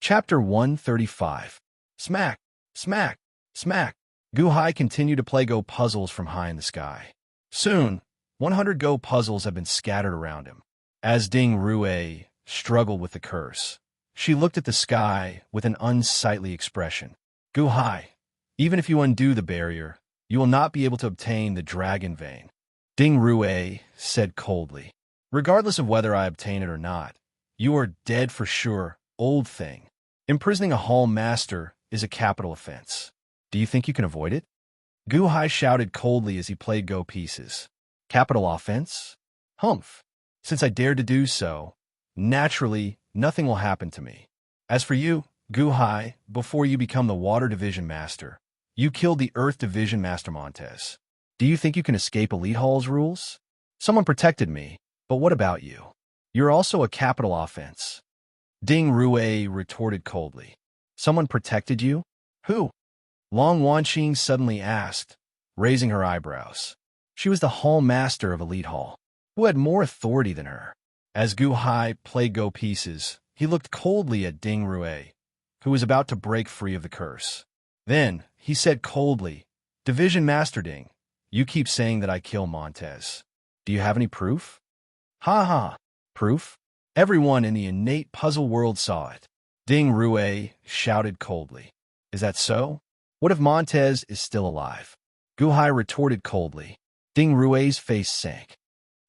Chapter 135. Smack, smack, smack. Gu-hai continued to play Go puzzles from high in the sky. Soon, 100 Go puzzles had been scattered around him. As Ding Rue struggled with the curse, she looked at the sky with an unsightly expression. Gu-hai, even if you undo the barrier, you will not be able to obtain the dragon vein. Ding Rue said coldly. Regardless of whether I obtain it or not, you are dead for sure, old thing. Imprisoning a hall master is a capital offense. Do you think you can avoid it? Gu-hai shouted coldly as he played Go pieces. Capital offense? Humph. Since I dared to do so, naturally, nothing will happen to me. As for you, Gu-hai, before you become the Water Division Master, you killed the Earth Division Master Montez. Do you think you can escape Elite Hall's rules? Someone protected me, but what about you? You're also a capital offense. Ding Rue retorted coldly. Someone protected you? Who? Long Wanqing suddenly asked, raising her eyebrows. She was the Hall Master of Elite Hall, who had more authority than her. As Gu-hai played Go pieces, he looked coldly at Ding Rue, who was about to break free of the curse. Then, he said coldly, Division Master Ding, you keep saying that I kill Montez. Do you have any proof? Ha ha, proof? Everyone in the innate puzzle world saw it. Ding Rue shouted coldly. Is that so? What if Montez is still alive? Gu-hai retorted coldly. Ding Rue's face sank.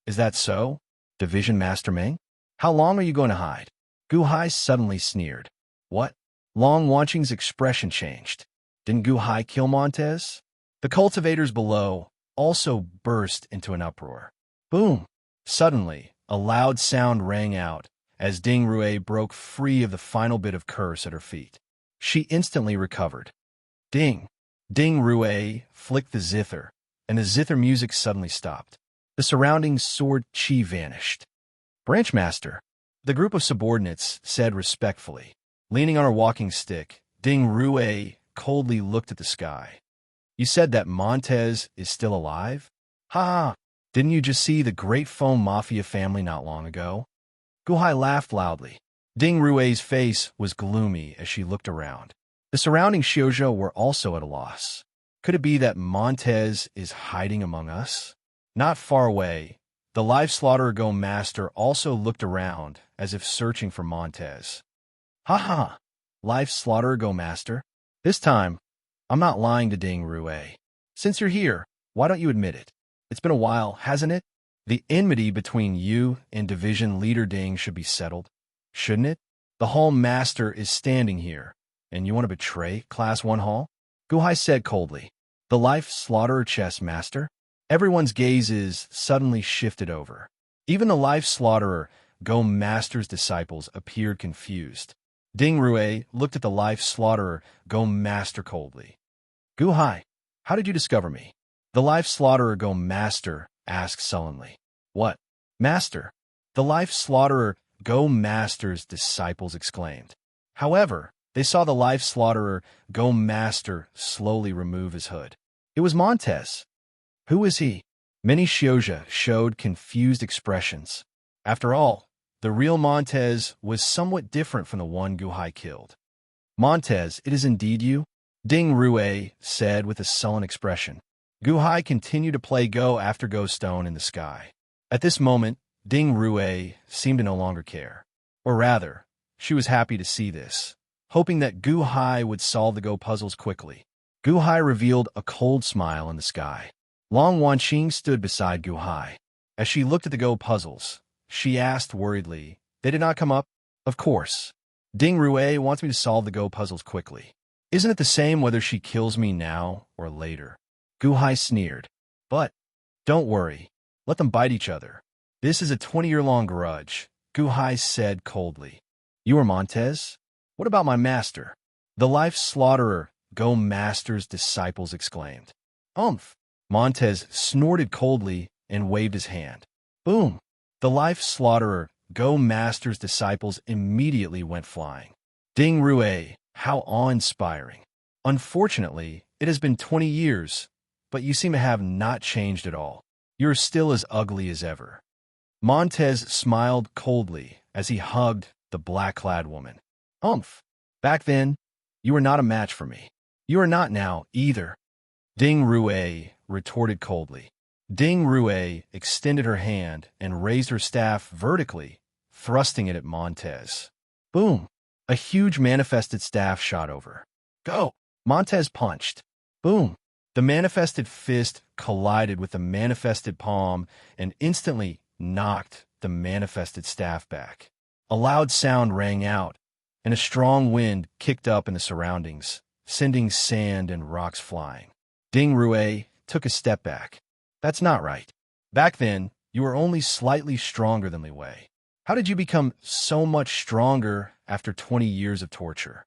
Is that so? Division Master Meng? How long are you going to hide? Gu-hai suddenly sneered. What? Long Wanqing's expression changed. Didn't Gu-hai kill Montez? The cultivators below also burst into an uproar. Boom! Suddenly, a loud sound rang out as Ding Rue broke free of the final bit of curse at her feet. She instantly recovered. Ding! Ding Rue flicked the zither, and the zither music suddenly stopped. The surrounding sword chi vanished. Branch Master, the group of subordinates said respectfully. Leaning on her walking stick, Ding Rue coldly looked at the sky. You said that Montez is still alive? Ha ha! Didn't you just see the Great Foam Mafia family not long ago? Gu-hai laughed loudly. Ding Rue's face was gloomy as she looked around. The surrounding shoujo were also at a loss. Could it be that Montez is hiding among us? Not far away, the Life Slaughterer Go Master also looked around as if searching for Montez. Ha ha! Life Slaughterer Go Master? This time, I'm not lying to Ding Rue. Since you're here, why don't you admit it? It's been a while, hasn't it? The enmity between you and Division Leader Ding should be settled, shouldn't it? The Hall Master is standing here, and you want to betray Class 1 Hall? Gu-hai said coldly. The Life Slaughterer Chess Master? Everyone's gazes suddenly shifted over. Even the Life Slaughterer Go Master's disciples appeared confused. Ding Rue looked at the Life Slaughterer Go Master coldly. Gu-hai, how did you discover me? The Life Slaughterer Go Master asked sullenly. What? Master? The Life Slaughterer Go Master's disciples exclaimed. However, they saw the Life Slaughterer Go Master slowly remove his hood. It was Montez. Who is he? Many shoujo showed confused expressions. After all, the real Montez was somewhat different from the one Gu-hai killed. Montez, it is indeed you? Ding Rue said with a sullen expression. Gu-hai continued to play Go after Go Stone in the sky. At this moment, Ding Rue seemed to no longer care. Or rather, she was happy to see this, hoping that Gu-hai would solve the Go puzzles quickly. Gu-hai revealed a cold smile in the sky. Long Wanqing stood beside Gu-hai. As she looked at the Go puzzles, she asked worriedly, They did not come up? Of course. Ding Rue wants me to solve the Go puzzles quickly. Isn't it the same whether she kills me now or later? Gu-hai sneered. But, don't worry. Let them bite each other. This is a 20-year-long grudge, Gu-hai said coldly. You are Montez? What about my master? The Life Slaughterer Go Master's disciples exclaimed. Umph! Montez snorted coldly and waved his hand. Boom! The Life Slaughterer Go Master's disciples immediately went flying. Ding Rue, how awe-inspiring. Unfortunately, it has been 20 years, but you seem to have not changed at all. You're still as ugly as ever. Montez smiled coldly as he hugged the black-clad woman. Umph! Back then, you were not a match for me. You are not now, either. Ding Rue retorted coldly. Ding Rue extended her hand and raised her staff vertically, thrusting it at Montez. Boom! A huge manifested staff shot over. Go! Montez punched. Boom! The manifested fist collided with the manifested palm and instantly knocked the manifested staff back. A loud sound rang out, and a strong wind kicked up in the surroundings, sending sand and rocks flying. Ding Rue took a step back. That's not right. Back then, you were only slightly stronger than Li Wei. How did you become so much stronger after 20 years of torture?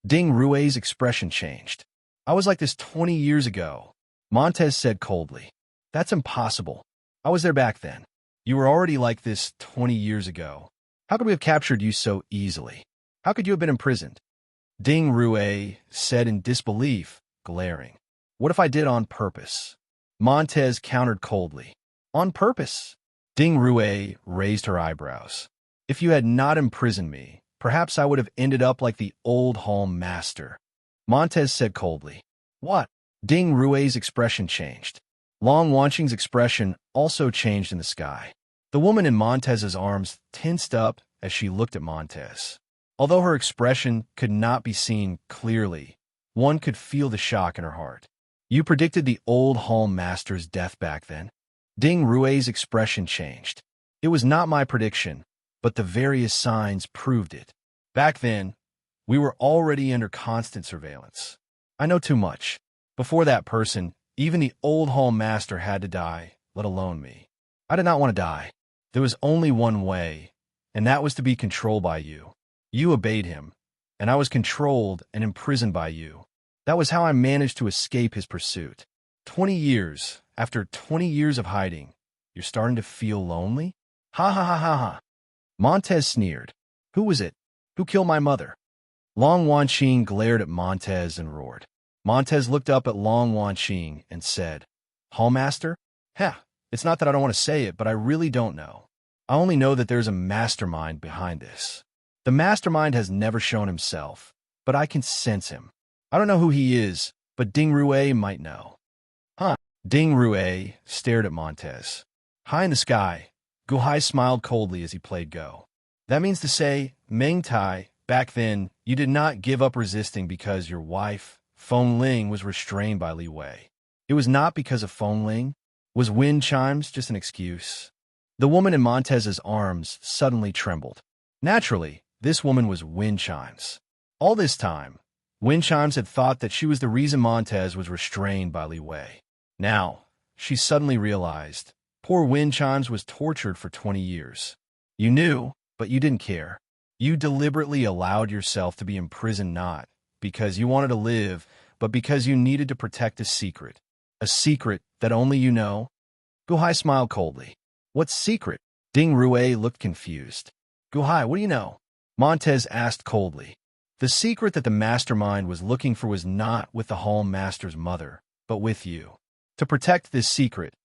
Ding Rue's expression changed. I was like this 20 years ago, Montez said coldly. That's impossible. I was there back then. You were already like this 20 years ago. How could we have captured you so easily? How could you have been imprisoned? Ding Rue said in disbelief, glaring. What if I did on purpose? Montez countered coldly. On purpose? Ding Rue raised her eyebrows. If you had not imprisoned me, perhaps I would have ended up like the old hall master. Montez said coldly. What? Ding Rue's expression changed. Long Wanqing's expression also changed in the sky. The woman in Montez's arms tensed up as she looked at Montez. Although her expression could not be seen clearly, one could feel the shock in her heart. You predicted the old hall master's death back then? Ding Rue's expression changed. It was not my prediction, but the various signs proved it. Back then, we were already under constant surveillance. I know too much. Before that person, even the old hall master had to die, let alone me. I did not want to die. There was only one way, and that was to be controlled by you. You obeyed him, and I was controlled and imprisoned by you. That was how I managed to escape his pursuit. 20 years, after 20 years of hiding, you're starting to feel lonely? Ha ha ha ha ha. Montez sneered. Who was it? Who killed my mother? Long Wanqing glared at Montez and roared. Montez looked up at Long Wanqing and said, Hallmaster? Heh, it's not that I don't want to say it, but I really don't know. I only know that there's a mastermind behind this. The mastermind has never shown himself, but I can sense him. I don't know who he is, but Ding Rue might know. Huh? Ding Rue stared at Montez. High in the sky, Gu Hai smiled coldly as he played Go. That means to say, Meng Tai, back then, you did not give up resisting because your wife, Feng Ling, was restrained by Li Wei. It was not because of Feng Ling. Was wind chimes just an excuse? The woman in Montez's arms suddenly trembled. Naturally, this woman was wind chimes. All this time, wind chimes had thought that she was the reason Montez was restrained by Li Wei. Now, she suddenly realized, poor wind chimes was tortured for 20 years. You knew, but you didn't care. You deliberately allowed yourself to be imprisoned not because you wanted to live, but because you needed to protect a secret that only you know. Gu Hai smiled coldly. What secret? Ding Rue looked confused. Gu Hai, what do you know? Montez asked coldly. The secret that the mastermind was looking for was not with the hall master's mother, but with you. To protect this secret,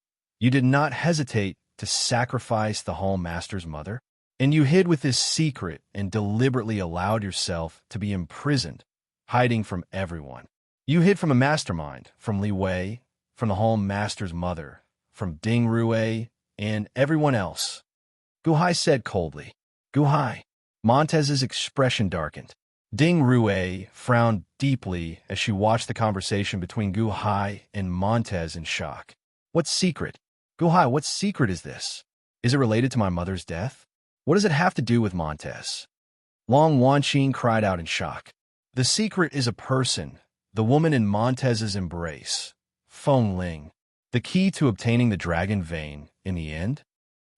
you did not hesitate to sacrifice the hall master's mother, and you hid with this secret and deliberately allowed yourself to be imprisoned, hiding from everyone. You hid from a mastermind, from Li Wei, from the hall master's mother, from Ding Rue, and everyone else. Gu Hai said coldly. Gu Hai. Montez's expression darkened. Ding Rue frowned deeply as she watched the conversation between Gu Hai and Montez in shock. What secret? Gu Hai, what secret is this? Is it related to my mother's death? What does it have to do with Montez? Long Wanqing cried out in shock. The secret is a person, the woman in Montez's embrace, Feng Ling. The key to obtaining the dragon vein in the end?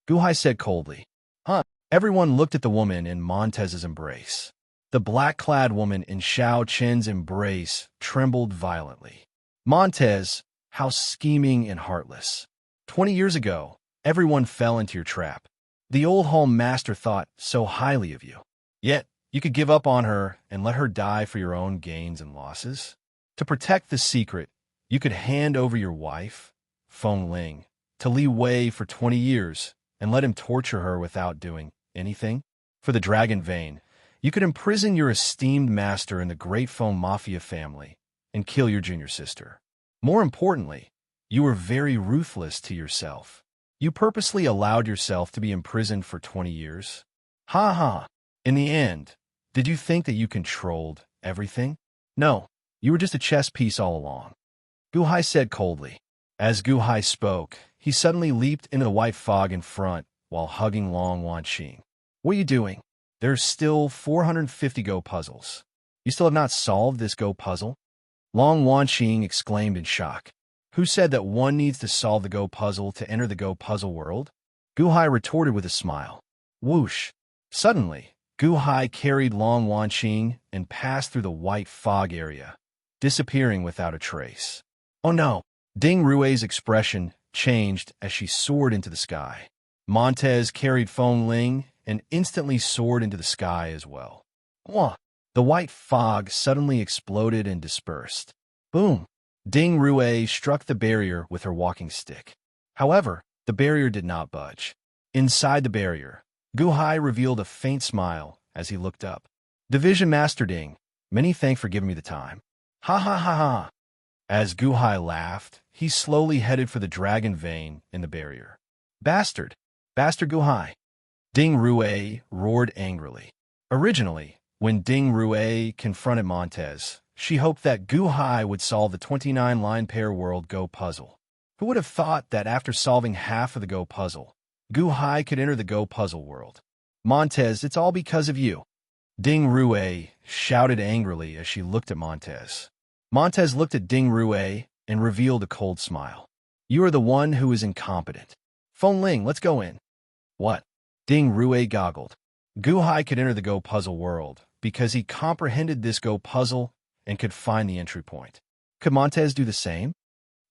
Gu Hai said coldly. Huh? Everyone looked at the woman in Montez's embrace. The black-clad woman in Xiao Chen's embrace trembled violently. Montez, how scheming and heartless. 20 years ago, everyone fell into your trap. The old hall master thought so highly of you. Yet, you could give up on her and let her die for your own gains and losses. To protect the secret, you could hand over your wife, Feng Ling, to Li Wei for 20 years and let him torture her without doing anything. For the dragon vein, You could imprison your esteemed master in the Great Foam Mafia family and kill your junior sister. More importantly, you were very ruthless to yourself. You purposely allowed yourself to be imprisoned for 20 years. Ha ha. In the end, did you think that you controlled everything? No, you were just a chess piece all along. Guhai said coldly. As Guhai spoke, he suddenly leaped into the white fog in front while hugging Long Wanqing. What are you doing? There's still 450 Go puzzles. You still have not solved this Go puzzle? Long Wanqing exclaimed in shock. Who said that one needs to solve the Go puzzle to enter the Go puzzle world? Guhai retorted with a smile. Whoosh! Suddenly, Guhai carried Long Wanqing and passed through the white fog area, disappearing without a trace. Oh no! Ding Rui's expression changed as she soared into the sky. Montez carried Feng Ling and instantly soared into the sky as well. Wah! The white fog suddenly exploded and dispersed. Boom! Ding Rui struck the barrier with her walking stick. However, the barrier did not budge. Inside the barrier, Guhai revealed a faint smile as he looked up. Division Master Ding, many thanks for giving me the time. Ha ha ha ha! As Guhai laughed, he slowly headed for the dragon vein in the barrier. Bastard! Bastard Guhai! Ding Rui roared angrily. Originally, when Ding Rui confronted Montez, she hoped that Guhai would solve the 29-line pair world Go puzzle. Who would have thought that after solving half of the Go puzzle, Guhai could enter the Go puzzle world? Montez, it's all because of you. Ding Rui shouted angrily as she looked at Montez. Montez looked at Ding Rui and revealed a cold smile. You are the one who is incompetent. Feng Ling, let's go in. What? Ding Rui goggled. Guhai could enter the Go puzzle world because he comprehended this Go puzzle and could find the entry point. Could Montez do the same?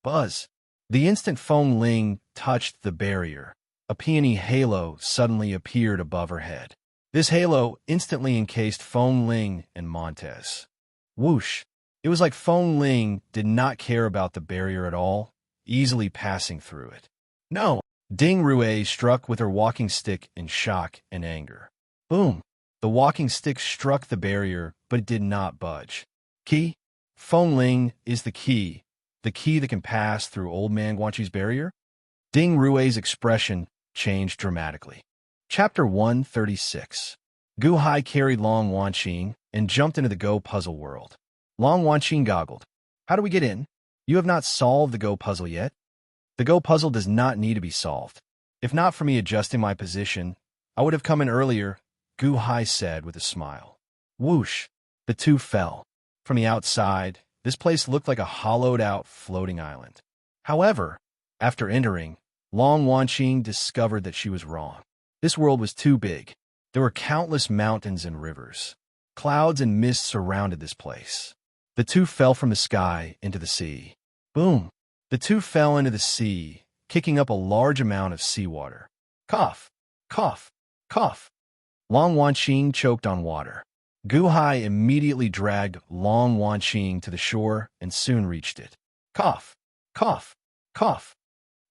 Buzz. The instant Feng Ling touched the barrier, a peony halo suddenly appeared above her head. This halo instantly encased Feng Ling and Montez. Whoosh! It was like Feng Ling did not care about the barrier at all, easily passing through it. No! Ding Rui struck with her walking stick in shock and anger. Boom! The walking stick struck the barrier, but it did not budge. Key? Feng Ling is the key that can pass through Old Man Guanqi's barrier? Ding Rui's expression changed dramatically. Chapter 136. Guhai carried Long Wanqing and jumped into the Go puzzle world. Long Wanqing goggled. How do we get in? You have not solved the Go puzzle yet. The Go puzzle does not need to be solved. If not for me adjusting my position, I would have come in earlier, Guhai said with a smile. Whoosh! The two fell. From the outside, this place looked like a hollowed-out floating island. However, after entering, Long Wanqing discovered that she was wrong. This world was too big. There were countless mountains and rivers. Clouds and mist surrounded this place. The two fell from the sky into the sea. Boom! The two fell into the sea, kicking up a large amount of seawater. Cough! Cough! Cough! Long Wanqing choked on water. Guhai immediately dragged Long Wanqing to the shore and soon reached it. Cough! Cough! Cough!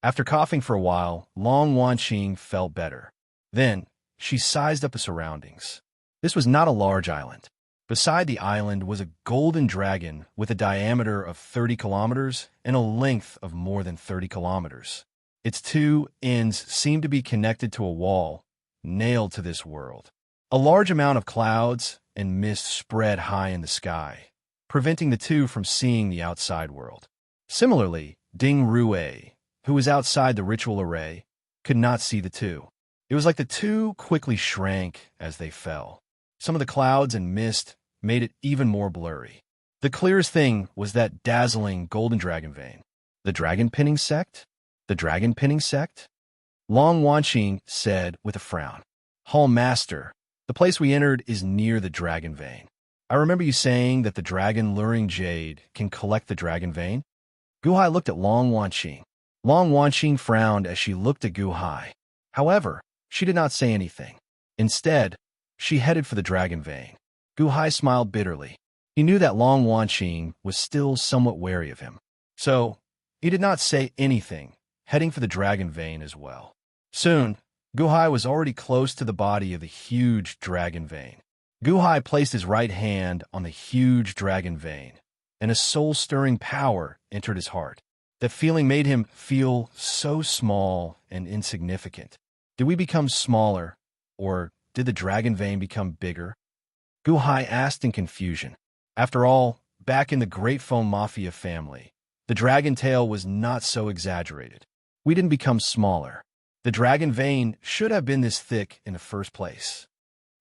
After coughing for a while, Long Wanqing felt better. Then, she sized up the surroundings. This was not a large island. Beside the island was a golden dragon with a diameter of 30 kilometers and a length of more than 30 kilometers. Its two ends seemed to be connected to a wall, nailed to this world. A large amount of clouds and mist spread high in the sky, preventing the two from seeing the outside world. Similarly, Ding Rui, who was outside the ritual array, could not see the two. It was like the two quickly shrank as they fell. Some of the clouds and mist made it even more blurry. The clearest thing was that dazzling golden dragon vein. The dragon pinning sect? The dragon pinning sect? Long Wanqing said with a frown. Hall Master, the place we entered is near the dragon vein. I remember you saying that the dragon luring jade can collect the dragon vein. Guhai looked at Long Wanqing. Long Wanqing frowned as she looked at Guhai. However, she did not say anything. Instead, she headed for the dragon vein. Guhai smiled bitterly. He knew that Long Wanqing was still somewhat wary of him. So, he did not say anything, heading for the dragon vein as well. Soon, Guhai was already close to the body of the huge dragon vein. Guhai placed his right hand on the huge dragon vein, and a soul-stirring power entered his heart. That feeling made him feel so small and insignificant. Did we become smaller, or did the dragon vein become bigger? Guhai asked in confusion. After all, back in the Great Foam Mafia family, the dragon tail was not so exaggerated. We didn't become smaller. The dragon vein should have been this thick in the first place.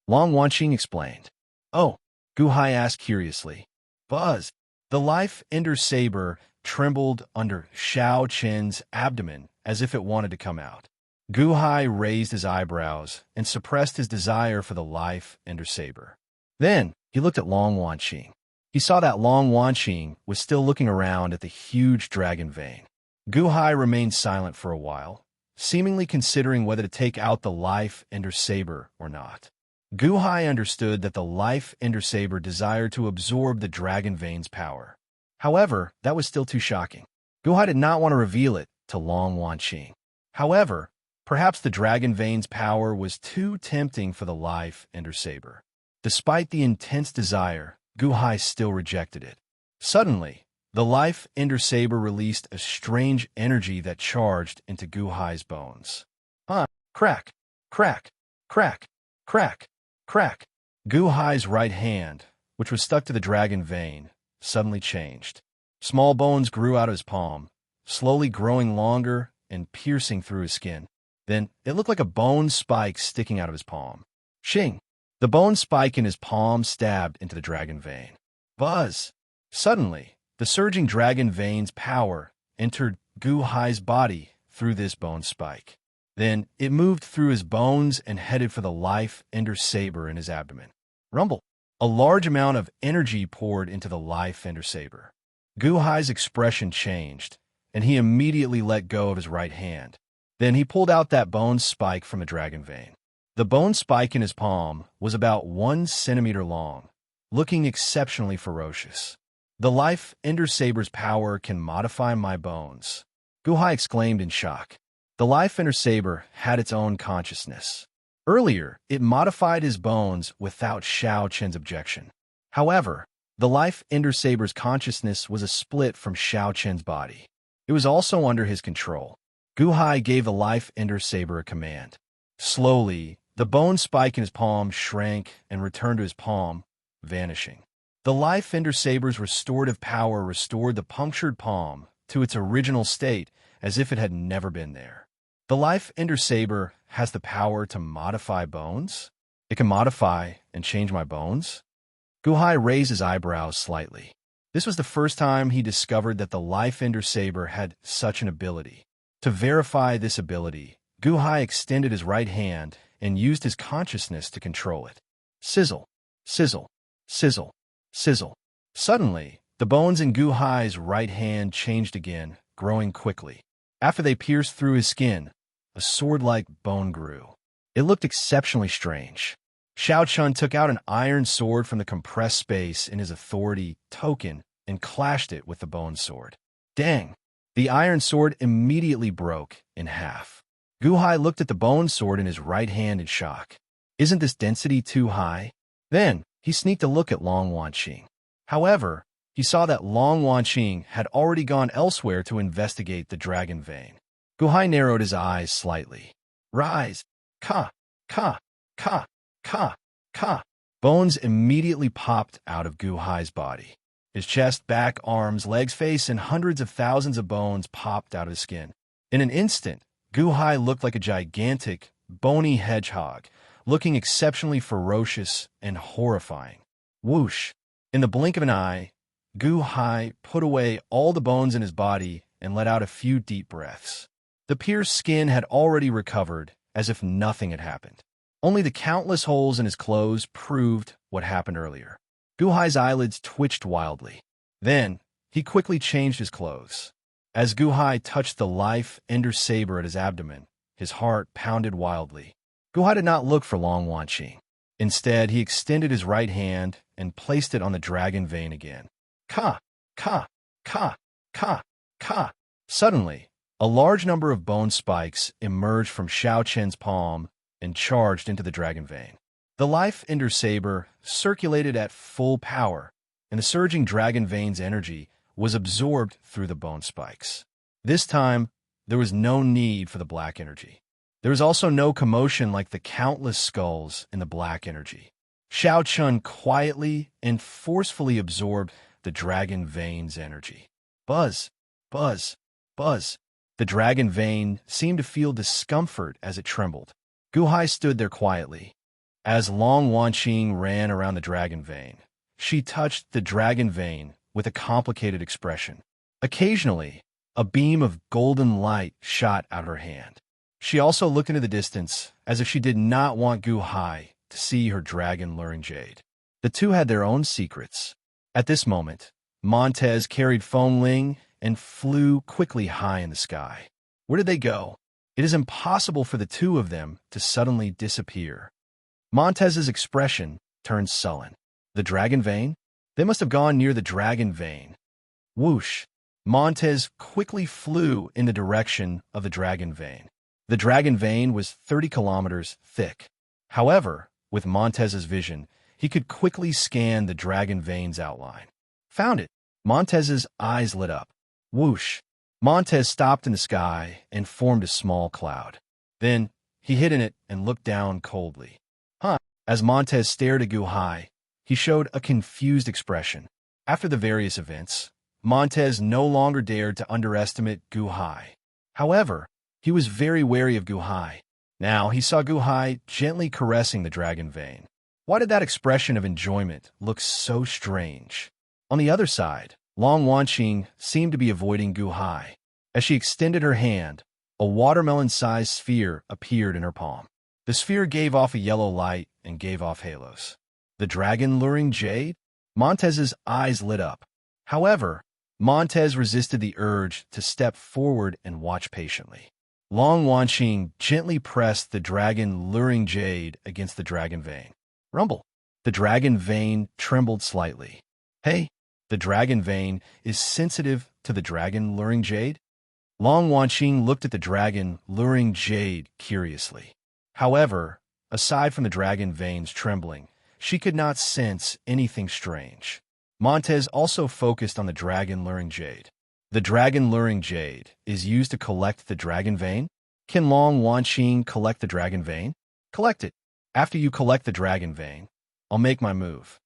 Long Wanqing explained. Oh, Guhai asked curiously. Buzz. The life ender saber trembled under Xiao Chen's abdomen as if it wanted to come out. Guhai raised his eyebrows and suppressed his desire for the life ender saber. Then he looked at Long Wanqing. He saw that Long Wanqing was still looking around at the huge dragon vein. Guhai remained silent for a while, seemingly considering whether to take out the life ender saber or not. Guhai understood that the life ender saber desired to absorb the dragon vein's power. However, that was still too shocking. Guhai did not want to reveal it to Long Wanqing. However, perhaps the dragon vein's power was too tempting for the life ender saber. Despite the intense desire, Guhai still rejected it. Suddenly, the life ender saber released a strange energy that charged into Guhai's bones. Crack, crack, crack, crack, crack. Guhai's right hand, which was stuck to the dragon vein, suddenly changed. Small bones grew out of his palm, slowly growing longer and piercing through his skin. Then it looked like a bone spike sticking out of his palm. Shing! The bone spike in his palm stabbed into the dragon vein. Buzz! Suddenly, the surging dragon vein's power entered Guhai's body through this bone spike. Then it moved through his bones and headed for the life ender saber in his abdomen. Rumble! A large amount of energy poured into the life ender saber. Guhai's expression changed, and he immediately let go of his right hand. Then he pulled out that bone spike from the dragon vein. The bone spike in his palm was about 1 centimeter long, looking exceptionally ferocious. The life ender saber's power can modify my bones, Guhai exclaimed in shock. The life ender saber had its own consciousness. Earlier, it modified his bones without Xiao Chen's objection. However, the life ender saber's consciousness was a split from Xiao Chen's body. It was also under his control. Guhai gave the life ender saber a command. Slowly, the bone spike in his palm shrank and returned to his palm, vanishing. The life ender saber's restorative power restored the punctured palm to its original state as if it had never been there. The life ender saber has the power to modify bones? It can modify and change my bones? Guhai raised his eyebrows slightly. This was the first time he discovered that the life ender saber had such an ability. To verify this ability, Guhai extended his right hand and used his consciousness to control it. Sizzle, sizzle, sizzle, sizzle. Suddenly, the bones in Guhai's right hand changed again, growing quickly. After they pierced through his skin, a sword-like bone grew. It looked exceptionally strange. Xiao Chun took out an iron sword from the compressed space in his authority token and clashed it with the bone sword. Dang! The iron sword immediately broke in half. Guhai looked at the bone sword in his right hand in shock. Isn't this density too high? Then, he sneaked a look at Long Wanqing. However, he saw that Long Wanqing had already gone elsewhere to investigate the dragon vein. Guhai narrowed his eyes slightly. Rise! Ka! Ka! Ka! Ka! Ka! Bones immediately popped out of Guhai's body. His chest, back, arms, legs, face, and hundreds of thousands of bones popped out of his skin. In an instant, Guhai looked like a gigantic, bony hedgehog, looking exceptionally ferocious and horrifying. Whoosh! In the blink of an eye, Guhai put away all the bones in his body and let out a few deep breaths. The pierced skin had already recovered, as if nothing had happened. Only the countless holes in his clothes proved what happened earlier. Guhai's eyelids twitched wildly. Then, he quickly changed his clothes. As Guhai touched the life ender saber at his abdomen, his heart pounded wildly. Guhai did not look for Long Wanqing. Instead, he extended his right hand and placed it on the dragon vein again. Ka! Ka! Ka! Ka! Ka! Suddenly, a large number of bone spikes emerged from Xiao Chen's palm and charged into the dragon vein. The life ender saber circulated at full power, and the surging dragon veins energy was absorbed through the bone spikes. This time, there was no need for the black energy. There was also no commotion like the countless skulls in the black energy. Shao Chun quietly and forcefully absorbed the dragon veins energy. Buzz, buzz, buzz. The dragon vein seemed to feel discomfort as it trembled. Gu Hai stood there quietly. As Long Wanqing ran around the dragon vein, she touched the dragon vein with a complicated expression. Occasionally, a beam of golden light shot out her hand. She also looked into the distance as if she did not want Gu Hai to see her dragon luring jade. The two had their own secrets. At this moment, Montez carried Feng Ling and flew quickly high in the sky. Where did they go? It is impossible for the two of them to suddenly disappear. Montez's expression turned sullen. The dragon vein? They must have gone near the dragon vein. Whoosh! Montez quickly flew in the direction of the dragon vein. The dragon vein was 30 kilometers thick. However, with Montez's vision, he could quickly scan the dragon vein's outline. Found it! Montez's eyes lit up. Whoosh! Montez stopped in the sky and formed a small cloud. Then, he hid in it and looked down coldly. Huh! As Montez stared at Gu Hai, he showed a confused expression. After the various events, Montez no longer dared to underestimate Gu Hai. However, he was very wary of Gu Hai. Now he saw Gu Hai gently caressing the dragon vein. Why did that expression of enjoyment look so strange? On the other side, Long Wanqing seemed to be avoiding Gu Hai. As she extended her hand, a watermelon-sized sphere appeared in her palm. The sphere gave off a yellow light and gave off halos. The dragon luring jade? Montez's eyes lit up. However, Montez resisted the urge to step forward and watch patiently. Long Wanqing gently pressed the dragon luring jade against the dragon vein. Rumble. The dragon vein trembled slightly. Hey, the dragon vein is sensitive to the dragon luring jade? Long Wanqing looked at the dragon luring jade curiously. However, aside from the dragon vein's trembling, she could not sense anything strange. Montez also focused on the dragon luring jade. The dragon luring jade is used to collect the dragon vein. Can Long Wanqing collect the dragon vein? Collect it. After you collect the dragon vein, I'll make my move.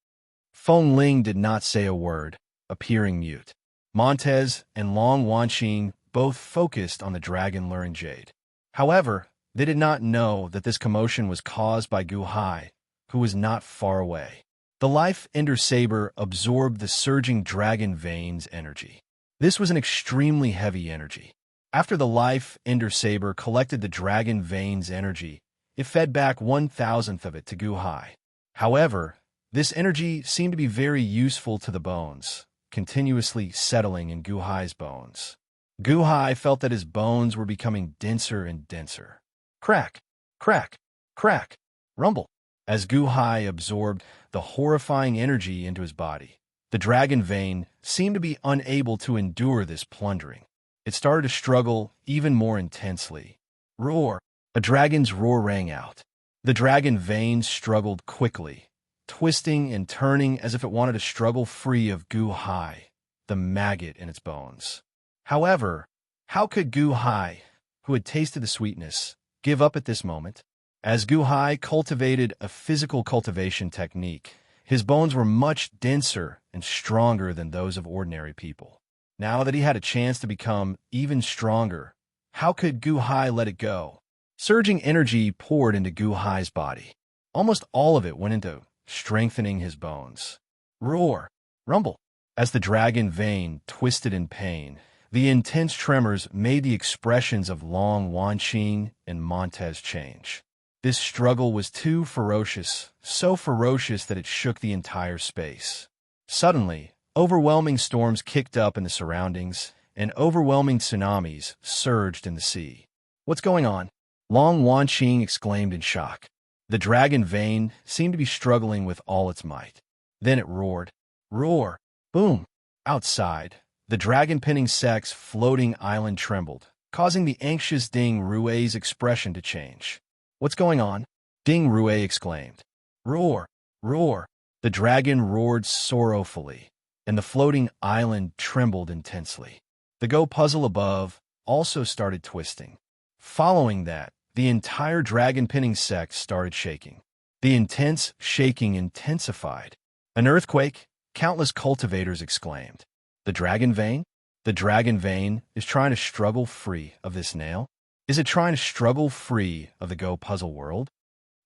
Feng Ling did not say a word, appearing mute. Montez and Long Wanqing both focused on the dragon luring jade. However, they did not know that this commotion was caused by Gu Hai, who was not far away. The life ender saber absorbed the surging dragon vein's energy. This was an extremely heavy energy. After the life ender saber collected the dragon vein's energy, it fed back 1,000th of it to Gu Hai. However, this energy seemed to be very useful to the bones, continuously settling in Gu Hai's bones. Gu Hai felt that his bones were becoming denser and denser. Crack, crack, crack, rumble. As Gu Hai absorbed the horrifying energy into his body, the dragon vein seemed to be unable to endure this plundering. It started to struggle even more intensely. Roar! A dragon's roar rang out. The dragon vein struggled quickly, twisting and turning as if it wanted to struggle free of Gu Hai, the maggot in its bones. However, how could Gu Hai, who had tasted the sweetness, give up at this moment? As Gu Hai cultivated a physical cultivation technique, his bones were much denser and stronger than those of ordinary people. Now that he had a chance to become even stronger, how could Gu Hai let it go? Surging energy poured into Gu Hai's body. Almost all of it went into strengthening his bones. Roar! Rumble! As the dragon vein twisted in pain, the intense tremors made the expressions of Long Wanqing and Montez change. This struggle was too ferocious, so ferocious that it shook the entire space. Suddenly, overwhelming storms kicked up in the surroundings, and overwhelming tsunamis surged in the sea. What's going on? Long Wanqing exclaimed in shock. The dragon vein seemed to be struggling with all its might. Then it roared. Roar! Boom! Outside, the dragon-pinning sect's floating island trembled, causing the anxious Ding Rui's expression to change. What's going on? Ding Rui exclaimed. Roar! Roar! The dragon roared sorrowfully, and the floating island trembled intensely. The Go puzzle above also started twisting. Following that, the entire dragon pinning sect started shaking. The intense shaking intensified. An earthquake, countless cultivators exclaimed. The dragon vein? The dragon vein is trying to struggle free of this nail? Is it trying to struggle free of the Go puzzle world?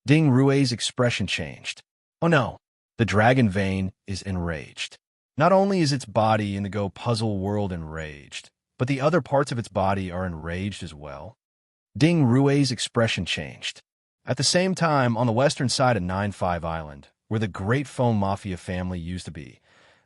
Ding Rue's expression changed. Oh no, the dragon vein is enraged. Not only is its body in the Go puzzle world enraged, but the other parts of its body are enraged as well. Ding Rue's expression changed. At the same time, on the western side of 9-5 Island, where the Great Foam Mafia family used to be,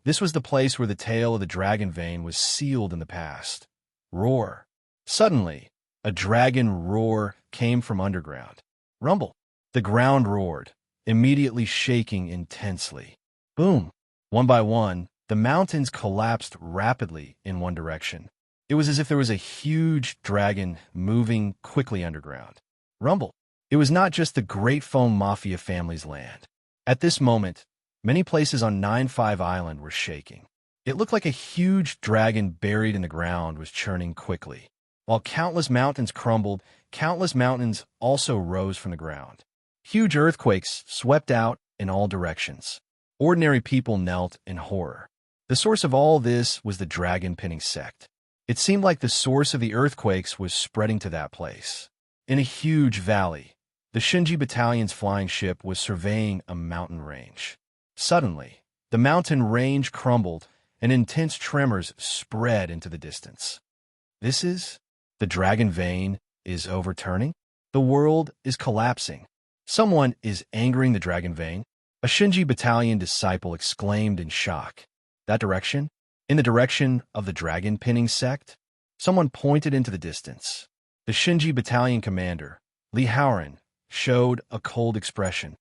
this was the place where the tale of the dragon vein was sealed in the past. Roar. Suddenly, a dragon roar came from underground. Rumble. The ground roared, immediately shaking intensely. Boom. One by one, the mountains collapsed rapidly in one direction. It was as if there was a huge dragon moving quickly underground. Rumble. It was not just the Great Foam Mafia family's land. At this moment, many places on 9-5 Island were shaking. It looked like a huge dragon buried in the ground was churning quickly. While countless mountains crumbled, countless mountains also rose from the ground. Huge earthquakes swept out in all directions. Ordinary people knelt in horror. The source of all this was the dragon pinning sect. It seemed like the source of the earthquakes was spreading to that place. In a huge valley, the Shinji Battalion's flying ship was surveying a mountain range. Suddenly, the mountain range crumbled, and intense tremors spread into the distance. The dragon vein is overturning? The world is collapsing. Someone is angering the dragon vein. A Shinji Battalion disciple exclaimed in shock. That direction? In the direction of the dragon pinning sect? Someone pointed into the distance. The Shinji Battalion commander, Li Haoran, showed a cold expression.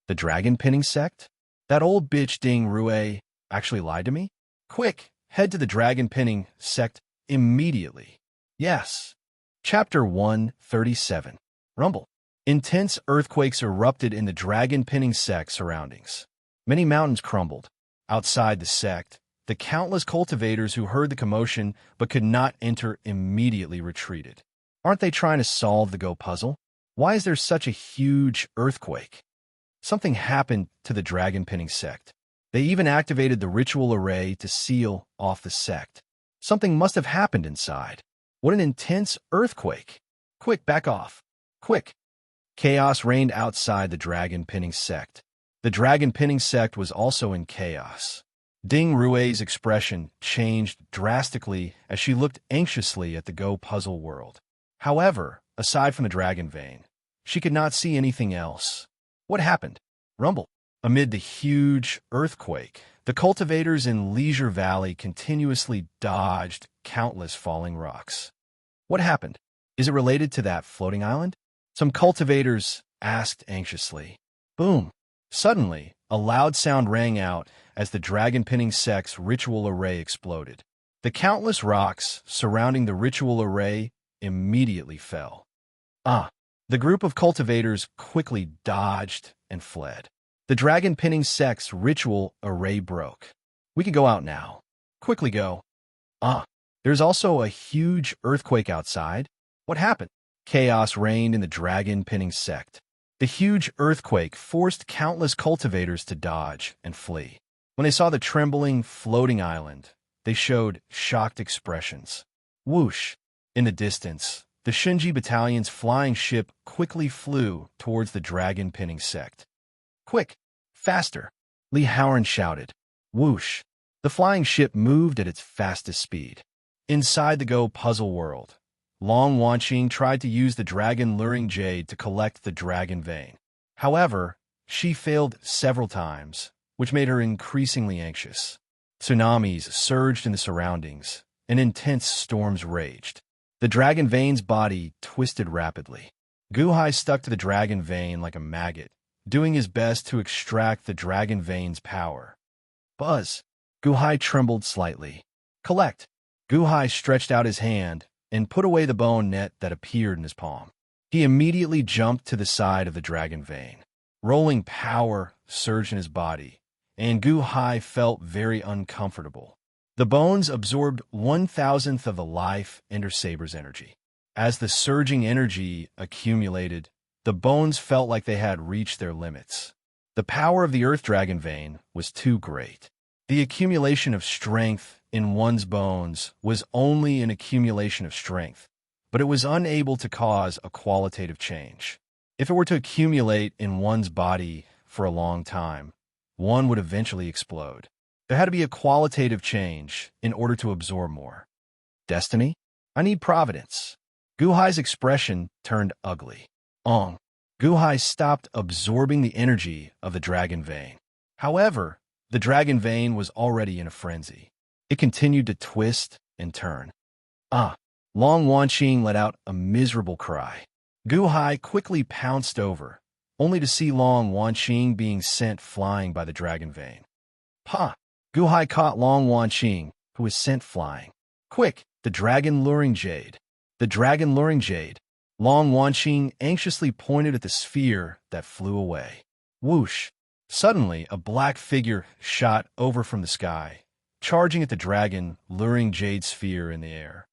The dragon pinning sect? That old bitch Ding Rue actually lied to me? Quick, head to the dragon pinning sect immediately. Yes. Chapter 137. Rumble. Intense earthquakes erupted in the dragon pinning sect surroundings. Many mountains crumbled. Outside the sect, the countless cultivators who heard the commotion but could not enter immediately retreated. Aren't they trying to solve the Go puzzle? Why is there such a huge earthquake? Something happened to the dragon pinning sect. They even activated the ritual array to seal off the sect. Something must have happened inside. What an intense earthquake! Quick, back off. Quick! Chaos reigned outside the dragon pinning sect. The dragon pinning sect was also in chaos. Ding Rue's expression changed drastically as she looked anxiously at the Go puzzle world. However, aside from the dragon vein, she could not see anything else. What happened? Rumble. Amid the huge earthquake, the cultivators in Leisure Valley continuously dodged countless falling rocks. What happened? Is it related to that floating island? Some cultivators asked anxiously. Boom. Suddenly, a loud sound rang out as the dragon pinning sect's ritual array exploded. The countless rocks surrounding the ritual array immediately fell. The group of cultivators quickly dodged and fled. The dragon pinning sect's ritual array broke. We can go out now. Quickly go. There's also a huge earthquake outside. What happened? Chaos reigned in the dragon pinning sect. The huge earthquake forced countless cultivators to dodge and flee. When they saw the trembling, floating island, they showed shocked expressions. Whoosh! In the distance, the Shinji Battalion's flying ship quickly flew towards the dragon pinning sect. Quick! Faster! Li Haoran shouted. Whoosh! The flying ship moved at its fastest speed. Inside the Go puzzle world, Long Wanqing tried to use the dragon luring jade to collect the dragon vein. However, she failed several times, which made her increasingly anxious. Tsunamis surged in the surroundings, and intense storms raged. The dragon vein's body twisted rapidly. Guhai stuck to the dragon vein like a maggot, doing his best to extract the dragon vein's power. Buzz! Guhai trembled slightly. Collect! Guhai stretched out his hand and put away the bone net that appeared in his palm. He immediately jumped to the side of the dragon vein. Rolling power surged in his body, and Gu Hai felt very uncomfortable. The bones absorbed 1,000th of the life Ender Saber's energy. As the surging energy accumulated, the bones felt like they had reached their limits. The power of the Earth Dragon Vein was too great. The accumulation of strength in one's bones was only an accumulation of strength, but it was unable to cause a qualitative change. If it were to accumulate in one's body for a long time, one would eventually explode. There had to be a qualitative change in order to absorb more. Destiny? I need providence. Gu Hai's expression turned ugly. Gu Hai stopped absorbing the energy of the Dragon Vein. However, the Dragon Vein was already in a frenzy. It continued to twist and turn. Long Wanqing let out a miserable cry. Gu Hai quickly pounced over, only to see Long Wanqing being sent flying by the Dragon Vein. Gu Hai caught Long Wanqing, who was sent flying. Quick, the Dragon Luring Jade. The Dragon Luring Jade. Long Wanqing anxiously pointed at the sphere that flew away. Whoosh! Suddenly, a black figure shot over from the sky, charging at the Dragon Luring Jade sphere in the air.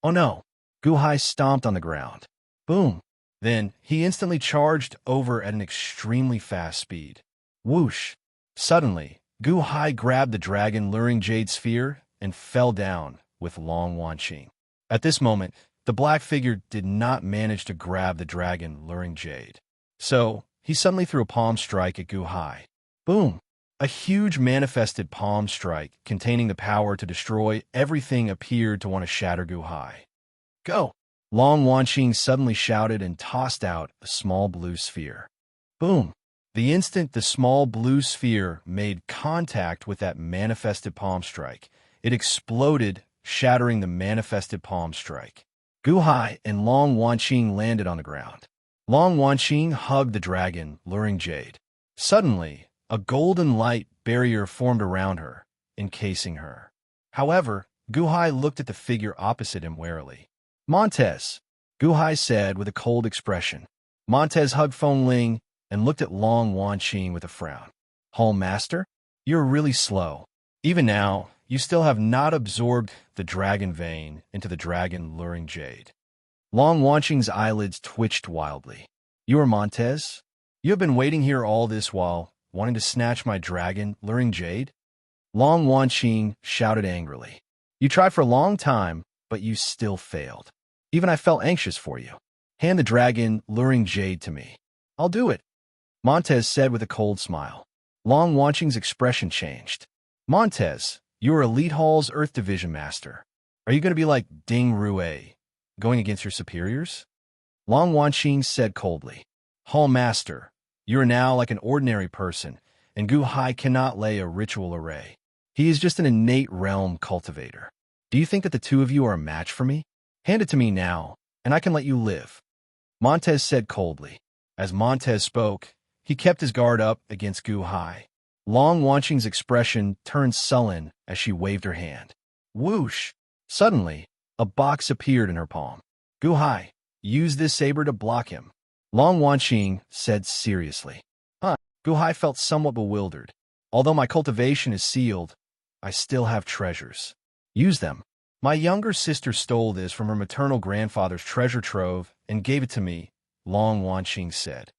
Oh no! Gu Hai stomped on the ground. Boom! Then, he instantly charged over at an extremely fast speed. Whoosh! Suddenly, Gu Hai grabbed the Dragon Luring Jade sphere and fell down with Long Wanqing. At this moment, the black figure did not manage to grab the Dragon Luring Jade. So, he suddenly threw a palm strike at Gu Hai. Boom! A huge manifested palm strike containing the power to destroy everything appeared to want to shatter Gu Hai. Go! Long Wanqing suddenly shouted and tossed out a small blue sphere. Boom! The instant the small blue sphere made contact with that manifested palm strike, it exploded, shattering the manifested palm strike. Gu Hai and Long Wanqing landed on the ground. Long Wanqing hugged the Dragon Luring Jade. Suddenly, a golden light barrier formed around her, encasing her. However, Gu Hai looked at the figure opposite him warily. Montez, Gu Hai said with a cold expression. Montez hugged Feng Ling and looked at Long Wanqing with a frown. Home Master, you're really slow. Even now, you still have not absorbed the Dragon Vein into the Dragon Luring Jade. Long Wanqing's eyelids twitched wildly. You are Montez? You have been waiting here all this while, wanting to snatch my Dragon Luring Jade? Long Wanqing shouted angrily. You tried for a long time, but you still failed. Even I felt anxious for you. Hand the Dragon Luring Jade to me. I'll do it, Montez said with a cold smile. Long Wanqing's expression changed. Montez, you are Elite Hall's Earth Division Master. Are you going to be like Ding Rue, going against your superiors? Long Wanqing said coldly. Hall Master, you are now like an ordinary person, and Gu Hai cannot lay a ritual array. He is just an innate realm cultivator. Do you think that the two of you are a match for me? Hand it to me now, and I can let you live. Montez said coldly. As Montez spoke, he kept his guard up against Gu Hai. Long Wanqing's expression turned sullen as she waved her hand. Whoosh! Suddenly, a box appeared in her palm. Gu Hai, use this saber to block him. Long Wanqing said seriously. Gu Hai felt somewhat bewildered. Although my cultivation is sealed, I still have treasures. Use them. My younger sister stole this from her maternal grandfather's treasure trove and gave it to me, Long Wanqing said.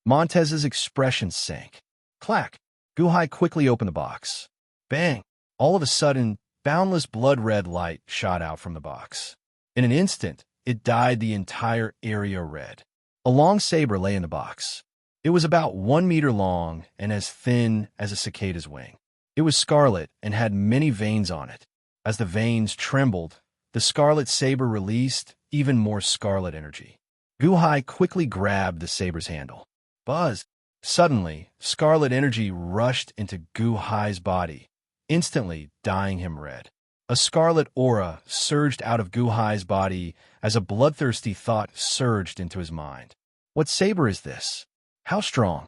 Montez's expression sank. Clack! Gu Hai quickly opened the box. Bang! All of a sudden, boundless blood-red light shot out from the box. In an instant, it dyed the entire area red. A long saber lay in the box. It was about 1 meter long and as thin as a cicada's wing. It was scarlet and had many veins on it. As the veins trembled, the scarlet saber released even more scarlet energy. Gu Hai quickly grabbed the saber's handle. Buzz! Suddenly, scarlet energy rushed into Gu Hai's body, instantly dyeing him red. A scarlet aura surged out of Gu Hai's body as a bloodthirsty thought surged into his mind. What saber is this? How strong?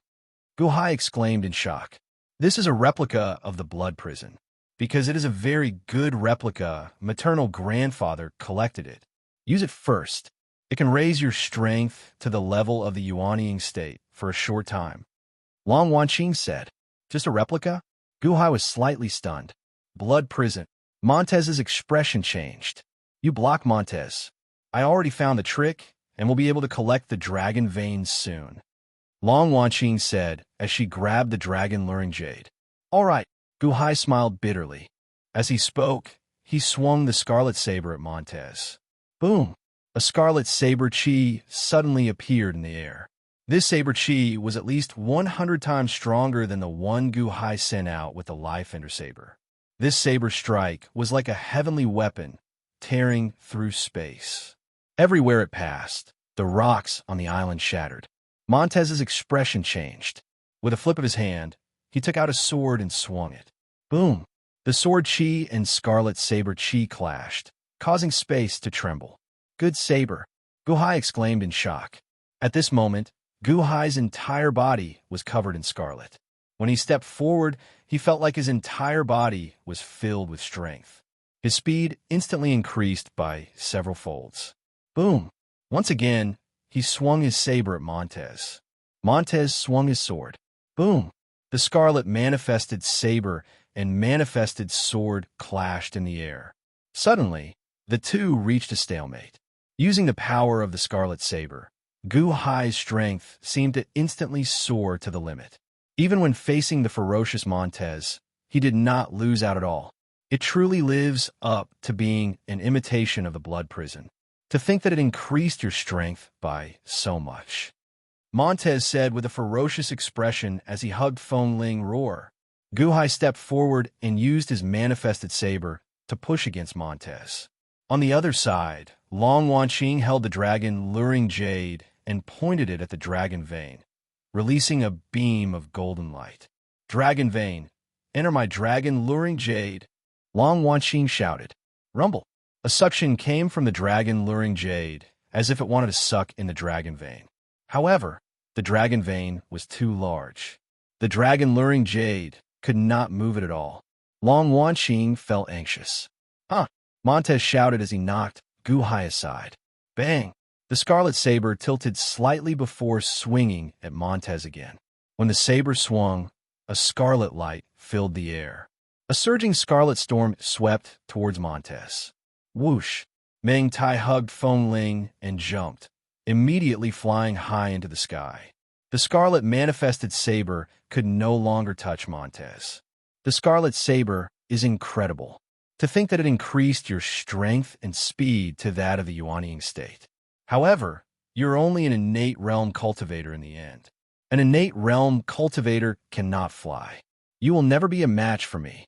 Gu Hai exclaimed in shock. This is a replica of the blood prison. Because it is a very good replica, maternal grandfather collected it. Use it first. It can raise your strength to the level of the Yuanying state for a short time. Long Wanqing said. Just a replica? Gu Hai was slightly stunned. Blood prison. Montez's expression changed. You block Montez. I already found the trick, and will be able to collect the dragon veins soon. Long Wanqing said as she grabbed the dragon luring jade. All right, Gu Hai smiled bitterly. As he spoke, he swung the scarlet saber at Montez. Boom! A scarlet saber chi suddenly appeared in the air. This saber chi was at least 100 times stronger than the one Gu Hai sent out with the Life Ender saber. This saber strike was like a heavenly weapon, tearing through space. Everywhere it passed, the rocks on the island shattered. Montez's expression changed. With a flip of his hand, he took out a sword and swung it. Boom! The sword chi and scarlet saber chi clashed, causing space to tremble. Good saber, Gu Hai exclaimed in shock. At this moment, Gu Hai's entire body was covered in scarlet. When he stepped forward, he felt like his entire body was filled with strength. His speed instantly increased by several folds. Boom! Once again, he swung his saber at Montez. Montez swung his sword. Boom! The scarlet manifested saber and manifested sword clashed in the air. Suddenly, the two reached a stalemate. Using the power of the scarlet saber, Gu Hai's strength seemed to instantly soar to the limit. Even when facing the ferocious Montez, he did not lose out at all. It truly lives up to being an imitation of the blood prison. To think that it increased your strength by so much. Montez said with a ferocious expression as he hugged Feng Ling roar. Gu Hai stepped forward and used his manifested saber to push against Montez. On the other side, Long Wanqing held the dragon luring jade and pointed it at the dragon vein, releasing a beam of golden light. Dragon vein, enter my dragon luring jade, Long Wanqing shouted. Rumble. A suction came from the dragon luring jade, as if it wanted to suck in the dragon vein. However, the dragon vein was too large. The dragon luring jade could not move it at all. Long Wanqing felt anxious. Montez shouted as he knocked Gu Hai aside. Bang! The scarlet saber tilted slightly before swinging at Montez again. When the saber swung, a scarlet light filled the air. A surging scarlet storm swept towards Montez. Whoosh! Meng Tai hugged Feng Ling and jumped, immediately flying high into the sky. The scarlet manifested saber could no longer touch Montez. The scarlet saber is incredible. To think that it increased your strength and speed to that of the Yuanying state. However, you're only an innate realm cultivator in the end. An innate realm cultivator cannot fly. You will never be a match for me,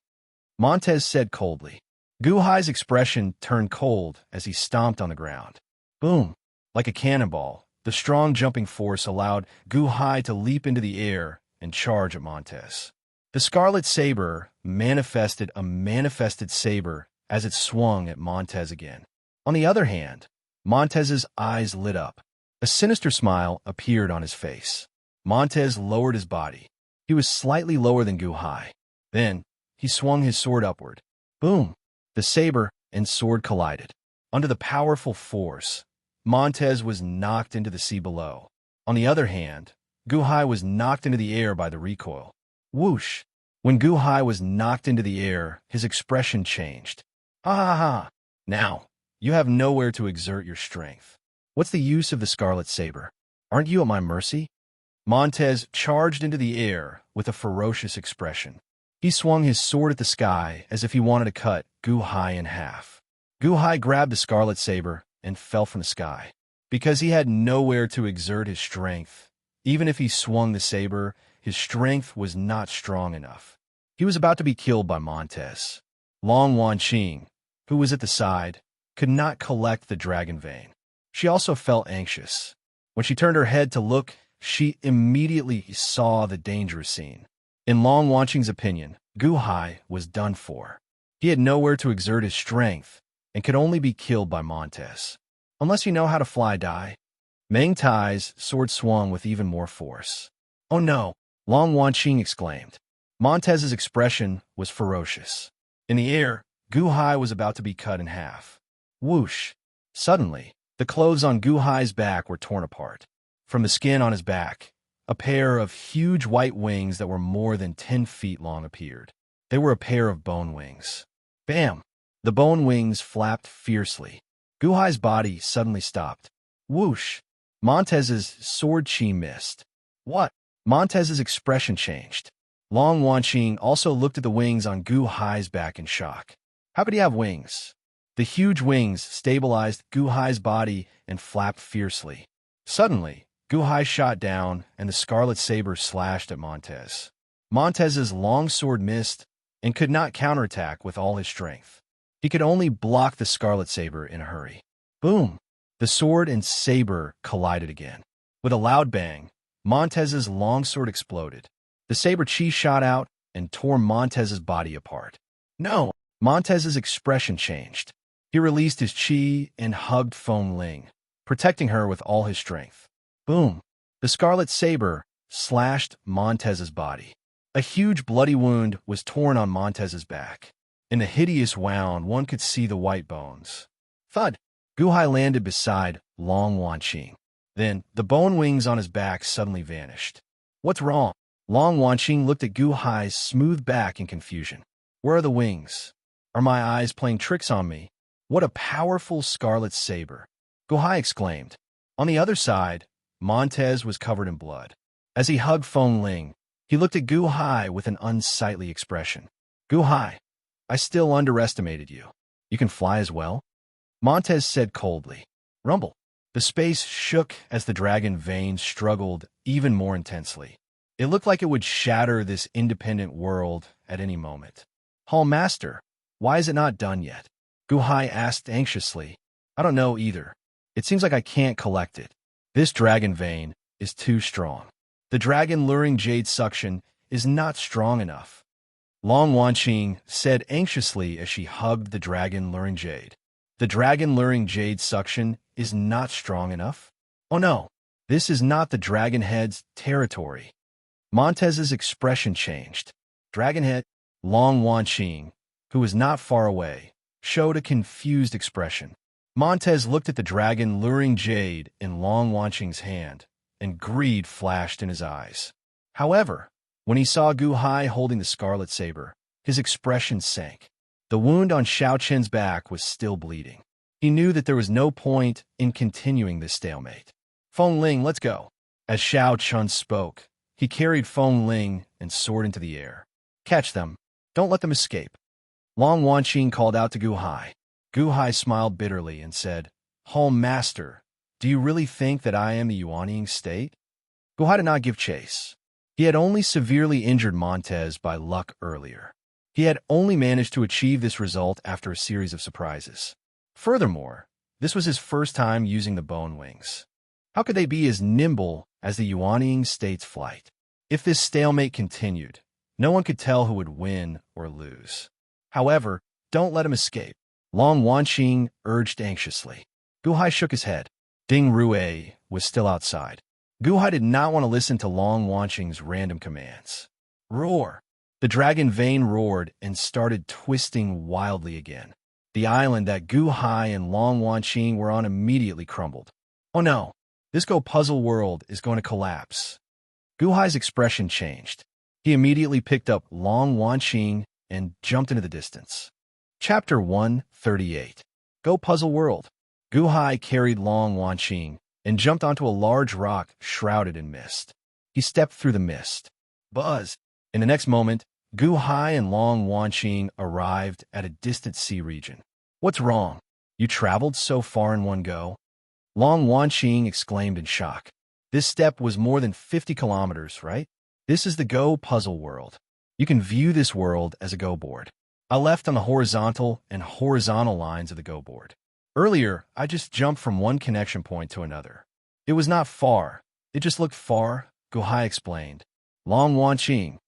Montez said coldly. Gu Hai's expression turned cold as he stomped on the ground. Boom! Like a cannonball, the strong jumping force allowed Gu Hai to leap into the air and charge at Montez. The scarlet saber manifested a manifested saber as it swung at Montez again. On the other hand, Montez's eyes lit up. A sinister smile appeared on his face. Montez lowered his body. He was slightly lower than Gu Hai. Then, he swung his sword upward. Boom! The saber and sword collided. Under the powerful force, Montez was knocked into the sea below. On the other hand, Gu Hai was knocked into the air by the recoil. Whoosh! When Gu Hai was knocked into the air, his expression changed. Ha ha ha! Now, you have nowhere to exert your strength. What's the use of the scarlet saber? Aren't you at my mercy? Montez charged into the air with a ferocious expression. He swung his sword at the sky as if he wanted to cut Gu Hai in half. Gu Hai grabbed the scarlet saber and fell from the sky. Because he had nowhere to exert his strength, even if he swung the saber, his strength was not strong enough. He was about to be killed by Montez. Long Wanqing, who was at the side, could not collect the dragon vein. She also felt anxious. When she turned her head to look, she immediately saw the dangerous scene. In Long Wanqing's opinion, Gu Hai was done for. He had nowhere to exert his strength and could only be killed by Montez. Unless you know how to fly die. Meng Tai's sword swung with even more force. Oh no! Long Wanqing exclaimed. Montez's expression was ferocious. In the air, Gu Hai was about to be cut in half. Whoosh! Suddenly, the clothes on Gu Hai's back were torn apart. From the skin on his back, A pair of huge white wings that were more than 10 feet long appeared. They were a pair of bone wings. Bam! The bone wings flapped fiercely. Guhai's body suddenly stopped. Whoosh! Montez's sword chi missed. What? Montez's expression changed. Long Wanqing also looked at the wings on Guhai's back in shock. How could he have wings? The huge wings stabilized Guhai's body and flapped fiercely. Suddenly, Guhai shot down, and the scarlet saber slashed at Montez. Montez's long sword missed and could not counterattack with all his strength. He could only block the scarlet saber in a hurry. Boom! The sword and saber collided again. With a loud bang, Montez's long sword exploded. The saber chi shot out and tore Montez's body apart. No! Montez's expression changed. He released his chi and hugged Feng Ling, protecting her with all his strength. Boom! The scarlet saber slashed Montez's body. A huge bloody wound was torn on Montez's back. In the hideous wound, one could see the white bones. Thud! Guhai landed beside Long Wanqing. Then, the bone wings on his back suddenly vanished. What's wrong? Long Wanqing looked at Guhai's smooth back in confusion. Where are the wings? Are my eyes playing tricks on me? What a powerful scarlet saber! Guhai exclaimed. On the other side, Montez was covered in blood. As he hugged Feng Ling, he looked at Guhai with an unsightly expression. Guhai, I still underestimated you. You can fly as well? Montez said coldly. Rumble. The space shook as the dragon veins struggled even more intensely. It looked like it would shatter this independent world at any moment. Hall Master, why is it not done yet? Guhai asked anxiously. I don't know either. It seems like I can't collect it. This dragon vein is too strong. The dragon luring jade suction is not strong enough. Long Wanqing said anxiously as she hugged the dragon luring jade. The dragon luring jade suction is not strong enough? Oh no, this is not the Dragonhead's territory. Montez's expression changed. Dragonhead, Long Wanqing, who was not far away, showed a confused expression. Montez looked at the dragon luring jade in Long Wanqing's hand, and greed flashed in his eyes. However, when he saw Guhai holding the scarlet saber, his expression sank. The wound on Xiao Chen's back was still bleeding. He knew that there was no point in continuing this stalemate. Feng Ling, let's go. As Xiao Chen spoke, he carried Feng Ling and soared into the air. Catch them. Don't let them escape. Long Wanqing called out to Guhai. Guhai smiled bitterly and said, Hall Master, do you really think that I am the Yuanying state? Guhai did not give chase. He had only severely injured Montez by luck earlier. He had only managed to achieve this result after a series of surprises. Furthermore, this was his first time using the bone wings. How could they be as nimble as the Yuanying state's flight? If this stalemate continued, no one could tell who would win or lose. However, don't let him escape. Long Wanqing urged anxiously. Guhai shook his head. Ding Rue was still outside. Guhai did not want to listen to Long Wanqing's random commands. Roar! The dragon vein roared and started twisting wildly again. The island that Guhai and Long Wanqing were on immediately crumbled. Oh no! This Go puzzle world is going to collapse. Guhai's expression changed. He immediately picked up Long Wanqing and jumped into the distance. Chapter 138. Go Puzzle World. Guhai carried Long Wanqing and jumped onto a large rock shrouded in mist. He stepped through the mist. Buzz! In the next moment, Guhai and Long Wanqing arrived at a distant sea region. What's wrong? You traveled so far in one go? Long Wanqing exclaimed in shock. This step was more than 50 kilometers, right? This is the Go Puzzle World. You can view this world as a Go board. I left on the horizontal and horizontal lines of the Go board. Earlier, I just jumped from one connection point to another. It was not far. It just looked far, Guhai explained. Long Wanqing.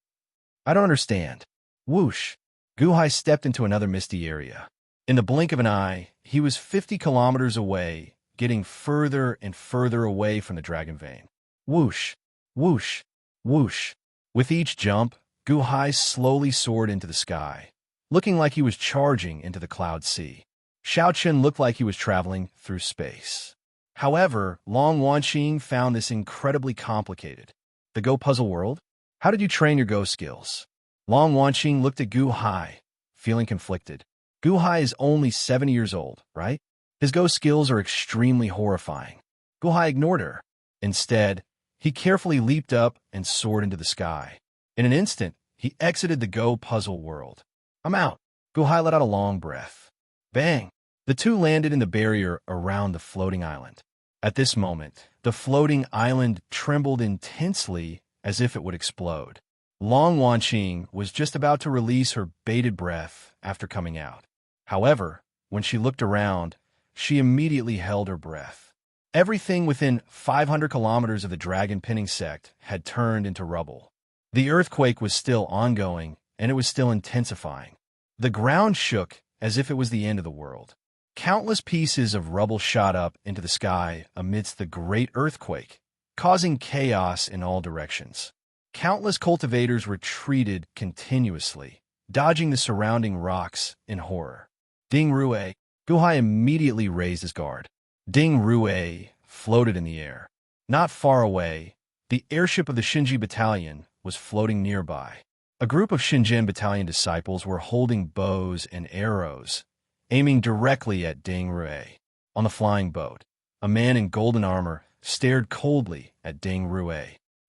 I don't understand. Whoosh. Guhai stepped into another misty area. In the blink of an eye, he was 50 kilometers away, getting further and further away from the dragon vein. Whoosh. Whoosh. Whoosh. With each jump, Guhai slowly soared into the sky, looking like he was charging into the cloud sea. Xiao Chen looked like he was traveling through space. However, Long Wanqing found this incredibly complicated. The Go puzzle world? How did you train your Go skills? Long Wanqing looked at Gu Hai, feeling conflicted. Gu Hai is only 7 years old, right? His Go skills are extremely horrifying. Gu Hai ignored her. Instead, he carefully leaped up and soared into the sky. In an instant, he exited the Go puzzle world. I'm out. Gu Hai let out a long breath. Bang! The two landed in the barrier around the floating island. At this moment, the floating island trembled intensely as if it would explode. Long Wanqing was just about to release her bated breath after coming out. However, when she looked around, she immediately held her breath. Everything within 500 kilometers of the dragon pinning sect had turned into rubble. The earthquake was still ongoing, and it was still intensifying. The ground shook as if it was the end of the world. Countless pieces of rubble shot up into the sky amidst the great earthquake, causing chaos in all directions. Countless cultivators retreated continuously, dodging the surrounding rocks in horror. Ding Rue. Gu Hai immediately raised his guard. Ding Rue floated in the air. Not far away, the airship of the Shinji Battalion was floating nearby. A group of Shenzhen Battalion disciples were holding bows and arrows, aiming directly at Ding Rue. On the flying boat, a man in golden armor stared coldly at Ding Rue.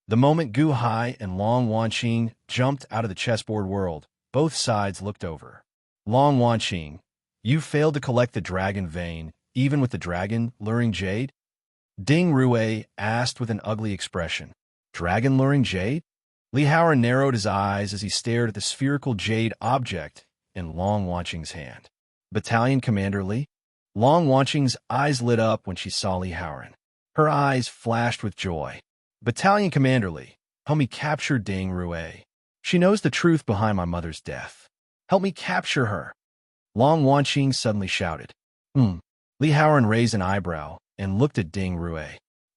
The moment Gu Hai and Long Wanqing jumped out of the chessboard world, both sides looked over. Long Wanqing, you failed to collect the dragon vein, even with the dragon luring jade? Ding Rue asked with an ugly expression. Dragon luring jade? Li Haoran narrowed his eyes as he stared at the spherical jade object in Long Wanqing's hand. Battalion Commander Li? Long Wanqing's eyes lit up when she saw Li Haoran. Her eyes flashed with joy. Battalion Commander Li, help me capture Ding Rue. She knows the truth behind my mother's death. Help me capture her. Long Wanqing suddenly shouted. Li Haoran raised an eyebrow and looked at Ding Rue.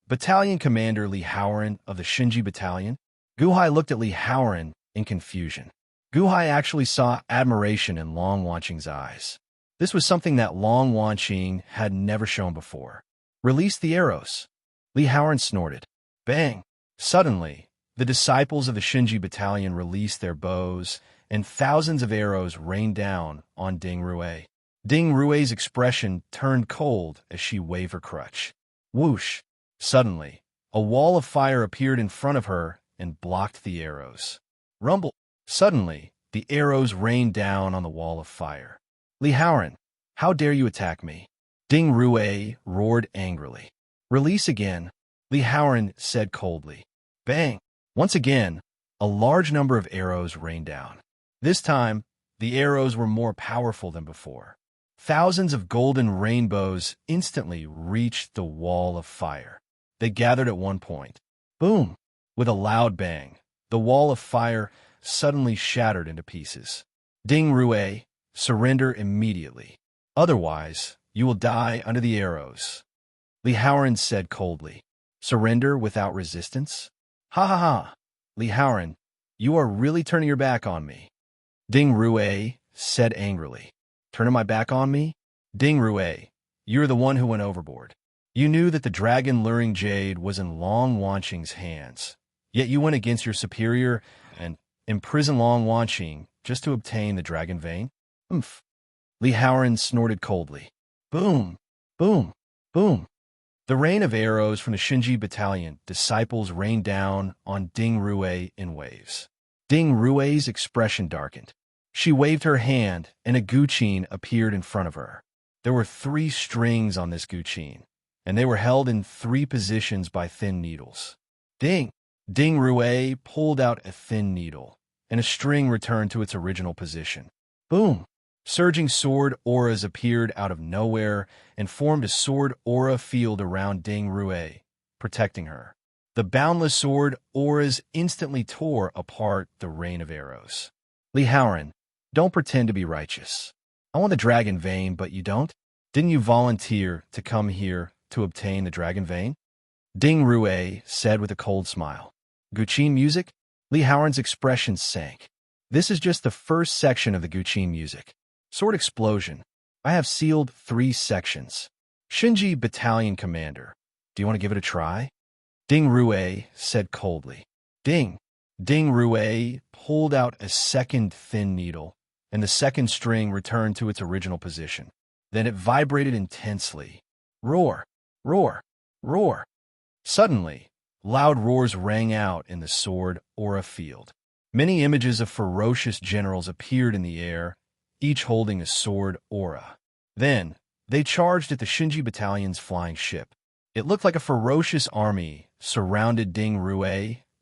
Battalion Commander Li Haoran of the Shinji Battalion? Gu Hai looked at Li Haoran in confusion. Gu Hai actually saw admiration in Long Wanqing's eyes. This was something that Long Wanqing had never shown before. Release the arrows. Li Haoran snorted. Bang! Suddenly, the disciples of the Shinji Battalion released their bows, and thousands of arrows rained down on Ding Rue. Ding Rue's expression turned cold as she waved her crutch. Whoosh! Suddenly, a wall of fire appeared in front of her and blocked the arrows. Rumble! Suddenly, the arrows rained down on the wall of fire. Li Haoran, how dare you attack me? Ding Rue roared angrily. Release again, Li Haoran said coldly. Bang! Once again, a large number of arrows rained down. This time, the arrows were more powerful than before. Thousands of golden rainbows instantly reached the wall of fire. They gathered at one point. Boom! With a loud bang, the wall of fire suddenly shattered into pieces. Ding Rue, surrender immediately. Otherwise, you will die under the arrows. Li Haoran said coldly. Surrender without resistance? Ha ha ha! Li Haoran, you are really turning your back on me. Ding Rue said angrily. Turning my back on me? Ding Rue, you're the one who went overboard. You knew that the dragon luring jade was in Long Wanqing's hands, yet you went against your superior and imprisoned Long Wanqing just to obtain the dragon vein? Umph. Li Haoran snorted coldly. Boom! Boom! Boom! The rain of arrows from the Shinji Battalion disciples rained down on Ding Rue in waves. Ding Rue's expression darkened. She waved her hand, and a guqin appeared in front of her. There were 3 strings on this guqin, and they were held in 3 positions by thin needles. Ding! Ding Rue pulled out a thin needle, and a string returned to its original position. Boom! Surging sword auras appeared out of nowhere and formed a sword aura field around Ding Rue, protecting her. The boundless sword auras instantly tore apart the rain of arrows. Li Haoran, don't pretend to be righteous. I want the dragon vein, but you don't? Didn't you volunteer to come here to obtain the dragon vein? Ding Rue said with a cold smile. Guqin music? Li Haoran's expression sank. This is just the first section of the Guqin music. Sword explosion. I have sealed 3 sections. Shinji Battalion Commander, do you want to give it a try? Ding Rue said coldly. Ding! Ding Rue pulled out a second thin needle, and the second string returned to its original position. Then it vibrated intensely. Roar! Roar! Roar! Suddenly, loud roars rang out in the sword aura field. Many images of ferocious generals appeared in the air, each holding a sword aura. Then, they charged at the Shinji Battalion's flying ship. It looked like a ferocious army surrounded Ding Rue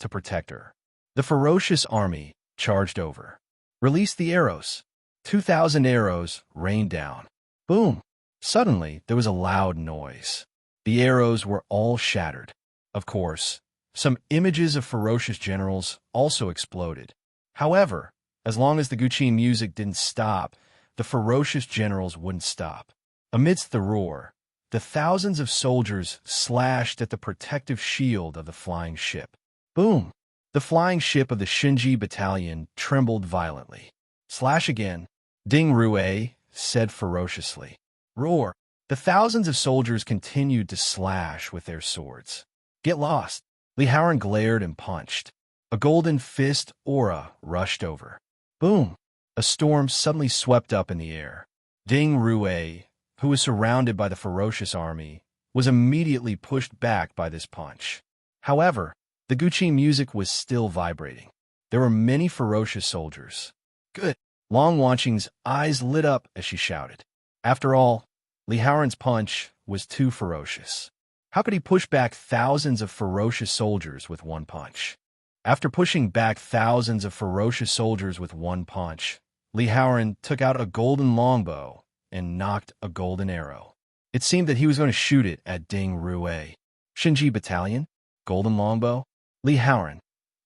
to protect her. The ferocious army charged over. Release the arrows. 2,000 arrows rained down. Boom! Suddenly, there was a loud noise. The arrows were all shattered. Of course, some images of ferocious generals also exploded. However, as long as the Guqin music didn't stop, the ferocious generals wouldn't stop. Amidst the roar, the thousands of soldiers slashed at the protective shield of the flying ship. Boom! The flying ship of the Shinji Battalion trembled violently. Slash again, Ding Rue said ferociously. Roar! The thousands of soldiers continued to slash with their swords. Get lost! Li Haoran glared and punched. A golden fist aura rushed over. Boom! A storm suddenly swept up in the air. Ding Rue, who was surrounded by the ferocious army, was immediately pushed back by this punch. However, the Guqin music was still vibrating. There were many ferocious soldiers. Good! Long Wanqing's eyes lit up as she shouted. After all, Li Haoran's punch was too ferocious. How could he push back thousands of ferocious soldiers with one punch? After pushing back thousands of ferocious soldiers with one punch, Li Haoran took out a golden longbow and knocked a golden arrow. It seemed that he was going to shoot it at Ding Rue. Shinji Battalion? Golden longbow? Li Haoran,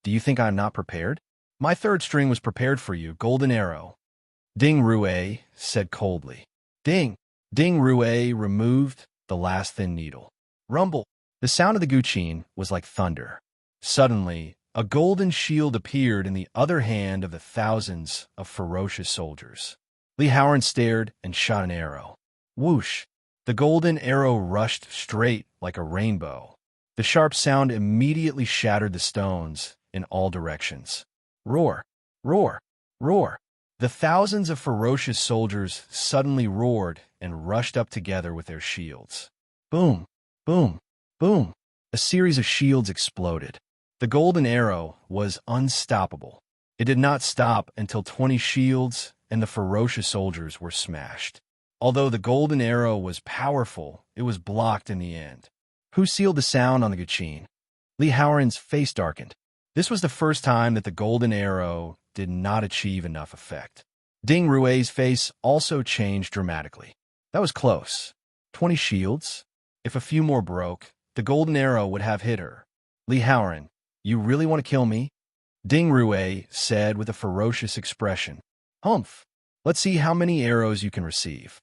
do you think I am not prepared? My third string was prepared for you, golden arrow. Ding Rue said coldly. Ding! Ding Rue removed the last thin needle. Rumble! The sound of the Guqin was like thunder. Suddenly, a golden shield appeared in the other hand of the thousands of ferocious soldiers. Li Haoran stared and shot an arrow. Whoosh! The golden arrow rushed straight like a rainbow. The sharp sound immediately shattered the stones in all directions. Roar! Roar! Roar! The thousands of ferocious soldiers suddenly roared and rushed up together with their shields. Boom! Boom! Boom! A series of shields exploded. The golden arrow was unstoppable. It did not stop until 20 shields and the ferocious soldiers were smashed. Although the golden arrow was powerful, it was blocked in the end. Who sealed the sound on the Guqin? Li Haoran's face darkened. This was the first time that the golden arrow did not achieve enough effect. Ding Rue's face also changed dramatically. That was close. 20 shields? If a few more broke, the golden arrow would have hit her. Li Haoran, you really want to kill me? Ding Rue said with a ferocious expression. Humph! Let's see how many arrows you can receive.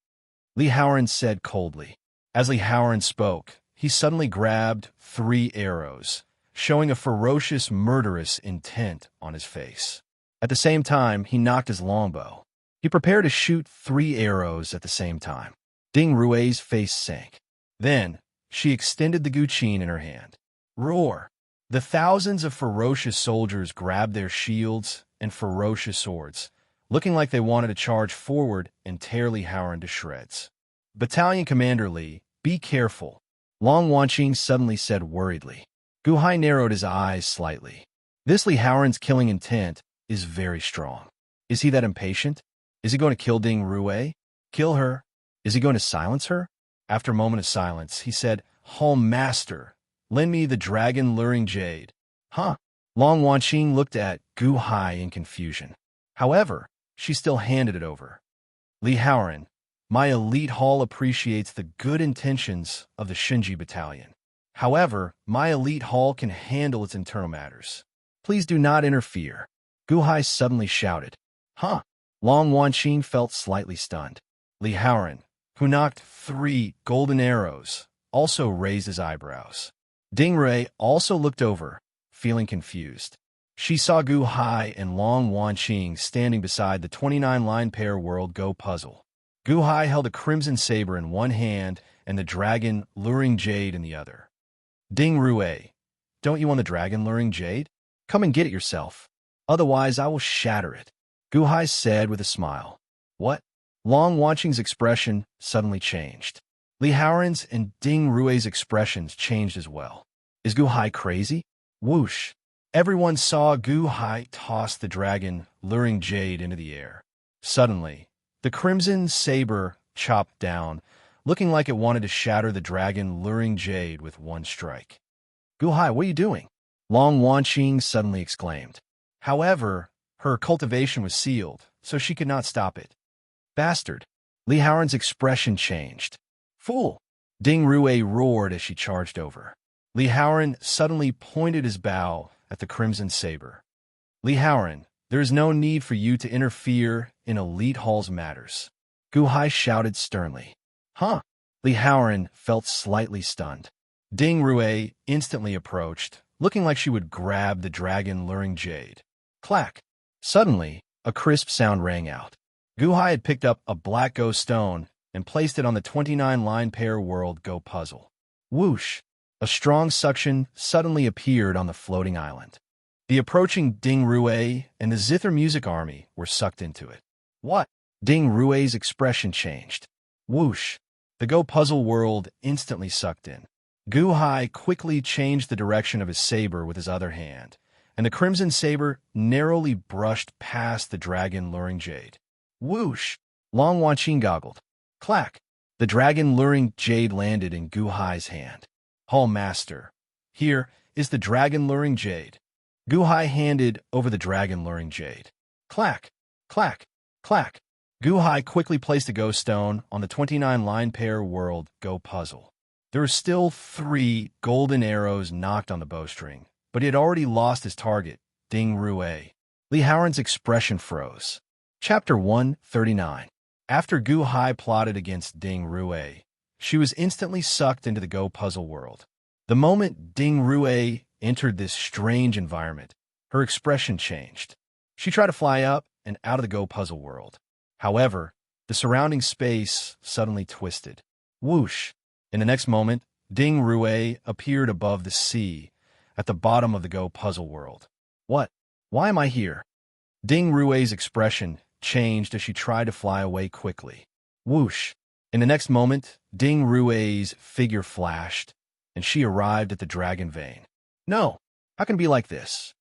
Li Haoran said coldly. As Li Haoran spoke, he suddenly grabbed 3 arrows, showing a ferocious, murderous intent on his face. At the same time, he knocked his longbow. He prepared to shoot 3 arrows at the same time. Ding Rue's face sank. Then, she extended the Guqin in her hand. Roar! The thousands of ferocious soldiers grabbed their shields and ferocious swords, looking like they wanted to charge forward and tear Li Haoran to shreds. Battalion Commander Li, be careful, Long Wanqing suddenly said worriedly. Gu Hai narrowed his eyes slightly. This Li Haoran's killing intent is very strong. Is he that impatient? Is he going to kill Ding Rue? Kill her? Is he going to silence her? After a moment of silence, he said, Home Master, lend me the dragon-luring jade. Huh? Long Wanqing looked at Gu Hai in confusion. However, she still handed it over. Li Haoran, my elite hall appreciates the good intentions of the Shinji Battalion. However, my elite hall can handle its internal matters. Please do not interfere. Gu Hai suddenly shouted. Huh? Long Wanqing felt slightly stunned. Li Haoran, who knocked 3 golden arrows, also raised his eyebrows. Ding Rue also looked over, feeling confused. She saw Gu Hai and Long Wanqing standing beside the 29-line pair World Go puzzle. Gu Hai held a crimson saber in one hand and the dragon-luring jade in the other. Ding Rue, don't you want the dragon-luring jade? Come and get it yourself. Otherwise, I will shatter it. Gu Hai said with a smile. What? Long Wanqing's expression suddenly changed. Li Haoran's and Ding Rui's expressions changed as well. Is Gu Hai crazy? Whoosh! Everyone saw Gu Hai toss the dragon, luring jade into the air. Suddenly, the crimson saber chopped down, looking like it wanted to shatter the dragon, luring jade with one strike. Gu Hai, what are you doing? Long Wanqing suddenly exclaimed. However, her cultivation was sealed, so she could not stop it. Bastard! Li Haoran's expression changed. Fool! Ding Rui roared as she charged over. Li Haoran suddenly pointed his bow at the crimson saber. Li Haoran, there is no need for you to interfere in Elite Hall's matters. Gu Hai shouted sternly. Huh? Li Haoran felt slightly stunned. Ding Rui instantly approached, looking like she would grab the dragon luring jade. Clack! Suddenly, a crisp sound rang out. Gu Hai had picked up a black Go stone and placed it on the 29-line pair world Go puzzle. Whoosh! A strong suction suddenly appeared on the floating island. The approaching Ding Rui and the Zither music army were sucked into it. What? Ding Rui's expression changed. Whoosh! The Go puzzle world instantly sucked in. Gu Hai quickly changed the direction of his saber with his other hand, and the crimson saber narrowly brushed past the dragon luring jade. Whoosh! Long Wanqing goggled. Clack! The dragon luring jade landed in Gu Hai's hand. Hall Master, here is the dragon luring jade. Gu Hai handed over the dragon luring jade. Clack! Clack! Clack! Gu Hai quickly placed a Go stone on the 29-line pair world Go puzzle. There were still 3 golden arrows knocked on the bowstring, but he had already lost his target, Ding Rui. Li Haoran's expression froze. Chapter 139. After Gu Hai plotted against Ding Rui, she was instantly sucked into the Go puzzle world. The moment Ding Rui entered this strange environment, her expression changed. She tried to fly up and out of the Go puzzle world. However, the surrounding space suddenly twisted. Whoosh! In the next moment, Ding Rui appeared above the sea, at the bottom of the Go puzzle world. What? Why am I here? Ding Rui's expression changed as she tried to fly away quickly. Whoosh! In the next moment, Ding Rui's figure flashed, and she arrived at the dragon vein. No! How can it be like this?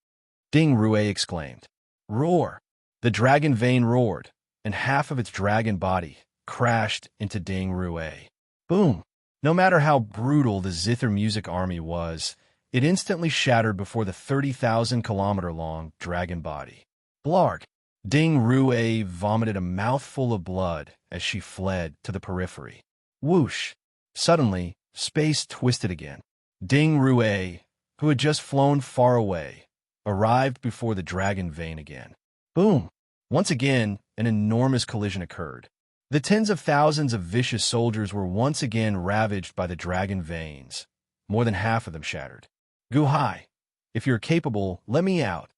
Ding Rui exclaimed. Roar! The dragon vein roared, and half of its dragon body crashed into Ding Rui. Boom! No matter how brutal the Zither music army was, it instantly shattered before the 30,000-kilometer-long dragon body. Blarg! Ding Rui vomited a mouthful of blood as she fled to the periphery. Whoosh! Suddenly, space twisted again. Ding Rui, who had just flown far away, arrived before the dragon vein again. Boom! Once again, an enormous collision occurred. The tens of thousands of vicious soldiers were once again ravaged by the dragon veins, more than half of them shattered. Gu Hai, if you're capable, let me out.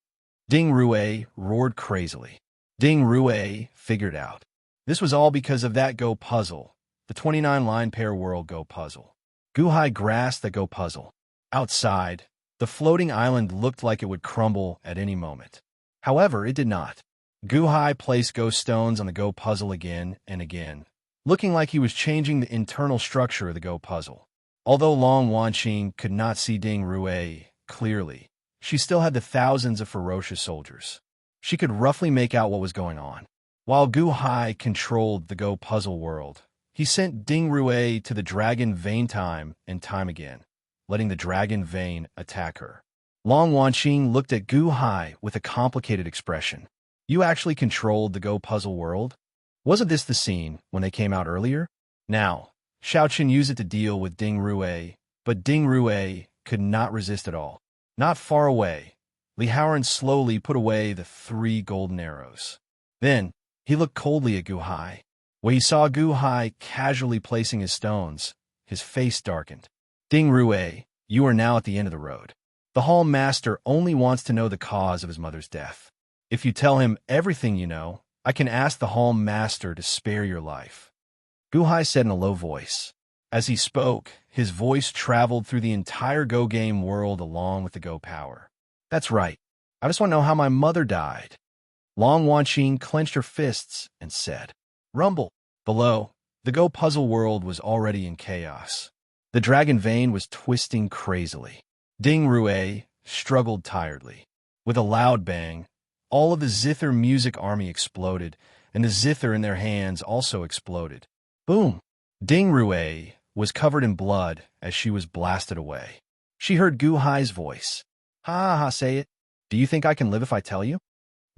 Ding Rui roared crazily. Ding Rui figured out. This was all because of that Go puzzle, the 29-line pair world Go puzzle. Gu Hai grasped the Go puzzle. Outside, the floating island looked like it would crumble at any moment. However, it did not. Gu Hai placed Go stones on the Go puzzle again and again, looking like he was changing the internal structure of the Go puzzle. Although Long Wanqing could not see Ding Rui clearly, she still had the thousands of ferocious soldiers. She could roughly make out what was going on. While Gu Hai controlled the Go puzzle world, he sent Ding Rui to the dragon vein time and time again, letting the dragon vein attack her. Long Wanqing looked at Gu Hai with a complicated expression. You actually controlled the Go puzzle world? Wasn't this the scene when they came out earlier? Now, Xiaoqin used it to deal with Ding Rui, but Ding Rui could not resist at all. Not far away, Li Haoran slowly put away the 3 golden arrows. Then, he looked coldly at Gu Hai. When he saw Gu Hai casually placing his stones, his face darkened. Ding Rui, you are now at the end of the road. The Hall Master only wants to know the cause of his mother's death. If you tell him everything you know, I can ask the Hall Master to spare your life. Gu Hai said in a low voice. As he spoke, his voice traveled through the entire Go game world along with the Go power. That's right. I just want to know how my mother died. Long Wanqing clenched her fists and said, Rumble. Below, the Go puzzle world was already in chaos. The dragon vein was twisting crazily. Ding Rue struggled tiredly. With a loud bang, all of the zither music army exploded, and the zither in their hands also exploded. Boom! Ding Rue was covered in blood as she was blasted away. She heard Gu Hai's voice. Ha ha, say it. Do you think I can live if I tell you?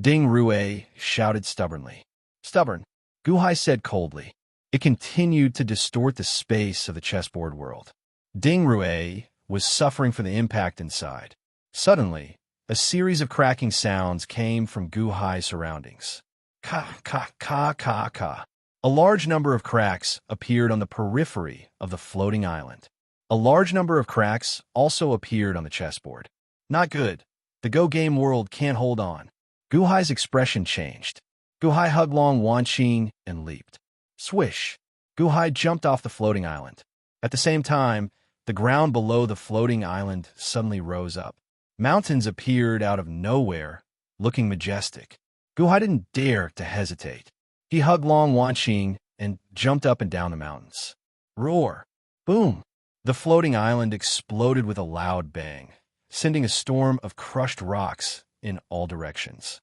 Ding Rue shouted stubbornly. Stubborn, Gu Hai said coldly. It continued to distort the space of the chessboard world. Ding Rue was suffering from the impact inside. Suddenly, a series of cracking sounds came from Gu Hai's surroundings. Ka, ka, ka, ka, ka. A large number of cracks appeared on the periphery of the floating island. A large number of cracks also appeared on the chessboard. Not good. The Go game world can't hold on. Gu Hai's expression changed. Gu Hai hugged Long Wanqing and leaped. Swish! Gu Hai jumped off the floating island. At the same time, the ground below the floating island suddenly rose up. Mountains appeared out of nowhere, looking majestic. Gu Hai didn't dare to hesitate. He hugged Long Wanqing and jumped up and down the mountains. Roar! Boom! The floating island exploded with a loud bang, sending a storm of crushed rocks in all directions.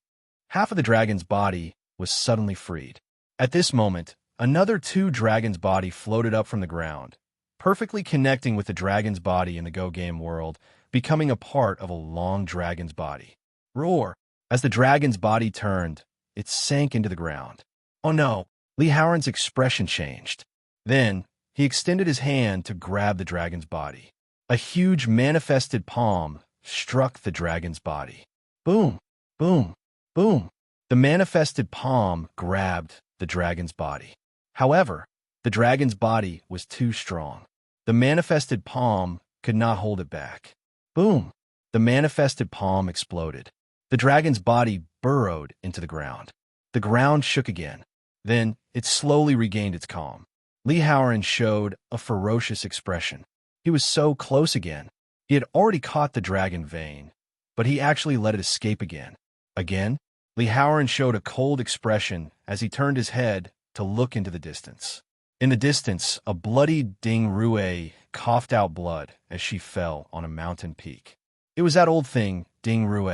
Half of the dragon's body was suddenly freed. At this moment, another 2 dragon's body floated up from the ground, perfectly connecting with the dragon's body in the Go game world, becoming a part of a long dragon's body. Roar! As the dragon's body turned, it sank into the ground. Oh no! Li Haoran's expression changed. Then, he extended his hand to grab the dragon's body. A huge manifested palm struck the dragon's body. Boom! Boom! Boom! The manifested palm grabbed the dragon's body. However, the dragon's body was too strong. The manifested palm could not hold it back. Boom! The manifested palm exploded. The dragon's body burrowed into the ground. The ground shook again. Then, it slowly regained its calm. Li Haoran showed a ferocious expression. He was so close again. He had already caught the dragon vein, but he actually let it escape again. Again, Li Haoran showed a cold expression as he turned his head to look into the distance. In the distance, a bloody Ding Rue coughed out blood as she fell on a mountain peak. It was that old thing, Ding Rue.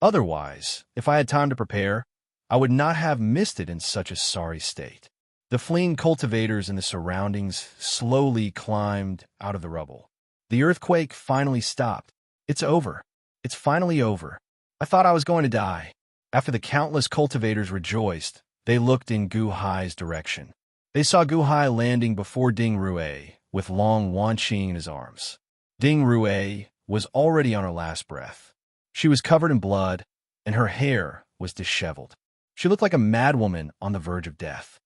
Otherwise, if I had time to prepare, I would not have missed it in such a sorry state. The fleeing cultivators in the surroundings slowly climbed out of the rubble. The earthquake finally stopped. It's over. It's finally over. I thought I was going to die. After the countless cultivators rejoiced, they looked in Gu Hai's direction. They saw Gu Hai landing before Ding Rue, with Long Wanqing in his arms. Ding Rue was already on her last breath. She was covered in blood, and her hair was disheveled. She looked like a madwoman on the verge of death.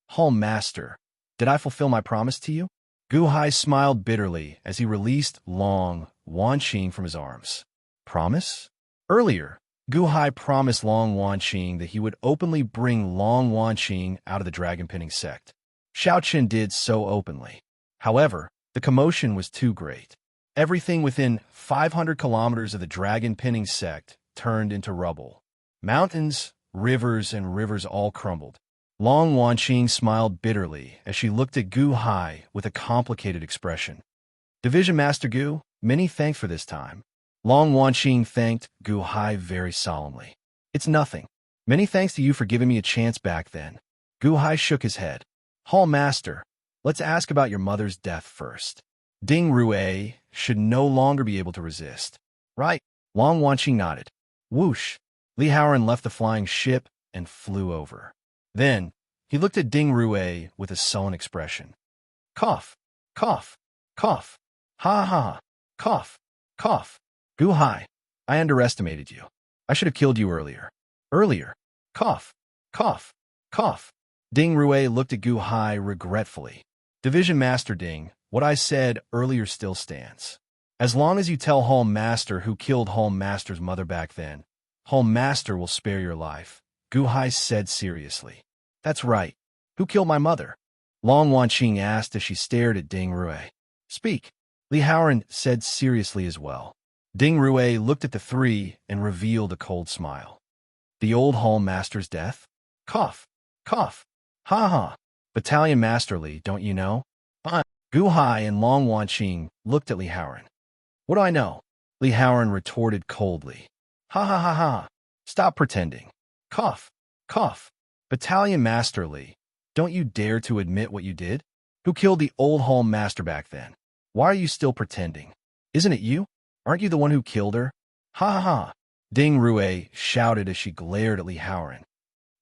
Hall Master, did I fulfill my promise to you? Gu Hai smiled bitterly as he released Long Wanqing from his arms. Promise? Earlier, Gu Hai promised Long Wanqing that he would openly bring Long Wanqing out of the dragon-pinning sect. Xiao Qian did so openly. However, the commotion was too great. Everything within 500 kilometers of the dragon-pinning sect turned into rubble. Mountains, rivers, and rivers all crumbled. Long Wanqing smiled bitterly as she looked at Gu Hai with a complicated expression. Division Master Gu, many thanks for this time. Long Wanqing thanked Gu Hai very solemnly. It's nothing. Many thanks to you for giving me a chance back then. Gu Hai shook his head. Hall Master, let's ask about your mother's death first. Ding Rue should no longer be able to resist. Right. Long Wanqing nodded. Whoosh. Li Haoran left the flying ship and flew over. Then, he looked at Ding Rue with a sullen expression. Cough, cough, cough, ha ha, cough, cough. Gu Hai, I underestimated you. I should have killed you earlier. Earlier. Cough, cough, cough. Ding Rue looked at Gu Hai regretfully. Division Master Ding, what I said earlier still stands. As long as you tell Hall Master who killed Hall Master's mother back then, Hall Master will spare your life, Gu Hai said seriously. That's right. Who killed my mother? Long Wanqing asked as she stared at Ding Rue. Speak. Li Haoran said seriously as well. Ding Rue looked at the three and revealed a cold smile. The old hall master's death? Cough, cough, ha ha. Battalion Masterly, don't you know? Gu Hai and Long Wanqing looked at Li Haoran. What do I know? Li Haoran retorted coldly. Ha ha ha ha. Stop pretending. Cough, cough. Battalion Masterly, don't you dare to admit what you did? Who killed the old hall master back then? Why are you still pretending? Isn't it you? Aren't you the one who killed her? Ha ha ha. Ding Rue shouted as she glared at Li Haoran.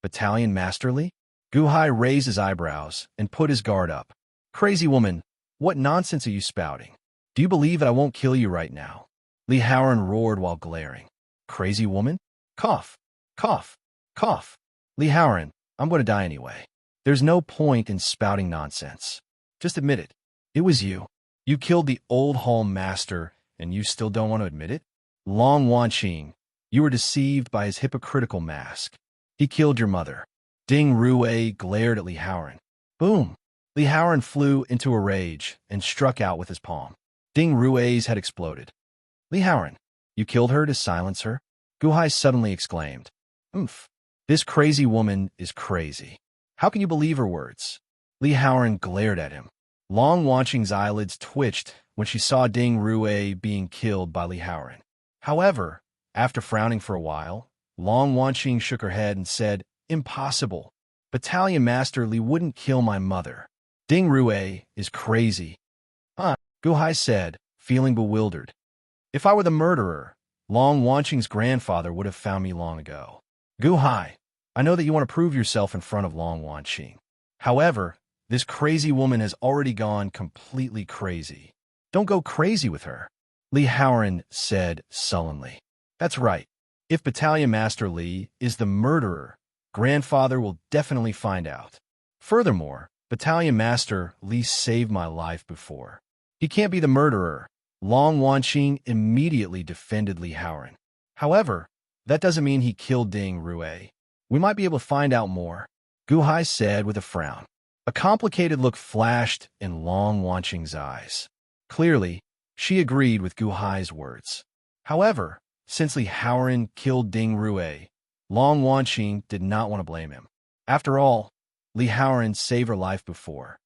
Battalion Masterly? Gu Hai raised his eyebrows and put his guard up. Crazy woman, what nonsense are you spouting? Do you believe that I won't kill you right now? Li Haoran roared while glaring. Crazy woman? Cough, cough, cough. Li Haoran, I'm going to die anyway. There's no point in spouting nonsense. Just admit it. It was you. You killed the old hall master, and you still don't want to admit it? Long Wanqing, you were deceived by his hypocritical mask. He killed your mother. Ding Rue glared at Li Haoran. Boom! Li Haoran flew into a rage and struck out with his palm. Ding Rue's head exploded. Li Haoran, you killed her to silence her? Gu Hai suddenly exclaimed. Oomph! This crazy woman is crazy. How can you believe her words? Li Haoran glared at him. Long Wanqing's eyelids twitched when she saw Ding Rue being killed by Li Haoran. However, after frowning for a while, Long Wanqing shook her head and said, Impossible. Battalion Master Li wouldn't kill my mother. Ding Rue is crazy. Gu Hai said, feeling bewildered. If I were the murderer, Long Wanqing's grandfather would have found me long ago. Gu Hai, I know that you want to prove yourself in front of Long Wanqing. However, this crazy woman has already gone completely crazy. Don't go crazy with her. Li Haoran said sullenly. That's right. If Battalion Master Li is the murderer, Grandfather will definitely find out. Furthermore, Battalion Master Li saved my life before. He can't be the murderer. Long Wanqing immediately defended Li Haoran. However, that doesn't mean he killed Ding Rue. We might be able to find out more, Gu Hai said with a frown. A complicated look flashed in Long Wanqing's eyes. Clearly, she agreed with Gu Hai's words. However, since Li Haoran killed Ding Rue, Long Wanqing did not want to blame him. After all, Li Haoran saved her life before.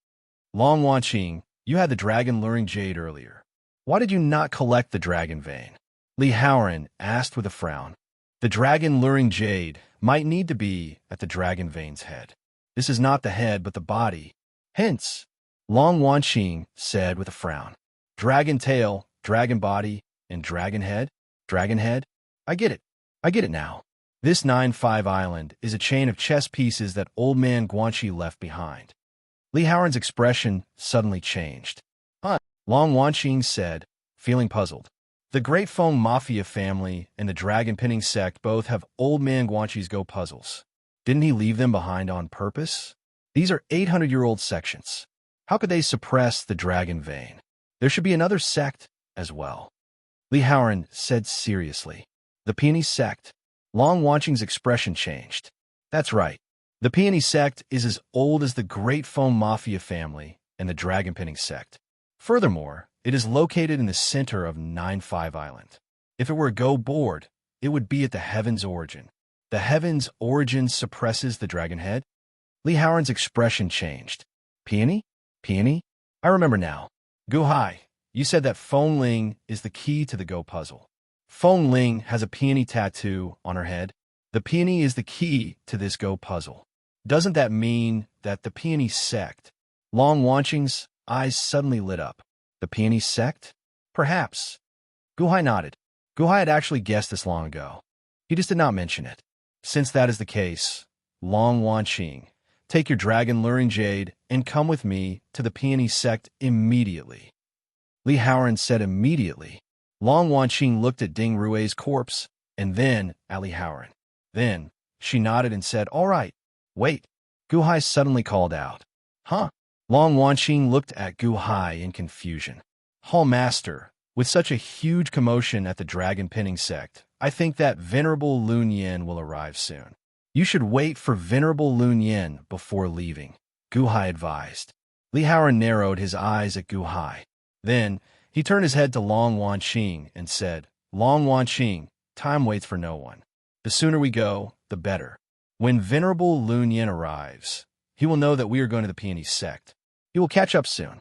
Long Wanqing, you had the dragon luring jade earlier. Why did you not collect the dragon vein? Li Haoran asked with a frown. The dragon luring jade might need to be at the dragon vein's head. This is not the head, but the body. Hence, Long Wanqing said with a frown. Dragon tail, dragon body, and dragon head? Dragon head? I get it. I get it now. This 9-5 island is a chain of chess pieces that old man Guanxi left behind. Li Haoran's expression suddenly changed. Long Wanqing said, feeling puzzled. The Great Feng Mafia family and the Dragon Pinning sect both have old man Guanxi's Go puzzles. Didn't he leave them behind on purpose? These are 800-year-old sections. How could they suppress the dragon vein? There should be another sect as well. Li Haoran said seriously. The Peony sect. Long Wanqing's expression changed. That's right. The Peony sect is as old as the Great Feng Mafia family and the Dragon Pinning sect. Furthermore, it is located in the center of 9-5 Island. If it were a Go board, it would be at the Heaven's origin. The Heaven's origin suppresses the dragon head? Li Haoran's expression changed. Peony? Peony? I remember now. Gu Hai, you said that Feng Ling is the key to the Go puzzle. Feng Ling has a peony tattoo on her head. The peony is the key to this Go puzzle. Doesn't that mean that the Peony sect? Long Wanqing's eyes suddenly lit up. The Peony sect? Perhaps. Gu Hai nodded. Gu Hai had actually guessed this long ago. He just did not mention it. Since that is the case, Long Wanqing, take your dragon luring jade and come with me to the Peony sect immediately. Li Haoran said immediately. Long Wanqing looked at Ding Rue's corpse and then at Li Haoran. Then she nodded and said, all right. Wait. Gu Hai suddenly called out. Huh? Long Wanqing looked at Gu Hai in confusion. Hall Master, with such a huge commotion at the Dragon Pinning sect, I think that Venerable Lun Yin will arrive soon. You should wait for Venerable Lun Yin before leaving, Gu Hai advised. Li Haoran narrowed his eyes at Gu Hai. Then, he turned his head to Long Wanqing and said, Long Wanqing, time waits for no one. The sooner we go, the better. When Venerable Lun Yin arrives, he will know that we are going to the peony sect. He will catch up soon.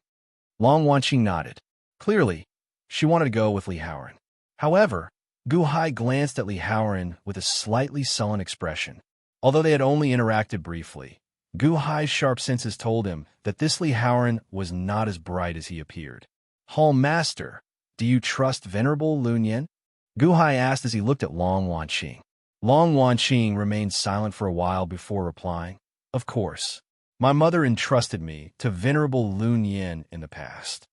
Long Wanqing nodded. Clearly, she wanted to go with Li Haoran. However, Gu Hai glanced at Li Haoran with a slightly sullen expression. Although they had only interacted briefly, Gu Hai's sharp senses told him that this Li Haoran was not as bright as he appeared. Hall Master, do you trust Venerable Lun Yin? Gu Hai asked as he looked at Long Wanqing. Long Wanqing remained silent for a while before replying. Of course. My mother entrusted me to Venerable Lun Yin in the past.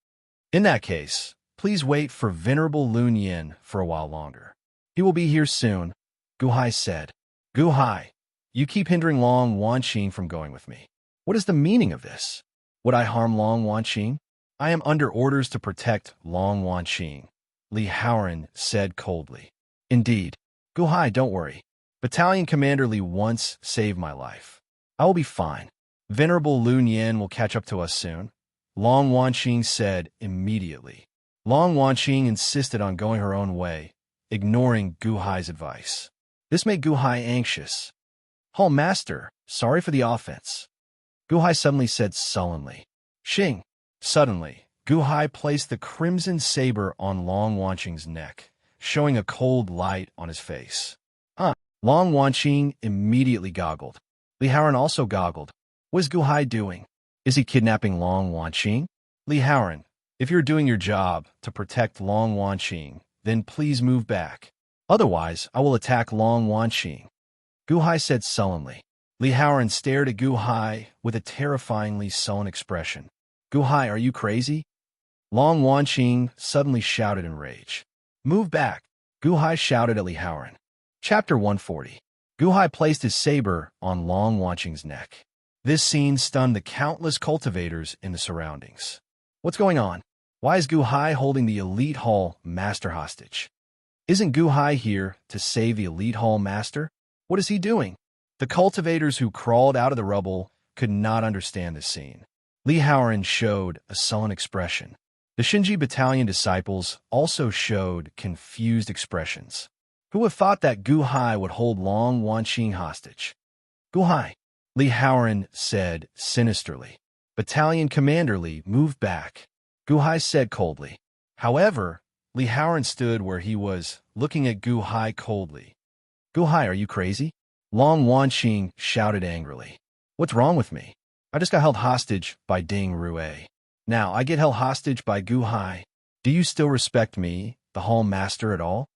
In that case, please wait for Venerable Lun Yin for a while longer. He will be here soon, Gu Hai said. Gu Hai, you keep hindering Long Wanqing from going with me. What is the meaning of this? Would I harm Long Wanqing? I am under orders to protect Long Wanqing, Li Haoran said coldly. Indeed. Gu Hai, don't worry. Battalion Commander Li once saved my life. I will be fine. Venerable Lun Yin will catch up to us soon, Long Wanqing said immediately. Long Wanqing insisted on going her own way, ignoring Gu Hai's advice. This made Gu Hai anxious. Hall Master, sorry for the offense. Gu Hai suddenly said sullenly. Xing. Suddenly, Gu Hai placed the crimson saber on Long Wanqing's neck, showing a cold light on his face. Long Wanqing immediately goggled. Li Haoran also goggled. What is Gu Hai doing? Is he kidnapping Long Wanqing? Li Haoran, if you're doing your job to protect Long Wanqing, then please move back. Otherwise, I will attack Long Wanqing. Gu Hai said sullenly. Li Haoran stared at Gu Hai with a terrifyingly sullen expression. Gu Hai, are you crazy? Long Wanqing suddenly shouted in rage. Move back! Gu Hai shouted at Li Haoran. Chapter 140. Gu Hai placed his saber on Long Wanqing's neck. This scene stunned the countless cultivators in the surroundings. What's going on? Why is Gu Hai holding the Elite Hall Master hostage? Isn't Gu Hai here to save the Elite Hall Master? What is he doing? The cultivators who crawled out of the rubble could not understand this scene. Li Haoran showed a sullen expression. The Shinji Battalion disciples also showed confused expressions. Who would have thought that Gu Hai would hold Long Wanqing hostage? Gu Hai, Li Haoran said sinisterly. Battalion Commander Li moved back. Gu Hai said coldly. However, Li Haoran stood where he was, looking at Gu Hai coldly. Gu Hai, are you crazy? Long Wanqing shouted angrily. What's wrong with me? I just got held hostage by Ding Rue. Now I get held hostage by Gu Hai. Do you still respect me, the Hall Master, at all?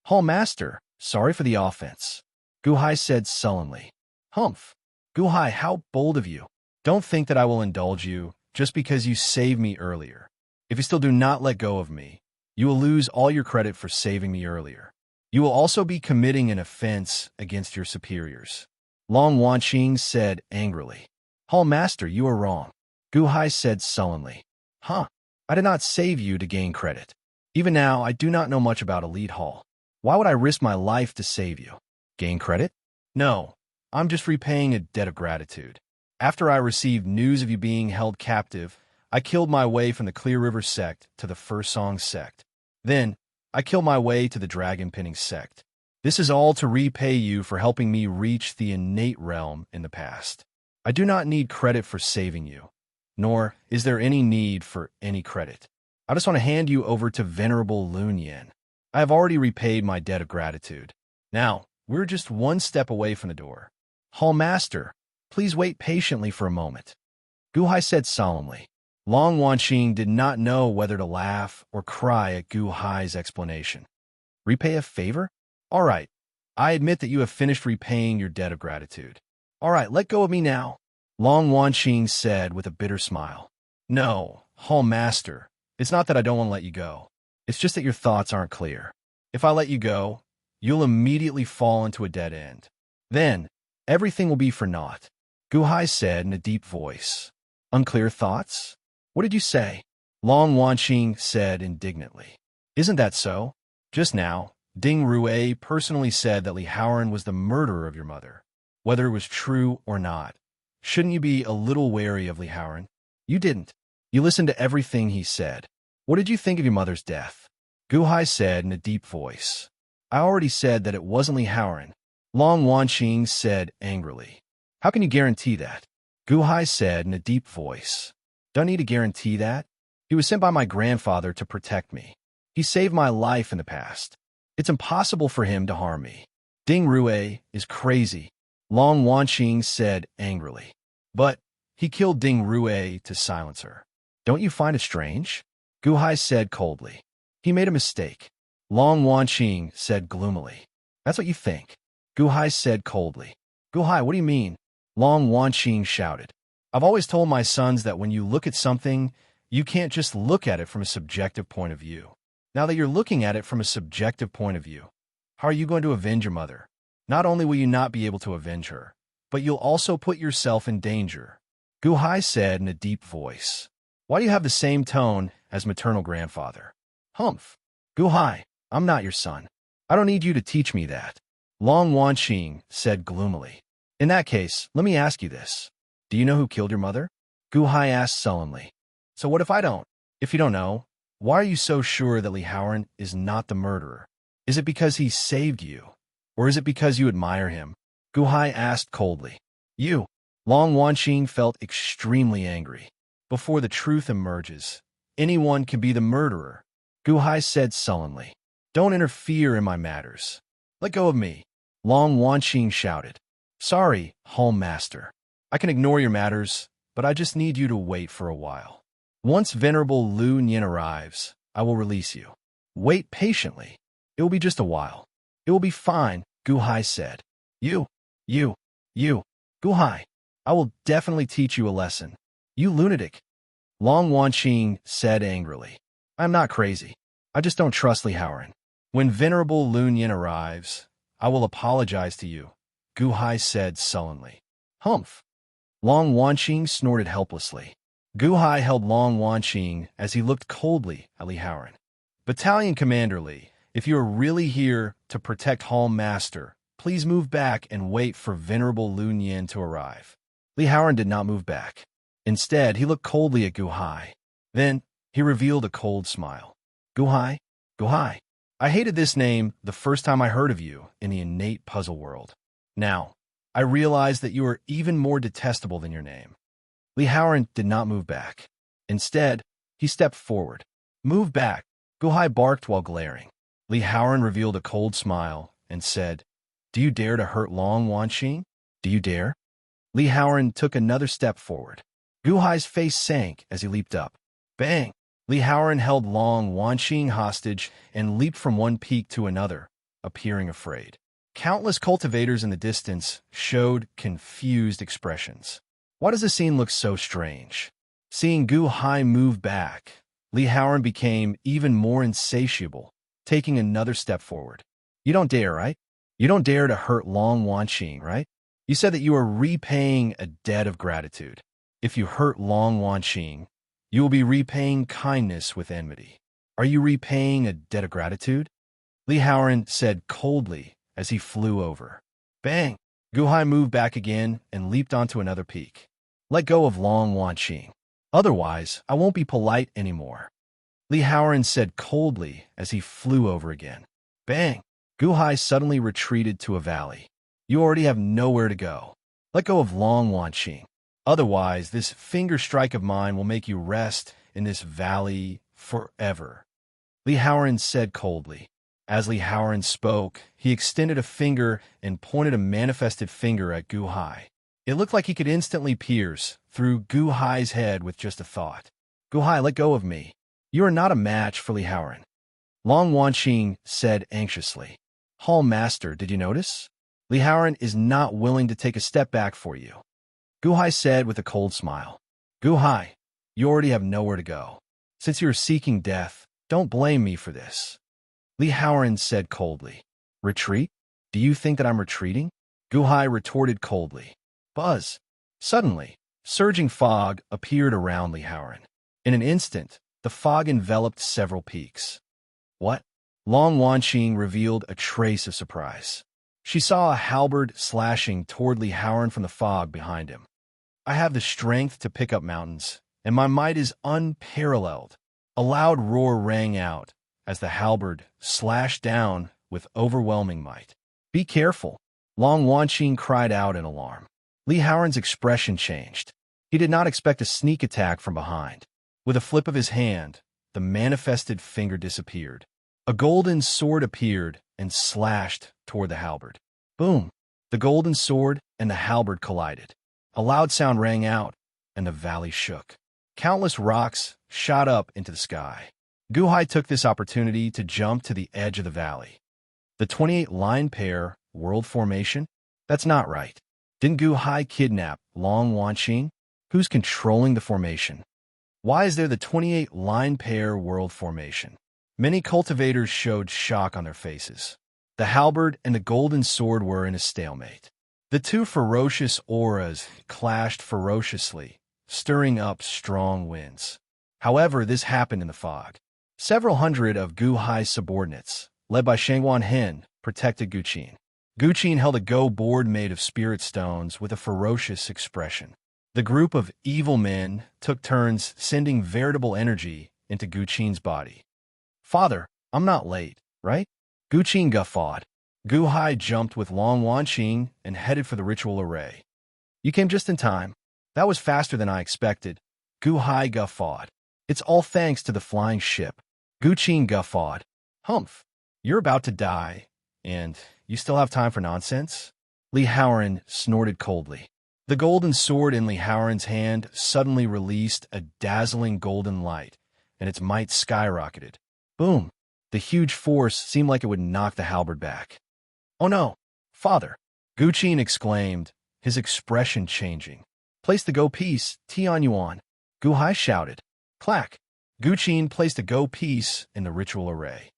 Hall Master, sorry for the offense. Gu Hai said sullenly. Humph. Gu Hai, how bold of you. Don't think that I will indulge you just because you saved me earlier. If you still do not let go of me, you will lose all your credit for saving me earlier. You will also be committing an offense against your superiors. Long Wanqing said angrily. Hall Master, you are wrong. Gu Hai said sullenly. I did not save you to gain credit. Even now, I do not know much about Elite Hall. Why would I risk my life to save you? Gain credit? No, I'm just repaying a debt of gratitude. After I received news of you being held captive, I killed my way from the Clear River sect to the First Song sect. Then, I killed my way to the Dragon Pinning sect. This is all to repay you for helping me reach the innate realm in the past. I do not need credit for saving you, nor is there any need for any credit. I just want to hand you over to Venerable Lun Yin. I have already repaid my debt of gratitude. Now, we're just one step away from the door. Hall Master, please wait patiently for a moment. Gu Hai said solemnly. Long Wanqing did not know whether to laugh or cry at Gu Hai's explanation. Repay a favor? All right. I admit that you have finished repaying your debt of gratitude. All right, let go of me now. Long Wanqing said with a bitter smile. No, Hall Master, it's not that I don't want to let you go. It's just that your thoughts aren't clear. If I let you go, you'll immediately fall into a dead end. Then, everything will be for naught. Gu Hai said in a deep voice. Unclear thoughts? What did you say? Long Wanqing said indignantly. Isn't that so? Just now, Ding Rue personally said that Li Haoran was the murderer of your mother. Whether it was true or not, shouldn't you be a little wary of Li Haoran? You didn't. You listened to everything he said. What did you think of your mother's death? Gu Hai said in a deep voice. I already said that it wasn't Li Haoran. Long Wanqing said angrily. How can you guarantee that? Gu Hai said in a deep voice. Don't need to guarantee that. He was sent by my grandfather to protect me. He saved my life in the past. It's impossible for him to harm me. Ding Rue is crazy, Long Wanqing said angrily. But he killed Ding Rue to silence her. Don't you find it strange? Gu Hai said coldly. He made a mistake. Long Wanqing said gloomily. That's what you think. Gu Hai said coldly. Gu Hai, what do you mean? Long Wanqing shouted. I've always told my sons that when you look at something, you can't just look at it from a subjective point of view. Now that you're looking at it from a subjective point of view, how are you going to avenge your mother? Not only will you not be able to avenge her, but you'll also put yourself in danger. Gu Hai said in a deep voice. Why do you have the same tone as maternal grandfather? Humph. Gu Hai, I'm not your son. I don't need you to teach me that. Long Wanqing said gloomily. In that case, let me ask you this. Do you know who killed your mother? Gu Hai asked sullenly. So what if I don't? If you don't know, why are you so sure that Li Haoran is not the murderer? Is it because he saved you? Or is it because you admire him? Gu Hai asked coldly. You. Long Wanqing felt extremely angry. Before the truth emerges, anyone can be the murderer. Gu Hai said sullenly. Don't interfere in my matters. Let go of me. Long Wanqing shouted. Sorry, Home Master. I can ignore your matters, but I just need you to wait for a while. Once Venerable Lu Nian arrives, I will release you. Wait patiently. It will be just a while. It will be fine, Gu Hai said. You. Gu Hai, I will definitely teach you a lesson. You lunatic. Long Wanqing said angrily. I am not crazy. I just don't trust Li Haoran. When Venerable Lu Nian arrives, I will apologize to you, Gu Hai said sullenly. Humph. Long Wanqing snorted helplessly. Gu Hai held Long Wanqing as he looked coldly at Li Haoran. Battalion Commander Li, if you are really here to protect Home Master, please move back and wait for Venerable Lu Nian to arrive. Li Haoran did not move back. Instead, he looked coldly at Gu Hai. Then, he revealed a cold smile. Gu Hai? Gu Hai. I hated this name the first time I heard of you in the innate puzzle world. Now, I realize that you are even more detestable than your name. Li Haoran did not move back. Instead, he stepped forward. Move back, Gu Hai barked while glaring. Li Haoran revealed a cold smile and said, Do you dare to hurt Long Wanqing? Do you dare? Li Haoran took another step forward. Gu Hai's face sank as he leaped up. Bang! Li Haoran held Long Wanqing hostage and leaped from one peak to another, appearing afraid. Countless cultivators in the distance showed confused expressions. Why does the scene look so strange? Seeing Gu Hai move back, Li Haoran became even more insatiable, taking another step forward. You don't dare, right? You don't dare to hurt Long Wanqing, right? You said that you are repaying a debt of gratitude. If you hurt Long Wanqing, you will be repaying kindness with enmity. Are you repaying a debt of gratitude? Li Haoran said coldly as he flew over. Bang! Gu Hai moved back again and leaped onto another peak. Let go of Long Wanqing. Otherwise, I won't be polite anymore. Li Haoran said coldly as he flew over again. Bang! Gu Hai suddenly retreated to a valley. You already have nowhere to go. Let go of Long Wanqing. Otherwise, this finger strike of mine will make you rest in this valley forever. Li Haoran said coldly. As Li Haoran spoke, he extended a finger and pointed a manifested finger at Gu Hai. It looked like he could instantly pierce through Gu Hai's head with just a thought. Gu Hai, let go of me. You are not a match for Li Haoran. Long Wanqing said anxiously. Hall Master, did you notice? Li Haoran is not willing to take a step back for you. Gu Hai said with a cold smile. Gu Hai, you already have nowhere to go. Since you are seeking death, don't blame me for this. Li Haoran said coldly. Retreat? Do you think that I'm retreating? Gu Hai retorted coldly. Buzz. Suddenly, surging fog appeared around Li Haoran. In an instant, the fog enveloped several peaks. What? Long Wanqing revealed a trace of surprise. She saw a halberd slashing toward Li Haoran from the fog behind him. I have the strength to pick up mountains, and my might is unparalleled. A loud roar rang out as the halberd slashed down with overwhelming might. "Be careful!" Long Wanqing cried out in alarm. Li Haoran's expression changed. He did not expect a sneak attack from behind. With a flip of his hand, the manifested finger disappeared. A golden sword appeared and slashed toward the halberd. Boom! The golden sword and the halberd collided. A loud sound rang out, and the valley shook. Countless rocks shot up into the sky. Gu Hai took this opportunity to jump to the edge of the valley. The 28-line pair world formation? That's not right. Didn't Gu Hai kidnap Long Wanqing? Who's controlling the formation? Why is there the 28-line pair world formation? Many cultivators showed shock on their faces. The halberd and the golden sword were in a stalemate. The two ferocious auras clashed ferociously, stirring up strong winds. However, this happened in the fog. Several hundred of Gu Hai's subordinates, led by Shangguan Hen, protected Gu Qin. Gu Qin held a go board made of spirit stones with a ferocious expression. The group of evil men took turns sending veritable energy into Gu Qin's body. "Father, I'm not late, right?" Gu Qin guffawed. Gu Hai jumped with Long Wanqing and headed for the ritual array. "You came just in time. That was faster than I expected." Gu Hai guffawed. "It's all thanks to the flying ship." Gu Qin guffawed. "Humph, you're about to die, and you still have time for nonsense?" Li Haoran snorted coldly. The golden sword in Li Haoran's hand suddenly released a dazzling golden light, and its might skyrocketed. Boom! The huge force seemed like it would knock the halberd back. "Oh no, father!" Gu Qin exclaimed, his expression changing. "Place the go piece, Tian Yuan!" Gu Hai shouted. Clack! Gu Qin placed a go piece in the ritual array.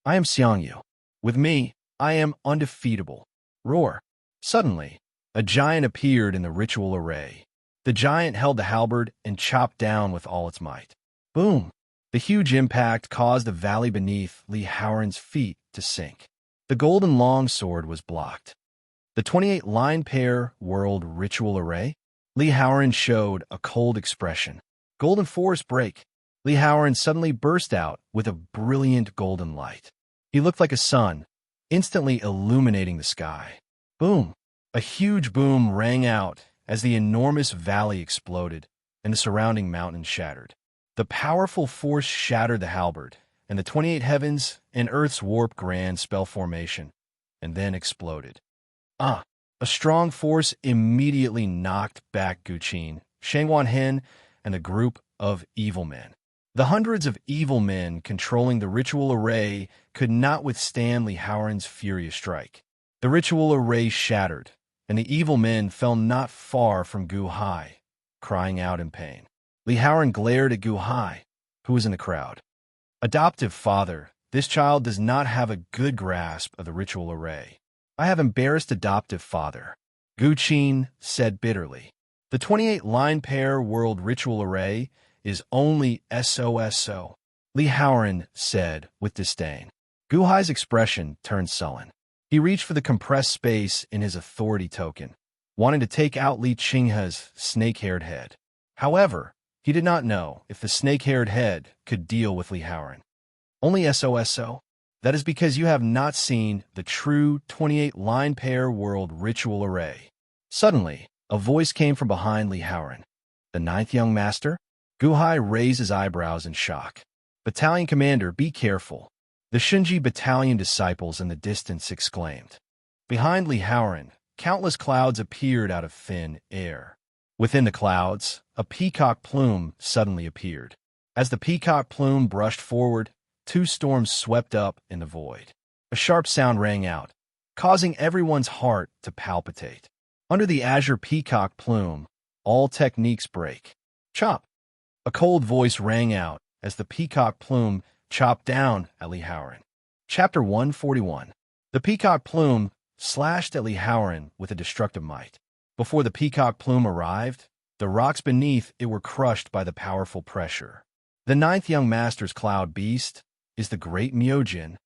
"I am Xiangyu. With me, I am undefeatable." Roar! Suddenly, a giant appeared in the ritual array. The giant held the halberd and chopped down with all its might. Boom! The huge impact caused the valley beneath Li Haoran's feet to sink. The golden longsword was blocked. The 28-line pair world ritual array? Li Haoran showed a cold expression. Golden force break. Li Haoran suddenly burst out with a brilliant golden light. He looked like a sun, instantly illuminating the sky. Boom! A huge boom rang out as the enormous valley exploded and the surrounding mountains shattered. The powerful force shattered the halberd, and the 28 heavens and earth's warp grand spell formation, and then exploded. A strong force immediately knocked back Gu Qin, Shangguan Hen, and a group of evil men. The hundreds of evil men controlling the ritual array could not withstand Li Haoran's furious strike. The ritual array shattered, and the evil men fell not far from Gu Hai, crying out in pain. Li Haoran glared at Gu Hai, who was in the crowd. "Adoptive father, this child does not have a good grasp of the ritual array. I have embarrassed adoptive father," Gu Qin said bitterly. "The 28-line pair world ritual array is only SOSO," Li Haoran said with disdain. Gu Hai's expression turned sullen. He reached for the compressed space in his authority token, wanting to take out Li Qinghe's snake-haired head. However, he did not know if the snake-haired head could deal with Li Haoran. "Only SOSO? That is because you have not seen the true 28-line pair world ritual array." Suddenly, a voice came from behind Li Haoran. "The 9th young master?" Gu Hai raised his eyebrows in shock. "Battalion commander, be careful," the Shinji battalion disciples in the distance exclaimed. Behind Li Haoran, countless clouds appeared out of thin air. Within the clouds, a peacock plume suddenly appeared. As the peacock plume brushed forward, two storms swept up in the void. A sharp sound rang out, causing everyone's heart to palpitate. Under the azure peacock plume, all techniques break. Chop! A cold voice rang out as the peacock plume chopped down at Li Haoran. Chapter 141. The peacock plume slashed at Li Haoran with a destructive might. Before the peacock plume arrived, the rocks beneath it were crushed by the powerful pressure. The 9th young master's cloud beast is the great Myojin.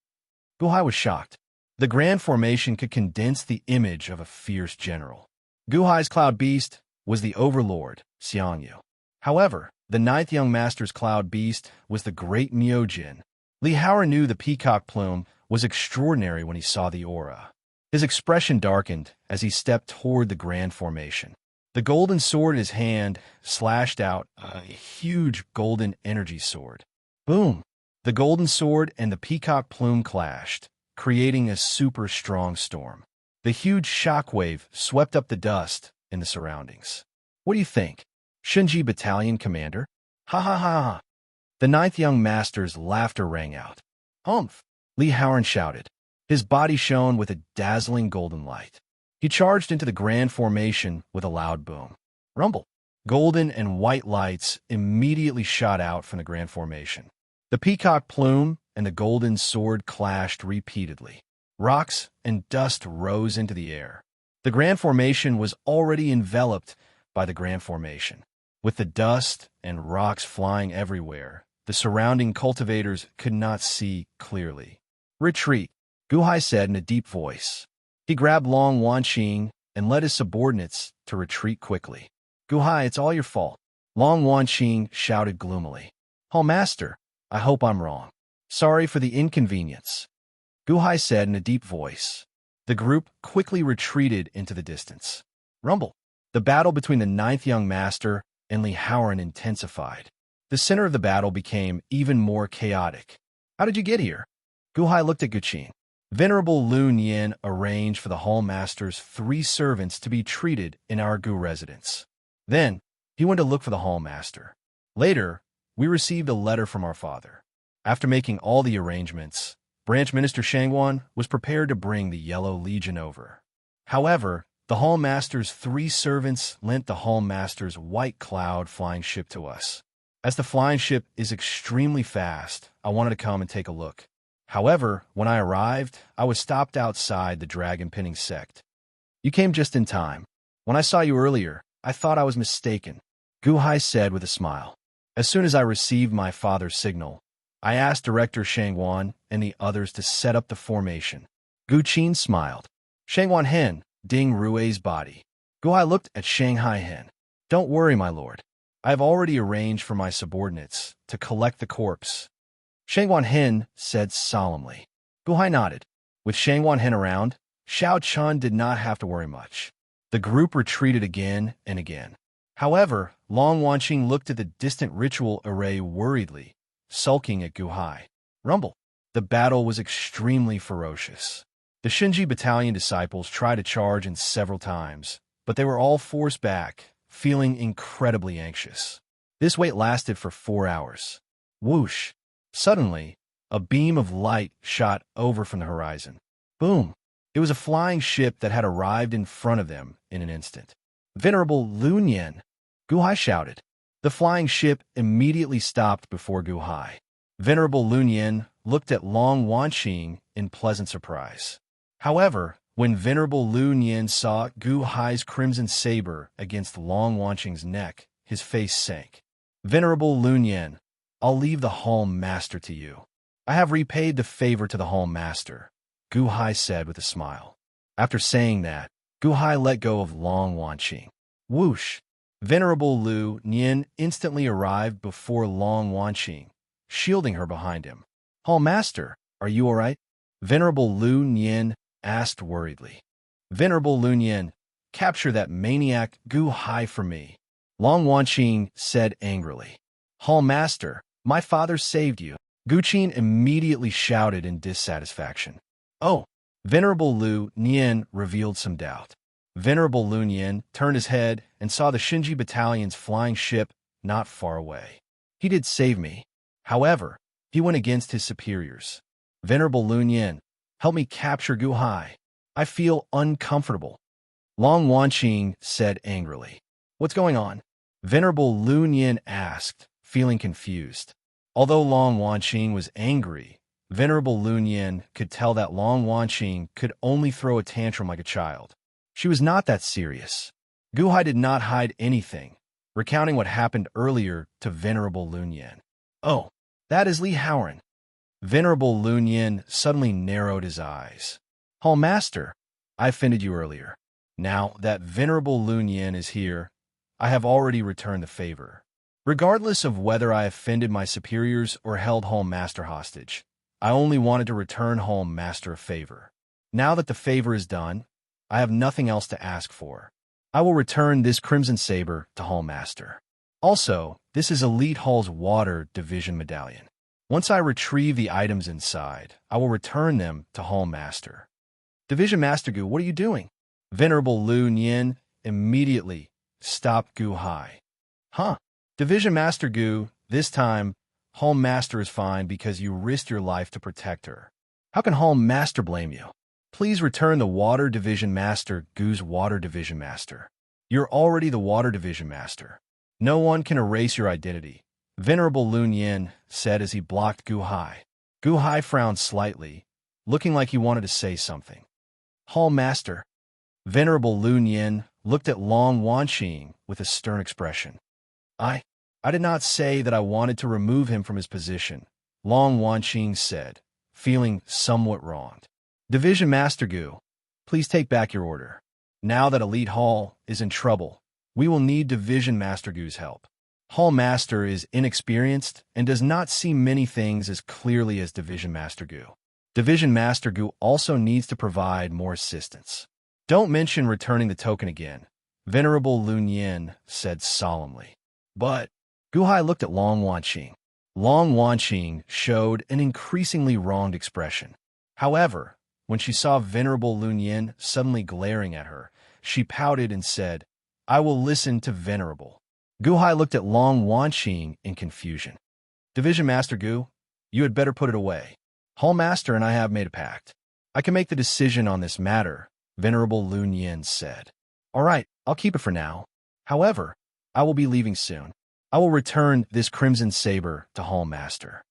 Gu Hai was shocked. The grand formation could condense the image of a fierce general. Gu Hai's cloud beast was the overlord, Xiangyu. However, the 9th young master's cloud beast was the great Myojin, Li Howard knew the peacock plume was extraordinary when he saw the aura. His expression darkened as he stepped toward the grand formation. The golden sword in his hand slashed out a huge golden energy sword. Boom! The golden sword and the peacock plume clashed, creating a super strong storm. The huge shockwave swept up the dust in the surroundings. What do you think? Shinji Battalion Commander? Ha ha ha ha! The ninth young master's laughter rang out. Humph! Li Howard shouted. His body shone with a dazzling golden light. He charged into the grand formation with a loud boom. Rumble! Golden and white lights immediately shot out from the grand formation. The peacock plume and the golden sword clashed repeatedly. Rocks and dust rose into the air. The grand formation was already enveloped by the grand formation. With the dust and rocks flying everywhere, the surrounding cultivators could not see clearly. Retreat, Guhai said in a deep voice. He grabbed Long Wanqing and led his subordinates to retreat quickly. Guhai, it's all your fault. Long Wanqing shouted gloomily. Oh, Master, I hope I'm wrong. Sorry for the inconvenience. Guhai said in a deep voice. The group quickly retreated into the distance. Rumble. The battle between the ninth young master and Li Howard intensified. The center of the battle became even more chaotic. How did you get here? Guhai looked at Guqin. Venerable Lu Nian arranged for the Hall Master's 3 servants to be treated in our Gu residence. Then, he went to look for the Hall Master. Later, we received a letter from our father. After making all the arrangements, Branch Minister Shangwan was prepared to bring the Yellow Legion over. However, the Hall Master's 3 servants lent the Hall Master's White Cloud flying ship to us. As the flying ship is extremely fast, I wanted to come and take a look. However, when I arrived, I was stopped outside the dragon pinning sect. You came just in time. When I saw you earlier, I thought I was mistaken, Guhai said with a smile. As soon as I received my father's signal, I asked Director Shangwan and the others to set up the formation. Guqin smiled. Shangwan Hen, Ding Rui's body. Guhai looked at Shanghai Hen. Don't worry, my lord. I have already arranged for my subordinates to collect the corpse. Shangwan Hen said solemnly. Guhai nodded. With Shangwan Hen around, Xiao Chun did not have to worry much. The group retreated again and again. However, Long Wanqing looked at the distant ritual array worriedly, sulking at Guhai. Rumble. The battle was extremely ferocious. The Shinji Battalion disciples tried to charge in several times, but they were all forced back, feeling incredibly anxious. This wait lasted for 4 hours. Whoosh! Suddenly, a beam of light shot over from the horizon. Boom! It was a flying ship that had arrived in front of them in an instant. Venerable Lu Nian! Guhai shouted. The flying ship immediately stopped before Guhai. Venerable Lu Nian looked at Long Wanqing in pleasant surprise. However, when Venerable Lu Nian saw Guhai's crimson saber against Long Wanqing's neck, his face sank. Venerable Lu Nian, I'll leave the Hall Master to you. I have repaid the favor to the Hall Master, Guhai said with a smile. After saying that, Guhai let go of Long Wanqing. Whoosh! Venerable Lu Nian instantly arrived before Long Wanqing, shielding her behind him. Hall Master, are you all right? Venerable Lu Nian asked worriedly. Venerable Lu Nian, capture that maniac Guhai for me, Long Wanqing said angrily. Hall Master, my father saved you. Guqin immediately shouted in dissatisfaction. Oh! Venerable Lu Nian revealed some doubt. Venerable Lu Nian turned his head and saw the Shinji Battalion's flying ship not far away. He did save me. However, he went against his superiors. Venerable Lu Nian, help me capture Guhai. I feel uncomfortable. Long Wanqing said angrily. What's going on? Venerable Lu Nian asked, feeling confused. Although Long Wanqing was angry, Venerable Lu Nian could tell that Long Wanqing could only throw a tantrum like a child. She was not that serious. Guhai did not hide anything, recounting what happened earlier to Venerable Lu Nian. Oh, that is Li Howard. Venerable Lu Nian suddenly narrowed his eyes. Hall Master, I offended you earlier. Now that Venerable Lu Nian is here, I have already returned the favor. Regardless of whether I offended my superiors or held home master hostage, I only wanted to return home master a favor. Now that the favor is done, I have nothing else to ask for. I will return this crimson saber to home master. Also, this is Elite Hall's Water Division medallion. Once I retrieve the items inside, I will return them to home master. Division Master Gu, what are you doing? Venerable Lu Nian immediately stopped Gu Hai. Huh? Division Master Gu, this time, Home Master is fine because you risked your life to protect her. How can Home Master blame you? Please return the Water Division Master Gu's Water Division Master. You're already the Water Division Master. No one can erase your identity, Venerable Lu Nian said as he blocked Gu Hai. Gu Hai frowned slightly, looking like he wanted to say something. Home Master. Venerable Lu Nian looked at Long Wanqing with a stern expression. I did not say that I wanted to remove him from his position, Long Wanqing said, feeling somewhat wronged. Division Master Gu, please take back your order. Now that Elite Hall is in trouble, we will need Division Master Gu's help. Hall Master is inexperienced and does not see many things as clearly as Division Master Gu. Division Master Gu also needs to provide more assistance. Don't mention returning the token again, Venerable Lu Nian said solemnly. But Gu Hai looked at Long Wanqing. Long Wanqing showed an increasingly wronged expression. However, when she saw Venerable Lu Nian suddenly glaring at her, she pouted and said, I will listen to Venerable. Gu Hai looked at Long Wanqing in confusion. Division Master Gu, you had better put it away. Hall Master and I have made a pact. I can make the decision on this matter, Venerable Lu Nian said. All right, I'll keep it for now. However, I will be leaving soon. I will return this crimson saber to Hall Master.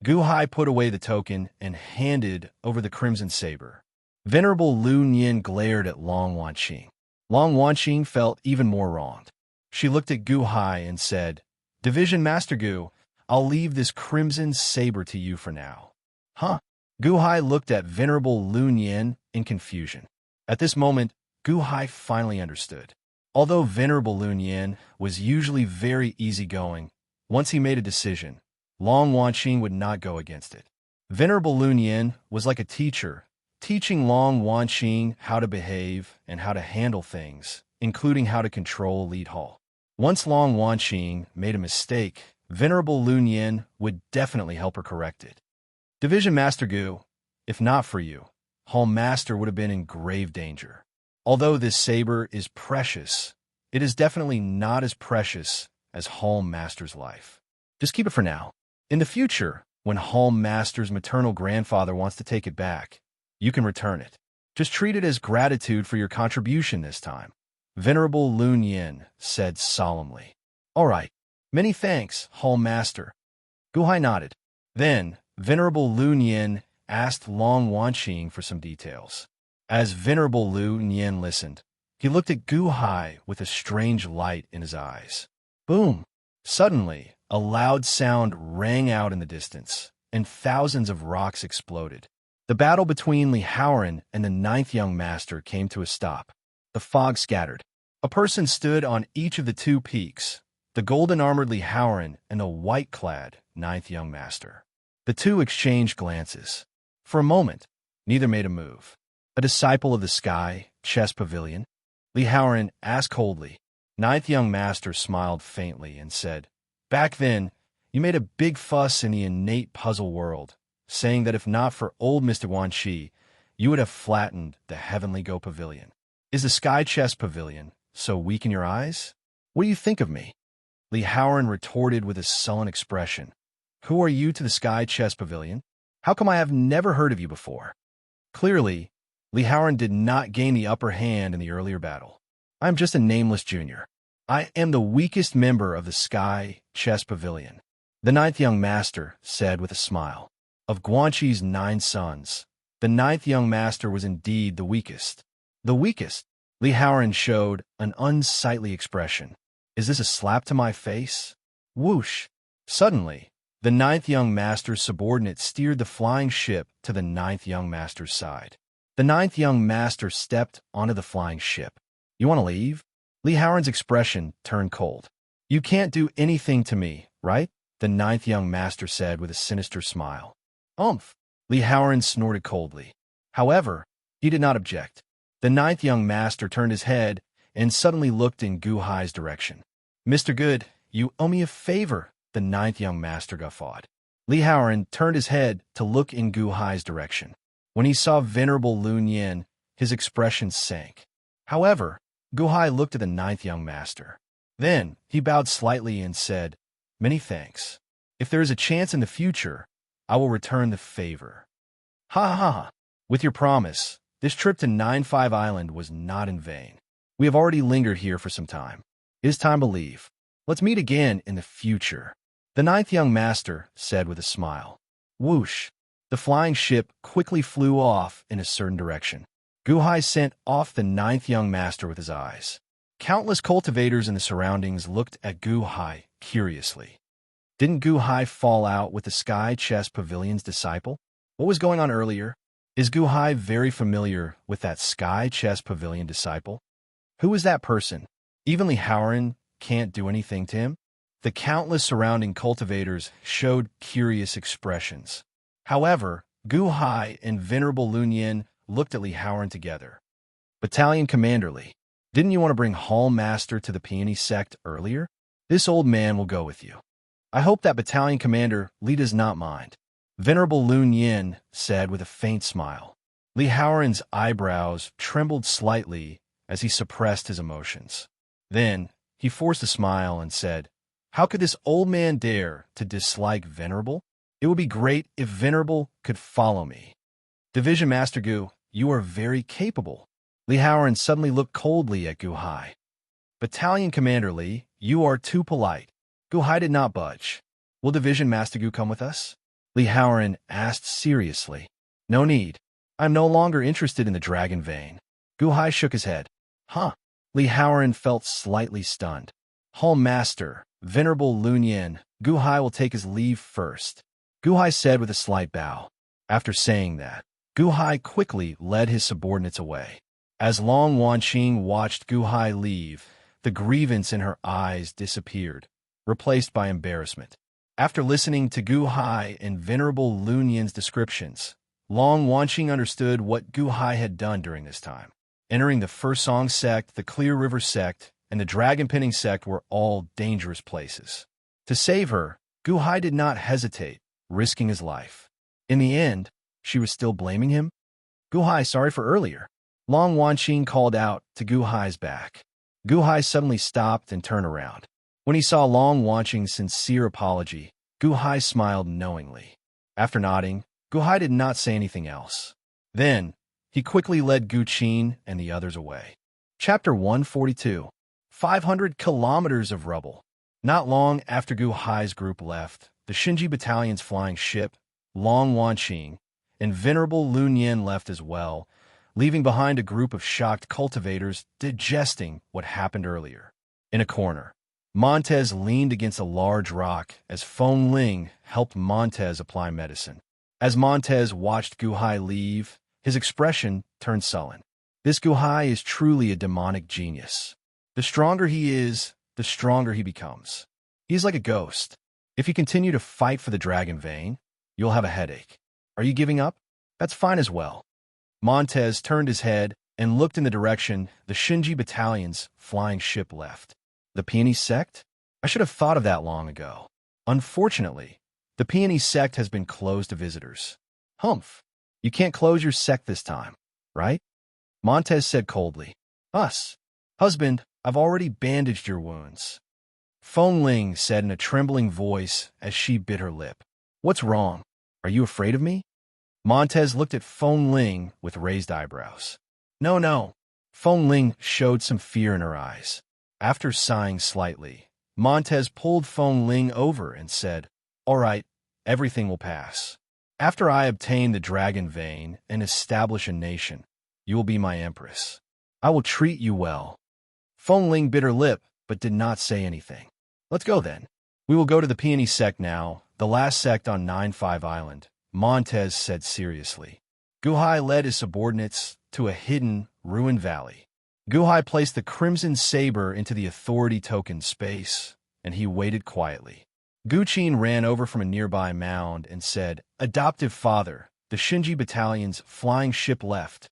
Gu Hai put away the token and handed over the crimson saber. Venerable Lu Nian glared at Long Wanqing. Long Wanqing felt even more wronged. She looked at Gu Hai and said, Division Master Gu, I'll leave this crimson saber to you for now. Huh? Gu Hai looked at Venerable Lu Nian in confusion. At this moment, Gu Hai finally understood. Although Venerable Lu Nian was usually very easygoing, once he made a decision, Long Wanqing would not go against it. Venerable Lu Nian was like a teacher, teaching Long Wanqing how to behave and how to handle things, including how to control Elite Hall. Once Long Wanqing made a mistake, Venerable Lu Nian would definitely help her correct it. Division Master Gu, if not for you, Hall Master would have been in grave danger. Although this saber is precious, it is definitely not as precious as Hall Master's life. Just keep it for now. In the future, when Hall Master's maternal grandfather wants to take it back, you can return it. Just treat it as gratitude for your contribution this time, Venerable Lu Nian said solemnly. All right. Many thanks, Hall Master. Gu Hai nodded. Then, Venerable Lu Nian asked Long Wanqing for some details. As Venerable Lu Nian listened, he looked at Gu Hai with a strange light in his eyes. Boom! Suddenly, a loud sound rang out in the distance, and thousands of rocks exploded. The battle between Li Haoran and the ninth young master came to a stop. The fog scattered. A person stood on each of the two peaks, the golden-armored Li Haoran and the white-clad ninth young master. The two exchanged glances. For a moment, neither made a move. A disciple of the sky, chess pavilion? Li Haoran asked coldly. Ninth young master smiled faintly and said, Back then, you made a big fuss in the innate puzzle world, saying that if not for old Mr. Guanxi, you would have flattened the heavenly Go Pavilion. Is the Sky Chess Pavilion so weak in your eyes? What do you think of me? Li Haoran retorted with a sullen expression. Who are you to the Sky Chess Pavilion? How come I have never heard of you before? Clearly, Li Haoran did not gain the upper hand in the earlier battle. I am just a nameless junior. I am the weakest member of the Sky Chess Pavilion, the ninth young master said with a smile. Of Guanxi's 9 sons, the ninth young master was indeed the weakest. The weakest? Li Haoran showed an unsightly expression. Is this a slap to my face? Whoosh! Suddenly, the ninth young master's subordinate steered the flying ship to the ninth young master's side. The ninth young master stepped onto the flying ship. You want to leave? Li Haoran's expression turned cold. You can't do anything to me, right? The ninth young master said with a sinister smile. Umph! Li Haoran snorted coldly. However, he did not object. The ninth young master turned his head and suddenly looked in Gu Hai's direction. Mr. Good, you owe me a favor, the ninth young master guffawed. Li Haoran turned his head to look in Gu Hai's direction. When he saw Venerable Lun Yin, his expression sank. However, Gu Hai looked at the ninth young master. Then he bowed slightly and said, "Many thanks. If there is a chance in the future, I will return the favor." Ha ha ha! With your promise, this trip to 9-5 Island was not in vain. We have already lingered here for some time. It is time to leave. Let's meet again in the future. The ninth young master said with a smile. Whoosh! The flying ship quickly flew off in a certain direction. Gu Hai sent off the ninth young master with his eyes. Countless cultivators in the surroundings looked at Gu Hai curiously. Didn't Gu Hai fall out with the Sky Chess Pavilion's disciple? What was going on earlier? Is Gu Hai very familiar with that Sky Chess Pavilion disciple? Who is that person? Even Li Haoran can't do anything to him? The countless surrounding cultivators showed curious expressions. However, Gu Hai and Venerable Lun Yin looked at Li Haoran together. Battalion Commander Li, didn't you want to bring Hall Master to the Peony sect earlier? This old man will go with you. I hope that Battalion Commander Li does not mind. Venerable Lun Yin said with a faint smile. Li Haoran's eyebrows trembled slightly as he suppressed his emotions. Then he forced a smile and said, "How could this old man dare to dislike Venerable? It would be great if Venerable could follow me." Division Master Gu, you are very capable. Li Haoran suddenly looked coldly at Gu Hai. Battalion Commander Li, you are too polite. Gu Hai did not budge. Will Division Master Gu come with us? Li Haoran asked seriously. No need. I am no longer interested in the dragon vein. Gu Hai shook his head. Huh. Li Haoran felt slightly stunned. Hall Master, Venerable Lun Yin, Gu Hai will take his leave first. Gu Hai said with a slight bow. After saying that, Gu Hai quickly led his subordinates away. As Long Wanqing watched Gu Hai leave, the grievance in her eyes disappeared, replaced by embarrassment. After listening to Gu Hai and Venerable Lun Yin's descriptions, Long Wanqing understood what Gu Hai had done during this time. Entering the First Song sect, the Clear River sect, and the Dragon Pinning sect were all dangerous places. To save her, Gu Hai did not hesitate, risking his life. In the end, she was still blaming him? Gu Hai, sorry for earlier. Long Wanqing called out to Gu Hai's back. Gu Hai suddenly stopped and turned around. When he saw Long Wanqing's sincere apology, Gu Hai smiled knowingly. After nodding, Gu Hai did not say anything else. Then, he quickly led Gu Qin and the others away. Chapter 142. 500 kilometers of rubble. Not long after Gu Hai's group left, the Shinji Battalion's flying ship, Long Wanqing, and Venerable Lun Yin left as well, leaving behind a group of shocked cultivators digesting what happened earlier. In a corner, Montez leaned against a large rock as Feng Ling helped Montez apply medicine. As Montez watched Gu Hai leave, his expression turned sullen. This Gu Hai is truly a demonic genius. The stronger he is, the stronger he becomes. He's like a ghost. If you continue to fight for the dragon vein, you'll have a headache. Are you giving up? That's fine as well. Montez turned his head and looked in the direction the Shinji Battalion's flying ship left. The Peony sect? I should have thought of that long ago. Unfortunately, the Peony sect has been closed to visitors. Humph. You can't close your sect this time, right? Montez said coldly. Us. Husband, I've already bandaged your wounds. Feng Ling said in a trembling voice as she bit her lip. What's wrong? Are you afraid of me? Montez looked at Feng Ling with raised eyebrows. No. Feng Ling showed some fear in her eyes. After sighing slightly, Montez pulled Feng Ling over and said, All right, everything will pass. After I obtain the dragon vein and establish a nation, you will be my empress. I will treat you well. Feng Ling bit her lip, but did not say anything. Let's go then. We will go to the Peony sect now, the last sect on 9-5 Island, Montez said seriously. Gu Hai led his subordinates to a hidden, ruined valley. Gu Hai placed the Crimson Saber into the authority token space, and he waited quietly. Guqin ran over from a nearby mound and said, "Adoptive father, the Shinji Battalion's flying ship left."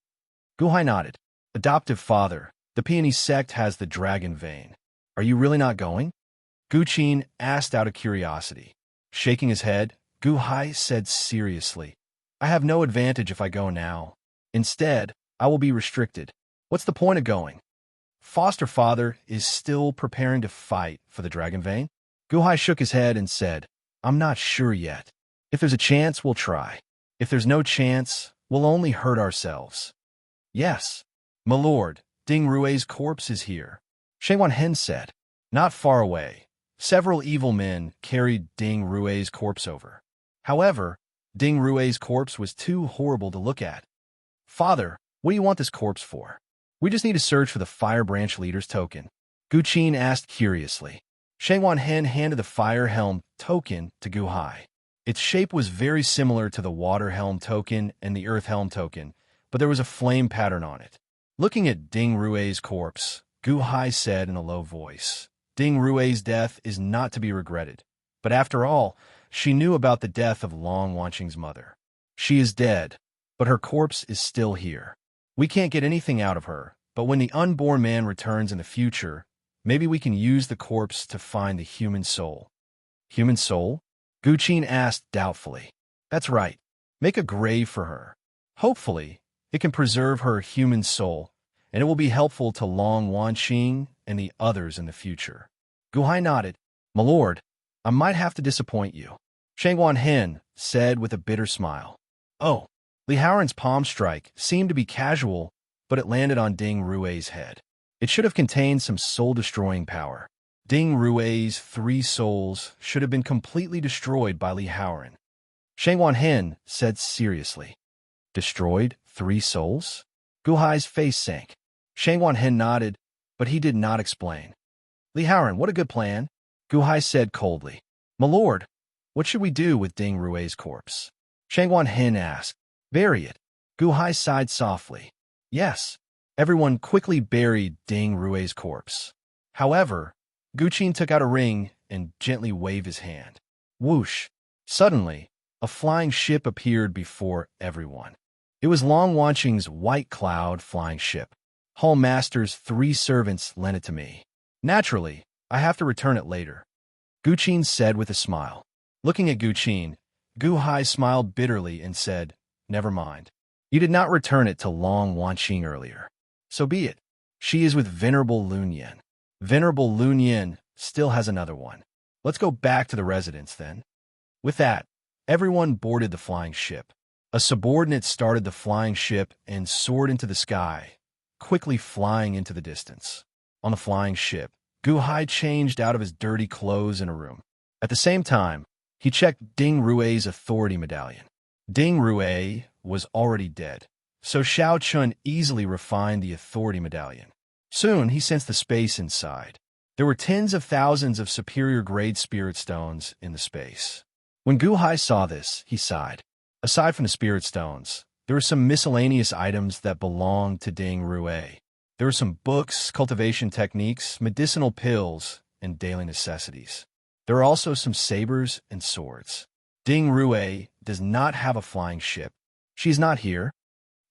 Guhai nodded. "Adoptive father, the peony sect has the dragon vein. Are you really not going?" Guqin asked out of curiosity. Shaking his head, Guhai said seriously, "I have no advantage if I go now. Instead, I will be restricted. What's the point of going?" "Foster father is still preparing to fight for the dragon vein." Guhai shook his head and said, "I'm not sure yet. If there's a chance, we'll try. If there's no chance, we'll only hurt ourselves." "Yes, my lord, Ding Rui's corpse is here," Shengwan Hen said. Not far away, several evil men carried Ding Rui's corpse over. However, Ding Rui's corpse was too horrible to look at. "Father, what do you want this corpse for?" "We just need to search for the Fire Branch Leader's token," Guqin asked curiously. Shengwan Hen handed the Fire Helm token to Guhai. Its shape was very similar to the Water Helm token and the Earth Helm token, but there was a flame pattern on it. Looking at Ding Rui's corpse, Guhai said in a low voice, "Ding Rui's death is not to be regretted. But after all, she knew about the death of Long Wanqing's mother. She is dead, but her corpse is still here. We can't get anything out of her, but when the unborn man returns in the future, maybe we can use the corpse to find the human soul." "Human soul?" Guqin asked doubtfully. "That's right. Make a grave for her. Hopefully, it can preserve her human soul, and it will be helpful to Long Wanqing and the others in the future." Guhai nodded. "My lord, I might have to disappoint you," Shengwan Hen said with a bitter smile. "Oh." Li Haoran's palm strike seemed to be casual, but it landed on Ding Rui's head. It should have contained some soul-destroying power. Ding Rui's 3 souls should have been completely destroyed by Li Haoran. Shengwan Hen said seriously. "Destroyed 3 souls?" Guhai's face sank. Shengwan Hen nodded, but he did not explain. "Li Haoran, what a good plan," Guhai said coldly. "My lord, what should we do with Ding Rui's corpse?" Shengwan Hen asked. "Bury it." Guhai sighed softly. "Yes." Everyone quickly buried Ding Rui's corpse. However, Guqin took out a ring and gently waved his hand. Whoosh! Suddenly, a flying ship appeared before everyone. It was Long Wanqing's White Cloud flying ship. Hall Master's 3 servants lent it to me. Naturally, I have to return it later, Guqin said with a smile. Looking at Guqin, Guhai smiled bitterly and said, "Never mind. You did not return it to Long Wanqing earlier. So be it. She is with Venerable Lunyan. Venerable Lunyan still has another one. Let's go back to the residence then." With that, everyone boarded the flying ship. A subordinate started the flying ship and soared into the sky, quickly flying into the distance. On the flying ship, Guhai changed out of his dirty clothes in a room. At the same time, he checked Ding Rui's authority medallion. Ding Rui was already dead, so Xiao Chun easily refined the authority medallion. Soon, he sensed the space inside. There were tens of thousands of superior-grade spirit stones in the space. When Guhai saw this, he sighed. Aside from the spirit stones, there were some miscellaneous items that belonged to Ding Rui. There were some books, cultivation techniques, medicinal pills, and daily necessities. There were also some sabers and swords. Ding Rui does not have a flying ship. She's not here.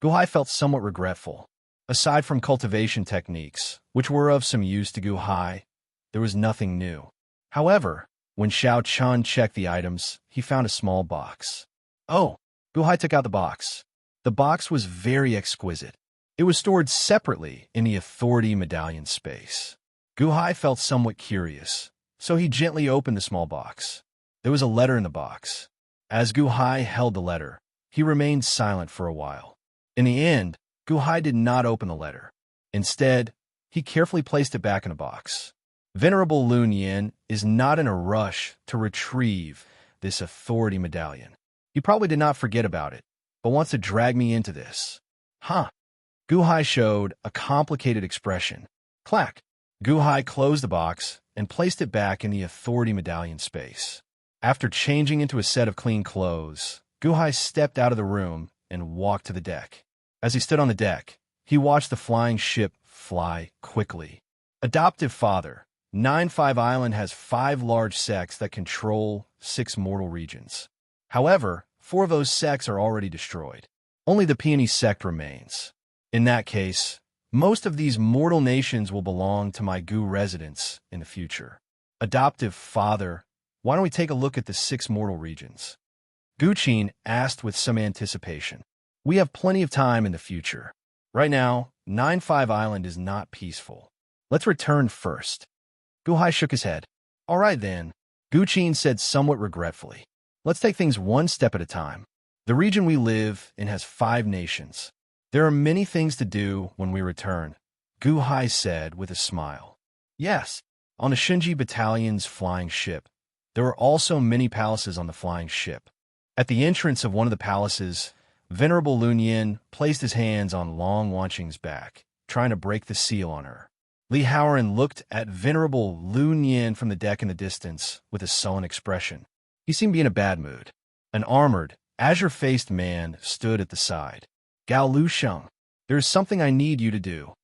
Guhai felt somewhat regretful. Aside from cultivation techniques, which were of some use to Guhai, there was nothing new. However, when Xiao Chun checked the items, he found a small box. Oh, Guhai took out the box. The box was very exquisite. It was stored separately in the authority medallion space. Guhai felt somewhat curious, so he gently opened the small box. There was a letter in the box. As Guhai held the letter, he remained silent for a while. In the end, Guhai did not open the letter. Instead, he carefully placed it back in a box. Venerable Lunyan is not in a rush to retrieve this authority medallion. He probably did not forget about it, but wants to drag me into this. Huh? Guhai showed a complicated expression. Clack! Guhai closed the box and placed it back in the authority medallion space. After changing into a set of clean clothes, Guhai stepped out of the room and walked to the deck. As he stood on the deck, he watched the flying ship fly quickly. Adoptive father, 9-5 Island has 5 large sects that control 6 mortal regions. However, 4 of those sects are already destroyed. Only the Peony sect remains. In that case, most of these mortal nations will belong to my Gu residents in the future. Adoptive father, why don't we take a look at the 6 mortal regions? Guqin asked with some anticipation. We have plenty of time in the future. Right now, 9-5 Island is not peaceful. Let's return first. Guhai shook his head. All right then, Guqin said somewhat regretfully. Let's take things one step at a time. The region we live in has 5 nations. There are many things to do when we return, Guhai said with a smile. Yes, on the Shinji Battalion's flying ship. There are also many palaces on the flying ship. At the entrance of one of the palaces, Venerable Lunyan placed his hands on Long Wanqing's back, trying to break the seal on her. Li Haoran looked at Venerable Lunyan from the deck in the distance with a sullen expression. He seemed to be in a bad mood. An armored, azure-faced man stood at the side. Gao Lusheng, there is something I need you to do.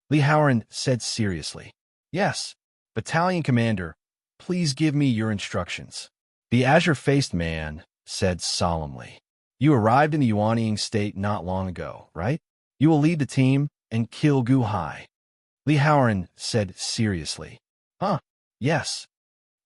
Li Haoran said seriously. Yes, Battalion Commander, please give me your instructions. The azure-faced man said solemnly. You arrived in the Yuanying state not long ago, right? You will lead the team and kill Guhai. Li Haoran said seriously. Huh, yes.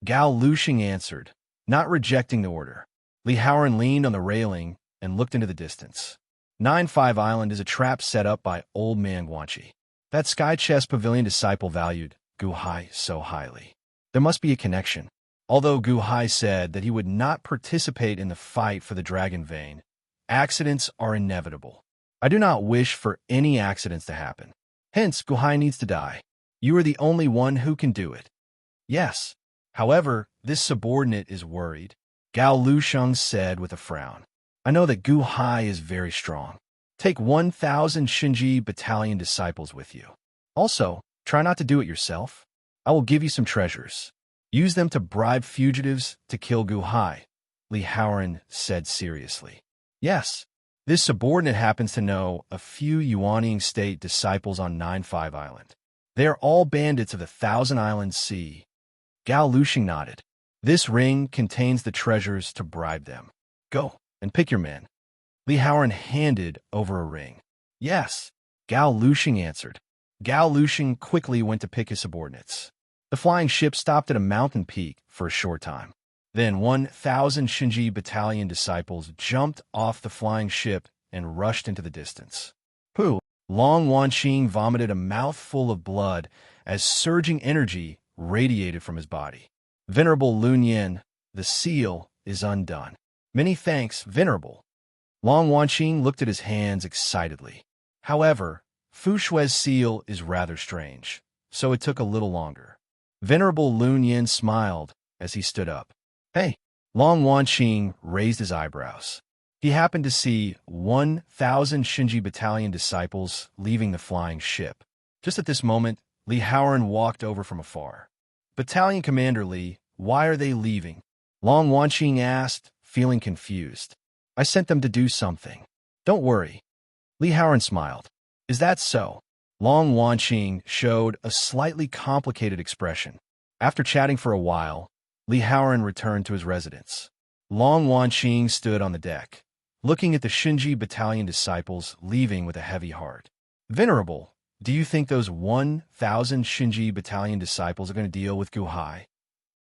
Gao Lusheng answered, not rejecting the order. Li Haoran leaned on the railing and looked into the distance. 9-5 Island is a trap set up by Old Man Guanqi. That Sky Chest Pavilion disciple valued Guhai so highly. There must be a connection. Although Guhai said that he would not participate in the fight for the Dragon Vein, accidents are inevitable. I do not wish for any accidents to happen. Hence, Guhai needs to die. You are the only one who can do it. Yes. However, this subordinate is worried, Gao Lusheng said with a frown. I know that Guhai is very strong. Take 1,000 Shinji Battalion disciples with you. Also, try not to do it yourself. I will give you some treasures. Use them to bribe fugitives to kill Guhai, Li Haoran said seriously. Yes, this subordinate happens to know a few Yuanying State disciples on 9-5 Island. They are all bandits of the Thousand Islands Sea. Gao Lusheng nodded. This ring contains the treasures to bribe them. Go and pick your men. Li Haoran handed over a ring. Yes, Gao Lusheng answered. Gao Lusheng quickly went to pick his subordinates. The flying ship stopped at a mountain peak for a short time. Then 1,000 Shinji Battalion disciples jumped off the flying ship and rushed into the distance. Pooh! Long Wanqing vomited a mouthful of blood as surging energy radiated from his body. Venerable Lunyan, the seal is undone. Many thanks, Venerable. Long Wanqing looked at his hands excitedly. However, Fu Shui's seal is rather strange, so it took a little longer. Venerable Lunyan smiled as he stood up. Hey! Long Wanqing raised his eyebrows. He happened to see 1,000 Shinji Battalion disciples leaving the flying ship. Just at this moment, Li Haoran walked over from afar. Battalion Commander Li, why are they leaving? Long Wanqing asked, feeling confused. I sent them to do something. Don't worry. Li Haoran smiled. Is that so? Long Wanqing showed a slightly complicated expression. After chatting for a while, Li Haoran returned to his residence. Long Wanqing stood on the deck, looking at the Shinji Battalion disciples leaving with a heavy heart. Venerable, do you think those 1,000 Shinji Battalion disciples are going to deal with Guhai?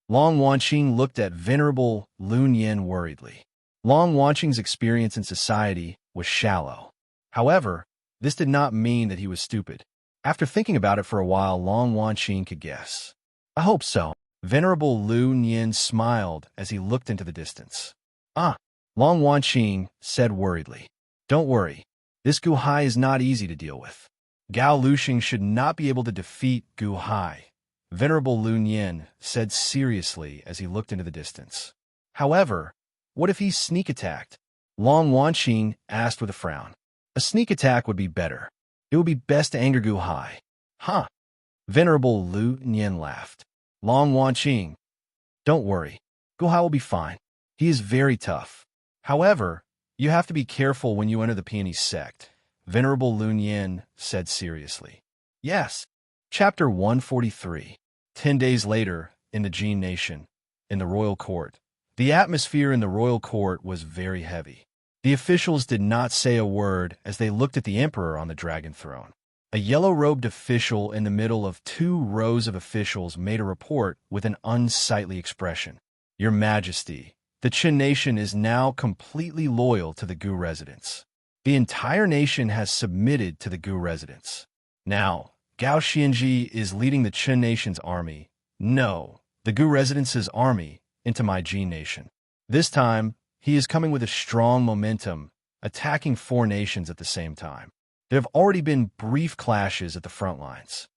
Long Wanqing looked at Venerable Lunyan worriedly. Long Wanqing's experience in society was shallow. However, this did not mean that he was stupid. After thinking about it for a while, Long Wanqing could guess. I hope so. Venerable Lunyan smiled as he looked into the distance. Ah, Long Wanqing said worriedly. Don't worry. This Guhai is not easy to deal with. Gao Lusheng should not be able to defeat Guhai, Venerable Lunyan said seriously as he looked into the distance. However, what if he sneak attacked? Long Wanqing asked with a frown. A sneak attack would be better. It would be best to anger Guhai. Huh. Venerable Lunyan laughed. Long Wanqing, don't worry. Guhai will be fine. He is very tough. However, you have to be careful when you enter the Peony sect, Venerable Lunyan said seriously. Yes. Chapter 143. 10 days later, in the Jin Nation, in the royal court, the atmosphere in the royal court was very heavy. The officials did not say a word as they looked at the emperor on the dragon throne. A yellow-robed official in the middle of 2 rows of officials made a report with an unsightly expression. Your Majesty, the Qin nation is now completely loyal to the Gu residents. The entire nation has submitted to the Gu residents. Now, Gao Xianji is leading the Qin nation's army. No, the Gu residents' army into my Jin nation. This time, he is coming with a strong momentum, attacking 4 nations at the same time. There have already been brief clashes at the front lines.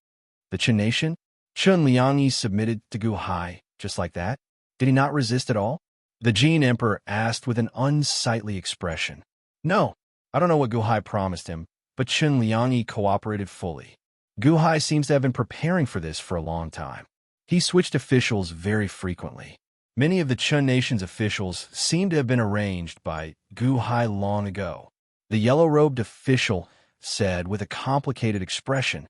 The Qin nation? Chun Liangyi submitted to Gu Hai, just like that? Did he not resist at all? The Jin emperor asked with an unsightly expression. No, I don't know what Gu Hai promised him, but Chun Liangyi cooperated fully. Gu Hai seems to have been preparing for this for a long time. He switched officials very frequently. Many of the Chun nation's officials seem to have been arranged by Gu Hai long ago. The yellow-robed official said with a complicated expression.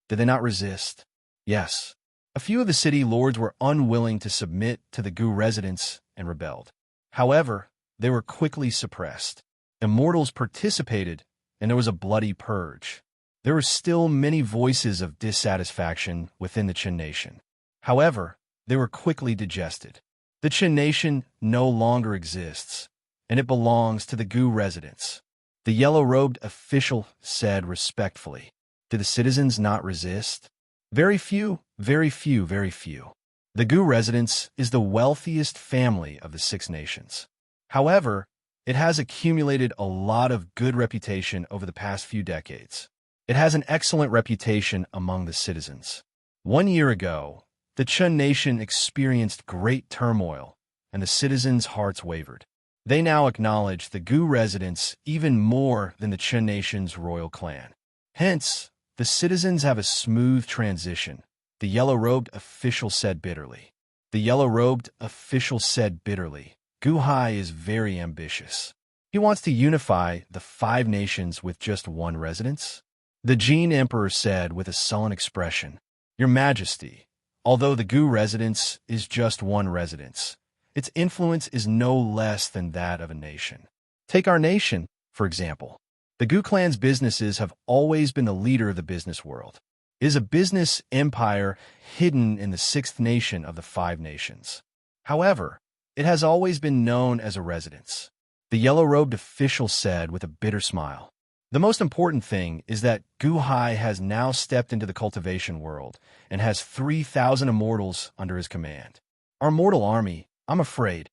Did they not resist? Yes. A few of the city lords were unwilling to submit to the Gu residents and rebelled. However, they were quickly suppressed. Immortals participated, and there was a bloody purge. There were still many voices of dissatisfaction within the Qin nation. However, they were quickly digested. The Qin nation no longer exists, and it belongs to the Gu residents. The yellow-robed official said respectfully. Did the citizens not resist? Very few, very few, very few. The Gu residents is the wealthiest family of the 6 nations. However, it has accumulated a lot of good reputation over the past few decades. It has an excellent reputation among the citizens. 1 year ago, the Chun nation experienced great turmoil, and the citizens' hearts wavered. They now acknowledge the Gu residents even more than the Chun nation's royal clan. Hence, the citizens have a smooth transition, the yellow-robed official said bitterly. The yellow-robed official said bitterly. Gu Hai is very ambitious. He wants to unify the 5 nations with just 1 residence. The Jin emperor said with a sullen expression, Your Majesty, although the Gu residence is just 1 residence, its influence is no less than that of a nation. Take our nation, for example. The Gu clan's businesses have always been the leader of the business world. It is a business empire hidden in the 6th nation of the 5 nations. However, it has always been known as a residence. The yellow-robed official said with a bitter smile. The most important thing is that Gu Hai has now stepped into the cultivation world and has 3,000 immortals under his command. Our mortal army, I'm afraid,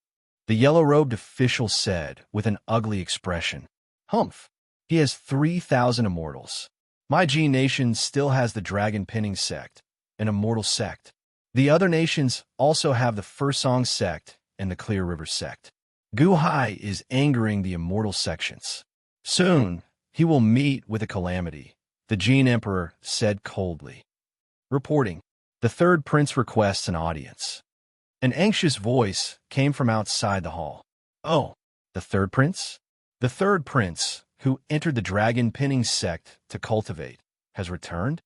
the yellow-robed official said with an ugly expression. Humph, he has 3,000 immortals. My G nation still has the dragon pinning sect, an immortal sect. The other nations also have the Fursong sect and the Clear River sect. Gu Hai is angering the immortal sections. Soon, he will meet with a calamity, the Jin emperor said coldly. Reporting, the 3rd prince requests an audience. An anxious voice came from outside the hall. Oh, the 3rd prince? The 3rd prince, who entered the dragon pinning sect to cultivate, has returned?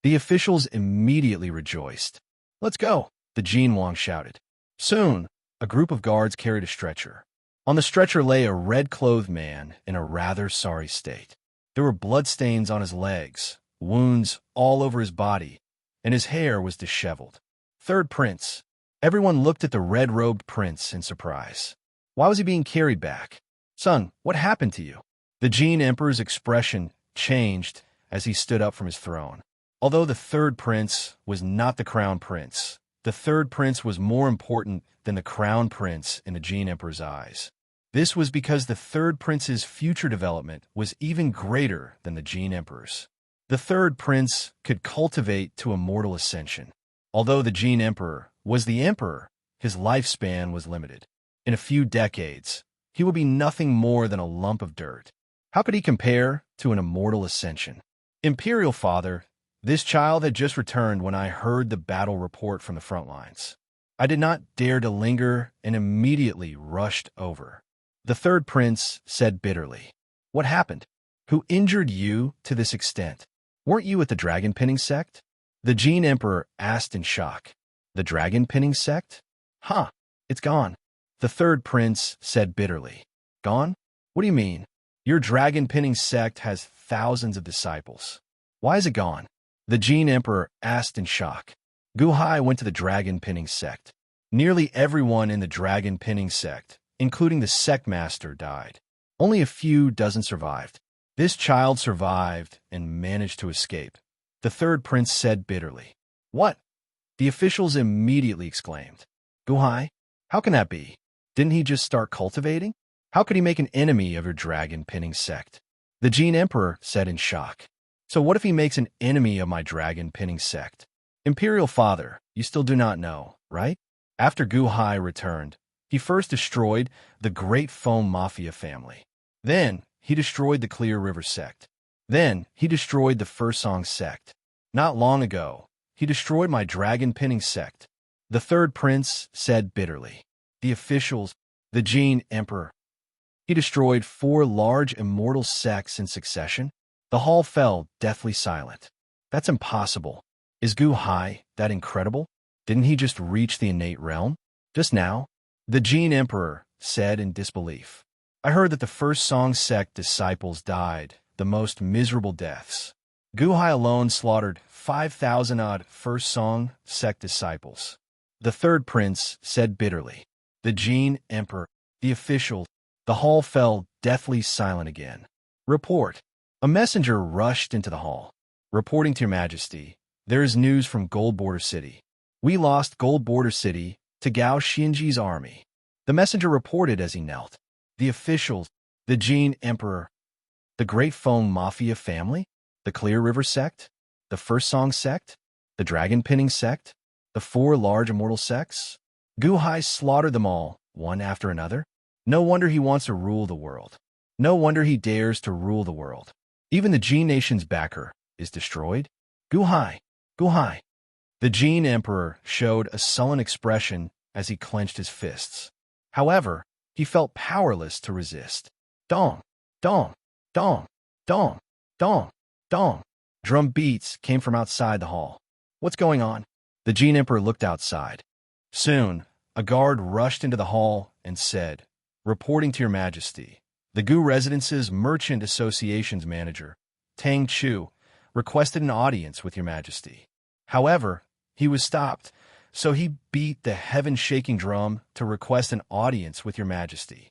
The officials immediately rejoiced. Let's go, the Jin Wang shouted. Soon, a group of guards carried a stretcher. On the stretcher lay a red-clothed man in a rather sorry state. There were bloodstains on his legs, wounds all over his body, and his hair was disheveled. 3rd prince. Everyone looked at the red-robed prince in surprise. Why was he being carried back? Son, what happened to you? The Jin emperor's expression changed as he stood up from his throne. Although the 3rd prince was not the crown prince, the 3rd prince was more important than the crown prince in the Jin emperor's eyes. This was because the 3rd prince's future development was even greater than the Jin emperor's. The 3rd prince could cultivate to immortal ascension. Although the Jin emperor was the emperor, his lifespan was limited. In a few decades, he would be nothing more than a lump of dirt. How could he compare to an immortal ascension? Imperial father, this child had just returned when I heard the battle report from the front lines. I did not dare to linger and immediately rushed over. The 3rd prince said bitterly, What happened? Who injured you to this extent? Weren't you at the dragon pinning sect? The Jin emperor asked in shock. The dragon pinning sect? Huh, it's gone. The third prince said bitterly. Gone? What do you mean? Your dragon pinning sect has thousands of disciples. Why is it gone? The Jin Emperor asked in shock. Gu Hai went to the dragon pinning sect. Nearly everyone in the dragon pinning sect, including the sect master, died. Only a few dozen survived. This child survived and managed to escape. The third prince said bitterly. What? The officials immediately exclaimed. Gu Hai, how can that be? Didn't he just start cultivating? How could he make an enemy of your dragon pinning sect? The Jin Emperor said in shock. So what if he makes an enemy of my dragon pinning sect? Imperial Father, you still do not know, right? After Gu Hai returned, he first destroyed the Great Foam Mafia family. Then, he destroyed the Clear River sect. Then, he destroyed the Fursong sect. Not long ago, he destroyed my dragon pinning sect. The third prince said bitterly. The officials, the Jin Emperor. He destroyed 4 large immortal sects in succession. The hall fell deathly silent. That's impossible. Is Gu Hai that incredible? Didn't he just reach the innate realm? Just now? The Jin Emperor said in disbelief. I heard that the Fursong sect disciples died, the most miserable deaths. Gu Hai alone slaughtered 5,000-odd Fursong sect disciples. The third prince said bitterly. The Jin Emperor, the officials, the hall fell deathly silent again. Report. A messenger rushed into the hall. Reporting to your majesty, there is news from Gold Border City. We lost Gold Border City to Gao Xianji's army. The messenger reported as he knelt. The officials, the Jin Emperor, the Great Foam Mafia family, the Clear River sect, the Fursong sect, the Dragon Pinning sect, the 4 large immortal sects. Gu Hai slaughtered them all, one after another. No wonder he wants to rule the world. No wonder he dares to rule the world. Even the Jin nation's backer is destroyed. Gu Hai, Gu Hai. The Jin Emperor showed a sullen expression as he clenched his fists. However, he felt powerless to resist. Dong, dong, dong, dong, dong, dong. Drum beats came from outside the hall. What's going on? The Jin Emperor looked outside. Soon, a guard rushed into the hall and said, reporting to your majesty, the Gu Residence's Merchant Association's manager, Tang Chu, requested an audience with your majesty. However, he was stopped, so he beat the heaven-shaking drum to request an audience with your majesty.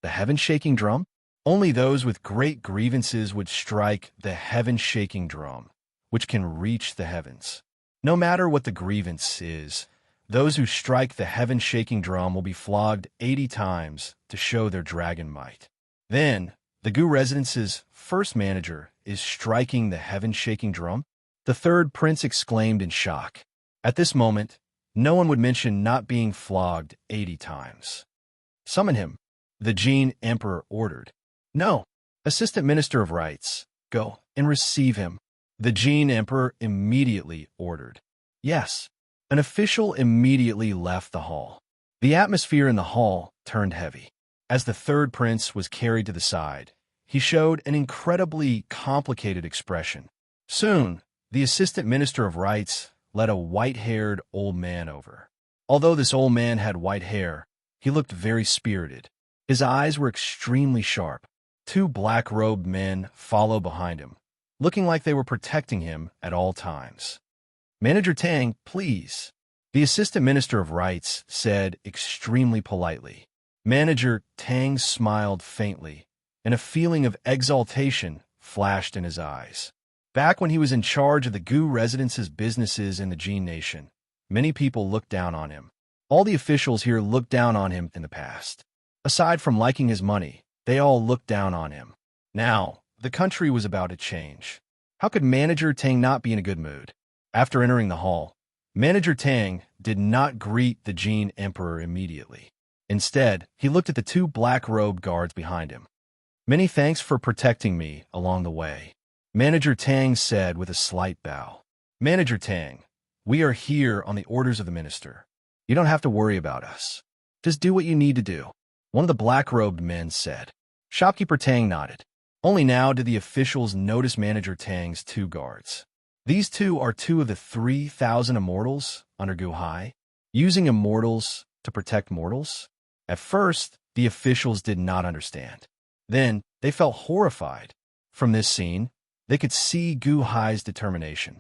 The heaven-shaking drum? Only those with great grievances would strike the heaven-shaking drum, which can reach the heavens. No matter what the grievance is, those who strike the heaven-shaking drum will be flogged 80 times to show their dragon might. Then, the Gu Residence's first manager is striking the heaven-shaking drum? The third prince exclaimed in shock. At this moment, no one would mention not being flogged 80 times. Summon him, the Jin Emperor ordered. No, Assistant Minister of Rights, go and receive him. The Jin Emperor immediately ordered. Yes, an official immediately left the hall. The atmosphere in the hall turned heavy. As the third prince was carried to the side, he showed an incredibly complicated expression. Soon, the Assistant Minister of Rights led a white-haired old man over. Although this old man had white hair, he looked very spirited. His eyes were extremely sharp. 2 black-robed men followed behind him, looking like they were protecting him at all times. Manager Tang, please, the Assistant Minister of Rights said extremely politely. Manager Tang smiled faintly, and a feeling of exaltation flashed in his eyes. Back when he was in charge of the Gu Residence's businesses in the Jin Nation, many people looked down on him. All the officials here looked down on him in the past. Aside from liking his money, they all looked down on him. Now, the country was about to change. How could Manager Tang not be in a good mood? After entering the hall, Manager Tang did not greet the Jin Emperor immediately. Instead, he looked at the 2 black-robed guards behind him. Many thanks for protecting me along the way, Manager Tang said with a slight bow. Manager Tang, we are here on the orders of the minister. You don't have to worry about us. Just do what you need to do, one of the black-robed men said. Shopkeeper Tang nodded. Only now did the officials notice Manager Tang's 2 guards. These 2 are 2 of the 3,000 immortals under Gu Hai. Using immortals to protect mortals? At first, the officials did not understand. Then, they felt horrified. From this scene, they could see Gu Hai's determination.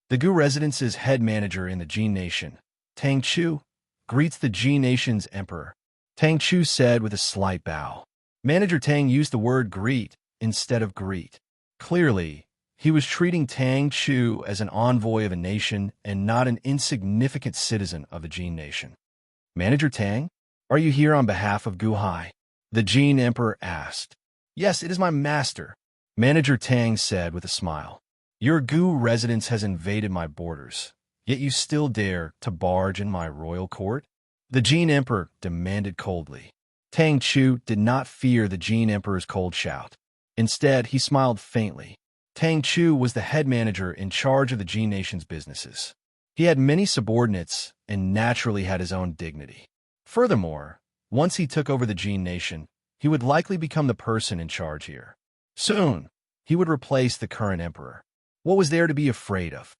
The Gu Residence's head manager in the Jin Nation, Tang Chu, greets the Jin Nation's emperor. Tang Chu said with a slight bow. Manager Tang used the word greet instead of greet. Clearly, he was treating Tang Chu as an envoy of a nation and not an insignificant citizen of the Jin Nation. Manager Tang, are you here on behalf of Gu Hai? The Jin Emperor asked. Yes, it is my master, Manager Tang said with a smile. Your Gu residence has invaded my borders, yet you still dare to barge in my royal court? The Jin Emperor demanded coldly. Tang Chu did not fear the Jin Emperor's cold shout. Instead, he smiled faintly. Tang Chu was the head manager in charge of the Jin Nation's businesses. He had many subordinates and naturally had his own dignity. Furthermore, once he took over the Jin Nation, he would likely become the person in charge here. Soon, he would replace the current emperor. What was there to be afraid of?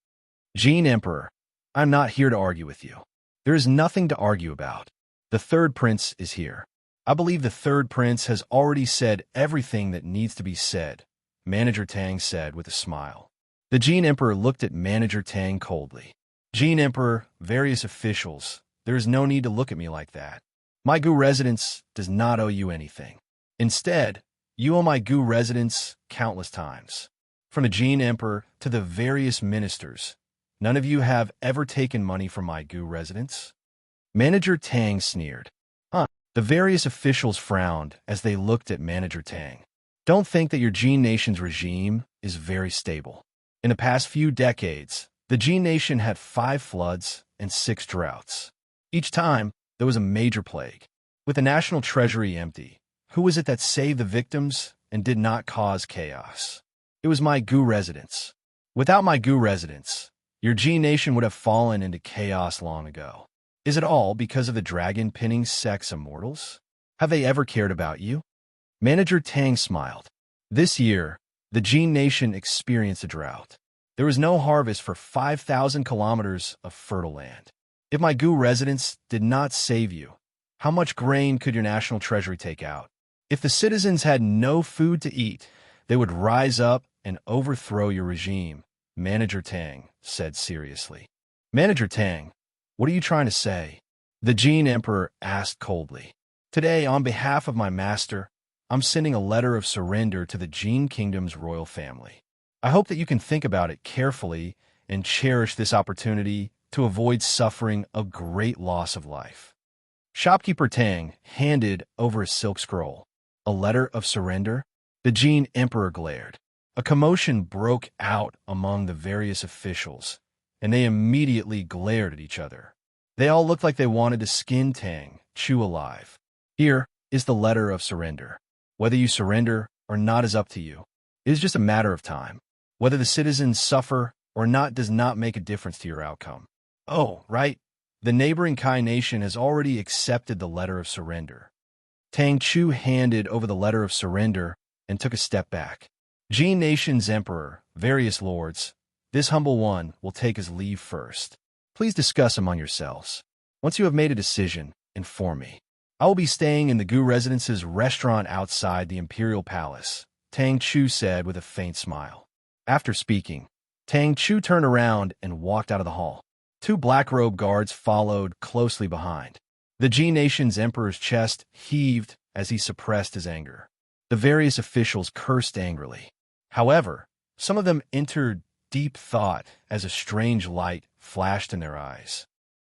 Jin Emperor, I'm not here to argue with you. There is nothing to argue about. The third prince is here. I believe the third prince has already said everything that needs to be said, Manager Tang said with a smile. The Jin Emperor looked at Manager Tang coldly. Jin Emperor, various officials, there is no need to look at me like that. My Gu residence does not owe you anything. Instead, you owe my Gu residence countless times. From the Jin Emperor to the various ministers, none of you have ever taken money from my Gu residence? Manager Tang sneered. The various officials frowned as they looked at Manager Tang. Don't think that your Jin Nation's regime is very stable. In the past few decades, the Jin Nation had 5 floods and 6 droughts. Each time, there was a major plague. With the national treasury empty, who was it that saved the victims and did not cause chaos? It was my Gu residence. Without my Gu residence, your Jin Nation would have fallen into chaos long ago. Is it all because of the dragon-pinning sex immortals? Have they ever cared about you? Manager Tang smiled. This year, the Jin Nation experienced a drought. There was no harvest for 5,000 kilometers of fertile land. If my Gu residence did not save you, how much grain could your national treasury take out? If the citizens had no food to eat, they would rise up and overthrow your regime, Manager Tang said seriously. Manager Tang, what are you trying to say? The Jin Emperor asked coldly. Today, on behalf of my master, I'm sending a letter of surrender to the Jin Kingdom's royal family. I hope that you can think about it carefully and cherish this opportunity to avoid suffering a great loss of life. Shopkeeper Tang handed over a silk scroll. A letter of surrender? The Jin Emperor glared. A commotion broke out among the various officials, and they immediately glared at each other. They all looked like they wanted to skin Tang Chu alive. Here is the letter of surrender. Whether you surrender or not is up to you. It is just a matter of time. Whether the citizens suffer or not does not make a difference to your outcome. Oh, right. The neighboring Kai nation has already accepted the letter of surrender. Tang Chu handed over the letter of surrender and took a step back. Jin Nation's emperor, various lords, this humble one will take his leave first. Please discuss among yourselves. Once you have made a decision, inform me. I will be staying in the Gu Residence's restaurant outside the Imperial Palace, Tang Chu said with a faint smile. After speaking, Tang Chu turned around and walked out of the hall. 2 black-robed guards followed closely behind. The Jin Nation's emperor's chest heaved as he suppressed his anger. The various officials cursed angrily. However, some of them entered deep thought as a strange light flashed in their eyes.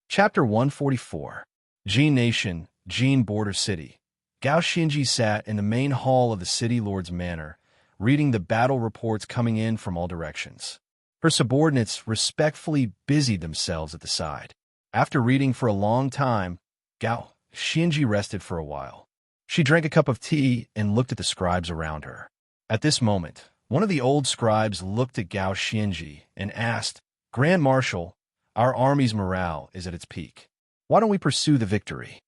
Chapter 144. Jin Nation, Jin Border City. Gao Xinji sat in the main hall of the city lord's manor, reading the battle reports coming in from all directions. Her subordinates respectfully busied themselves at the side. After reading for a long time, Gao Xinji rested for a while. She drank a cup of tea and looked at the scribes around her. At this moment, one of the old scribes looked at Gao Xinji and asked, Grand Marshal, our army's morale is at its peak. Why don't we pursue the victory?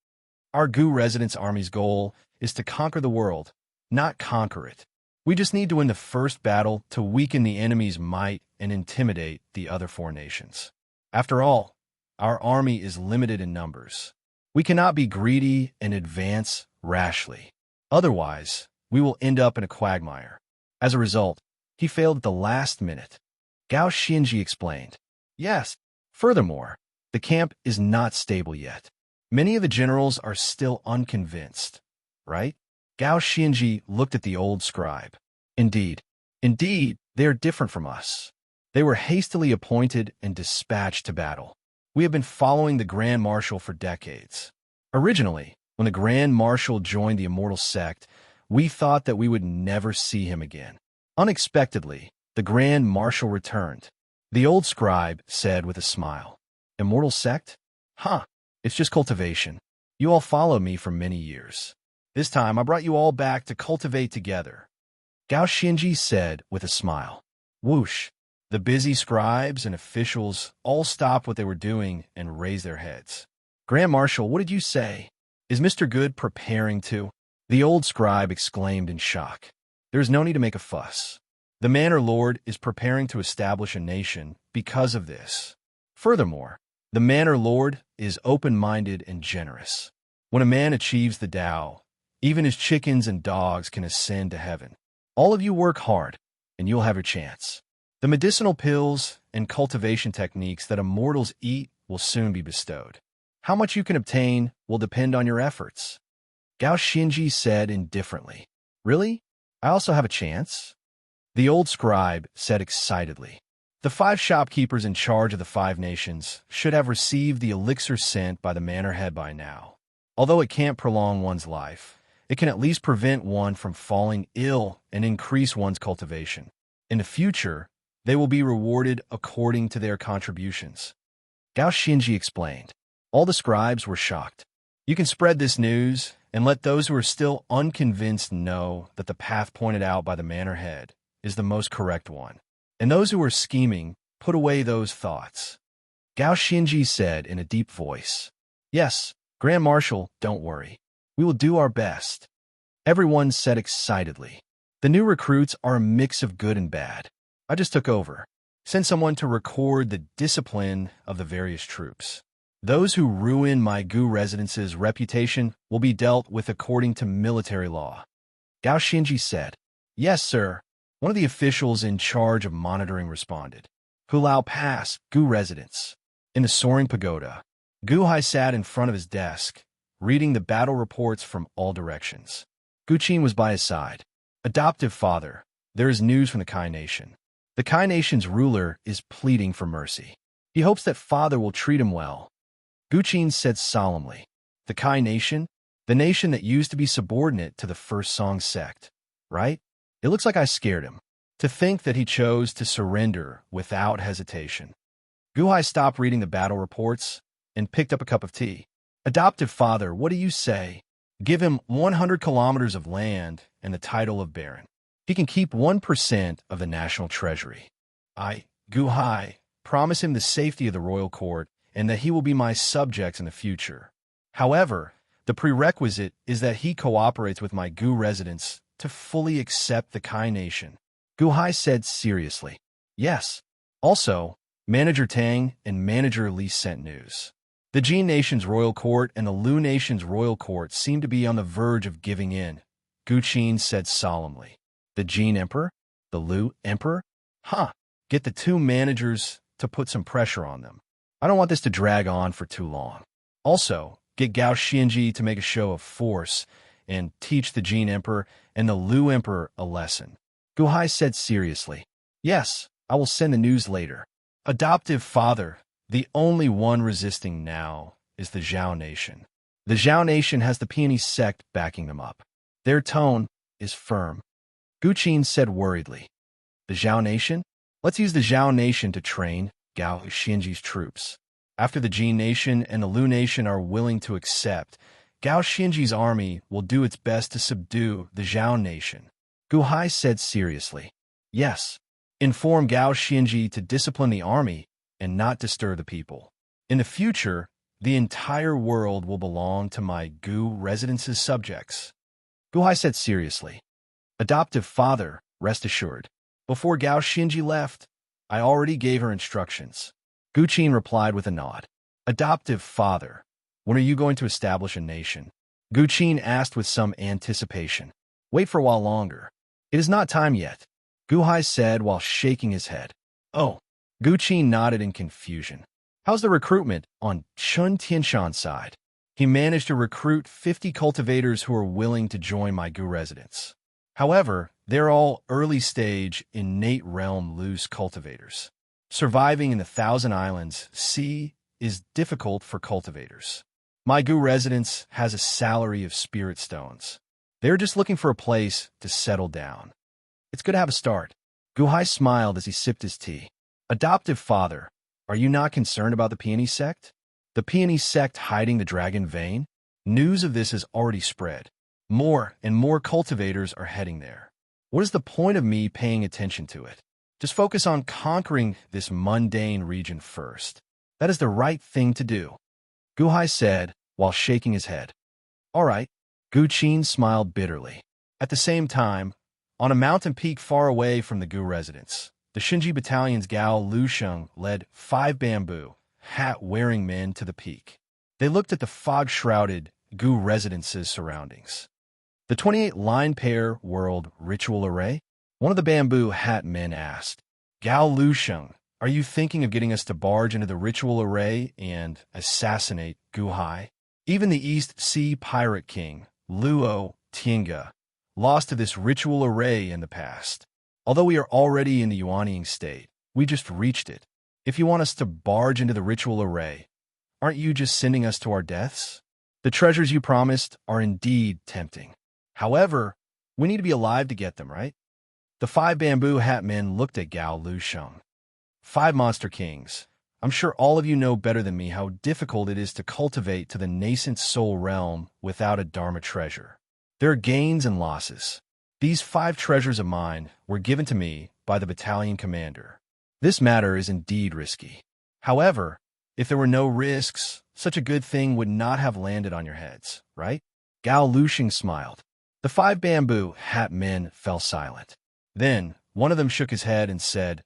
Our Gu Residence Army's goal is to conquer the world, not conquer it. We just need to win the first battle to weaken the enemy's might and intimidate the other 4 nations. After all, Our army is limited in numbers. We cannot be greedy and advance rashly. Otherwise, we will end up in a quagmire. As a result, he failed at the last minute. Gao Xinji explained. Yes. Furthermore, the camp is not stable yet. Many of the generals are still unconvinced, right? Gao Xinji looked at the old scribe. Indeed, they are different from us. They were hastily appointed and dispatched to battle. We have been following the Grand Marshal for decades. Originally, when the Grand Marshal joined the Immortal sect, we thought that we would never see him again. Unexpectedly, the Grand Marshal returned. The old scribe said with a smile. Immortal sect? Huh, it's just cultivation. You all followed me for many years. This time I brought you all back to cultivate together. Gao Xinji said with a smile. Whoosh! The busy scribes and officials all stopped what they were doing and raised their heads. Grand Marshal, what did you say? Is Mr. Good preparing to? The old scribe exclaimed in shock. There is no need to make a fuss. The Manor Lord is preparing to establish a nation because of this. Furthermore, the Manor Lord is open-minded and generous. When a man achieves the Tao, even his chickens and dogs can ascend to heaven. All of you work hard, and you'll have your chance. The medicinal pills and cultivation techniques that immortals eat will soon be bestowed. How much you can obtain will depend on your efforts. Gao Xinji said indifferently. Really? I also have a chance? The old scribe said excitedly. The 5 shopkeepers in charge of the 5 nations should have received the elixir sent by the manor head by now. Although it can't prolong one's life, it can at least prevent one from falling ill and increase one's cultivation. In the future, they will be rewarded according to their contributions. Gao Xinji explained. All the scribes were shocked. You can spread this news and let those who are still unconvinced know that the path pointed out by the manor head is the most correct one. And those who are scheming, put away those thoughts. Gao Xinji said in a deep voice. Yes, Grand Marshal, don't worry. We will do our best. Everyone said excitedly. The new recruits are a mix of good and bad. I just took over. Send someone to record the discipline of the various troops. Those who ruin my Gu residence's reputation will be dealt with according to military law. Gao Xinji said. Yes, sir. One of the officials in charge of monitoring responded. Hulao Pass, Gu residence. In the soaring pagoda, Gu Hai sat in front of his desk, reading the battle reports from all directions. Gu Qin was by his side. Adoptive father, there is news from the Kai Nation. The Kai Nation's ruler is pleading for mercy. He hopes that father will treat him well. Gu Qin said solemnly. The Kai Nation? The nation that used to be subordinate to the First Song sect, right? It looks like I scared him. To think that he chose to surrender without hesitation. Gu Hai stopped reading the battle reports and picked up a cup of tea. Adoptive father, what do you say? Give him 100 kilometers of land and the title of Baron. He can keep 1% of the national treasury. I, Gu Hai, promise him the safety of the royal court and that he will be my subject in the future. However, the prerequisite is that he cooperates with my Gu residents to fully accept the Kai Nation. Gu Hai said seriously. Yes. Also, Manager Tang and Manager Li sent news. The Jin Nation's royal court and the Lu Nation's royal court seem to be on the verge of giving in, Gu Qin said solemnly. The Jin Emperor? The Lu Emperor? Huh. Get the 2 managers to put some pressure on them. I don't want this to drag on for too long. Also, get Gao Xinji to make a show of force and teach the Jin Emperor and the Lu Emperor a lesson. Gu Hai said seriously. Yes, I will send the news later. Adoptive father, the only one resisting now is the Zhao Nation. The Zhao Nation has the Peony sect backing them up. Their tone is firm. Gu Qin said worriedly. The Zhao Nation? Let's use the Zhao Nation to train Gao Xinji's troops. After the Jin Nation and the Lu Nation are willing to accept, Gao Xinji's army will do its best to subdue the Zhao Nation. Gu Hai said seriously. Yes. Inform Gao Xinji to discipline the army and not disturb the people. In the future, the entire world will belong to my Gu residence's subjects. Gu Hai said seriously. Adoptive father, rest assured. Before Gao Xinji left, I already gave her instructions. Gu Qin replied with a nod. Adoptive father, when are you going to establish a nation? Gu Qin asked with some anticipation. Wait for a while longer. It is not time yet, Gu Hai said while shaking his head. Oh, Gu Qin nodded in confusion. How's the recruitment on Chun Tianshan's side? He managed to recruit 50 cultivators who are willing to join my Gu residents. However, they're all early-stage, innate realm loose cultivators. Surviving in the Thousand Islands Sea is difficult for cultivators. My Gu residence has a salary of spirit stones. They're just looking for a place to settle down. It's good to have a start. Gu Hai smiled as he sipped his tea. Adoptive father, are you not concerned about the peony sect? The peony sect hiding the dragon vein? News of this has already spread. More and more cultivators are heading there. What is the point of me paying attention to it? Just focus on conquering this mundane region first. That is the right thing to do, Gu Hai said while shaking his head. All right, Gu Qin smiled bitterly. At the same time, on a mountain peak far away from the Gu residence, the Shinji Battalion's Gao Lusheng led 5 bamboo, hat-wearing men to the peak. They looked at the fog-shrouded Gu residence's surroundings. The 28 line pair world ritual array? One of the bamboo hat men asked. Gao Lusheng, are you thinking of getting us to barge into the ritual array and assassinate Gu Hai? Even the East Sea Pirate King, Luo Tiange, lost to this ritual array in the past. Although we are already in the Yuanying state, we just reached it. If you want us to barge into the ritual array, aren't you just sending us to our deaths? The treasures you promised are indeed tempting. However, we need to be alive to get them, right? The 5 bamboo hat men looked at Gao Lusheng. 5 monster kings. I'm sure all of you know better than me how difficult it is to cultivate to the nascent soul realm without a Dharma treasure. There are gains and losses. These 5 treasures of mine were given to me by the battalion commander. This matter is indeed risky. However, if there were no risks, such a good thing would not have landed on your heads, right? Gao Lusheng smiled. The 5 bamboo hat men fell silent. Then, one of them shook his head and said,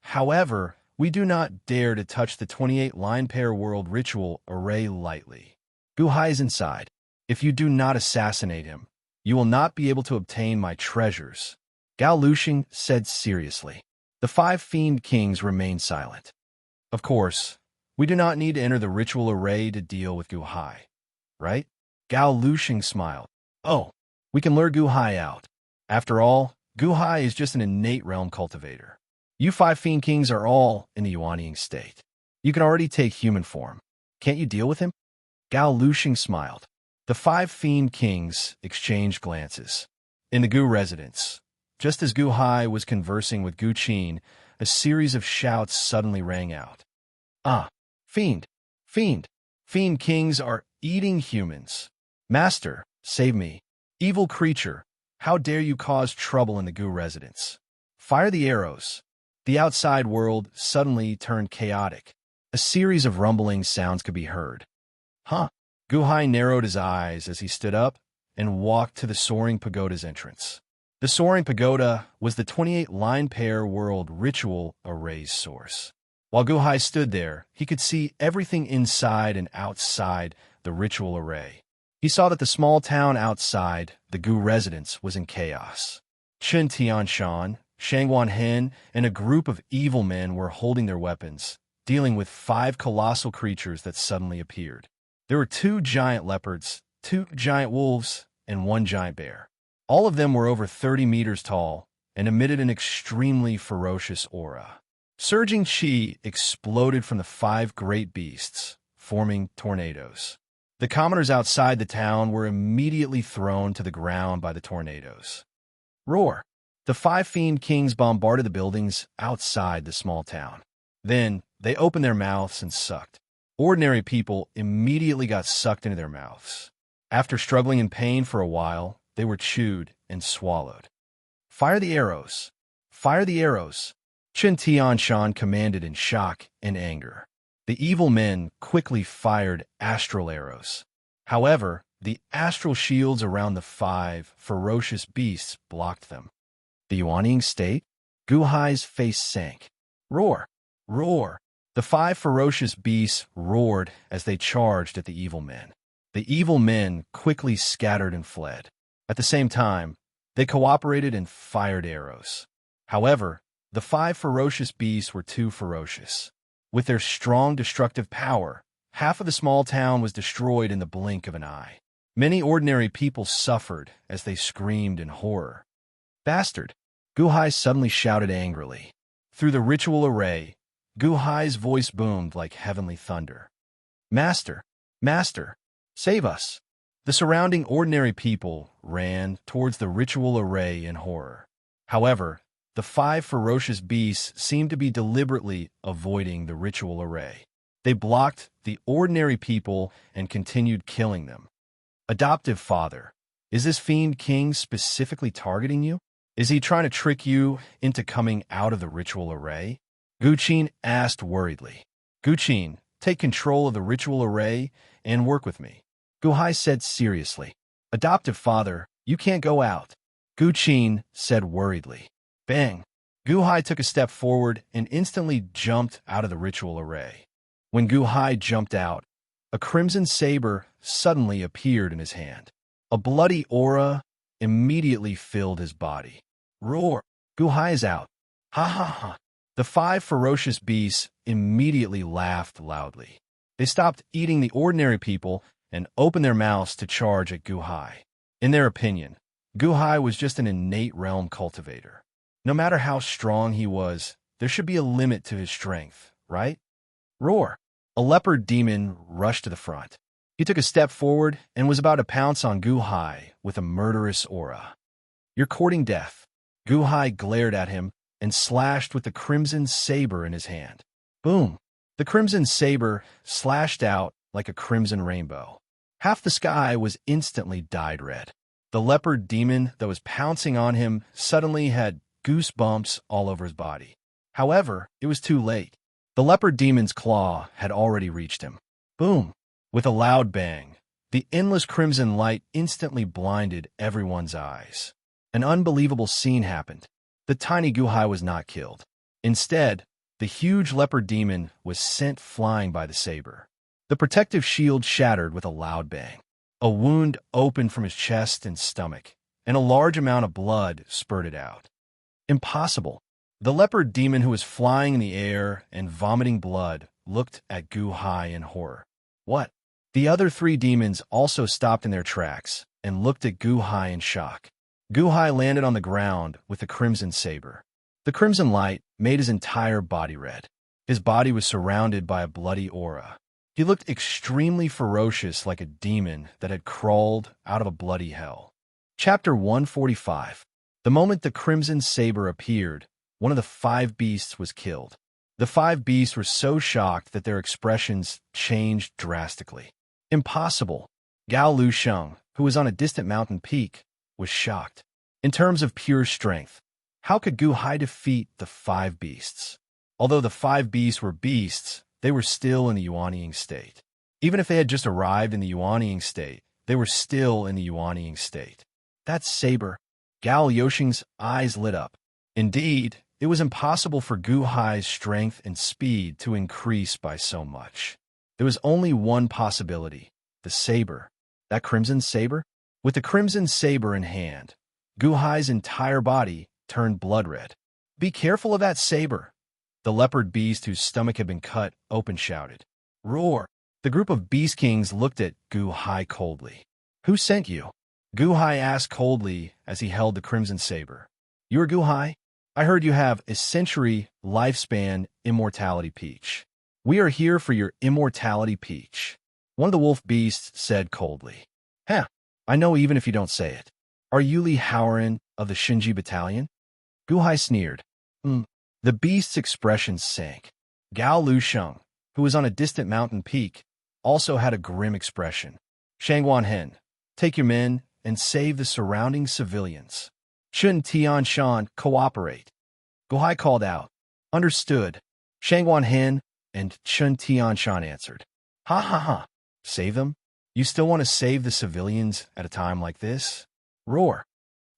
However, we do not dare to touch the 28 line pair world ritual array lightly. Gu Hai is inside. If you do not assassinate him, you will not be able to obtain my treasures, Gao Lusheng said seriously. The 5 fiend kings remained silent. Of course, we do not need to enter the ritual array to deal with Gu Hai, right? Gao Lusheng smiled. Oh, we can lure Gu Hai out. After all, Gu Hai is just an innate realm cultivator. You 5 fiend kings are all in the Yuanying state. You can already take human form. Can't you deal with him? Gao Lusheng smiled. The 5 fiend kings exchanged glances. In the Gu residence, just as Gu Hai was conversing with Gu Qin, a series of shouts suddenly rang out. Ah, fiend, fiend, fiend kings are eating humans. Master, save me. Evil creature, how dare you cause trouble in the Gu residence? Fire the arrows. The outside world suddenly turned chaotic. A series of rumbling sounds could be heard. Huh? Gu Hai narrowed his eyes as he stood up and walked to the soaring pagoda's entrance. The soaring pagoda was the 28 line pair world ritual array's source. While Gu Hai stood there, he could see everything inside and outside the ritual array. He saw that the small town outside the Gu residence was in chaos. Chun Tianshan, Shangguan Hen, and a group of evil men were holding their weapons, dealing with 5 colossal creatures that suddenly appeared. There were 2 giant leopards, 2 giant wolves, and 1 giant bear. All of them were over 30 meters tall and emitted an extremely ferocious aura. Surging chi exploded from the 5 great beasts, forming tornadoes. The commoners outside the town were immediately thrown to the ground by the tornadoes. Roar! The 5 fiend kings bombarded the buildings outside the small town. Then, they opened their mouths and sucked. Ordinary people immediately got sucked into their mouths. After struggling in pain for a while, they were chewed and swallowed. Fire the arrows! Fire the arrows! Chun Tianshan commanded in shock and anger. The evil men quickly fired astral arrows. However, the astral shields around the 5 ferocious beasts blocked them. The Yuanying state? Gu Hai's face sank. Roar! Roar! The 5 ferocious beasts roared as they charged at the evil men. The evil men quickly scattered and fled. At the same time, they cooperated and fired arrows. However, the 5 ferocious beasts were too ferocious. With their strong destructive power, half of the small town was destroyed in the blink of an eye. Many ordinary people suffered as they screamed in horror. Bastard! Guhai suddenly shouted angrily. Through the ritual array, Guhai's voice boomed like heavenly thunder. Master! Master! Save us! The surrounding ordinary people ran towards the ritual array in horror. However, the 5 ferocious beasts seemed to be deliberately avoiding the ritual array. They blocked the ordinary people and continued killing them. Adoptive father, is this fiend king specifically targeting you? Is he trying to trick you into coming out of the ritual array? Guqin asked worriedly. Guqin, take control of the ritual array and work with me. Guhai said seriously. Adoptive father, you can't go out. Guqin said worriedly. Bang! Guhai took a step forward and instantly jumped out of the ritual array. When Guhai jumped out, a crimson saber suddenly appeared in his hand. A bloody aura immediately filled his body. Roar! Guhai is out. Ha ha ha! The 5 ferocious beasts immediately laughed loudly. They stopped eating the ordinary people and opened their mouths to charge at Guhai. In their opinion, Guhai was just an innate realm cultivator. No matter how strong he was, there should be a limit to his strength, right? Roar! A leopard demon rushed to the front. He took a step forward and was about to pounce on Guhai with a murderous aura. You're courting death. Guhai glared at him and slashed with the crimson saber in his hand. Boom! The crimson saber slashed out like a crimson rainbow. Half the sky was instantly dyed red. The leopard demon that was pouncing on him suddenly had goosebumps all over his body. However, it was too late. The leopard demon's claw had already reached him. Boom! With a loud bang, the endless crimson light instantly blinded everyone's eyes. An unbelievable scene happened. The tiny Guhai was not killed. Instead, the huge leopard demon was sent flying by the saber. The protective shield shattered with a loud bang. A wound opened from his chest and stomach, and a large amount of blood spurted out. Impossible. The leopard demon, who was flying in the air and vomiting blood, looked at Guhai in horror. What? The other 3 demons also stopped in their tracks and looked at Guhai in shock. Guhai landed on the ground with the crimson saber. The crimson light made his entire body red. His body was surrounded by a bloody aura. He looked extremely ferocious, like a demon that had crawled out of a bloody hell. Chapter 145. The moment the crimson saber appeared, one of the 5 beasts was killed. The 5 beasts were so shocked that their expressions changed drastically. Impossible. Gao Lu Sheng, who was on a distant mountain peak, was shocked. In terms of pure strength, how could Guhai defeat the 5 beasts? Although the 5 beasts were beasts, they were still in the Yuanying state. Even if they had just arrived in the Yuanying state, they were still in the Yuanying state. That saber! Gao Yoshing's eyes lit up. Indeed, it was impossible for Guhai's strength and speed to increase by so much. There was only one possibility, the saber. That crimson saber? With the crimson saber in hand, Guhai's entire body turned blood red. Be careful of that saber! The leopard beast, whose stomach had been cut open, shouted. Roar! The group of beast kings looked at Guhai coldly. Who sent you? Guhai asked coldly as he held the crimson saber. You're Guhai? I heard you have a century lifespan immortality peach. We are here for your immortality peach. One of the wolf beasts said coldly. Huh, I know even if you don't say it. Are you Li Haoran of the Shinji battalion? Guhai sneered. The beast's expression sank. Gao Lu Sheng, who was on a distant mountain peak, also had a grim expression. Shangguan Hen, take your men and save the surrounding civilians. Chun Tianshan, cooperate. Guhai called out. Understood. Shangguan Hen and Chun Tianshan answered. Ha ha ha. Save them? You still want to save the civilians at a time like this? Roar.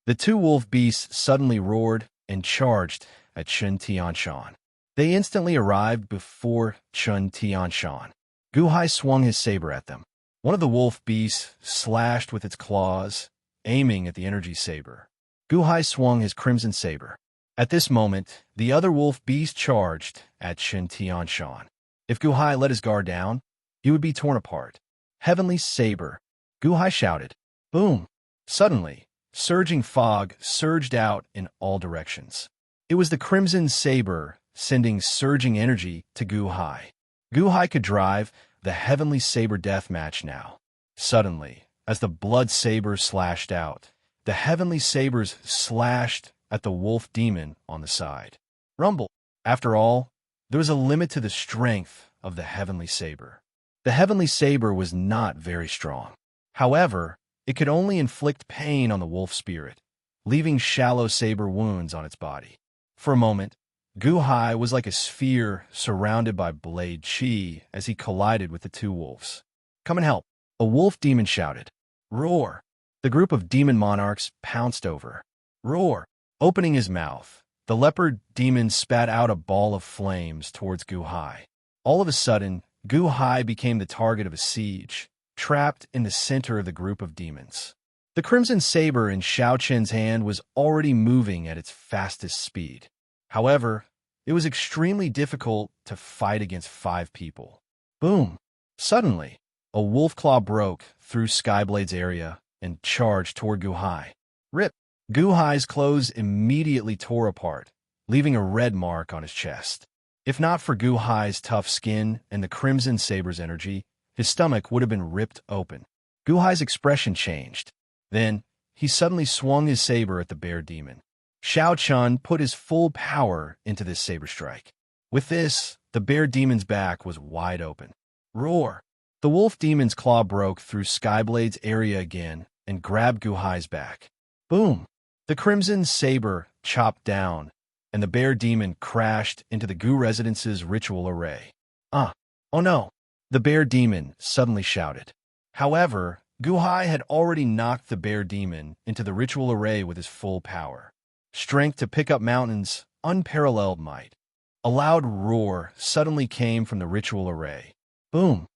The 2 wolf beasts suddenly roared and charged at Chun Tianshan. They instantly arrived before Chun Tianshan. Guhai swung his saber at them. One of the wolf beasts slashed with its claws, aiming at the energy saber. Guhai swung his crimson saber. At this moment, the other wolf beast charged at Chun Tianshan. If Guhai let his guard down, he would be torn apart. Heavenly saber, Guhai shouted. Boom! Suddenly, surging fog surged out in all directions. It was the crimson saber sending surging energy to Guhai. Guhai could drive the heavenly saber death match now. Suddenly, as the blood saber slashed out, the heavenly sabers slashed at the wolf demon on the side. Rumble. After all, there was a limit to the strength of the heavenly saber. The heavenly saber was not very strong. However, it could only inflict pain on the wolf spirit, leaving shallow saber wounds on its body. For a moment, Guhai was like a sphere surrounded by blade chi as he collided with the two wolves. Come and help, a wolf demon shouted. Roar! The group of demon monarchs pounced over. Roar! Opening his mouth, the leopard demon spat out a ball of flames towards Guhai. All of a sudden, Guhai became the target of a siege, trapped in the center of the group of demons. The crimson saber in Xiao Chen's hand was already moving at its fastest speed. However, it was extremely difficult to fight against 5 people. Boom! Suddenly, a wolf claw broke through Skyblade's area and charged toward Guhai. Rip! Guhai's clothes immediately tore apart, leaving a red mark on his chest. If not for Guhai's tough skin and the crimson saber's energy, his stomach would have been ripped open. Guhai's expression changed. Then, he suddenly swung his saber at the bear demon. Xiao Chun put his full power into this saber strike. With this, the bear demon's back was wide open. Roar! The wolf demon's claw broke through Skyblade's area again and grabbed Guhai's back. Boom! The crimson saber chopped down, and the bear demon crashed into the Gu residence's ritual array. Oh no! The bear demon suddenly shouted. However, Guhai had already knocked the bear demon into the ritual array with his full power. Strength to pick up mountains, unparalleled might. A loud roar suddenly came from the ritual array. Boom!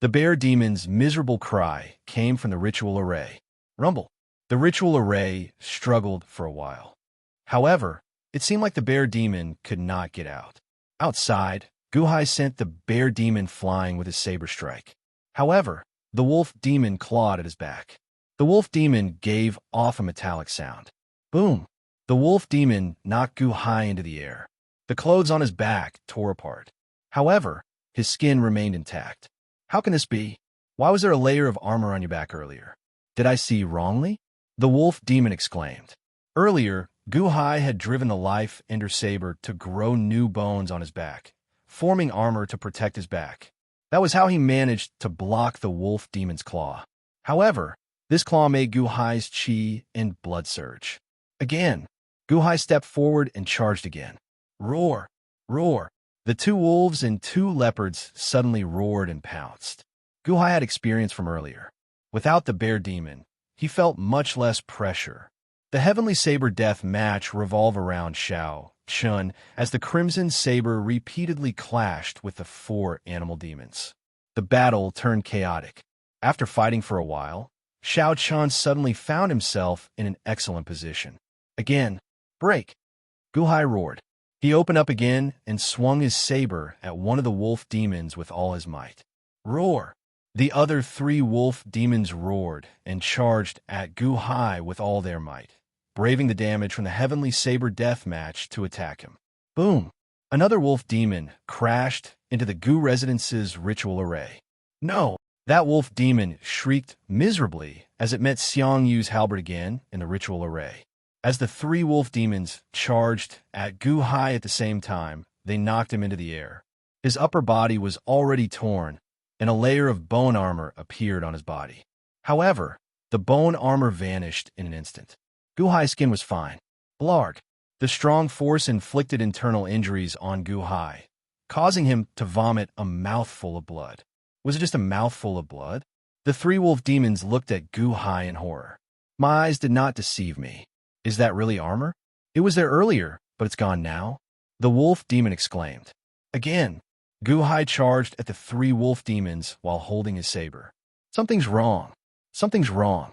The bear demon's miserable cry came from the ritual array. Rumble! The ritual array struggled for a while. However, it seemed like the bear demon could not get out. Outside, Guhai sent the bear demon flying with his saber strike. However, the wolf demon clawed at his back. The wolf demon gave off a metallic sound. Boom! The wolf demon knocked Guhai into the air. The clothes on his back tore apart. However, his skin remained intact. How can this be? Why was there a layer of armor on your back earlier? Did I see wrongly? The wolf demon exclaimed. Earlier, Guhai had driven the life ender saber to grow new bones on his back, forming armor to protect his back. That was how he managed to block the wolf demon's claw. However, this claw made Guhai's chi and blood surge. Again, Guhai stepped forward and charged again. Roar! Roar! The 2 wolves and 2 leopards suddenly roared and pounced. Guhai had experience from earlier. Without the bear demon, he felt much less pressure. The heavenly saber death match revolved around Xiao Chun as the crimson saber repeatedly clashed with the 4 animal demons. The battle turned chaotic. After fighting for a while, Xiao Chun suddenly found himself in an excellent position. Again, break! Guhai roared. He opened up again and swung his saber at one of the wolf demons with all his might. Roar! The other 3 wolf demons roared and charged at Guhai with all their might, braving the damage from the heavenly saber death match to attack him. Boom! Another wolf demon crashed into the Gu residence's ritual array. No! That wolf demon shrieked miserably as it met Xiang Yu's halberd again in the ritual array. As the 3 wolf demons charged at Guhai at the same time, they knocked him into the air. His upper body was already torn, and a layer of bone armor appeared on his body. However, the bone armor vanished in an instant. Guhai's skin was fine. Blarg! The strong force inflicted internal injuries on Guhai, causing him to vomit a mouthful of blood. Was it just a mouthful of blood? The 3 wolf demons looked at Guhai in horror. My eyes did not deceive me. Is that really armor? It was there earlier, but it's gone now. the wolf demon exclaimed. Again, Guhai charged at the three wolf demons while holding his saber. Something's wrong. Something's wrong.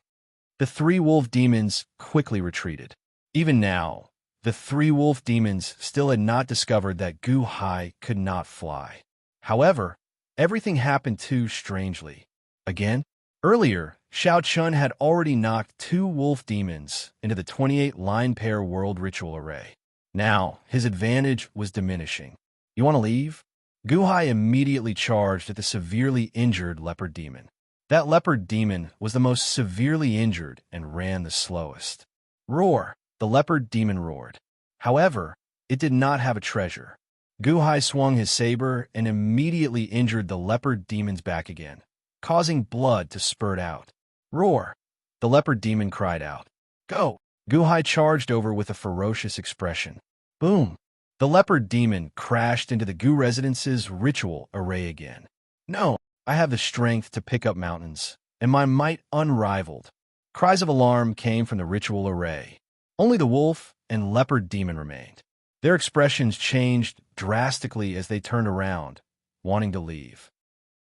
The three wolf demons quickly retreated. Even now, the three wolf demons still had not discovered that Guhai could not fly. However, everything happened too strangely. Again, earlier, Xiao Chun had already knocked two wolf demons into the 28 line pair world ritual array. Now, his advantage was diminishing. You want to leave? Guhai immediately charged at the severely injured leopard demon. That leopard demon was the most severely injured and ran the slowest. Roar! The leopard demon roared. However, it did not have a treasure. Guhai swung his saber and immediately injured the leopard demon's back again, causing blood to spurt out. Roar! The leopard demon cried out. Go! Guhai charged over with a ferocious expression. Boom! The leopard demon crashed into the Gu residence's ritual array again. No, I have the strength to pick up mountains, and my might unrivaled. Cries of alarm came from the ritual array. Only the wolf and leopard demon remained. Their expressions changed drastically as they turned around, wanting to leave.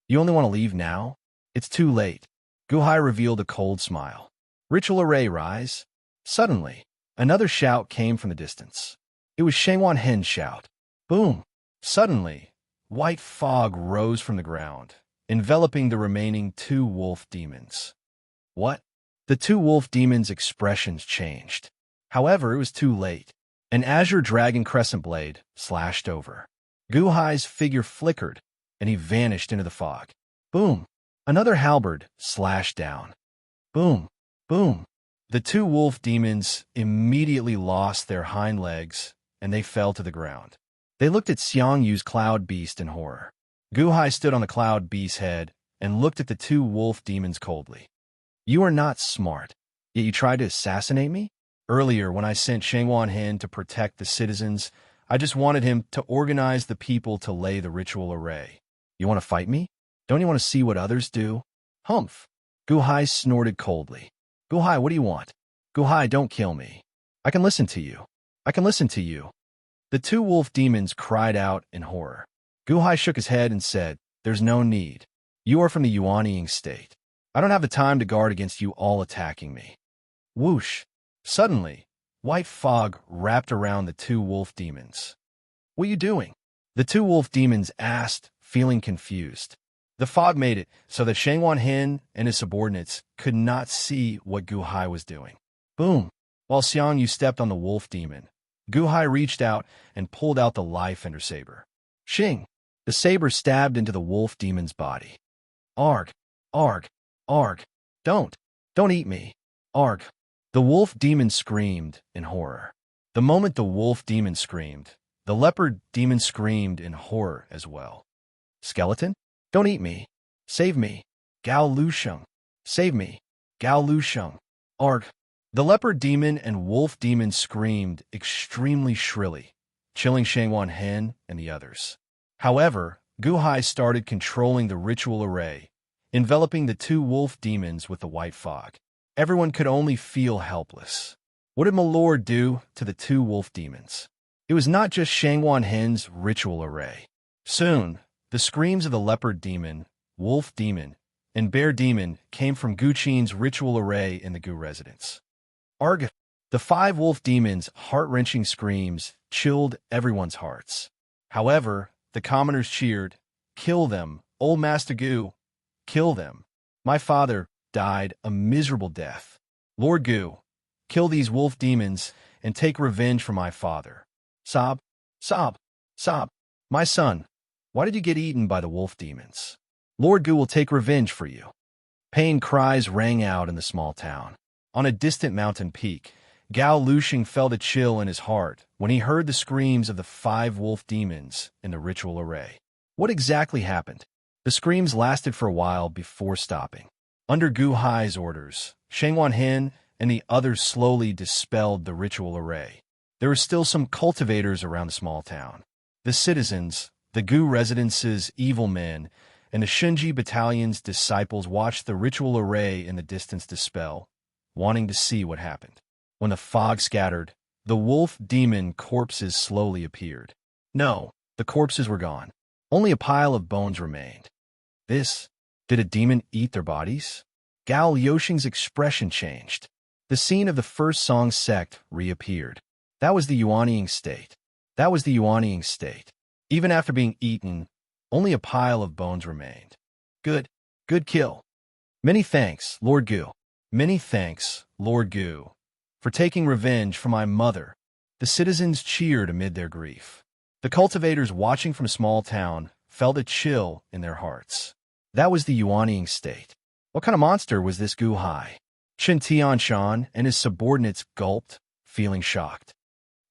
You only want to leave now? It's too late. Guhai revealed a cold smile. Ritual array rise. Suddenly, another shout came from the distance. It was Shangwan Hen's shout. Boom! Suddenly, white fog rose from the ground, enveloping the remaining two wolf demons. What? The two wolf demons' expressions changed. However, it was too late. An azure dragon crescent blade slashed over. Guhai's figure flickered, and he vanished into the fog. Boom! Another halberd slashed down. Boom! Boom! The two wolf demons immediately lost their hind legs, and they fell to the ground. They looked at Xiang Yu's cloud beast in horror. Guhai stood on the cloud beast's head and looked at the two wolf demons coldly. You are not smart, yet you tried to assassinate me? Earlier, when I sent Shangwan Hen to protect the citizens, I just wanted him to organize the people to lay the ritual array. You want to fight me? Don't you want to see what others do? Humph! Guhai snorted coldly. Guhai, what do you want? Guhai, don't kill me. I can listen to you. I can listen to you. The two wolf demons cried out in horror. Guhai shook his head and said, There's no need. You are from the Yuanying state. I don't have the time to guard against you all attacking me. Whoosh! Suddenly, white fog wrapped around the two wolf demons. What are you doing? The two wolf demons asked, feeling confused. The fog made it so that Shangwan Hen and his subordinates could not see what Guhai was doing. Boom! While Xiang Yu stepped on the wolf demon, Guhai reached out and pulled out the life ender saber. Shing! The saber stabbed into the wolf demon's body. Arg! Arg! Arg! Don't eat me! Arg! The wolf demon screamed in horror. The moment the wolf demon screamed, the leopard demon screamed in horror as well. Skeleton? Don't eat me. Save me. Gao Lu Sheng. Save me. Gao Lu Sheng. Arg! The leopard demon and wolf demon screamed extremely shrilly, chilling Shangwan Hen and the others. However, Guhai started controlling the ritual array, enveloping the two wolf demons with the white fog. Everyone could only feel helpless. What did Malord do to the two wolf demons? It was not just Shangwan Hen's ritual array. Soon, the screams of the leopard demon, wolf demon, and bear demon came from Guqin's ritual array in the Gu residence. Arg! The five wolf demons' heart-wrenching screams chilled everyone's hearts. However, the commoners cheered, Kill them, old Master Gu! Kill them! My father died a miserable death. Lord Gu, kill these wolf demons and take revenge for my father. Sob, sob, sob. My son, why did you get eaten by the wolf demons? Lord Gu will take revenge for you. Pain cries rang out in the small town. On a distant mountain peak, Gao Lushing felt a chill in his heart when he heard the screams of the five wolf demons in the ritual array. What exactly happened? The screams lasted for a while before stopping. Under Guhai's orders, Shangwan Hen and the others slowly dispelled the ritual array. There were still some cultivators around the small town. The citizens, the Gu residence's evil men, and the Shunji battalion's disciples watched the ritual array in the distance dispel, wanting to see what happened. When the fog scattered, the wolf demon corpses slowly appeared. No, the corpses were gone. Only a pile of bones remained. This, did a demon eat their bodies? Gao Liuxing's expression changed. The scene of the first song sect reappeared. That was the Yuanying state. That was the Yuanying state. Even after being eaten, only a pile of bones remained. Good. Good kill. Many thanks, Lord Gu. Many thanks, Lord Gu, for taking revenge for my mother. The citizens cheered amid their grief. The cultivators watching from a small town felt a chill in their hearts. That was the Yuanying state. What kind of monster was this Gu Hai? Chen Tianshan and his subordinates gulped, feeling shocked.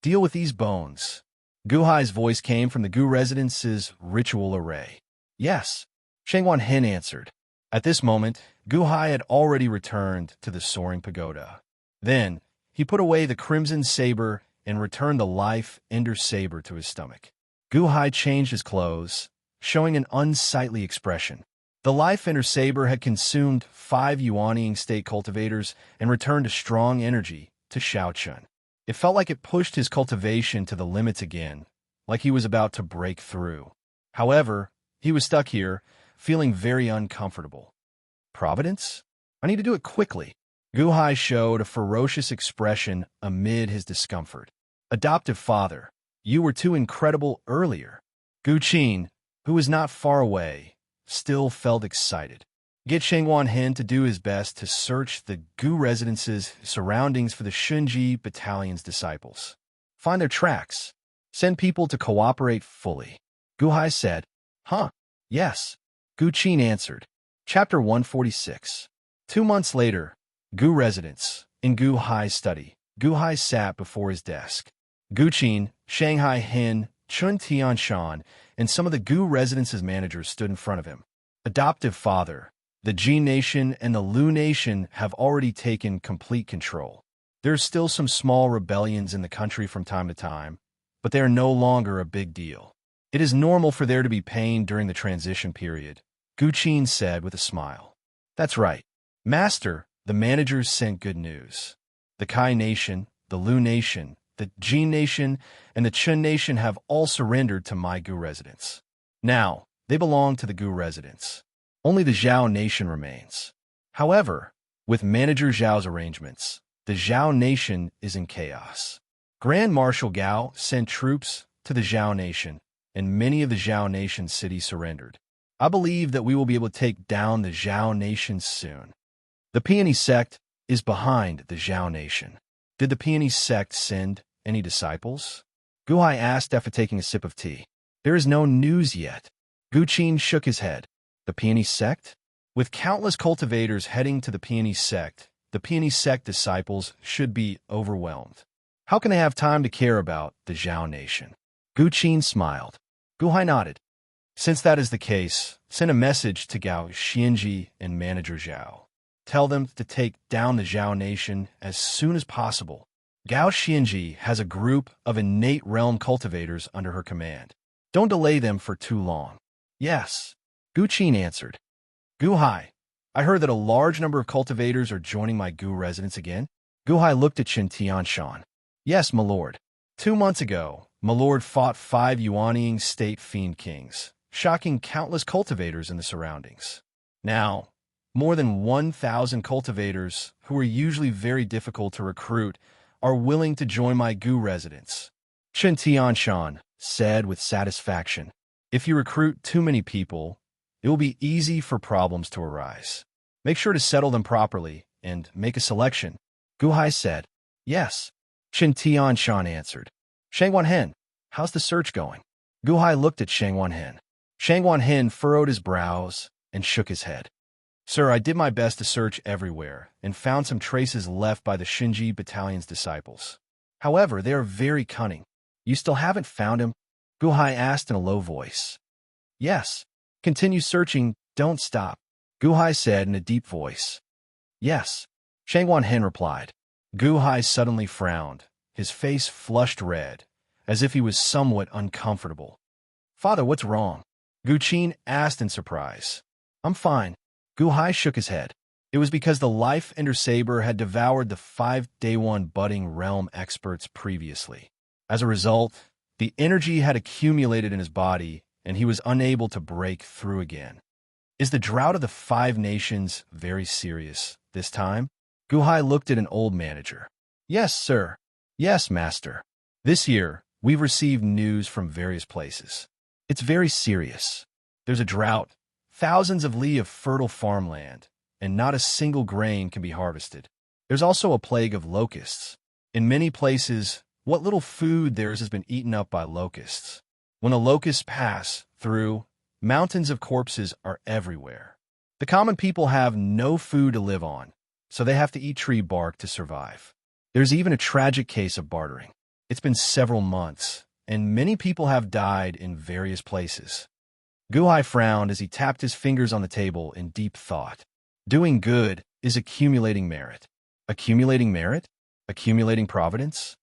Deal with these bones. Gu Hai's voice came from the Gu residence's ritual array. Yes, Shangwan Hen answered. At this moment, Gu Hai had already returned to the soaring pagoda. Then, he put away the crimson saber and returned the life ender saber to his stomach. Gu Hai changed his clothes, showing an unsightly expression. The life ender saber had consumed 5 Yuanying state cultivators and returned a strong energy to Xiao Chun. It felt like it pushed his cultivation to the limits again, like he was about to break through. However, he was stuck here, feeling very uncomfortable. Providence? I need to do it quickly. Gu Hai showed a ferocious expression amid his discomfort. Adoptive father, you were too incredible earlier. Gu Qin, who was not far away, still felt excited. Get Shangwan Hen to do his best to search the Gu residence's surroundings for the Shunji battalion's disciples. Find their tracks. Send people to cooperate fully. Gu Hai said, Huh, yes. Gu Qin answered. Chapter 146. 2 months later, Gu residence, in Gu Hai's study, Gu Hai sat before his desk. Gu Qin, Shanghai Hen, Chun Tianshan, and some of the Gu residence's managers stood in front of him. Adoptive father, the Jin Nation and the Lu Nation have already taken complete control. There's still some small rebellions in the country from time to time, but they are no longer a big deal. It is normal for there to be pain during the transition period, Gu Qin said with a smile. That's right. Master, the managers sent good news. The Kai Nation, the Lu Nation, the Jin Nation, and the Chun Nation have all surrendered to my Gu residence. Now, they belong to the Gu residence. Only the Zhao Nation remains. However, with Manager Zhao's arrangements, the Zhao Nation is in chaos. Grand Marshal Gao sent troops to the Zhao Nation, and many of the Zhao Nation's cities surrendered. I believe that we will be able to take down the Zhao Nation soon. The Peony sect is behind the Zhao Nation. Did the Peony sect send any disciples? Gu Hai asked after taking a sip of tea. There is no news yet. Gu Qin shook his head. The Peony sect? With countless cultivators heading to the Peony sect disciples should be overwhelmed. How can they have time to care about the Zhao Nation? Gu Qin smiled. Gu Hai nodded. Since that is the case, send a message to Gao Xianji and Manager Zhao. Tell them to take down the Zhao Nation as soon as possible. Gao Xianji has a group of innate realm cultivators under her command. Don't delay them for too long. Yes, Gu Qin answered. Gu Hai, I heard that a large number of cultivators are joining my Gu residence again. Gu Hai looked at Chen Tianshan. Yes, my lord. 2 months ago, my lord fought 5 Yuanying state fiend kings, shocking countless cultivators in the surroundings. Now, more than 1,000 cultivators, who are usually very difficult to recruit, are willing to join my Gu residence. Chen Tianshan said with satisfaction. If you recruit too many people, it will be easy for problems to arise. Make sure to settle them properly and make a selection. Gu Hai said. Yes. Chen Tianshan answered. Shangwan Hen, how's the search going? Gu Hai looked at Shangwan Hen. Shangwan Hen furrowed his brows and shook his head. Sir, I did my best to search everywhere and found some traces left by the Shinji battalion's disciples. However, they are very cunning. You still haven't found him? Gu Hai asked in a low voice. Yes. Continue searching, don't stop, Gu Hai said in a deep voice. Yes. Shangwan Hen replied. Gu Hai suddenly frowned, his face flushed red, as if he was somewhat uncomfortable. Father, what's wrong? Gu Qin asked in surprise. I'm fine. Gu Hai shook his head. It was because the life ender saber had devoured the 5 day 1 budding realm experts previously. As a result, The energy had accumulated in his body, and he was unable to break through again. Is the drought of the 5 nations very serious this time? Guhai looked at an old manager. Yes, sir. Yes, master. This year, we've received news from various places. It's very serious. There's a drought, thousands of li of fertile farmland, and not a single grain can be harvested. There's also a plague of locusts. In many places, what little food there is has been eaten up by locusts. When the locusts pass through, mountains of corpses are everywhere. The common people have no food to live on, so they have to eat tree bark to survive. There's even a tragic case of bartering. It's been several months, and many people have died in various places. Guhai frowned as he tapped his fingers on the table in deep thought. Doing good is accumulating merit. Accumulating merit? Accumulating providence?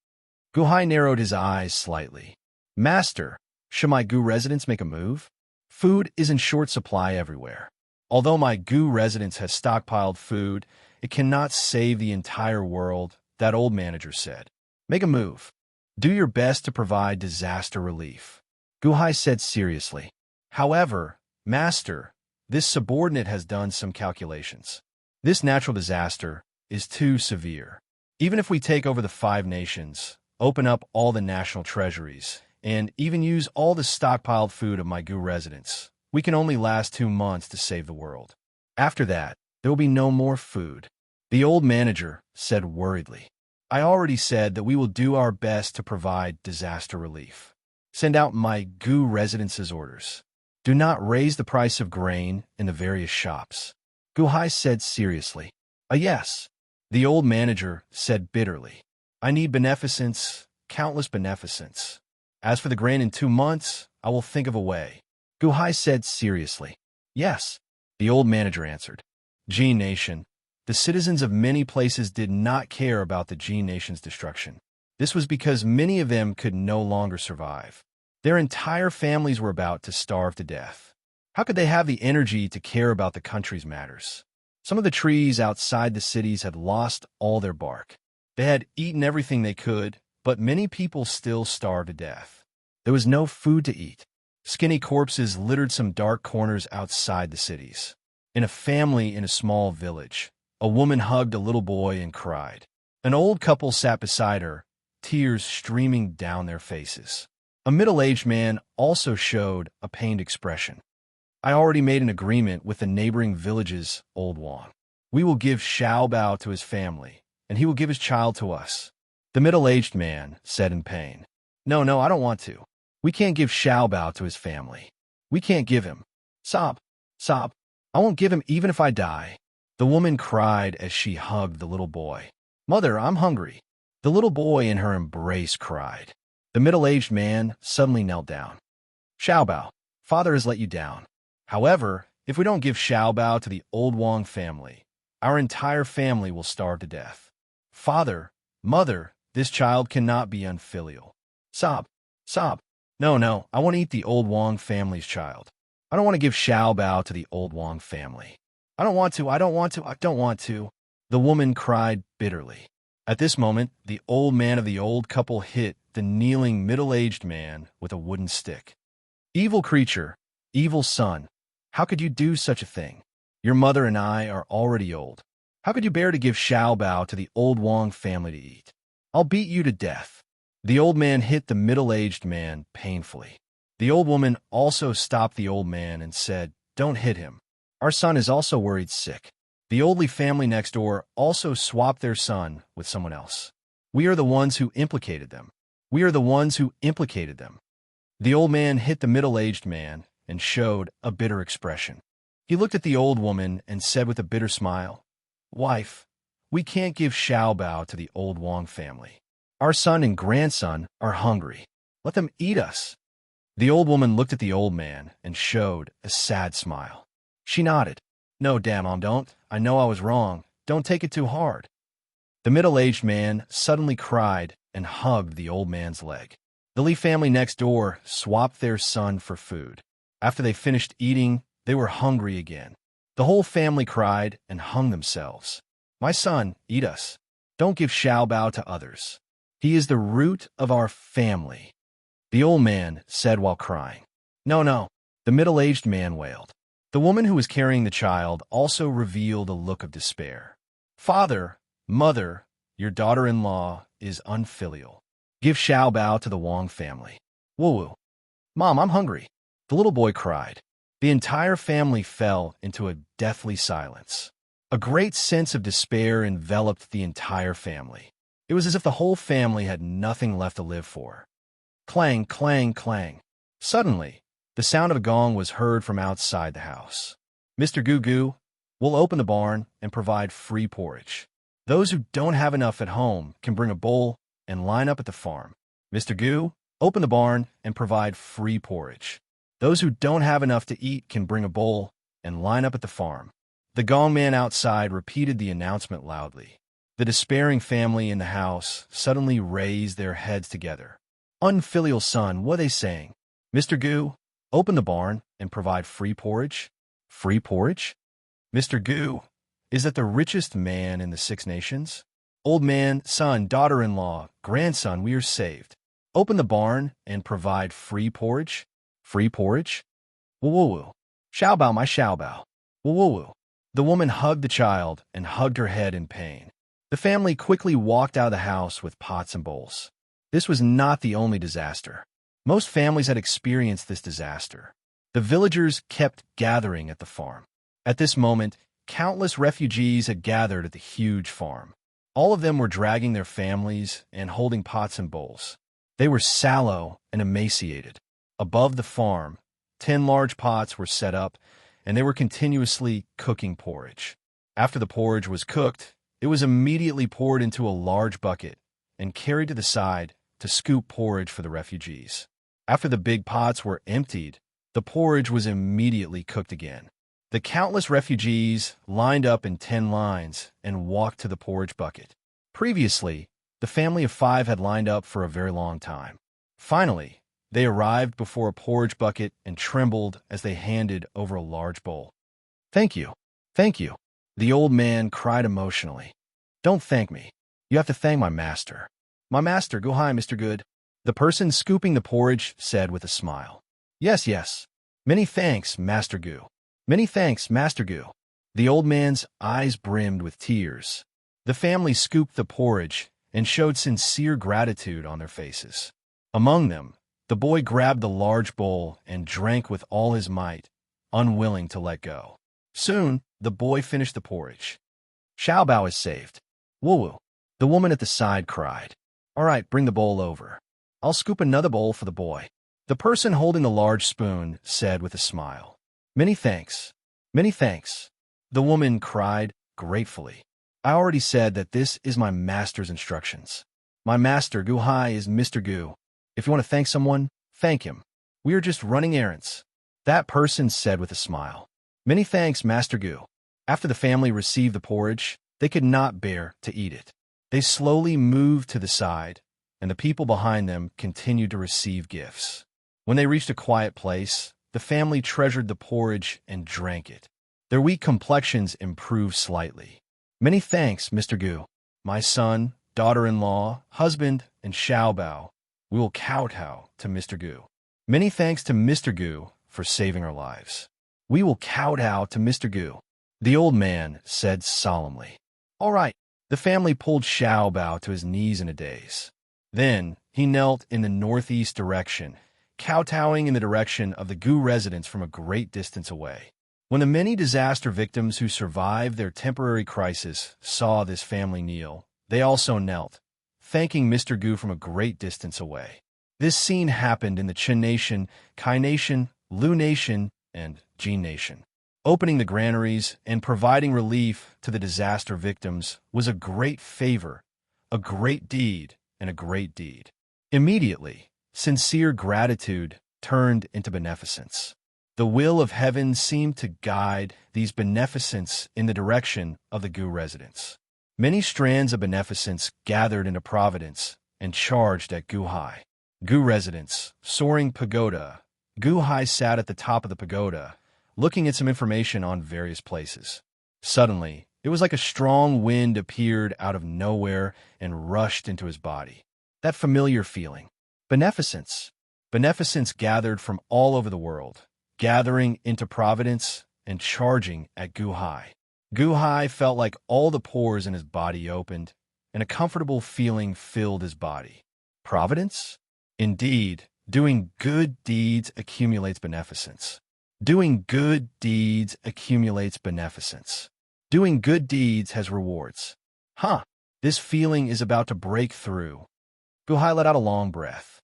Guhai narrowed his eyes slightly. Master, should my Gu residents make a move? Food is in short supply everywhere. Although my Gu residence has stockpiled food, it cannot save the entire world, that old manager said. Make a move. Do your best to provide disaster relief. Guhai said seriously. However, Master, this subordinate has done some calculations. This natural disaster is too severe. Even if we take over the 5 nations, open up all the national treasuries, and even use all the stockpiled food of my Gu residents, we can only last 2 months to save the world. After that, there will be no more food. The old manager said worriedly. I already said that we will do our best to provide disaster relief. Send out my Gu residence's orders. Do not raise the price of grain in the various shops. Guhai said seriously. Yes. The old manager said bitterly. I need beneficence, countless beneficence. As for the grain in 2 months, I will think of a way. Guhai said seriously. Yes. The old manager answered. G Nation. The citizens of many places did not care about the G Nation's destruction. This was because many of them could no longer survive. Their entire families were about to starve to death. How could they have the energy to care about the country's matters? Some of the trees outside the cities had lost all their bark. They had eaten everything they could, but many people still starved to death. There was no food to eat. Skinny corpses littered some dark corners outside the cities. In a family in a small village, a woman hugged a little boy and cried. An old couple sat beside her, tears streaming down their faces. A middle-aged man also showed a pained expression. I already made an agreement with the neighboring village's old Wang. We will give Xiao Bao to his family, and he will give his child to us. The middle-aged man said in pain. No, I don't want to. We can't give Xiao Bao to his family. We can't give him. Sob. I won't give him even if I die. The woman cried as she hugged the little boy. Mother, I'm hungry. The little boy in her embrace cried. The middle-aged man suddenly knelt down. Xiao Bao, father has let you down. However, if we don't give Xiao Bao to the old Wang family, our entire family will starve to death. Father, mother, this child cannot be unfilial. Sob. No, I want to eat the old Wang family's child. I don't want to give Xiao Bao to the old Wang family. I don't want to. The woman cried bitterly. At this moment, the old man of the old couple hit the kneeling middle-aged man with a wooden stick. Evil creature, evil son, how could you do such a thing? Your mother and I are already old. How could you bear to give Xiao Bao to the old Wang family to eat? I'll beat you to death. The old man hit the middle-aged man painfully. The old woman also stopped the old man and said, Don't hit him. Our son is also worried sick. The Oldley family next door also swapped their son with someone else. We are the ones who implicated them. The old man hit the middle-aged man and showed a bitter expression. He looked at the old woman and said with a bitter smile, Wife, we can't give Xiao Bao to the old Wang family. Our son and grandson are hungry. Let them eat us. The old woman looked at the old man and showed a sad smile. She nodded. No, damn, don't. I know I was wrong. Don't take it too hard. The middle-aged man suddenly cried and hugged the old man's leg. The Li family next door swapped their son for food. After they finished eating, they were hungry again. The whole family cried and hung themselves. My son, eat us. Don't give Xiao Bao to others. He is the root of our family. the old man said while crying. No, no, the middle-aged man wailed. The woman who was carrying the child also revealed a look of despair. Father, mother, your daughter-in-law is unfilial. Give Xiao Bao to the Wang family. Woo-woo. Mom, I'm hungry. The little boy cried. The entire family fell into a deathly silence. A great sense of despair enveloped the entire family. It was as if the whole family had nothing left to live for. Clang, clang, clang. Suddenly, the sound of a gong was heard from outside the house. Mr. Goo Goo, we'll open the barn and provide free porridge. Those who don't have enough at home can bring a bowl and line up at the farm. Mr. Goo, open the barn and provide free porridge. Those who don't have enough to eat can bring a bowl and line up at the farm. The gong man outside repeated the announcement loudly. The despairing family in the house suddenly raised their heads together. Unfilial son, what are they saying? Mr. Goo, open the barn and provide free porridge? Free porridge? Mr. Goo, is that the richest man in the 6 nations? Old man, son, daughter-in-law, grandson, we are saved. Open the barn and provide free porridge? Free porridge? Woo-woo-woo. Xiao Bao, my Xiao Bao. Woo-woo-woo. The woman hugged the child and hugged her head in pain. The family quickly walked out of the house with pots and bowls. This was not the only disaster. Most families had experienced this disaster. The villagers kept gathering at the farm. At this moment, countless refugees had gathered at the huge farm. All of them were dragging their families and holding pots and bowls. They were sallow and emaciated. Above the farm, 10 large pots were set up, and they were continuously cooking porridge. After the porridge was cooked, it was immediately poured into a large bucket and carried to the side to scoop porridge for the refugees. After the big pots were emptied, the porridge was immediately cooked again. The countless refugees lined up in 10 lines and walked to the porridge bucket. Previously, the family of 5 had lined up for a very long time. Finally, they arrived before a porridge bucket and trembled as they handed over a large bowl. Thank you. Thank you. The old man cried emotionally. Don't thank me. You have to thank my master. My master, go hi, Mr. Good. The person scooping the porridge said with a smile. Yes, yes. Many thanks, Master Goo. Many thanks, Master Goo. The old man's eyes brimmed with tears. The family scooped the porridge and showed sincere gratitude on their faces. Among them, the boy grabbed the large bowl and drank with all his might, unwilling to let go. Soon, the boy finished the porridge. Xiao Bao is saved. Woo-woo. The woman at the side cried. All right, bring the bowl over. I'll scoop another bowl for the boy. The person holding the large spoon said with a smile. Many thanks. Many thanks. The woman cried gratefully. I already said that this is my master's instructions. My master, Gu Hai, is Mr. Gu. If you want to thank someone, thank him. We are just running errands. That person said with a smile. Many thanks, Master Gu. After the family received the porridge, they could not bear to eat it. They slowly moved to the side, and the people behind them continued to receive gifts. When they reached a quiet place, the family treasured the porridge and drank it. Their weak complexions improved slightly. Many thanks, Mr. Gu. My son, daughter-in-law, husband, and Xiao Bao. We will kowtow to Mr. Gu. Many thanks to Mr. Gu for saving our lives. We will kowtow to Mr. Gu. The old man said solemnly. All right. The family pulled Xiao Bao to his knees in a daze. Then he knelt in the northeast direction, kowtowing in the direction of the Gu residence from a great distance away. When the many disaster victims who survived their temporary crisis saw this family kneel, they also knelt, thanking Mr. Gu from a great distance away. This scene happened in the Chen Nation, Kai Nation, Lu Nation, and Jin Nation. Opening the granaries and providing relief to the disaster victims was a great favor, a great deed, and a great deed. Immediately, sincere gratitude turned into beneficence. The will of heaven seemed to guide these beneficents in the direction of the Gu residence. Many strands of beneficence gathered into Providence and charged at Gu Hai. Gu residence, soaring pagoda. Gu Hai sat at the top of the pagoda, looking at some information on various places. Suddenly, it was like a strong wind appeared out of nowhere and rushed into his body. That familiar feeling. Beneficence. Beneficence gathered from all over the world, gathering into providence and charging at Guhai. Guhai felt like all the pores in his body opened, and a comfortable feeling filled his body. Providence? Indeed, doing good deeds accumulates beneficence. Doing good deeds accumulates beneficence. Doing good deeds has rewards. This feeling is about to break through. Guhai let out a long breath.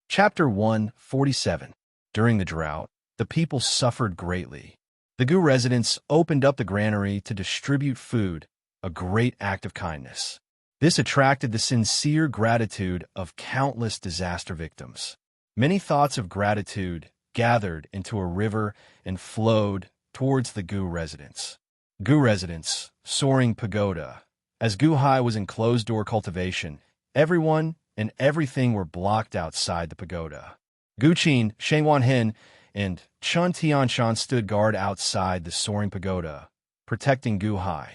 Chapter 147. During the drought, the people suffered greatly. The Gu residents opened up the granary to distribute food, a great act of kindness. This attracted the sincere gratitude of countless disaster victims. Many thoughts of gratitude gathered into a river and flowed towards the Gu residents. Gu residents, soaring pagoda. As Guhai was in closed-door cultivation, everyone and everything were blocked outside the pagoda. Guqin, Shengwanhen, and Chun Tianshan stood guard outside the soaring pagoda, protecting Guhai.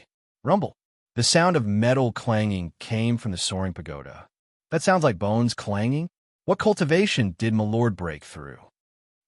Rumble. The sound of metal clanging came from the soaring pagoda. That sounds like bones clanging? What cultivation did my lord break through?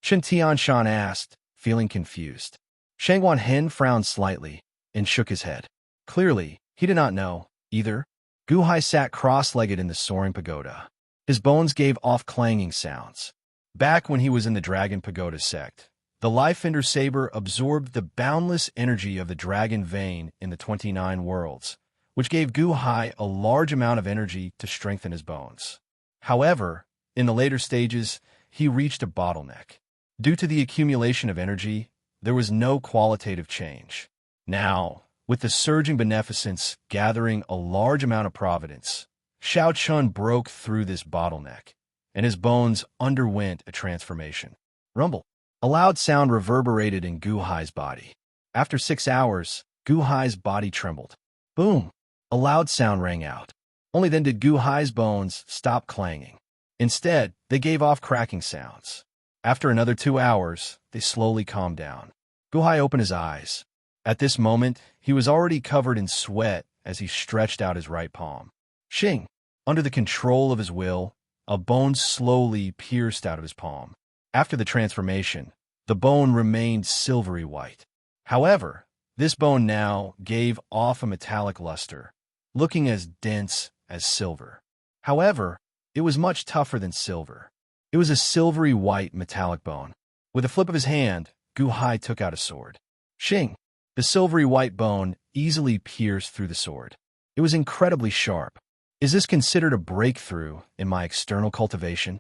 Chun Tianshan asked, feeling confused. Shengwanhen frowned slightly and shook his head. Clearly, he did not know, either. Guhai sat cross-legged in the soaring pagoda. His bones gave off clanging sounds. Back when he was in the Dragon Pagoda sect, the Life Ender Saber absorbed the boundless energy of the Dragon Vein in the 29 worlds, which gave Guhai a large amount of energy to strengthen his bones. However, in the later stages, he reached a bottleneck. Due to the accumulation of energy, there was no qualitative change. Now, with the surging beneficence gathering a large amount of providence, Xiao Chun broke through this bottleneck, and his bones underwent a transformation. Rumble. A loud sound reverberated in Guhai's body. After 6 hours, Guhai's body trembled. Boom! A loud sound rang out. Only then did Guhai's bones stop clanging. Instead, they gave off cracking sounds. After another 2 hours, they slowly calmed down. Guhai opened his eyes. At this moment, he was already covered in sweat as he stretched out his right palm. Xing! Under the control of his will, a bone slowly pierced out of his palm. After the transformation, the bone remained silvery white. However, this bone now gave off a metallic luster, looking as dense as silver. However, it was much tougher than silver. It was a silvery white metallic bone. With a flip of his hand, Guhai took out a sword. Xing! The silvery white bone easily pierced through the sword. It was incredibly sharp. Is this considered a breakthrough in my external cultivation?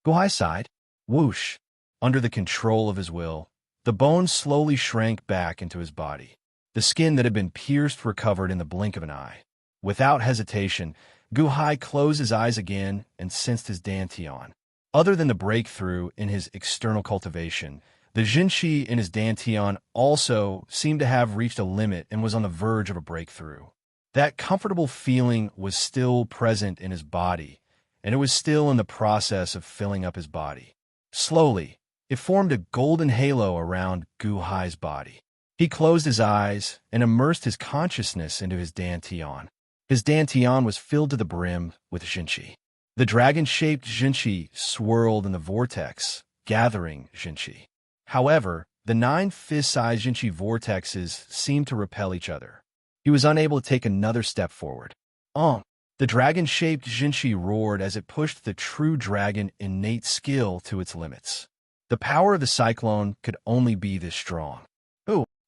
Guhai sighed. Whoosh! Under the control of his will, the bone slowly shrank back into his body. The skin that had been pierced recovered in the blink of an eye. Without hesitation, Guhai closed his eyes again and sensed his dantian. Other than the breakthrough in his external cultivation, the Jinshi in his dantian also seemed to have reached a limit and was on the verge of a breakthrough. That comfortable feeling was still present in his body, and it was still in the process of filling up his body. Slowly, it formed a golden halo around Guhai's body. He closed his eyes and immersed his consciousness into his dantian. His dantian was filled to the brim with Jinshi. The dragon-shaped Jinshi swirled in the vortex, gathering Jinshi. However, the 9 fist-sized Jinshi vortexes seemed to repel each other. He was unable to take another step forward. The dragon-shaped Jinshi roared as it pushed the true dragon innate skill to its limits. The power of the cyclone could only be this strong.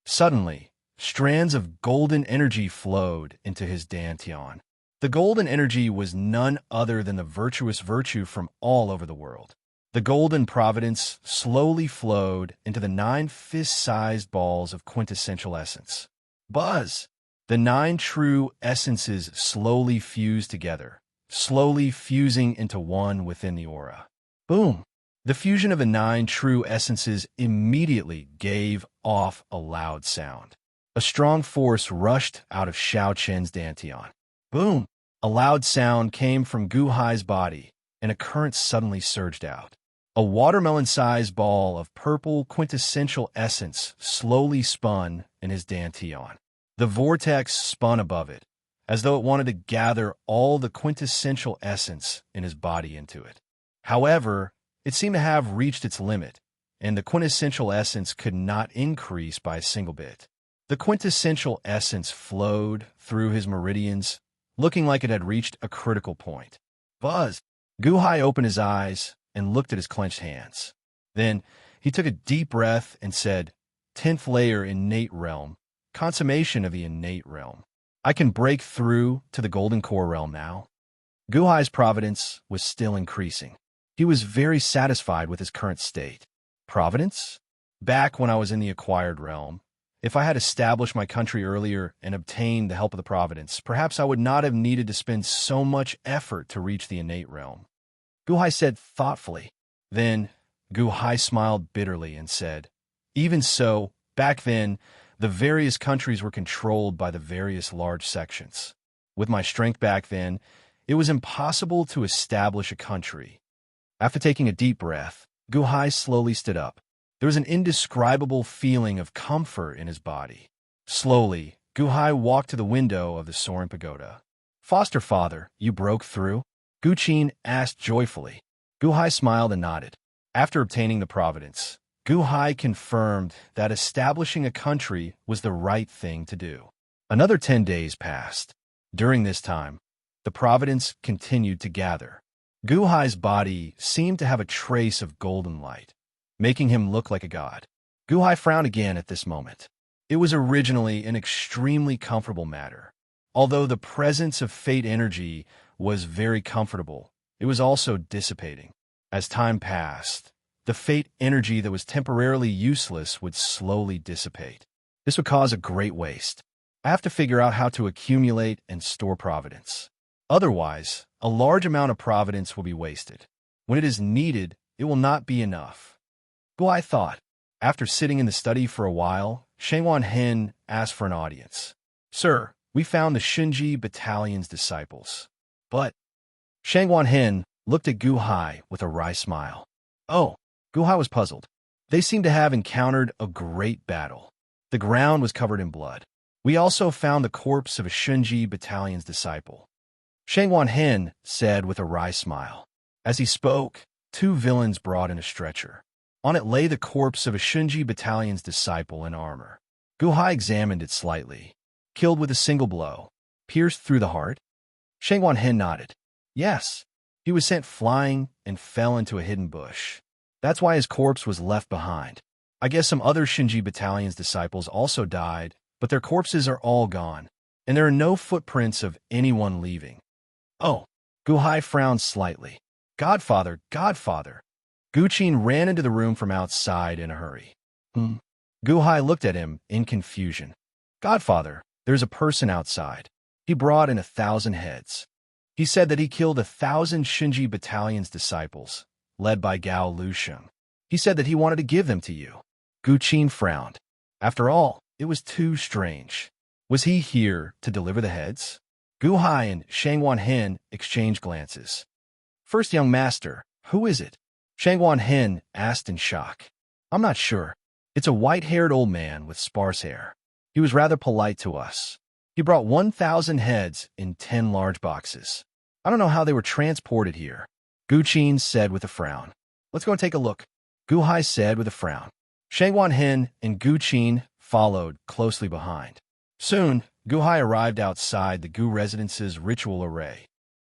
Suddenly, strands of golden energy flowed into his dantian. The golden energy was none other than the virtuous virtue from all over the world. The golden providence slowly flowed into the 9 fist-sized balls of quintessential essence. Buzz! The 9 true essences slowly fused together, slowly fusing into one within the aura. Boom! The fusion of the 9 true essences immediately gave off a loud sound. A strong force rushed out of Xiao Chen's dantian. Boom! A loud sound came from Guhai's body, and a current suddenly surged out. A watermelon-sized ball of purple quintessential essence slowly spun in his dantian. The vortex spun above it, as though it wanted to gather all the quintessential essence in his body into it. However, It seemed to have reached its limit, and the quintessential essence could not increase by a single bit. The quintessential essence flowed through his meridians, looking like it had reached a critical point. Buzz! Guhai opened his eyes and looked at his clenched hands. Then he took a deep breath and said, 10th layer innate realm, consummation of the innate realm. I can break through to the golden core realm now. Guhai's providence was still increasing. He was very satisfied with his current state. Providence? Back when I was in the acquired realm, if I had established my country earlier and obtained the help of the providence, perhaps I would not have needed to spend so much effort to reach the innate realm. Guhai said thoughtfully. Then Guhai smiled bitterly and said, even so, back then, the various countries were controlled by the various large sections. With my strength back then, it was impossible to establish a country. After taking a deep breath, Guhai slowly stood up. There was an indescribable feeling of comfort in his body. Slowly, Guhai walked to the window of the soaring pagoda. Foster father, you broke through? Guqin asked joyfully. Guhai smiled and nodded. After obtaining the providence, Guhai confirmed that establishing a country was the right thing to do. Another 10 days passed. During this time, the providence continued to gather. Guhai's body seemed to have a trace of golden light, making him look like a god. Guhai frowned again at this moment. It was originally an extremely comfortable matter. Although the presence of fate energy was very comfortable, it was also dissipating. As time passed, the fate energy that was temporarily useless would slowly dissipate. This would cause a great waste. I have to figure out how to accumulate and store providence. Otherwise, a large amount of providence will be wasted. When it is needed, it will not be enough. Guhai thought. After sitting in the study for a while, Shangwan Hen asked for an audience. Sir, we found the Shinji Battalion's disciples. But Shangwan Hen looked at Guhai with a wry smile. Oh, Guhai was puzzled. They seemed to have encountered a great battle. The ground was covered in blood. We also found the corpse of a Shinji Battalion's disciple. Shangwan Hen said with a wry smile. As he spoke, 2 villains brought in a stretcher. On it lay the corpse of a Shinji Battalion's disciple in armor. Guhai examined it slightly. Killed with a single blow. Pierced through the heart? Shangwan Hen nodded. Yes. He was sent flying and fell into a hidden bush. That's why his corpse was left behind. I guess some other Shinji Battalion's disciples also died, but their corpses are all gone, and there are no footprints of anyone leaving. Oh, Guhai frowned slightly. Godfather, Godfather. Guqin ran into the room from outside in a hurry. Guhai looked at him in confusion. Godfather, there's a person outside. He brought in 1,000 heads. He said that he killed 1,000 Shinji Battalion's disciples, led by Gao Lusheng. He said that he wanted to give them to you. Guqin frowned. After all, it was too strange. Was he here to deliver the heads? Guhai and Shangwan Hen exchanged glances. First young master, who is it? Shangwan Hen asked in shock. I'm not sure. It's a white-haired old man with sparse hair. He was rather polite to us. He brought 1,000 heads in 10 large boxes. I don't know how they were transported here. Guqin said with a frown. Let's go and take a look. Guhai said with a frown. Shangwan Hen and Guqin followed closely behind. Soon, Guhai arrived outside the Gu residence's ritual array.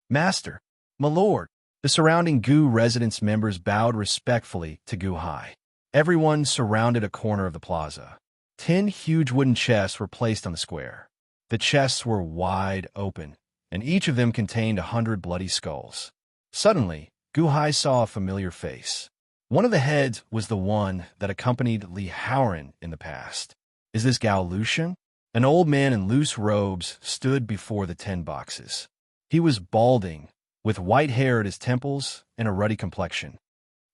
Master, my lord. The surrounding Gu residence members bowed respectfully to Guhai. Everyone surrounded a corner of the plaza. 10 huge wooden chests were placed on the square. The chests were wide open, and each of them contained 100 bloody skulls. Suddenly, Guhai saw a familiar face. One of the heads was the one that accompanied Li Haoran in the past. Is this Gao Lusheng? An old man in loose robes stood before the 10 boxes. He was balding, with white hair at his temples and a ruddy complexion.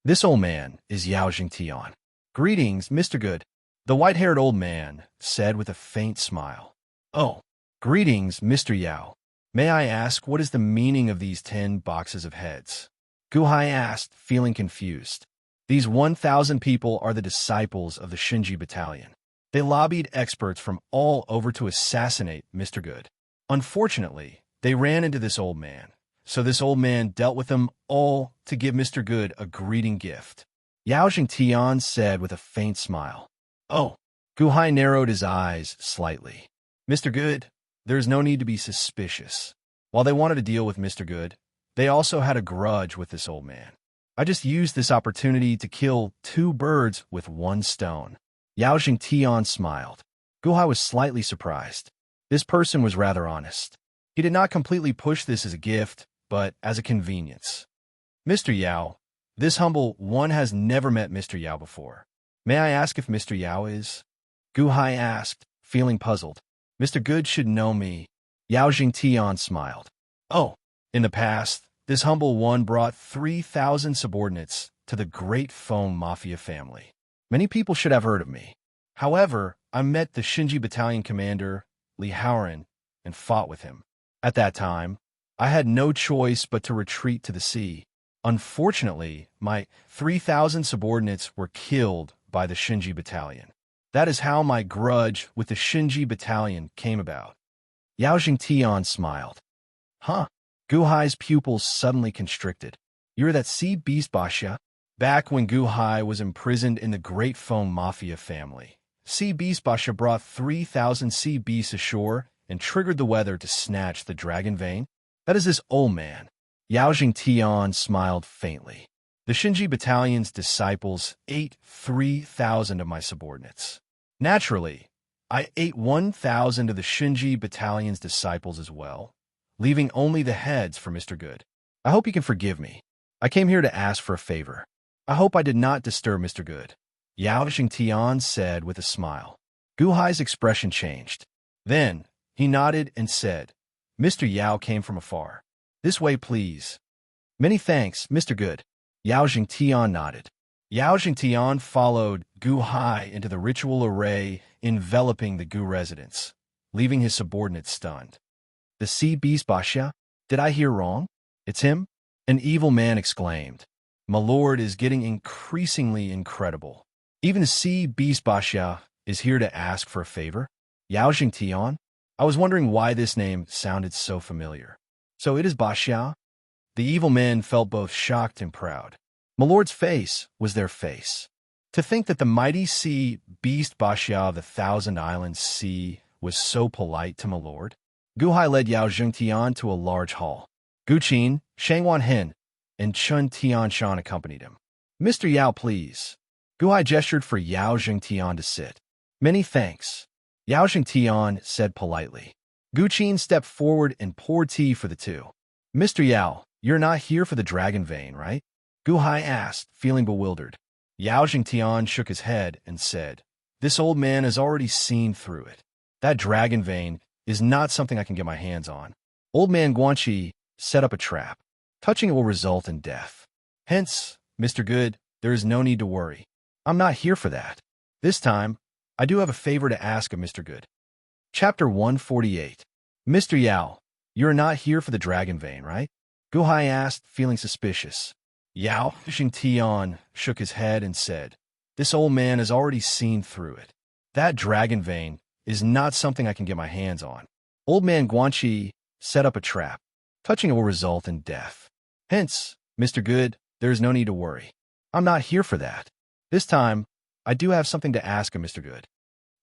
This old man is Yao Jingtian. Greetings, Mr. Good, the white-haired old man said with a faint smile. Oh, greetings, Mr. Yao. May I ask what is the meaning of these 10 boxes of heads? Guhai asked, feeling confused. These 1,000 people are the disciples of the Shinji Battalion. They lobbied experts from all over to assassinate Mr. Good. Unfortunately, they ran into this old man, So this old man dealt with them all to give Mr. Good a greeting gift. Yao Jingtian said with a faint smile. Oh. Guhai narrowed his eyes slightly. Mr. Good, there is no need to be suspicious. While they wanted to deal with Mr. Good, they also had a grudge with this old man. I just used this opportunity to kill 2 birds with 1 stone. Yao Jingtian smiled. Guhai was slightly surprised. This person was rather honest. He did not completely push this as a gift, but as a convenience. Mr. Yao, this humble one has never met Mr. Yao before. May I ask if Mr. Yao is? Guhai asked, feeling puzzled. Mr. Good should know me. Yao Jingtian smiled. Oh, in the past, this humble one brought 3,000 subordinates to the Great Foam Mafia family. Many people should have heard of me. However, I met the Shinji Battalion commander, Li Haoran, and fought with him. At that time, I had no choice but to retreat to the sea. Unfortunately, my 3,000 subordinates were killed by the Shinji Battalion. That is how my grudge with the Shinji Battalion came about. Yao Jingtian smiled. Huh? Guhai's pupils suddenly constricted. You're that sea beast Basha? Back when Guhai was imprisoned in the Great Foam Mafia family, Sea Beast Basha brought 3,000 sea beasts ashore and triggered the weather to snatch the dragon vein. That is this old man. Yao Jingtian smiled faintly. The Shinji Battalion's disciples ate 3,000 of my subordinates. Naturally, I ate 1,000 of the Shinji Battalion's disciples as well, leaving only the heads for Mr. Good. I hope you can forgive me. I came here to ask for a favor. I hope I did not disturb Mr. Good. Yao Jingtian said with a smile. Guhai's expression changed. Then, he nodded and said, Mr. Yao came from afar. This way, please. Many thanks, Mr. Good. Yao Jingtian nodded. Yao Jingtian followed Guhai into the ritual array enveloping the Gu residence, leaving his subordinates stunned. The sea beast Basha? Did I hear wrong? It's him? An evil man exclaimed. My lord is getting increasingly incredible. Even the sea beast Basha is here to ask for a favor? Yao Jingtian? I was wondering why this name sounded so familiar. So it is Basha? The evil men felt both shocked and proud. My lord's face was their face. To think that the mighty sea beast Basha of the Thousand Islands Sea was so polite to my lord. Guhai led Yao Jingtian to a large hall. Guqin, Shangwan Hen, and Chun Tianshan accompanied him. Mr. Yao, please. Guhai gestured for Yao Jingtian to sit. Many thanks. Yao Jingtian said politely. Guqin stepped forward and poured tea for the two. Mr. Yao, you're not here for the dragon vein, right? Guhai asked, feeling bewildered. Yao Jingtian shook his head and said, This old man has already seen through it. That dragon vein is not something I can get my hands on. Old man Guanxi set up a trap. Touching it will result in death. Hence, Mr. Good, there is no need to worry. I'm not here for that. This time, I do have a favor to ask of Mr. Good. Chapter 148. Mr. Yao, you're not here for the dragon vein, right? Guhai asked, feeling suspicious. Yao Jingtian shook his head and said, This old man has already seen through it. That dragon vein is not something I can get my hands on. Old man Guanxi set up a trap. Touching it will result in death. Hence, Mr. Good, there is no need to worry. I'm not here for that. This time, I do have something to ask of Mr. Good.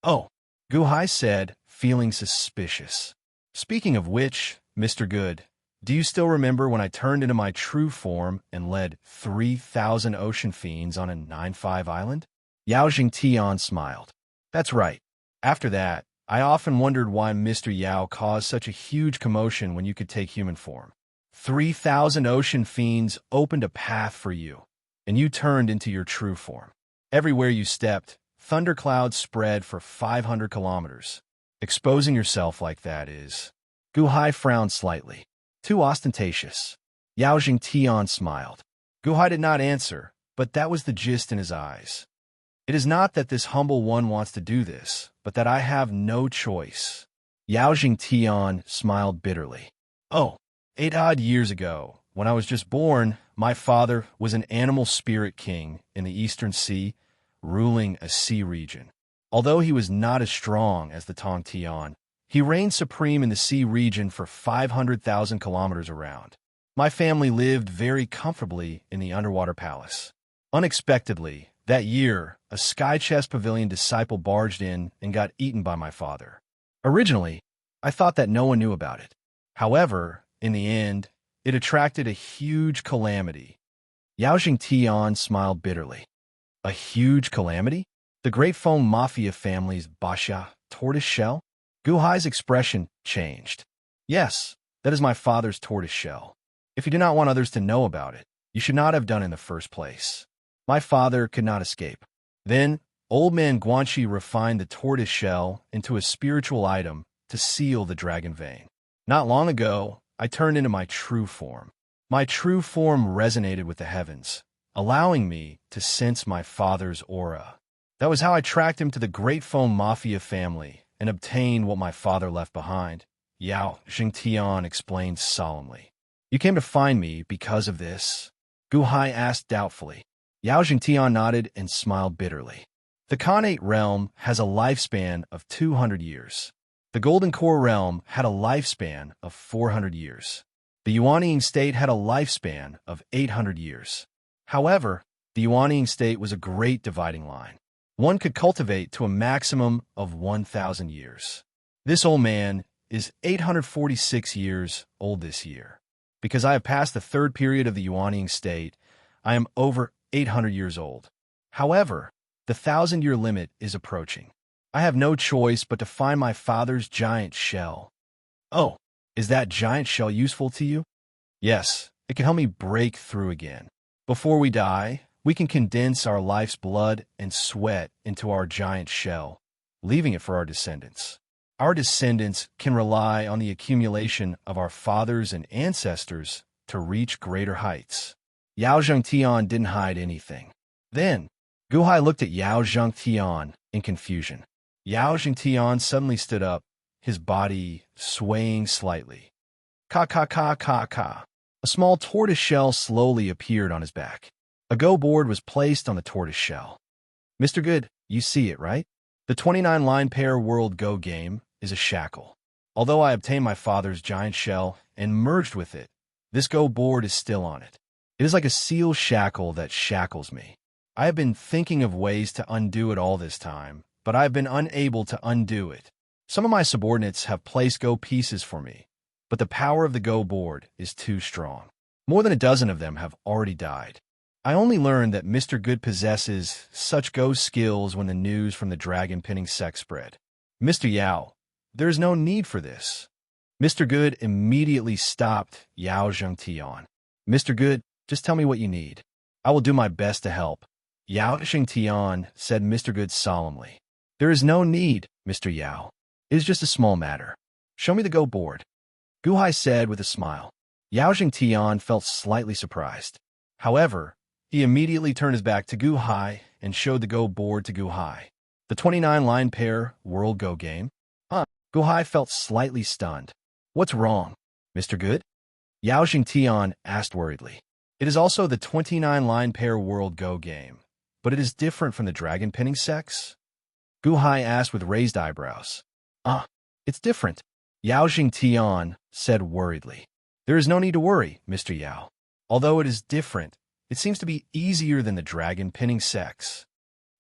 Oh, Guhai said, feeling suspicious. Speaking of which, Mr. Good, do you still remember when I turned into my true form and led 3,000 ocean fiends on a 9-5 island? Yao Jingtian smiled. That's right. After that, I often wondered why Mr. Yao caused such a huge commotion when you could take human form. 3,000 ocean fiends opened a path for you, and you turned into your true form. Everywhere you stepped, thunderclouds spread for 500 kilometers. Exposing yourself like that is... Guhai frowned slightly. Too ostentatious. Yao Jingtian smiled. Guhai did not answer, but that was the gist in his eyes. It is not that this humble one wants to do this, but that I have no choice. Yao Jingtian smiled bitterly. Oh, 8 odd years ago, when I was just born, my father was an animal spirit king in the Eastern Sea, ruling a sea region. Although he was not as strong as the Tong Tian, he reigned supreme in the sea region for 500,000 kilometers around. My family lived very comfortably in the underwater palace. Unexpectedly, that year, a Sky Chest Pavilion disciple barged in and got eaten by my father. Originally, I thought that no one knew about it. However, in the end, it attracted a huge calamity. Yao Jingtian smiled bitterly. A huge calamity? The Great Foam Mafia family's Basha, tortoise shell? Gu Hai's expression changed. Yes, that is my father's tortoise shell. If you do not want others to know about it, you should not have done it in the first place. My father could not escape. Then, old man Guanxi refined the tortoise shell into a spiritual item to seal the dragon vein. Not long ago, I turned into my true form. My true form resonated with the heavens, allowing me to sense my father's aura. That was how I tracked him to the Great Foam Mafia family and obtained what my father left behind. Yao Jingtian explained solemnly. You came to find me because of this? Gu Hai asked doubtfully. Yao Jingtian nodded and smiled bitterly. The Khanate realm has a lifespan of 200 years. The Golden Core realm had a lifespan of 400 years. The Yuanying state had a lifespan of 800 years. However, the Yuanying state was a great dividing line. One could cultivate to a maximum of 1,000 years. This old man is 846 years old this year. Because I have passed the third period of the Yuanying state, I am over 800 years old. However, the 1,000-year limit is approaching. I have no choice but to find my father's giant shell. Oh, is that giant shell useful to you? Yes, it can help me break through again. Before we die, we can condense our life's blood and sweat into our giant shell, leaving it for our descendants. Our descendants can rely on the accumulation of our fathers and ancestors to reach greater heights. Yao Jingtian didn't hide anything. Then, Gu Hai looked at Yao Jingtian in confusion. Yao Jingtian suddenly stood up, his body swaying slightly. Ka ka ka ka ka. A small tortoise shell slowly appeared on his back. A go board was placed on the tortoise shell. Mr. Good, you see it, right? The 29-line pair world Go game is a shackle. Although I obtained my father's giant shell and merged with it, this Go board is still on it. It is like a seal shackle that shackles me. I have been thinking of ways to undo it all this time, but I have been unable to undo it. Some of my subordinates have placed Go pieces for me, but the power of the Go board is too strong. More than a dozen of them have already died. I only learned that Mr. Good possesses such Go skills when the news from the dragon pinning sect spread. Mr. Yao, there is no need for this. Mr. Good immediately stopped Yao Jingtian. Mr. Good, just tell me what you need. I will do my best to help. Yao Jingtian said Mr. Good solemnly. There is no need, Mr. Yao. It is just a small matter. Show me the Go board. Gu Hai said with a smile. Yao Jingtian felt slightly surprised. However, he immediately turned his back to Gu Hai and showed the Go board to Gu Hai. The 29-line pair World Go game? Gu Hai felt slightly stunned. What's wrong, Mr. Good? Yao Jingtian asked worriedly. It is also the 29-line pair World Go game, but it is different from the dragon pinning sects? Gu Hai asked with raised eyebrows. It's different, Yao Jingtian said worriedly. There is no need to worry, Mr. Yao. Although it is different, it seems to be easier than the dragon pinning sects.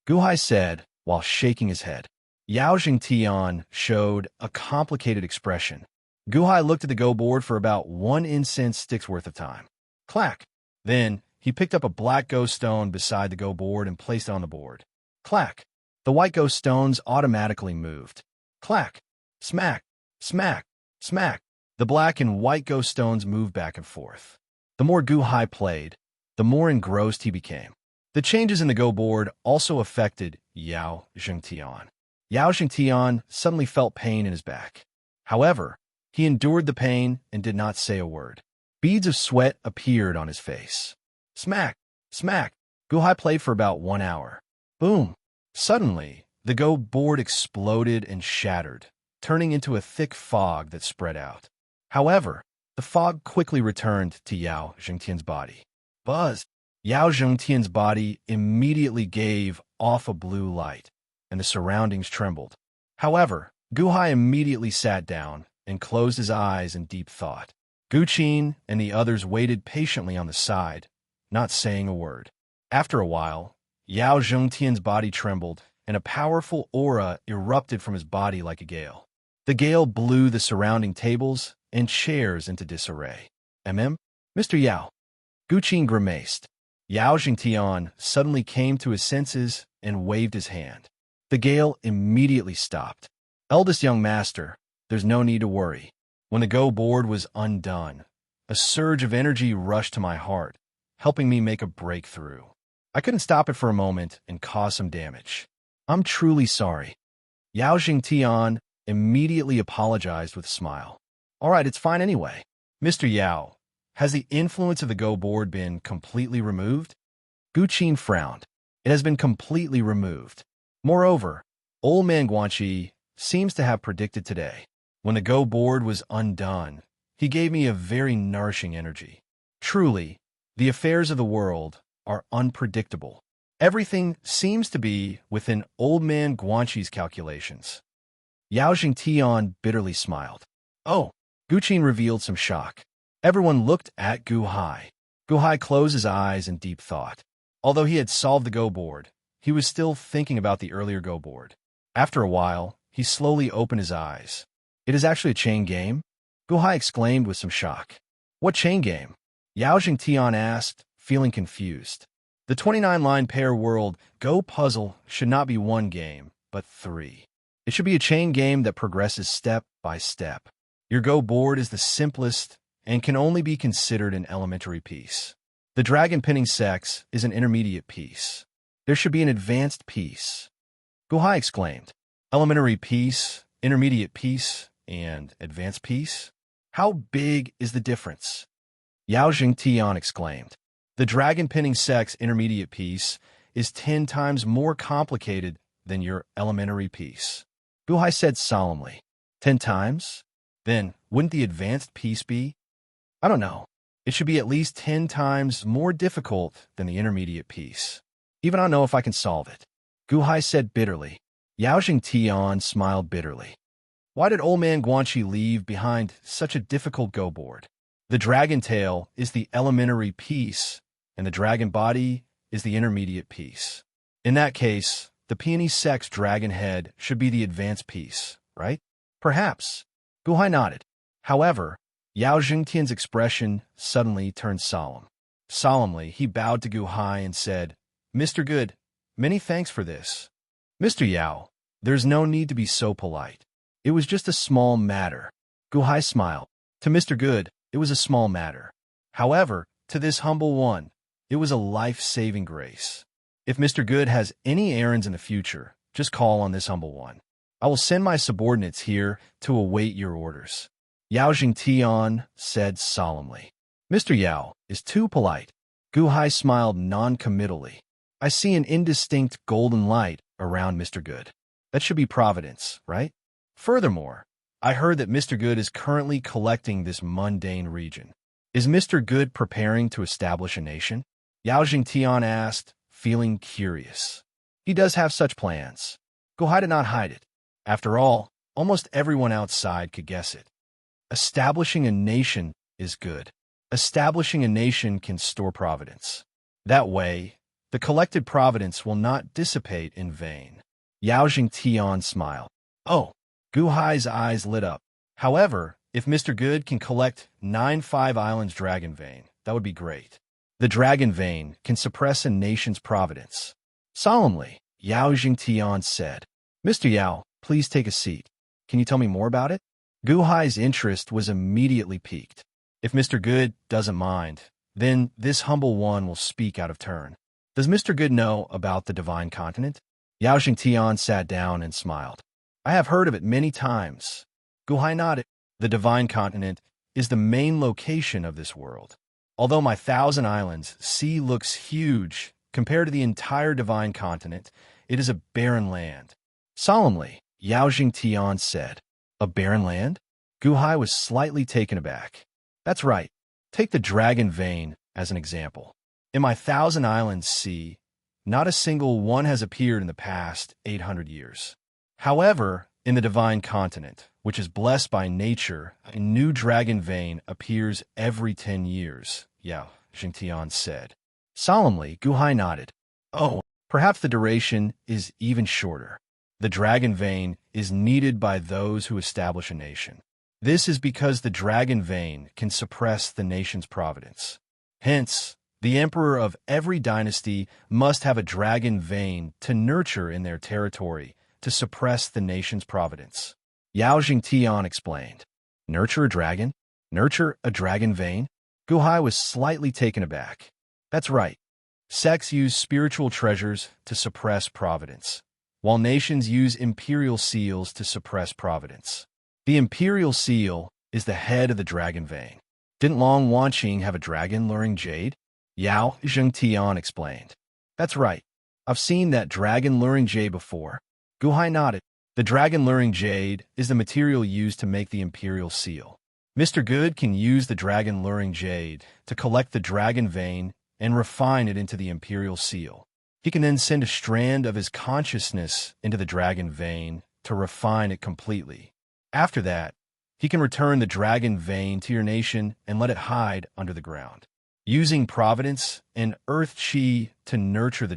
Gu Hai said, while shaking his head. Yao Jingtian showed a complicated expression. Gu Hai looked at the Go board for about 1 incense stick's worth of time. Clack! Then, he picked up a black Go stone beside the Go board and placed it on the board. Clack! The white Go stones automatically moved. Clack! Smack! Smack! Smack! The black and white Go stones moved back and forth. The more Gu Hai played, the more engrossed he became. The changes in the Go board also affected Yao Jingtian. Yao Jingtian suddenly felt pain in his back. However, he endured the pain and did not say a word. Beads of sweat appeared on his face. Smack! Smack! Gu Hai played for about 1 hour. Boom! Suddenly, the Go board exploded and shattered, turning into a thick fog that spread out. However, the fog quickly returned to Yao Jingtian's body. Buzz! Yao Jingtian's body immediately gave off a blue light, and the surroundings trembled. However, Gu Hai immediately sat down and closed his eyes in deep thought. Guqin and the others waited patiently on the side, not saying a word. After a while, Yao Zhengtian's body trembled, and a powerful aura erupted from his body like a gale. The gale blew the surrounding tables and chairs into disarray. Mr. Yao. Guqin grimaced. Yao Zhengtian suddenly came to his senses and waved his hand. The gale immediately stopped. Eldest young master, there's no need to worry. When the go board was undone, a surge of energy rushed to my heart, helping me make a breakthrough. I couldn't stop it for a moment and cause some damage. I'm truly sorry. Yao Zhengtian immediately apologized with a smile. All right, it's fine anyway. Mr. Yao, has the influence of the go board been completely removed? Guqin frowned. It has been completely removed. Moreover, old man Guanxi seems to have predicted today. When the go board was undone, he gave me a very nourishing energy. Truly, the affairs of the world are unpredictable. Everything seems to be within old man Guanxi's calculations. Yao Zhengtian bitterly smiled. Oh, Guqin revealed some shock. Everyone looked at Gu Hai. Gu Hai closed his eyes in deep thought. Although he had solved the go board, he was still thinking about the earlier go board. After a while, he slowly opened his eyes. It is actually a chain game? Gu Hai exclaimed with some shock. What chain game? Yao Zhengtian asked, feeling confused. The 29-line pair world Go puzzle should not be one game, but 3. It should be a chain game that progresses step by step. Your Go board is the simplest and can only be considered an elementary piece. The dragon pinning sex is an intermediate piece. There should be an advanced piece. Gu Hai exclaimed. Elementary piece, intermediate piece, and advanced piece? How big is the difference? Yao Zhengtian exclaimed. The dragon pinning sex intermediate piece is 10 times more complicated than your elementary piece. Gu Hai said solemnly. 10 times? Then, wouldn't the advanced piece be? I don't know. It should be at least 10 times more difficult than the intermediate piece. Even I don't know if I can solve it. Gu Hai said bitterly. Yao Zhengtian smiled bitterly. Why did old man Guanxi leave behind such a difficult go board? The dragon tail is the elementary piece, and the dragon body is the intermediate piece. In that case, the peony sex dragon head should be the advanced piece, right? Perhaps. Gu Hai nodded. However, Yao Zhengtian's expression suddenly turned solemn. Solemnly, he bowed to Gu Hai and said, Mr. Good, many thanks for this. Mr. Yao, there's no need to be so polite. It was just a small matter. Gu Hai smiled. To Mr. Good, it was a small matter. However, to this humble one, it was a life-saving grace. If Mr. Good has any errands in the future, just call on this humble one. I will send my subordinates here to await your orders. Yao Zhengtian said solemnly. Mr. Yao is too polite. Gu Hai smiled non-committally. I see an indistinct golden light around Mr. Good. That should be providence, right? Furthermore, I heard that Mr. Good is currently collecting this mundane region. Is Mr. Good preparing to establish a nation? Yao Zhengtian asked, feeling curious. He does have such plans. Gu Hai did not hide it. After all, almost everyone outside could guess it. Establishing a nation is good. Establishing a nation can store providence. That way, the collected providence will not dissipate in vain. Yao Zhengtian smiled. Oh, Gu Hai's eyes lit up. However, if Mr. Good can collect 9 Five Islands dragon vein, that would be great. The dragon vein can suppress a nation's providence. Solemnly, Yao Zhengtian said, Mr. Yao, please take a seat. Can you tell me more about it? Gu Hai's interest was immediately piqued. If Mr. Good doesn't mind, then this humble one will speak out of turn. Does Mr. Good know about the divine continent? Yao Zhengtian sat down and smiled. I have heard of it many times. Gu Hai nodded. The divine continent is the main location of this world. Although my 1,000 islands sea looks huge compared to the entire divine continent, it is a barren land. Solemnly, Yao Zhengtian said, A barren land? Gu Hai was slightly taken aback. That's right. Take the dragon vein as an example. In my 1,000 islands sea, not a single one has appeared in the past 800 years. However, In the divine continent, which is blessed by nature, a new dragon vein appears every 10 years, Yao Jingtian said. Solemnly, Guhai nodded. Oh, perhaps the duration is even shorter. The dragon vein is needed by those who establish a nation. This is because the dragon vein can suppress the nation's providence. Hence, the emperor of every dynasty must have a dragon vein to nurture in their territory to suppress the nation's providence. Yao Jingtian explained. Nurture a dragon? Nurture a dragon vein? Guhai was slightly taken aback. That's right. Sects use spiritual treasures to suppress providence, while nations use imperial seals to suppress providence. The imperial seal is the head of the dragon vein. Didn't Long Wanqing have a dragon luring jade? Yao Jingtian explained. That's right. I've seen that dragon luring jade before. Guhai nodded. The dragon luring jade is the material used to make the imperial seal. Mr. Good can use the dragon luring jade to collect the dragon vein and refine it into the imperial seal. He can then send a strand of his consciousness into the dragon vein to refine it completely. After that, he can return the dragon vein to your nation and let it hide under the ground. Using providence and earth chi to nurture the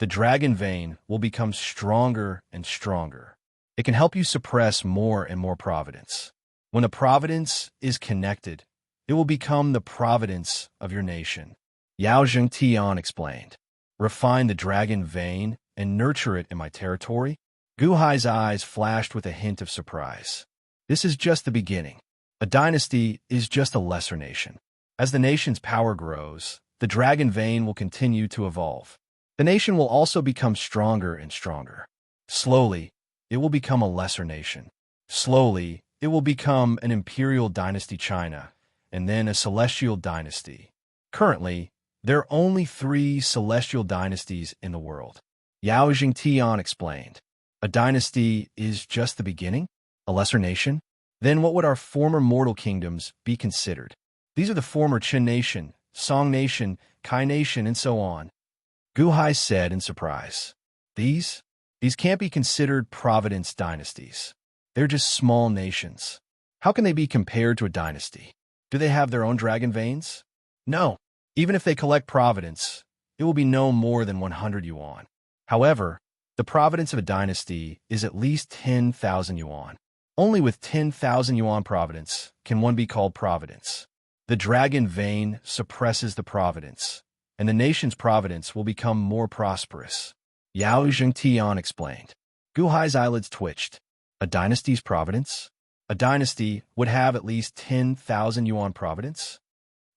dragon vein will become stronger and stronger. It can help you suppress more and more providence. When the providence is connected, it will become the providence of your nation. Yao Jingtian explained. Refine the dragon vein and nurture it in my territory? Guhai's eyes flashed with a hint of surprise. This is just the beginning. A dynasty is just a lesser nation. As the nation's power grows, the dragon vein will continue to evolve. The nation will also become stronger and stronger. Slowly, it will become a lesser nation. Slowly, it will become an imperial dynasty China, and then a celestial dynasty. Currently, there are only 3 celestial dynasties in the world. Yao Jingtian explained. A dynasty is just the beginning? A lesser nation? Then what would our former mortal kingdoms be considered? These are the former Qin Nation, Song Nation, Kai Nation, and so on. Guhai said in surprise. These can't be considered providence dynasties. They're just small nations. How can they be compared to a dynasty? Do they have their own dragon veins? No. Even if they collect providence, it will be no more than 100 yuan. However, the providence of a dynasty is at least 10,000 yuan. Only with 10,000 yuan providence can one be called providence. The dragon vein suppresses the providence, and the nation's providence will become more prosperous. Yao Jingtian explained. Guhai's eyelids twitched. A dynasty's providence? A dynasty would have at least 10,000 yuan providence?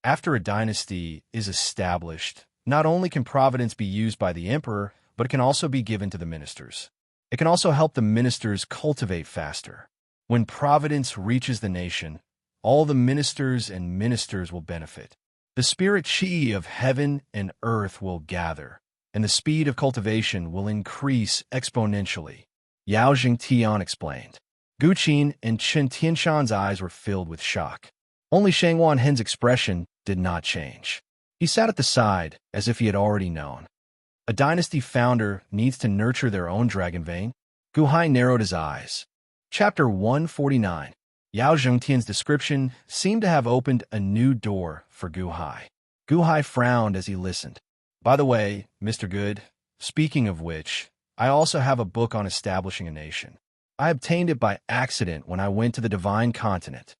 After a dynasty is established, not only can providence be used by the emperor, but it can also be given to the ministers. It can also help the ministers cultivate faster. When providence reaches the nation, all the ministers will benefit. The spirit chi of heaven and earth will gather, and the speed of cultivation will increase exponentially. Yao Jingtian explained. Gu Qin and Chen Tianshan's eyes were filled with shock. Only Shang Wanhen's expression did not change. He sat at the side as if he had already known. A dynasty founder needs to nurture their own dragon vein. Guhai narrowed his eyes. Chapter 149. Yao Jingtian's description seemed to have opened a new door for Guhai. Guhai frowned as he listened. By the way, Mr. Good, speaking of which, I also have a book on establishing a nation. I obtained it by accident when I went to the divine continent.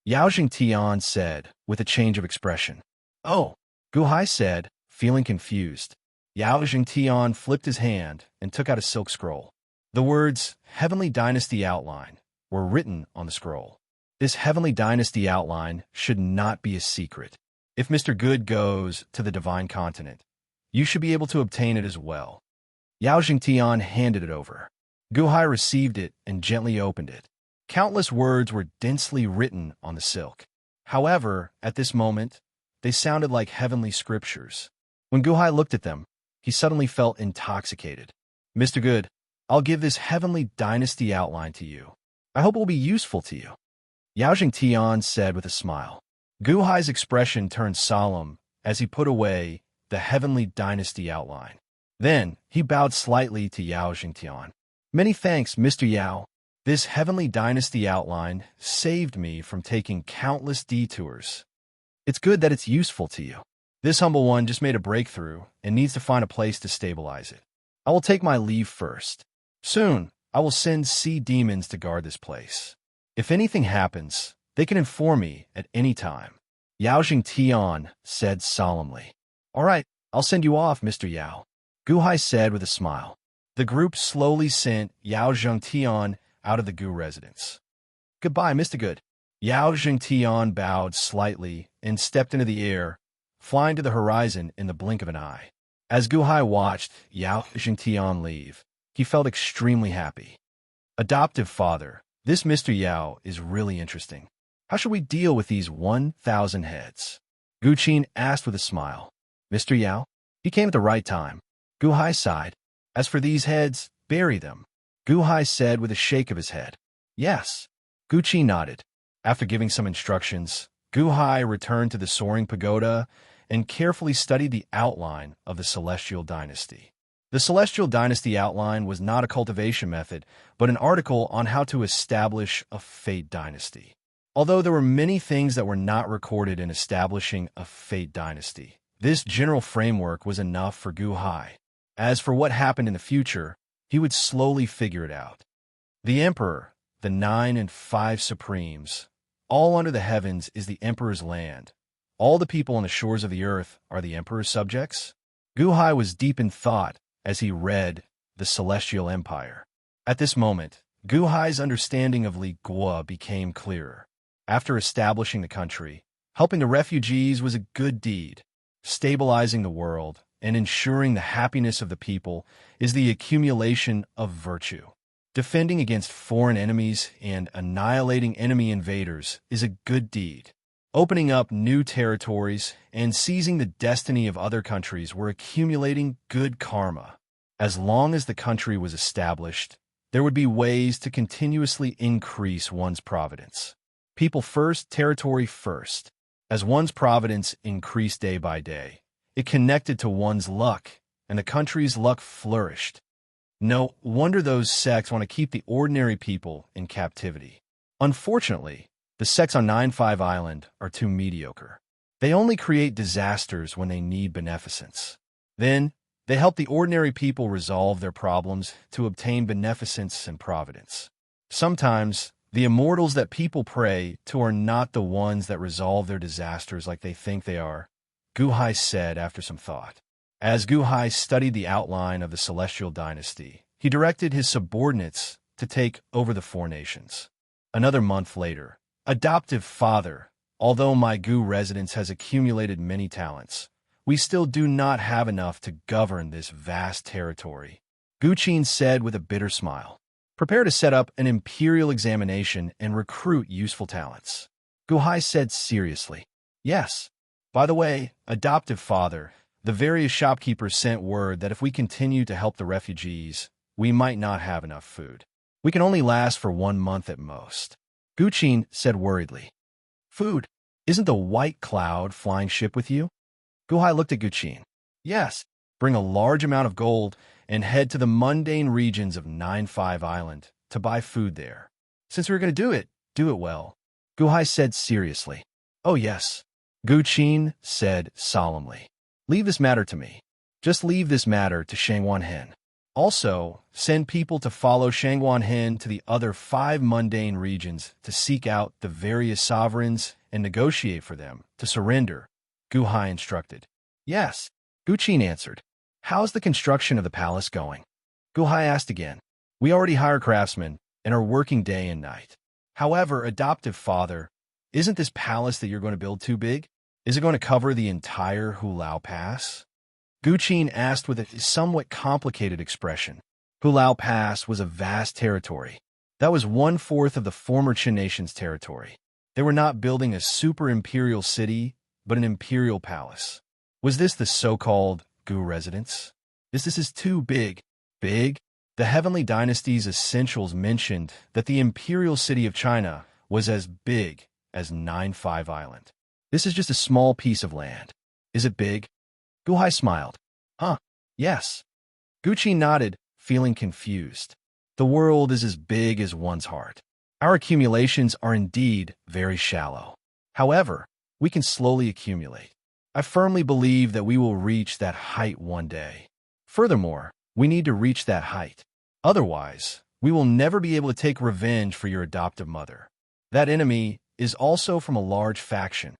Yao Jingtian said, with a change of expression. Oh, Guhai said, feeling confused. Yao Jingtian flipped his hand and took out a silk scroll. The words, Heavenly Dynasty Outline, were written on the scroll. This Heavenly Dynasty Outline should not be a secret. If Mr. Good goes to the divine continent, you should be able to obtain it as well. Yao Jingtian handed it over. Guhai received it and gently opened it. Countless words were densely written on the silk. However, at this moment, they sounded like heavenly scriptures. When Guhai looked at them, he suddenly felt intoxicated. Mr. Good, I'll give this Heavenly Dynasty Outline to you. I hope it will be useful to you. Yao Jingtian said with a smile. Guhai's expression turned solemn as he put away the Heavenly Dynasty Outline. Then, he bowed slightly to Yao Jingtian. Many thanks, Mr. Yao. This heavenly dynasty outline saved me from taking countless detours. It's good that it's useful to you. This humble one just made a breakthrough and needs to find a place to stabilize it. I will take my leave first. Soon, I will send sea demons to guard this place. If anything happens, they can inform me at any time. Yao Jingtian said solemnly. All right, I'll send you off, Mr. Yao, Guhai said with a smile. The group slowly sent Yao Jingtian out of the Gu residence. Goodbye, Mr. Good. Yao Jingtian bowed slightly and stepped into the air, flying to the horizon in the blink of an eye. As Guhai watched Yao Jingtian leave, he felt extremely happy. Adoptive father, this Mr. Yao is really interesting. How should we deal with these 1,000 heads? Gu Qin asked with a smile. Mr. Yao? He came at the right time. Guhai sighed. As for these heads, bury them. Guhai said with a shake of his head. Yes. Gu Qin nodded. After giving some instructions, Guhai returned to the soaring pagoda and carefully studied the outline of the Celestial Dynasty. The Celestial Dynasty outline was not a cultivation method, but an article on how to establish a Fate Dynasty. Although there were many things that were not recorded in establishing a Fate Dynasty, this general framework was enough for Guhai. As for what happened in the future, he would slowly figure it out. The Emperor, the 9 and 5 Supremes, all under the heavens is the Emperor's land. All the people on the shores of the earth are the Emperor's subjects. Guhai was deep in thought as he read the Celestial Empire. At this moment, Guhai's understanding of Li Guo became clearer. After establishing the country, helping the refugees was a good deed. Stabilizing the world and ensuring the happiness of the people is the accumulation of virtue. Defending against foreign enemies and annihilating enemy invaders is a good deed. Opening up new territories and seizing the destiny of other countries were accumulating good karma. As long as the country was established, there would be ways to continuously increase one's providence. People first, territory first. As one's providence increased day by day, it connected to one's luck, and the country's luck flourished. No wonder those sects want to keep the ordinary people in captivity. Unfortunately, the sects on 9-5 Island are too mediocre. They only create disasters when they need beneficence. Then, they help the ordinary people resolve their problems to obtain beneficence and providence. Sometimes, the immortals that people pray to are not the ones that resolve their disasters like they think they are, Guhai said after some thought. As Guhai studied the outline of the Celestial Dynasty, he directed his subordinates to take over the 4 nations. Another month later, adoptive father, although my Gu residence has accumulated many talents, we still do not have enough to govern this vast territory, Gu Qin said with a bitter smile. Prepare to set up an imperial examination and recruit useful talents. Guhai said seriously. Yes. By the way, adoptive father, the various shopkeepers sent word that if we continue to help the refugees, we might not have enough food. We can only last for 1 month at most. Gu Qin said worriedly. Food? Isn't the white cloud flying ship with you? Guhai looked at Gu Qin. Yes. Bring a large amount of gold and head to the mundane regions of 9-5 Island to buy food there. Since we're going to do it well. Guhai said seriously. Oh yes. Gu Qin said solemnly. Leave this matter to me. Just leave this matter to Shangguan Hen. Also, send people to follow Shangguan Hen to the other 5 mundane regions to seek out the various sovereigns and negotiate for them to surrender, Guhai instructed. Yes, Gu Qin answered. How's the construction of the palace going? Guhai asked again. We already hire craftsmen and are working day and night. However, adoptive father, isn't this palace that you're going to build too big? Is it going to cover the entire Hulao Pass? Gu Qin asked with a somewhat complicated expression. Hulao Pass was a vast territory. That was 1/4 of the former Qin nation's territory. They were not building a super imperial city, but an imperial palace. Was this the so-called Gu residence? This is too big. Big? The Heavenly Dynasty's essentials mentioned that the imperial city of China was as big as 9-5 Island. This is just a small piece of land. Is it big? Guhai smiled. Huh, yes. Gu Qin nodded, feeling confused. The world is as big as one's heart. Our accumulations are indeed very shallow. However, we can slowly accumulate. I firmly believe that we will reach that height one day. Furthermore, we need to reach that height. Otherwise, we will never be able to take revenge for your adoptive mother. That enemy is also from a large faction,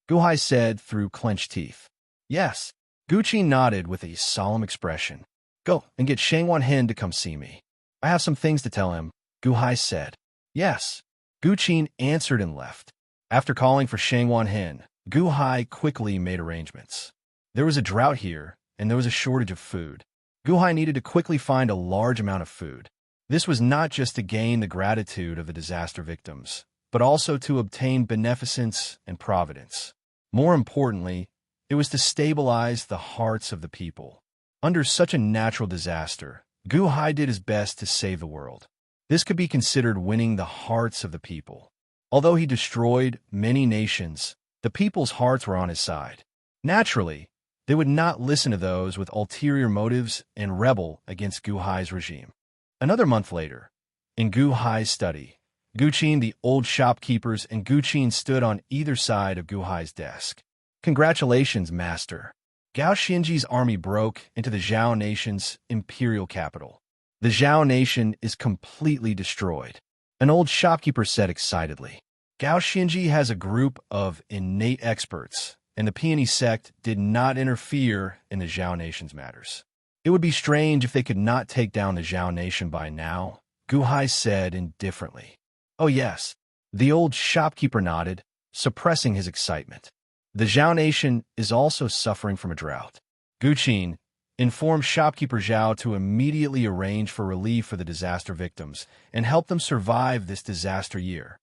Guhai said through clenched teeth. Yes. Guqin nodded with a solemn expression. Go and get Shangwan Hen to come see me. I have some things to tell him, Guhai said. Yes. Guqin answered and left. After calling for Shangwan Hen, Guhai quickly made arrangements. There was a drought here, and there was a shortage of food. Guhai needed to quickly find a large amount of food. This was not just to gain the gratitude of the disaster victims, but also to obtain beneficence and providence. More importantly, it was to stabilize the hearts of the people. Under such a natural disaster, Guhai did his best to save the world. This could be considered winning the hearts of the people. Although he destroyed many nations, the people's hearts were on his side. Naturally, they would not listen to those with ulterior motives and rebel against Guhai's regime. Another month later, in Guhai's study, Guqin, the old shopkeepers, and Guqin stood on either side of Guhai's desk. Congratulations, master. Gao Xinji's army broke into the Zhao nation's imperial capital. The Zhao nation is completely destroyed, an old shopkeeper said excitedly. Gao Xinji has a group of innate experts, and the peony sect did not interfere in the Zhao nation's matters. It would be strange if they could not take down the Zhao nation by now, Guhai said indifferently. Oh yes, the old shopkeeper nodded, suppressing his excitement. The Zhao nation is also suffering from a drought. Guqin informed shopkeeper Zhao to immediately arrange for relief for the disaster victims and help them survive this disaster year.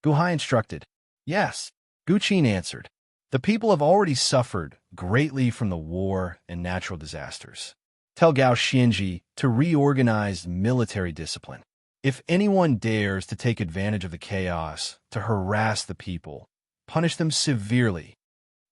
Guhai instructed. Yes, Guqin answered. The people have already suffered greatly from the war and natural disasters. Tell Gao Xinji to reorganize military discipline. If anyone dares to take advantage of the chaos to harass the people, punish them severely.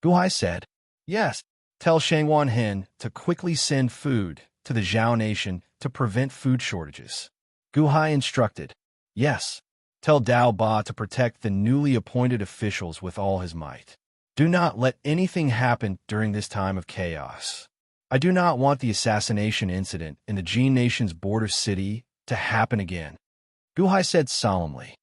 Guhai said, yes, tell Shangwan Hen to quickly send food to the Zhao nation to prevent food shortages. Guhai instructed, yes, tell Dao Ba to protect the newly appointed officials with all his might. Do not let anything happen during this time of chaos. I do not want the assassination incident in the Jin nation's border city to happen again. Guhai said solemnly.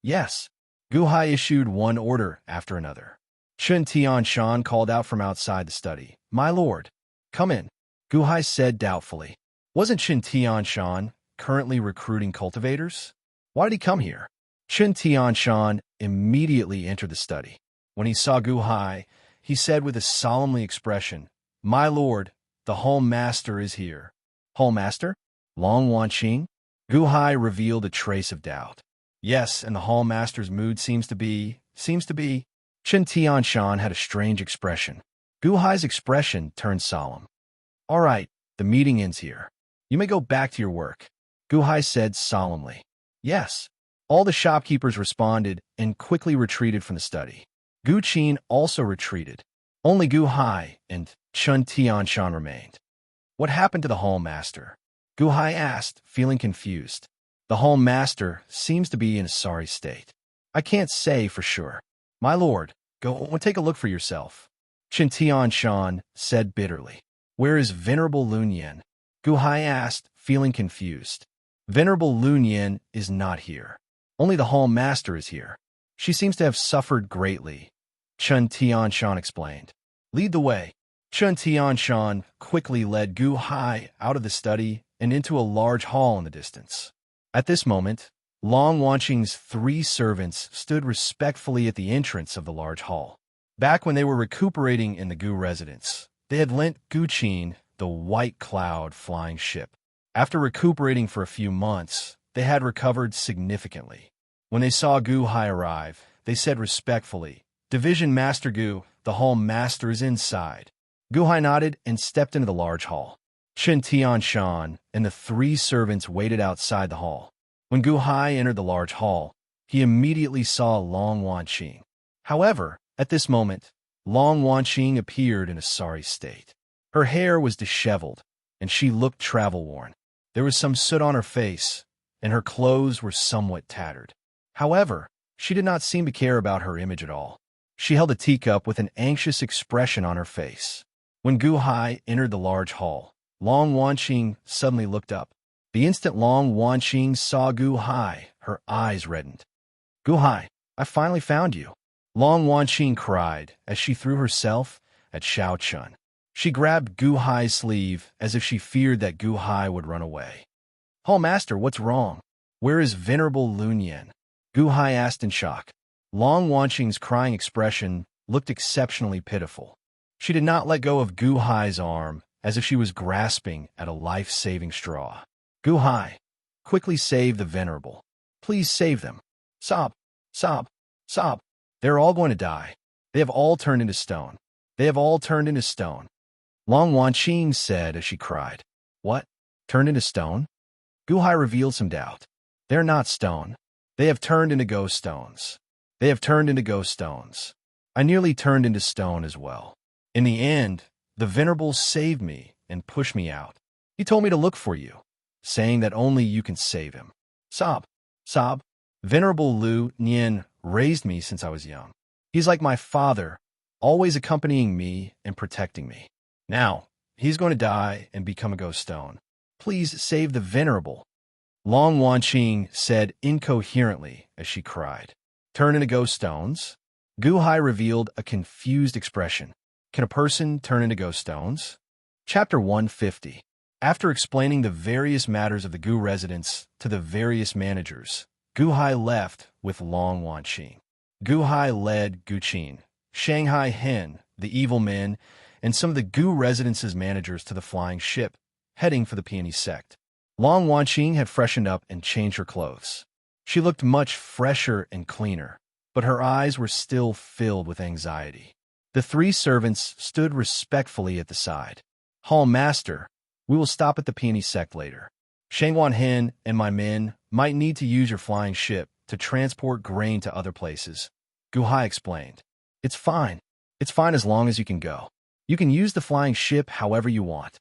Yes. Guhai issued one order after another. Chun Tianshan called out from outside the study. My lord, come in. Guhai said doubtfully. Wasn't Chun Tianshan currently recruiting cultivators? Why did he come here? Chun Tianshan immediately entered the study. When he saw Guhai, he said with a solemnly expression, My lord, the home master is here. Home master? Long Wanqing? Guhai revealed a trace of doubt. Yes, and the hall master's mood seems to be. Chen Tianshan had a strange expression. Guhai's expression turned solemn. All right, the meeting ends here. You may go back to your work, Guhai said solemnly. Yes. All the shopkeepers responded and quickly retreated from the study. Guqin also retreated. Only Guhai and Chun Tianshan remained. What happened to the hall master? Guhai asked, feeling confused. The hall master seems to be in a sorry state. I can't say for sure. My lord, go and take a look for yourself. Chen Tianshan said bitterly. Where is Venerable Lunyan? Guhai asked, feeling confused. Venerable Lunyan is not here. Only the hall master is here. She seems to have suffered greatly, Chun Tianshan explained. Lead the way. Chun Tianshan quickly led Guhai out of the study and into a large hall in the distance. At this moment, Long Wanqing's 3 servants stood respectfully at the entrance of the large hall. Back when they were recuperating in the Gu residence, they had lent Guqin the White Cloud flying ship. After recuperating for a few months, they had recovered significantly. When they saw Guhai arrive, they said respectfully, Division Master Gu, the hall master is inside. Guhai nodded and stepped into the large hall. Chen Tianshan and the 3 servants waited outside the hall. When Guhai entered the large hall, he immediately saw Long Wanqing. However, at this moment, Long Wanqing appeared in a sorry state. Her hair was disheveled, and she looked travel-worn. There was some soot on her face, and her clothes were somewhat tattered. However, she did not seem to care about her image at all. She held a teacup with an anxious expression on her face. When Gu Hai entered the large hall, Long Wanqing suddenly looked up. The instant Long Wanqing saw Gu Hai, her eyes reddened. "Gu Hai, I finally found you," Long Wanqing cried as she threw herself at Xiao Chun. She grabbed Gu Hai's sleeve as if she feared that Gu Hai would run away. "Hall Master, what's wrong? Where is Venerable Lun Yen?" Gu Hai asked in shock. Long Wanqing's crying expression looked exceptionally pitiful. She did not let go of Gu Hai's arm as if she was grasping at a life-saving straw. "Gu Hai, quickly save the Venerable. Please save them. Sob, sob, sob. They're all going to die. They have all turned into stone. They have all turned into stone." Long Wanqing said as she cried. "What? Turned into stone?" Gu Hai revealed some doubt. "They're not stone. They have turned into ghost stones. They have turned into ghost stones. I nearly turned into stone as well. In the end, the Venerable saved me and pushed me out. He told me to look for you, saying that only you can save him. Sob, sob. Venerable Lu Nian raised me since I was young. He's like my father, always accompanying me and protecting me. Now, he's going to die and become a ghost stone. Please save the Venerable." Long Wanqing said incoherently as she cried. "Turn into ghost stones?" Gu Hai revealed a confused expression. "Can a person turn into ghost stones?" Chapter 150. After explaining the various matters of the Gu residence to the various managers, Gu Hai left with Long Wanqing. Gu Hai led Gu Qin, Shanghai Hen, the evil men, and some of the Gu residence's managers to the flying ship, heading for the peony sect. Long Wanqing had freshened up and changed her clothes. She looked much fresher and cleaner, but her eyes were still filled with anxiety. The three servants stood respectfully at the side. "Hall Master, we will stop at the peony sect later. Shangwan Hen and my men might need to use your flying ship to transport grain to other places," Gu Hai explained. It's fine as long as you can go. You can use the flying ship however you want,"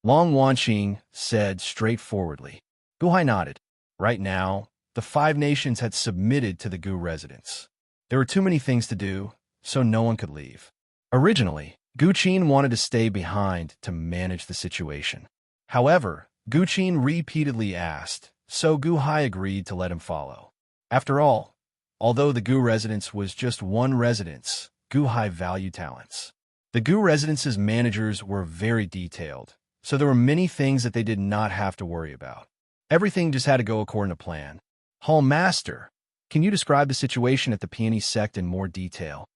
Long Wanqing said straightforwardly. Gu Hai nodded. Right now, the 5 nations had submitted to the Gu residence. There were too many things to do, so no one could leave. Originally, Gu Qin wanted to stay behind to manage the situation. However, Gu Qin repeatedly asked, so Gu Hai agreed to let him follow. After all, although the Gu residence was just one residence, Gu Hai valued talents. The Gu residence's managers were very detailed, so there were many things that they did not have to worry about. Everything just had to go according to plan. "Hall Master, can you describe the situation at the peony sect in more detail?"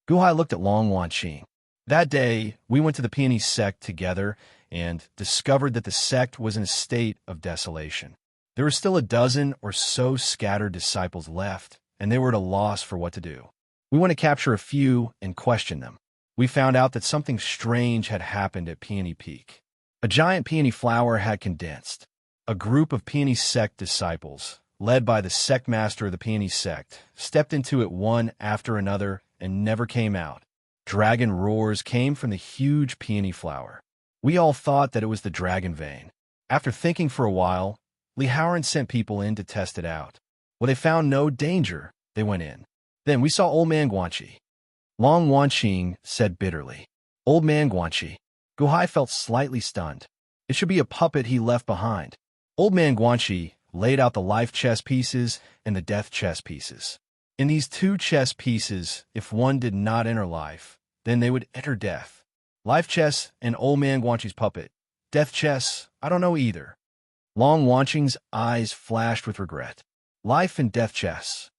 Gu Hai looked at Long Wanqing. "That day, we went to the peony sect together and discovered that the sect was in a state of desolation. There were still a dozen or so scattered disciples left, and they were at a loss for what to do. We went to capture a few and question them. We found out that something strange had happened at Peony Peak. A giant peony flower had condensed. A group of peony sect disciples, led by the sect master of the peony sect, stepped into it one after another and never came out. Dragon roars came from the huge peony flower. We all thought that it was the dragon vein. After thinking for a while, Li Haoran sent people in to test it out. When they found no danger, they went in. Then we saw Old Man Guanxi." Long Wanqing said bitterly. "Old Man Guanxi." Gu Hai felt slightly stunned. It should be a puppet he left behind. Old Man Guanxi laid out the life chess pieces and the death chess pieces. In these 2 chess pieces, if one did not enter life, then they would enter death. Life chess and Old Man Guanxi's puppet. Death chess, I don't know either. Long Wanqing's eyes flashed with regret. Life and death chess.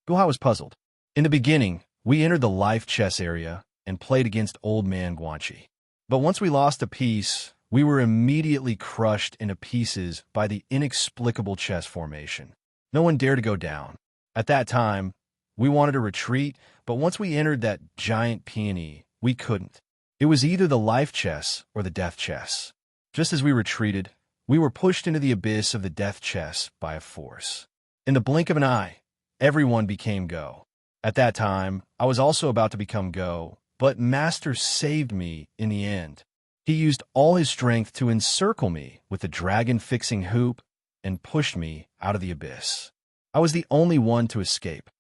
Gu Hai was puzzled. In the beginning, we entered the life chess area and played against Old Man Guanxi. But once we lost a piece, we were immediately crushed into pieces by the inexplicable chess formation. No one dared to go down. At that time, we wanted to retreat, but once we entered that giant peony, we couldn't. It was either the life chess or the death chess. Just as we retreated, we were pushed into the abyss of the death chess by a force. In the blink of an eye, everyone became Go. At that time, I was also about to become Go, but Master saved me in the end. He used all his strength to encircle me with the dragon-fixing hoop and pushed me out of the abyss. I was the only one to escape.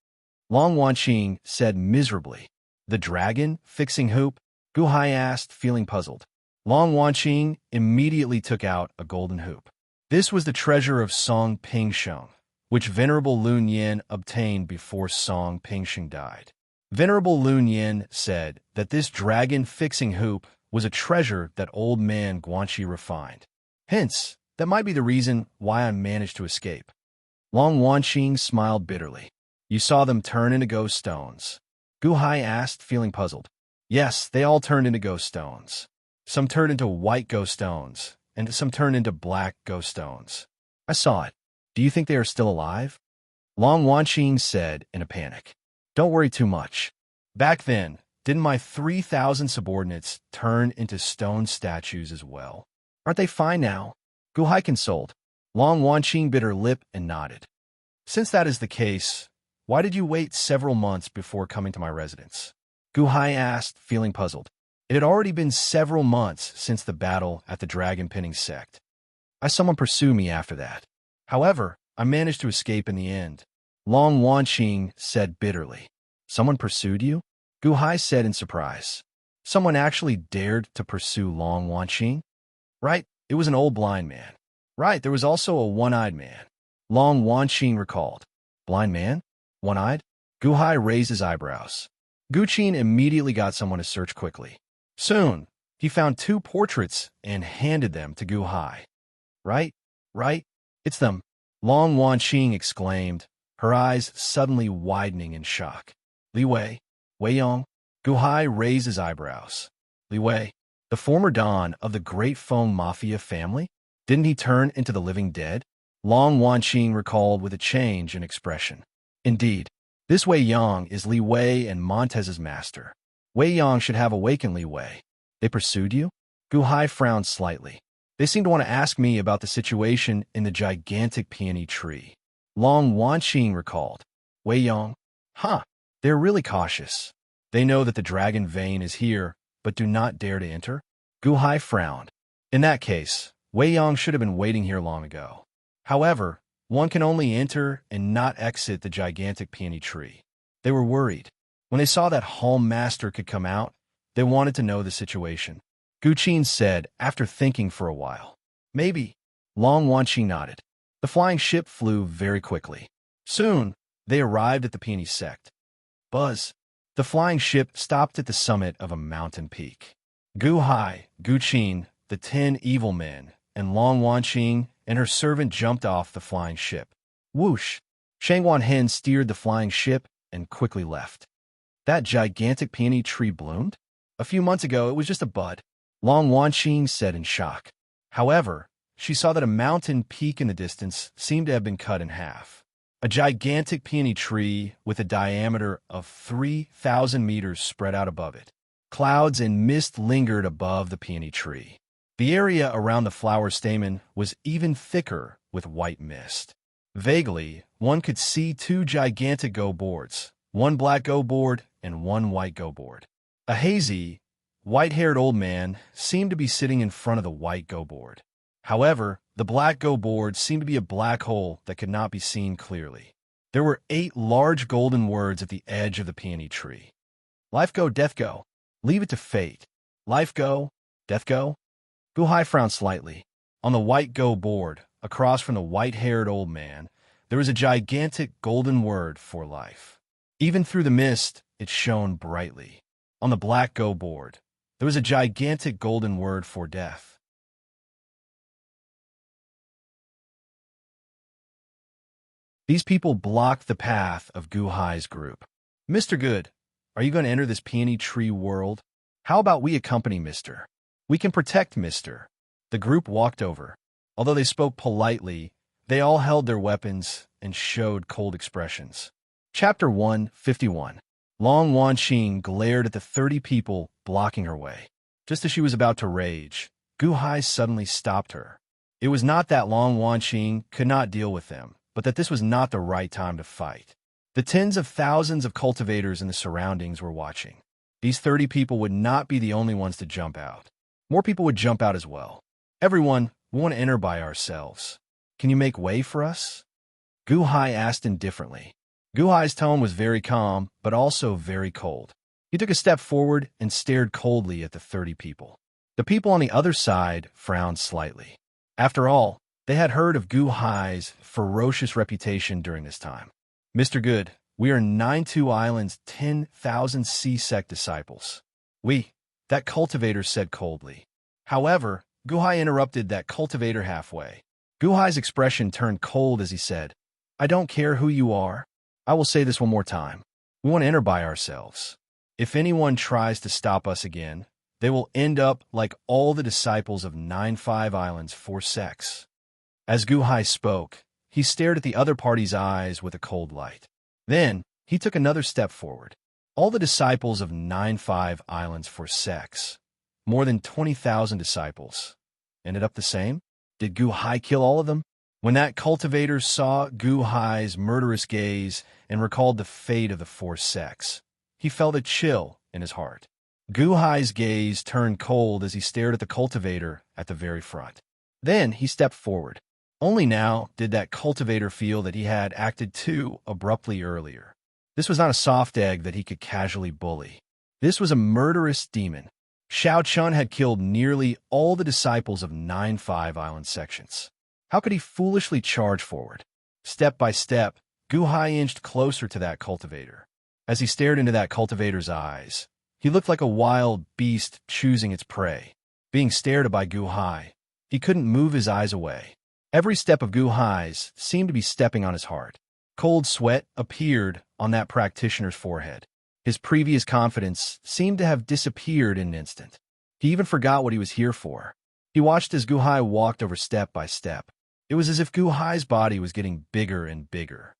Long Wanqing said miserably. The dragon fixing hoop? Gu Hai asked, feeling puzzled. Long Wanqing immediately took out a golden hoop. This was the treasure of Song Pingsheng, which Venerable Lun Yin obtained before Song Pingsheng died. Venerable Lun Yin said that this dragon-fixing hoop was a treasure that old man Guanxi refined. Hence, that might be the reason why I managed to escape. Long Wanqing smiled bitterly. You saw them turn into ghost stones? Gu Hai asked, feeling puzzled. Yes, they all turned into ghost stones. Some turned into white ghost stones, and some turned into black ghost stones. I saw it. Do you think they are still alive? Long Wanqing said in a panic. Don't worry too much. Back then, didn't my 3,000 subordinates turn into stone statues as well? Aren't they fine now? Gu Hai consoled. Long Wanqing bit her lip and nodded. Since that is the case, why did you wait several months before coming to my residence? Gu Hai asked, feeling puzzled. It had already been several months since the battle at the dragon pinning sect. I saw someone pursue me after that. However, I managed to escape in the end. Long Wanqing said bitterly. Someone pursued you? Gu Hai said in surprise. Someone actually dared to pursue Long Wanqing? Right, it was an old blind man. Right, there was also a one-eyed man. Long Wanqing recalled. Blind man? One-eyed? Gu Hai raised his eyebrows. Gu Qin immediately got someone to search quickly. Soon, he found 2 portraits and handed them to Gu Hai. Right, it's them, Long Wanqing exclaimed, her eyes suddenly widening in shock. Li Wei, Wei Yong? Gu Hai raised his eyebrows. Li Wei, the former Don of the Great Feng Mafia family? Didn't he turn into the living dead? Long Wanqing recalled with a change in expression. Indeed, this Wei Yong is Li Wei and Montez's master. Wei Yong should have awakened Li Wei. They pursued you? Gu Hai frowned slightly. They seem to want to ask me about the situation in the gigantic peony tree. Long Wanqing recalled. Wei Yong? Huh, they're really cautious. They know that the dragon vein is here, but do not dare to enter? Gu Hai frowned. In that case, Wei Yong should have been waiting here long ago. However, one can only enter and not exit the gigantic peony tree. They were worried. When they saw that Home Master could come out, they wanted to know the situation. Gu Qin said, after thinking for a while. Maybe. Long Wanqing nodded. The flying ship flew very quickly. Soon, they arrived at the peony sect. Buzz. The flying ship stopped at the summit of a mountain peak. Gu Hai, Gu Qin, the 10 evil men, and Long Wanqing and her servant jumped off the flying ship. Whoosh! Shangwan Hen steered the flying ship and quickly left. That gigantic peony tree bloomed? A few months ago, it was just a bud, Long Wanqing said in shock. However, she saw that a mountain peak in the distance seemed to have been cut in half. A gigantic peony tree with a diameter of 3,000 meters spread out above it. Clouds and mist lingered above the peony tree. The area around the flower stamen was even thicker with white mist. Vaguely, one could see 2 gigantic go boards, one black go board and one white go board. A hazy, white-haired old man seemed to be sitting in front of the white go board. However, the black go board seemed to be a black hole that could not be seen clearly. There were 8 large golden words at the edge of the peony tree. Life go, death go. Leave it to fate. Life go, death go. Gu Hai frowned slightly. On the white go board, across from the white-haired old man, there was a gigantic golden word for life. Even through the mist, it shone brightly. On the black go board, there was a gigantic golden word for death. These people blocked the path of Gu Hai's group. Mr. Good, are you going to enter this peony tree world? How about we accompany Mr.? We can protect Mr. The group walked over. Although they spoke politely, they all held their weapons and showed cold expressions. Chapter 151. Long Wanqing glared at the 30 people blocking her way. Just as she was about to rage, Gu Hai suddenly stopped her. It was not that Long Wanqing could not deal with them, but that this was not the right time to fight. The tens of thousands of cultivators in the surroundings were watching. These 30 people would not be the only ones to jump out. More people would jump out as well. Everyone, we want to enter by ourselves. Can you make way for us? Gu Hai asked indifferently. Gu Hai's tone was very calm, but also very cold. He took a step forward and stared coldly at the 30 people. The people on the other side frowned slightly. After all, they had heard of Gu Hai's ferocious reputation during this time. Mr. Good, we are 92 Island's 10,000 C-sect disciples. That cultivator said coldly. However, Gu Hai interrupted that cultivator halfway. Gu Hai's expression turned cold as he said, I don't care who you are. I will say this one more time. We want to enter by ourselves. If anyone tries to stop us again, they will end up like all the disciples of 95 Island's 4 sects. As Gu Hai spoke, he stared at the other party's eyes with a cold light. Then, he took another step forward. All the disciples of 95 Island's 4 sects, more than 20,000 disciples, ended up the same? Did Gu Hai kill all of them? When that cultivator saw Gu Hai's murderous gaze and recalled the fate of the 4 sects, he felt a chill in his heart. Gu Hai's gaze turned cold as he stared at the cultivator at the very front. Then he stepped forward. Only now did that cultivator feel that he had acted too abruptly earlier. This was not a soft egg that he could casually bully. This was a murderous demon. Xiao Chun had killed nearly all the disciples of 95 Island sections. How could he foolishly charge forward? Step by step, Gu Hai inched closer to that cultivator. As he stared into that cultivator's eyes, he looked like a wild beast choosing its prey. Being stared at by Gu Hai, he couldn't move his eyes away. Every step of Gu Hai's seemed to be stepping on his heart. Cold sweat appeared on that practitioner's forehead. His previous confidence seemed to have disappeared in an instant. He even forgot what he was here for. He watched as Gu Hai walked over step by step. It was as if Gu Hai's body was getting bigger and bigger.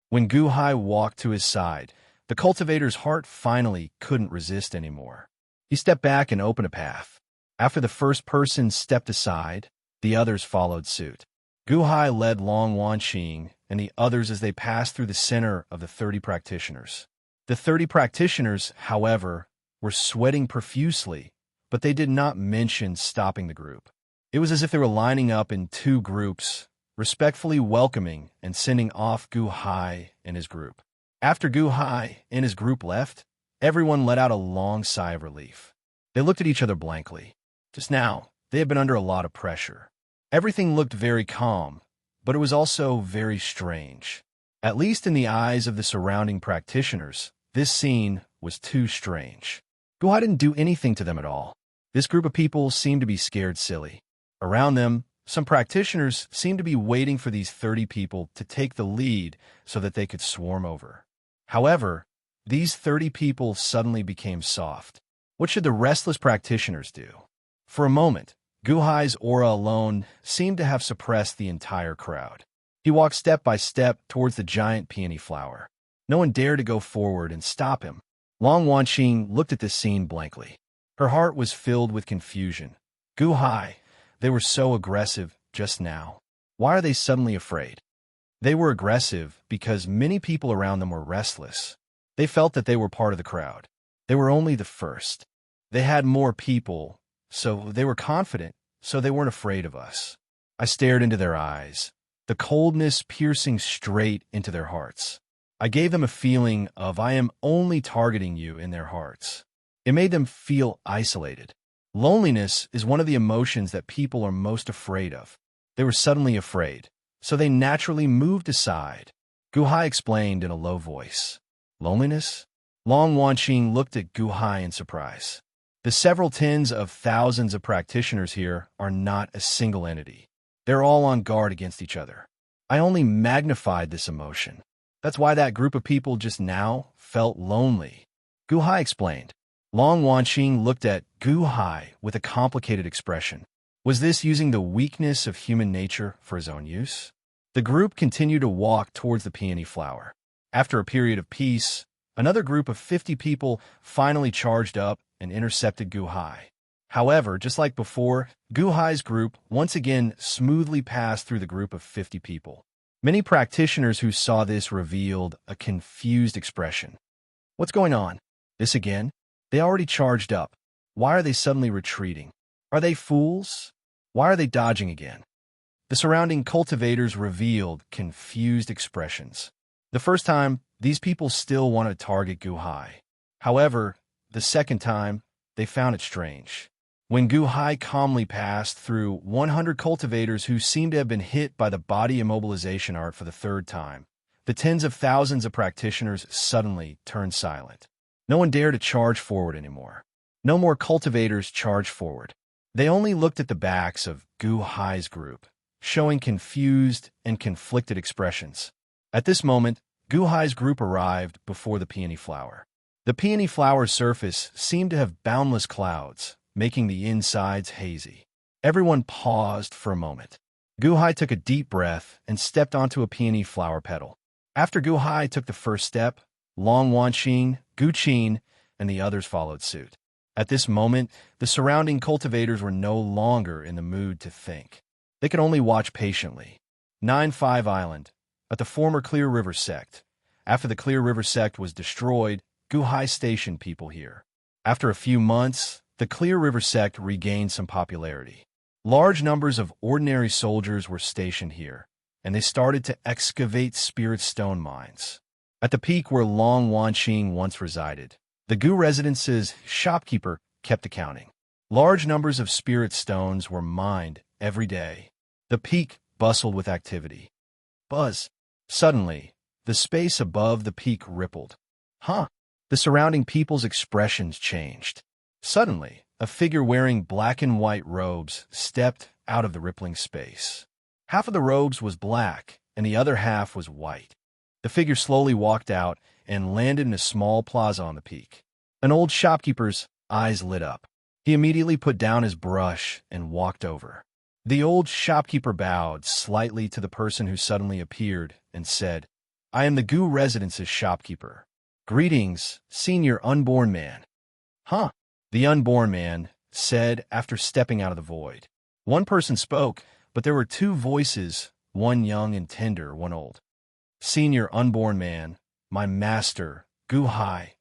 When Gu Hai walked to his side, the cultivator's heart finally couldn't resist anymore. He stepped back and opened a path. After the first person stepped aside, the others followed suit. Gu Hai led Long Wanqing and the others as they passed through the center of the 30 practitioners. The 30 practitioners, however, were sweating profusely, but they did not mention stopping the group. It was as if they were lining up in 2 groups, respectfully welcoming and sending off Gu Hai and his group. After Gu Hai and his group left, everyone let out a long sigh of relief. They looked at each other blankly. Just now, they had been under a lot of pressure. Everything looked very calm, but it was also very strange. At least in the eyes of the surrounding practitioners, this scene was too strange. Gu Hai didn't do anything to them at all. This group of people seemed to be scared silly. Around them, some practitioners seemed to be waiting for these 30 people to take the lead so that they could swarm over. However, these 30 people suddenly became soft. What should the restless practitioners do? For a moment, Gu Hai's aura alone seemed to have suppressed the entire crowd. He walked step by step towards the giant peony flower. No one dared to go forward and stop him. Long Wanqing looked at this scene blankly. Her heart was filled with confusion. Gu Hai, they were so aggressive just now. Why are they suddenly afraid? They were aggressive because many people around them were restless. They felt that they were part of the crowd. They were only the first. They had more people, so they were confident, so they weren't afraid of us. I stared into their eyes, the coldness piercing straight into their hearts. I gave them a feeling of I am only targeting you in their hearts. It made them feel isolated. Loneliness is one of the emotions that people are most afraid of. They were suddenly afraid, so they naturally moved aside. Gu Hai explained in a low voice. Loneliness? Long Wanqing looked at Gu Hai in surprise. The several tens of thousands of practitioners here are not a single entity. They're all on guard against each other. I only magnified this emotion. That's why that group of people just now felt lonely. Gu Hai explained. Long Wanqing looked at Gu Hai with a complicated expression. Was this using the weakness of human nature for his own use? The group continued to walk towards the peony flower. After a period of peace, another group of 50 people finally charged up and intercepted Gu Hai. However, just like before, Gu Hai's group once again smoothly passed through the group of 50 people. Many practitioners who saw this revealed a confused expression. What's going on? This again? They already charged up. Why are they suddenly retreating? Are they fools? Why are they dodging again? The surrounding cultivators revealed confused expressions. The first time, these people still wanted to target Guhai. However, the second time, they found it strange. When Guhai calmly passed through 100 cultivators who seemed to have been hit by the body immobilization art for the third time, the tens of thousands of practitioners suddenly turned silent. No one dared to charge forward anymore. No more cultivators charged forward. They only looked at the backs of Guhai's group, showing confused and conflicted expressions. At this moment, Guhai's group arrived before the peony flower. The peony flower's surface seemed to have boundless clouds, making the insides hazy. Everyone paused for a moment. Guhai took a deep breath and stepped onto a peony flower petal. After Guhai took the first step, Long Wanqing, Guqin, and the others followed suit. At this moment, the surrounding cultivators were no longer in the mood to think. They could only watch patiently. 9-5 Island, at the former Clear River sect. After the Clear River sect was destroyed, Guhai stationed people here. After a few months, the Clear River sect regained some popularity. Large numbers of ordinary soldiers were stationed here, and they started to excavate spirit stone mines. At the peak where Long Wanqing once resided, the Gu residence's shopkeeper kept accounting. Large numbers of spirit stones were mined every day. The peak bustled with activity. Buzz. Suddenly, the space above the peak rippled. Huh! The surrounding people's expressions changed. Suddenly, a figure wearing black and white robes stepped out of the rippling space. Half of the robes was black, and the other half was white. The figure slowly walked out and landed in a small plaza on the peak. An old shopkeeper's eyes lit up. He immediately put down his brush and walked over. The old shopkeeper bowed slightly to the person who suddenly appeared and said, "I am the Gu residence's shopkeeper. Greetings, senior unborn man." Huh? The unborn man said after stepping out of the void. One person spoke, but there were two voices, one young and tender, one old. "Senior unborn man, my master, Guhai,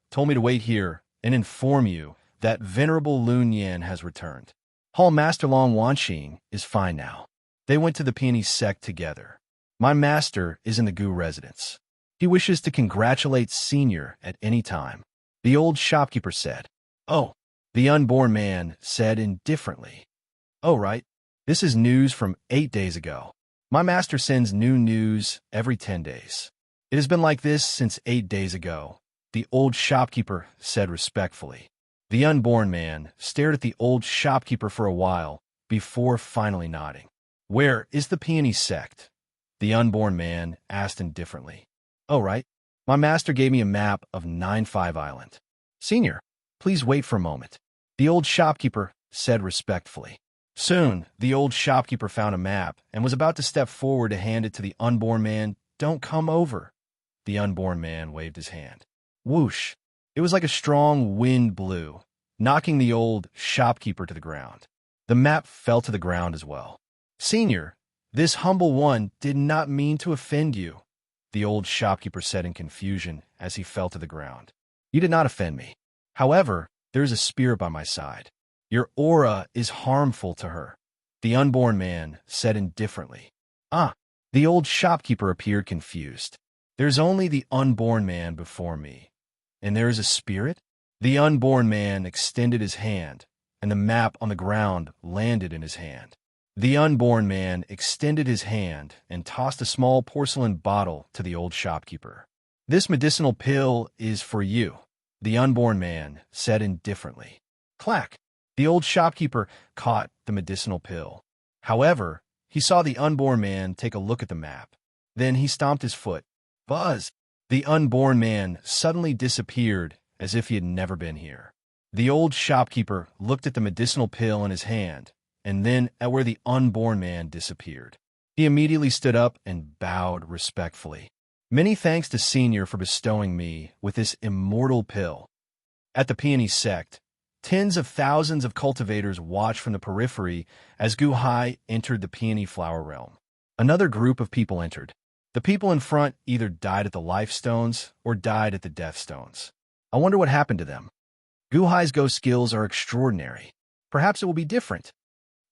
told me to wait here and inform you that Venerable Lun Yan has returned. Hall Master Long Wanqing is fine now. They went to the peony sect together. My master is in the Gu residence. He wishes to congratulate Senior at any time," the old shopkeeper said. "Oh," the unborn man said indifferently. "Oh, right. This is news from 8 days ago. My master sends new news every 10 days. It has been like this since 8 days ago," the old shopkeeper said respectfully. The unborn man stared at the old shopkeeper for a while before finally nodding. "Where is the peony sect?" the unborn man asked indifferently. "Oh, right. My master gave me a map of 9-5 Island. Senior, please wait for a moment," the old shopkeeper said respectfully. Soon, the old shopkeeper found a map and was about to step forward to hand it to the unborn man. "Don't come over." The unborn man waved his hand. Whoosh! It was like a strong wind blew, knocking the old shopkeeper to the ground. The map fell to the ground as well. "Senior, this humble one did not mean to offend you," the old shopkeeper said in confusion as he fell to the ground. "You did not offend me. However, there is a spirit by my side. Your aura is harmful to her," the unborn man said indifferently. "Ah," the old shopkeeper appeared confused. "There's only the unborn man before me. And there is a spirit?" The unborn man extended his hand, and the map on the ground landed in his hand. The unborn man extended his hand and tossed a small porcelain bottle to the old shopkeeper. "This medicinal pill is for you," the unborn man said indifferently. Clack! The old shopkeeper caught the medicinal pill. However, he saw the unborn man take a look at the map. Then he stomped his foot. Buzz! The unborn man suddenly disappeared as if he had never been here. The old shopkeeper looked at the medicinal pill in his hand, and then at where the unborn man disappeared. He immediately stood up and bowed respectfully. "Many thanks to Senior for bestowing me with this immortal pill." At the peony sect, tens of thousands of cultivators watched from the periphery as Guhai entered the peony flower realm. Another group of people entered. The people in front either died at the life stones or died at the death stones. I wonder what happened to them. Guhai's go skills are extraordinary. Perhaps it will be different.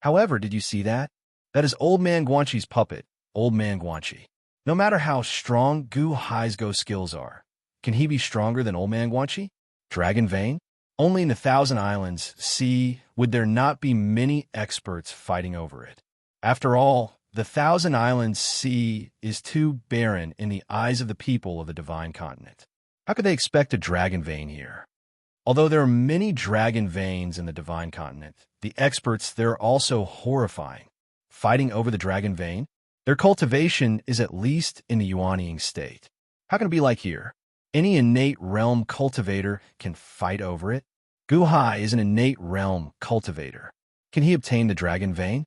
However, did you see that? That is Old Man Guanxi's puppet, Old Man Guanxi. No matter how strong Gu Hai's ghost skills are, can he be stronger than Old Man Guanxi? Dragon Vein? Only in the Thousand Islands Sea would there not be many experts fighting over it. After all, the Thousand Islands Sea is too barren in the eyes of the people of the Divine Continent. How could they expect a dragon vein here? Although there are many dragon veins in the Divine Continent, the experts there are also horrifying. Fighting over the dragon vein? Their cultivation is at least in the Yuanying state. How can it be like here? Any innate realm cultivator can fight over it? Gu Hai is an innate realm cultivator. Can he obtain the dragon vein?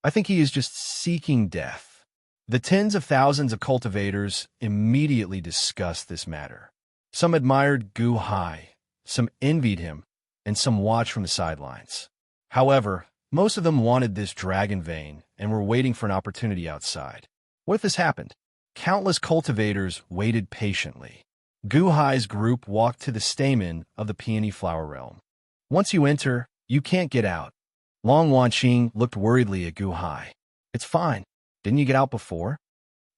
I think he is just seeking death. The tens of thousands of cultivators immediately discussed this matter. Some admired Gu Hai, some envied him, and some watched from the sidelines. However, most of them wanted this dragon vein and were waiting for an opportunity outside. What if this happened? Countless cultivators waited patiently. Gu Hai's group walked to the stamen of the peony flower realm. Once you enter, you can't get out. Long Wanqing looked worriedly at Gu Hai. It's fine. Didn't you get out before?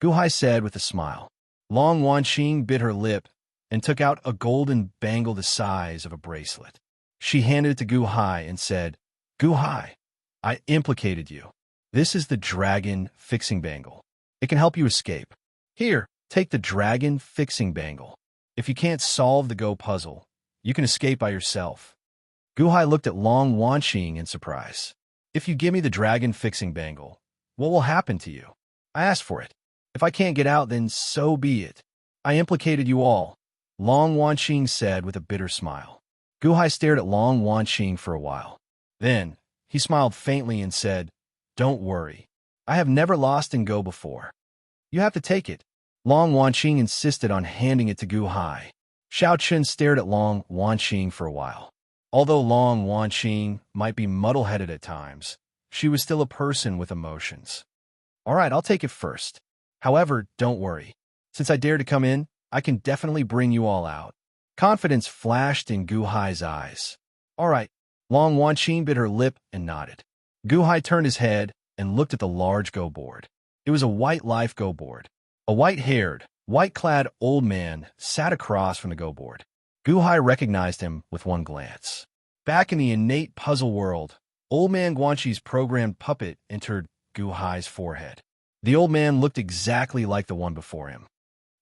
Gu Hai said with a smile. Long Wanqing bit her lip and took out a golden bangle the size of a bracelet. She handed it to Gu Hai and said, Gu Hai, I implicated you. This is the dragon fixing bangle. It can help you escape. Here, take the dragon fixing bangle. If you can't solve the Go puzzle, you can escape by yourself. Gu Hai looked at Long Wanqing in surprise. If you give me the dragon fixing bangle, what will happen to you? I asked for it. If I can't get out, then so be it. I implicated you all, Long Wanqing said with a bitter smile. Gu Hai stared at Long Wanqing for a while. Then, he smiled faintly and said, Don't worry. I have never lost in Go before. You have to take it. Long Wanqing insisted on handing it to Gu Hai. Xiao Chen stared at Long Wanqing for a while. Although Long Wanqing might be muddle-headed at times, she was still a person with emotions. All right, I'll take it first. However, don't worry. Since I dare to come in, I can definitely bring you all out. Confidence flashed in Gu Hai's eyes. All right. Long Wanqing bit her lip and nodded. Gu Hai turned his head and looked at the large Go board. It was a white life Go board. A white-haired, white-clad old man sat across from the Go board. Gu Hai recognized him with one glance. Back in the innate puzzle world, Old Man Guanxi's programmed puppet entered Gu Hai's forehead. The old man looked exactly like the one before him.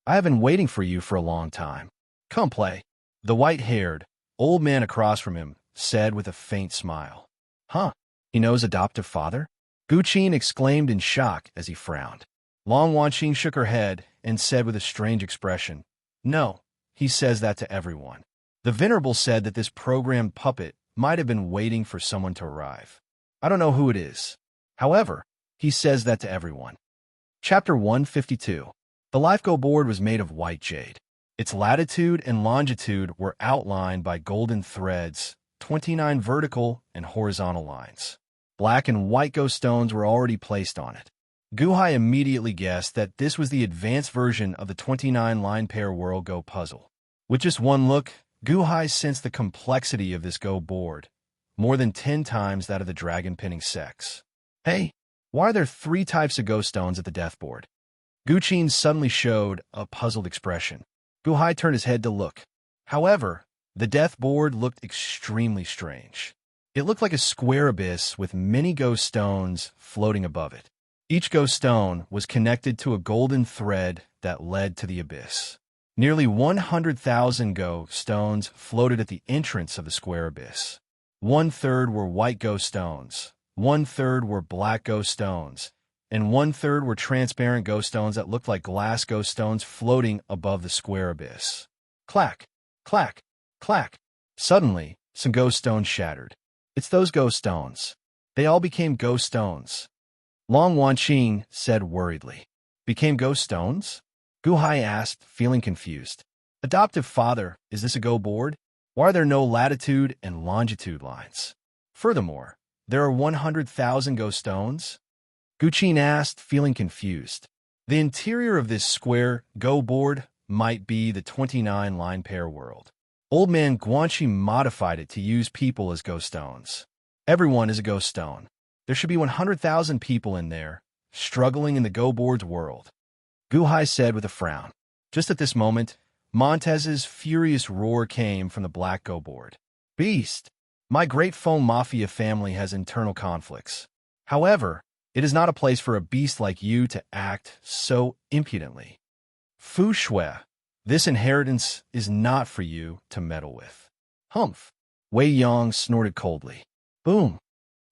I have been waiting for you for a long time. Come play. The white-haired, old man across from him said with a faint smile. Huh? He knows adoptive father? Gu Qin exclaimed in shock as he frowned. Long Wanqing shook her head and said with a strange expression, No, he says that to everyone. The Venerable said that this programmed puppet might have been waiting for someone to arrive. I don't know who it is. However, he says that to everyone. Chapter 152. The Life Go board was made of white jade. Its latitude and longitude were outlined by golden threads, 29 vertical and horizontal lines. Black and white Go stones were already placed on it. Gu Hai immediately guessed that this was the advanced version of the 29-line pair World Go puzzle. With just one look, Gu Hai sensed the complexity of this Go board, more than 10 times that of the dragon pinning sex. Hey, why are there 3 types of Go stones at the death board? Gu Qin suddenly showed a puzzled expression. Gu Hai turned his head to look. However, the death board looked extremely strange. It looked like a square abyss with many Go stones floating above it. Each Go stone was connected to a golden thread that led to the abyss. Nearly 100,000 Go stones floated at the entrance of the square abyss. 1/3 were white Go stones, 1/3 were black Go stones, and 1/3 were transparent Go stones that looked like glass Go stones floating above the square abyss. Clack, clack, clack. Suddenly, some Go stones shattered. It's those Go stones. They all became Go stones. Long Wanqing said worriedly. Became Go stones? Gu Hai asked, feeling confused. Adoptive father, is this a Go board? Why are there no latitude and longitude lines? Furthermore, there are 100,000 Go stones? Gu Qin asked, feeling confused. The interior of this square Go board might be the 29-line pair world. Old Man Guanxi modified it to use people as Go stones. Everyone is a Go stone. There should be 100,000 people in there, struggling in the Go board's world. Guhai said with a frown. Just at this moment, Montez's furious roar came from the black Go board. Beast! My great foam mafia family has internal conflicts. However, it is not a place for a beast like you to act so impudently. Fu Shui, this inheritance is not for you to meddle with. Humph! Wei Yong snorted coldly. Boom!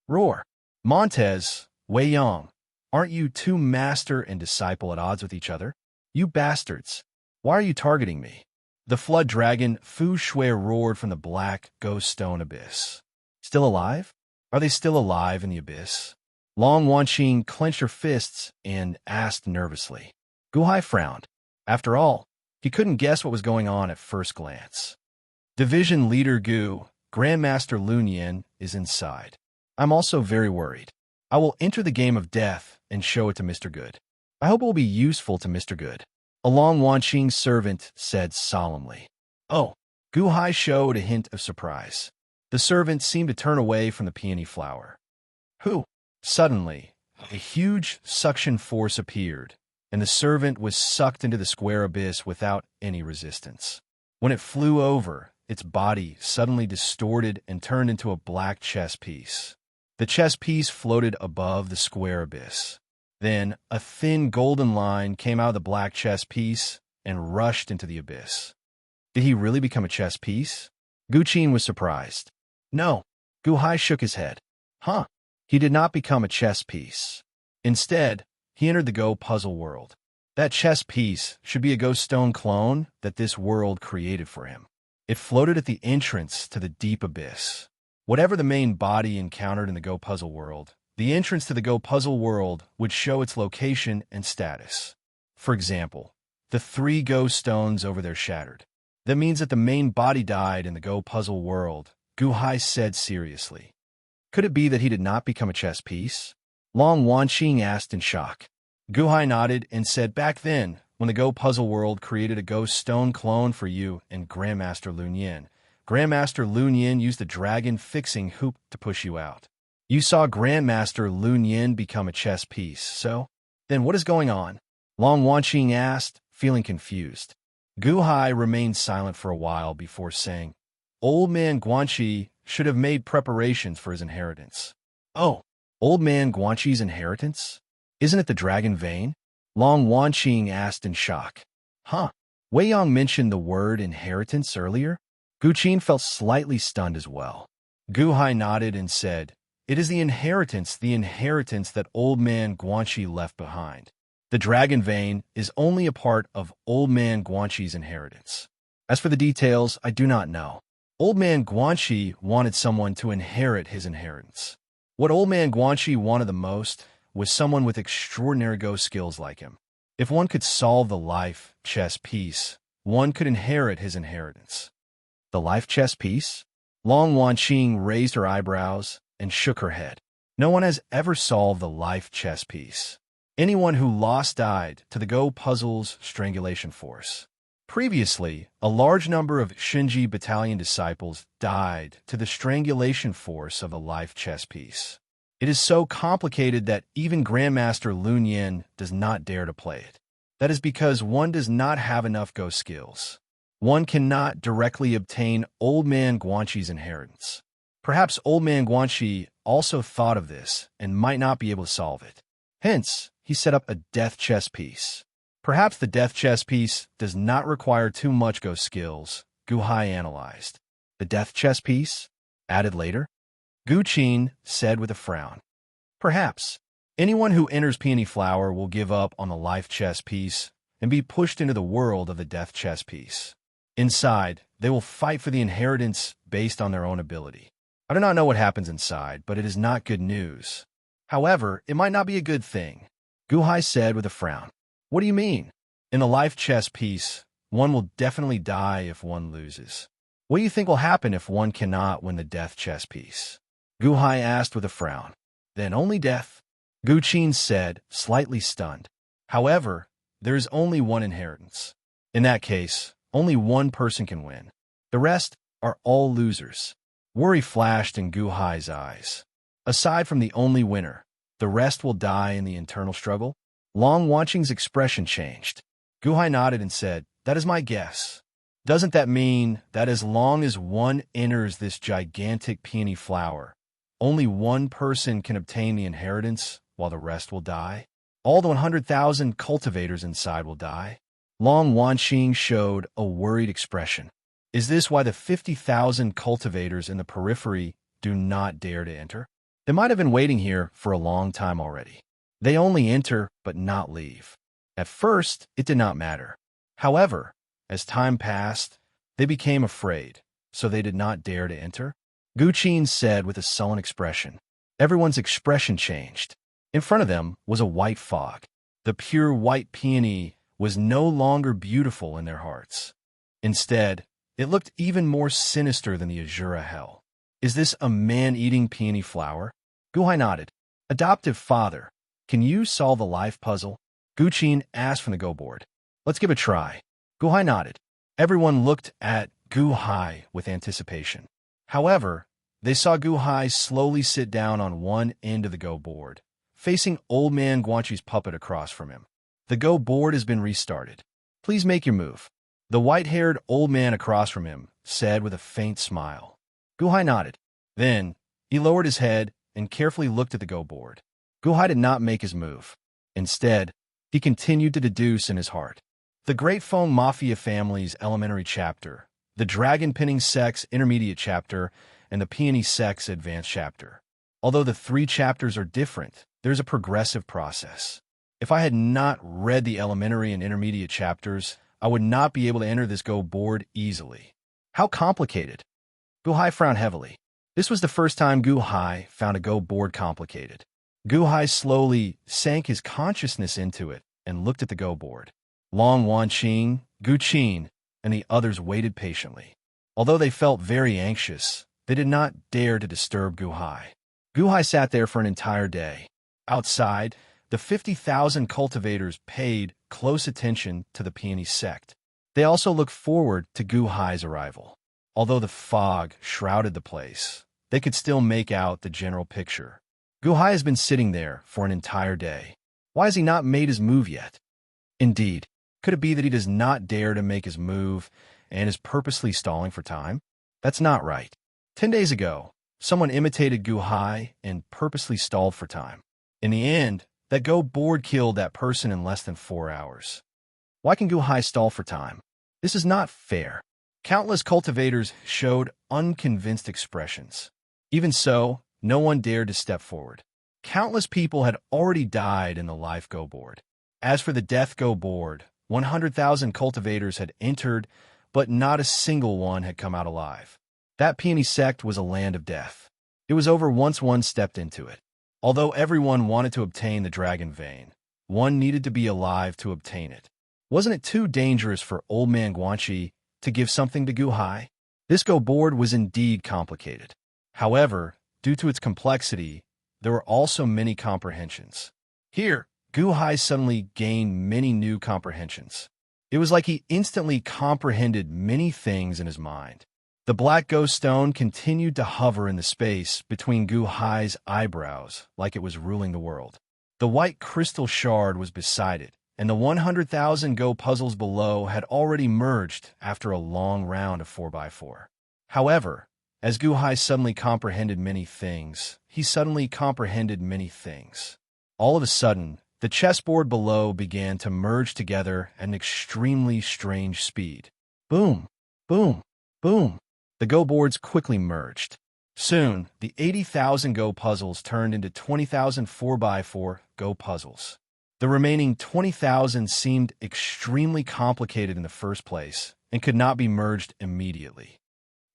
Roar! Montez, Wei Yong, aren't you two master and disciple at odds with each other? You bastards! Why are you targeting me? The flood dragon Fu Shui roared from the black ghost stone abyss. Still alive? Are they still alive in the abyss? Long Wanqing clenched her fists and asked nervously. Guhai frowned. After all, he couldn't guess what was going on at first glance. Division Leader Gu, Grandmaster Lun Yin, is inside. I'm also very worried. I will enter the game of death and show it to Mr. Good. I hope it will be useful to Mr. Good. A Long Wanqing servant said solemnly. Oh, Guhai showed a hint of surprise. The servant seemed to turn away from the peony flower. Who? Suddenly, a huge suction force appeared, and the servant was sucked into the square abyss without any resistance. When it flew over, its body suddenly distorted and turned into a black chess piece. The chess piece floated above the square abyss. Then, a thin golden line came out of the black chess piece and rushed into the abyss. Did he really become a chess piece? Guqin was surprised. No. Guhai shook his head. Huh. He did not become a chess piece. Instead, he entered the Go puzzle world. That chess piece should be a Go stone clone that this world created for him. It floated at the entrance to the deep abyss. Whatever the main body encountered in the Go puzzle world, the entrance to the Go puzzle world would show its location and status. For example, the 3 Go stones over there shattered. That means that the main body died in the Go puzzle world, Guhai said seriously. Could it be that he did not become a chess piece? Long Wanqing asked in shock. Guhai nodded and said back then, when the Go puzzle world created a Go stone clone for you and Grandmaster Lun Yin, Grandmaster Lun Yin used the dragon fixing hoop to push you out. You saw Grandmaster Lun Yin become a chess piece, so? Then what is going on? Long Wanqing asked, feeling confused. Guhai remained silent for a while before saying, Old Man Guanxi should have made preparations for his inheritance. Oh, Old Man Guanxi's inheritance? Isn't it the dragon vein? Long Wanqing asked in shock. Huh? Wei Yong mentioned the word inheritance earlier? Guqin felt slightly stunned as well. Guhai nodded and said, It is the inheritance that Old Man Guanxi left behind. The dragon vein is only a part of Old Man Guanxi's inheritance. As for the details, I do not know. Old Man Guanxi wanted someone to inherit his inheritance. What Old Man Guanxi wanted the most was someone with extraordinary Go skills like him. If one could solve the life chess piece, one could inherit his inheritance. The life chess piece? Long Wanqing raised her eyebrows and shook her head. No one has ever solved the life chess piece. Anyone who lost died to the Go puzzle's strangulation force. Previously, a large number of Shinji battalion disciples died to the strangulation force of the life chess piece. It is so complicated that even Grandmaster Lun Yin does not dare to play it. That is because one does not have enough Go skills. One cannot directly obtain Old Man Guanxi's inheritance. Perhaps Old Man Guanxi also thought of this and might not be able to solve it. Hence, he set up a death chess piece. Perhaps the death chess piece does not require too much Go skills, Guhai analyzed. The death chess piece? Added later? Guqin said with a frown. Perhaps. Anyone who enters Peony Flower will give up on the life chess piece and be pushed into the world of the death chess piece. Inside, they will fight for the inheritance based on their own ability. I do not know what happens inside, but it is not good news. However, it might not be a good thing, Guhai said with a frown. What do you mean? In the life chess piece, one will definitely die if one loses. What do you think will happen if one cannot win the death chess piece? Guhai asked with a frown. Then only death, Guqin said, slightly stunned. However, there is only one inheritance. In that case, only one person can win. The rest are all losers. Worry flashed in Guhai's eyes. Aside from the only winner, the rest will die in the internal struggle? Long Wanqing's expression changed. Guhai nodded and said, "That is my guess. Doesn't that mean that as long as one enters this gigantic peony flower, only one person can obtain the inheritance while the rest will die? All the 100,000 cultivators inside will die?" Long Wanqing showed a worried expression. Is this why the 50,000 cultivators in the periphery do not dare to enter? They might have been waiting here for a long time already. They only enter but not leave. At first, it did not matter. However, as time passed, they became afraid, so they did not dare to enter. Gu Qin said with a sullen expression. Everyone's expression changed. In front of them was a white fog. The pure white peony was no longer beautiful in their hearts. Instead, it looked even more sinister than the Azura hell. Is this a man-eating peony flower? Guhai nodded. Adoptive father, can you solve the life puzzle? Gu Qin asked from the go board. Let's give it a try. Guhai nodded. Everyone looked at Guhai with anticipation. However, they saw Guhai slowly sit down on one end of the go board, facing Old Man Guanqi's puppet across from him. The go board has been restarted. Please make your move. The white-haired old man across from him said with a faint smile. Guhai nodded. Then, he lowered his head and carefully looked at the go board. Guhai did not make his move. Instead, he continued to deduce in his heart. The Great Foam Mafia Family's Elementary Chapter, the Dragon Pinning Sex Intermediate Chapter, and the Peony Sex Advanced Chapter. Although the 3 chapters are different, there's a progressive process. If I had not read the elementary and intermediate chapters, I would not be able to enter this go board easily. How complicated? Guhai frowned heavily. This was the first time Guhai found a go board complicated. Guhai slowly sank his consciousness into it and looked at the go board. Long Wanqing, Gu Qin, and the others waited patiently. Although they felt very anxious, they did not dare to disturb Guhai. Guhai sat there for an entire day. Outside, the 50,000 cultivators paid close attention to the peony sect. They also looked forward to Guhai's arrival. Although the fog shrouded the place, they could still make out the general picture. Guhai has been sitting there for an entire day. Why has he not made his move yet? Indeed, could it be that he does not dare to make his move and is purposely stalling for time? That's not right. 10 days ago, someone imitated Guhai and purposely stalled for time. In the end, that go board killed that person in less than 4 hours. Why can Guhai stall for time? This is not fair. Countless cultivators showed unconvinced expressions. Even so, no one dared to step forward. Countless people had already died in the life go board. As for the death go board, 100,000 cultivators had entered, but not a single one had come out alive. That peony sect was a land of death. It was over once one stepped into it. Although everyone wanted to obtain the dragon vein, one needed to be alive to obtain it. Wasn't it too dangerous for Old Man Guanqi to give something to Guhai? This go board was indeed complicated. However, due to its complexity, there were also many comprehensions. Here, Guhai suddenly gained many new comprehensions. It was like he instantly comprehended many things in his mind. The black ghost stone continued to hover in the space between Guhai's eyebrows like it was ruling the world. The white crystal shard was beside it, and the 100,000 go puzzles below had already merged after a long round of 4x4. However, as Guhai suddenly comprehended many things, he suddenly comprehended many things. All of a sudden, the chessboard below began to merge together at an extremely strange speed. Boom, boom, boom. The go boards quickly merged. Soon, the 80,000 go puzzles turned into 20,000 4x4 go puzzles. The remaining 20,000 seemed extremely complicated in the first place and could not be merged immediately.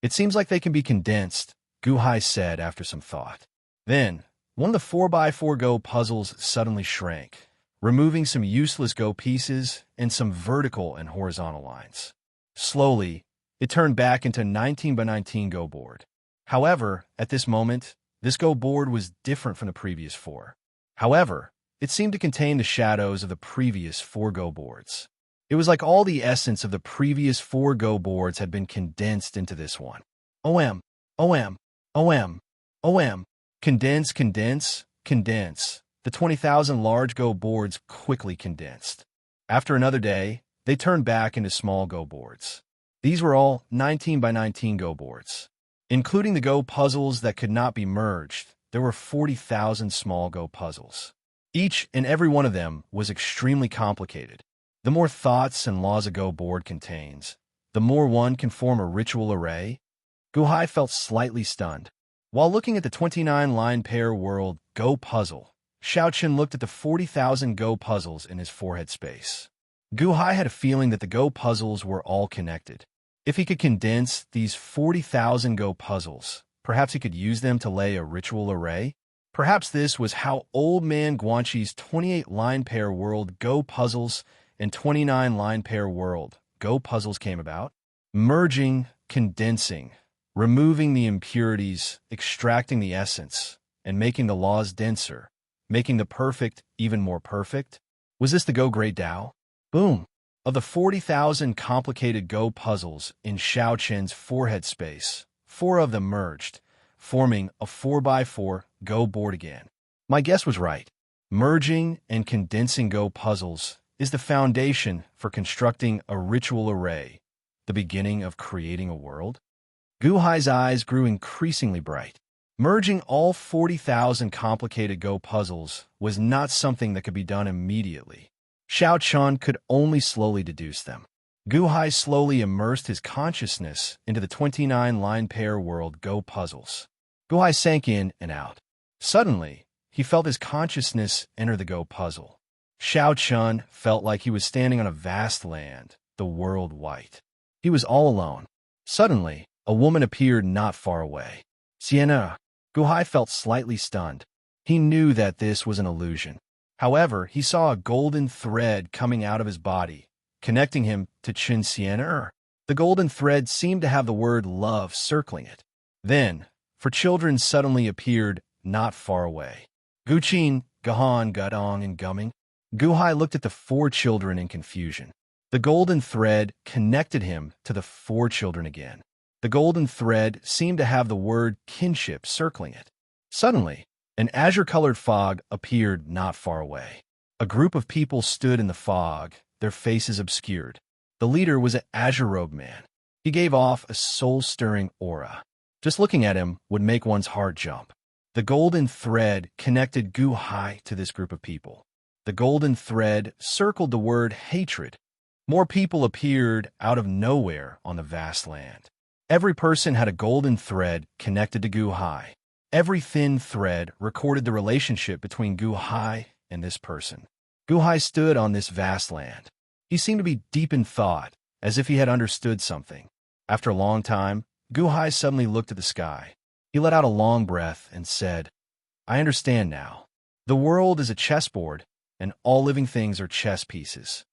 It seems like they can be condensed, Guhai said after some thought. Then, one of the 4x4 go puzzles suddenly shrank, removing some useless go pieces and some vertical and horizontal lines. Slowly, it turned back into 19x19 go board. However, at this moment, this go board was different from the previous 4. However, it seemed to contain the shadows of the previous 4 go boards. It was like all the essence of the previous 4 go boards had been condensed into this one. OM, OM, OM, OM. Condense, condense, condense. The 20,000 large Go boards quickly condensed. After another day, they turned back into small Go boards. These were all 19 by 19 Go boards. Including the Go puzzles that could not be merged, there were 40,000 small Go puzzles. Each and every one of them was extremely complicated. The more thoughts and laws a Go board contains, the more one can form a ritual array. Guhai felt slightly stunned. While looking at the 29-line pair world Go puzzle, Xiaoqin looked at the 40,000 Go puzzles in his forehead space. Guhai had a feeling that the Go puzzles were all connected. If he could condense these 40,000 Go puzzles, perhaps he could use them to lay a ritual array? Perhaps this was how Old Man Guanxi's 28-line pair world Go puzzles and 29-line pair world Go puzzles came about. Merging, condensing, removing the impurities, extracting the essence, and making the laws denser, making the perfect even more perfect? Was this the Go Great Tao? Boom! Of the 40,000 complicated Go puzzles in Xiaoqin's forehead space, 4 of them merged, forming a 4x4 Go board again. My guess was right. Merging and condensing Go puzzles is the foundation for constructing a ritual array, the beginning of creating a world. Guhai's eyes grew increasingly bright. Merging all 40,000 complicated Go puzzles was not something that could be done immediately. Xiaoqian could only slowly deduce them. Guhai slowly immersed his consciousness into the 29-line pair world Go puzzles. Guhai sank in and out. Suddenly, he felt his consciousness enter the Go puzzle. Xiaoqian felt like he was standing on a vast land, the world white. He was all alone. Suddenly, a woman appeared not far away. Sienna. Guhai felt slightly stunned. He knew that this was an illusion. However, he saw a golden thread coming out of his body, connecting him to Qin Sienna. The golden thread seemed to have the word love circling it. Then, for children suddenly appeared not far away. Guqin, Gahan, Gudong, and Gumming. Guhai looked at the 4 children in confusion. The golden thread connected him to the 4 children again. The golden thread seemed to have the word kinship circling it. Suddenly, an azure-colored fog appeared not far away. A group of people stood in the fog, their faces obscured. The leader was an azure-robed man. He gave off a soul-stirring aura. Just looking at him would make one's heart jump. The golden thread connected Guhai to this group of people. The golden thread circled the word hatred. More people appeared out of nowhere on the vast land. Every person had a golden thread connected to Guhai. Every thin thread recorded the relationship between Guhai and this person. Guhai stood on this vast land. He seemed to be deep in thought, as if he had understood something. After a long time, Guhai suddenly looked at the sky. He let out a long breath and said, "I understand now. The world is a chessboard, and all living things are chess pieces.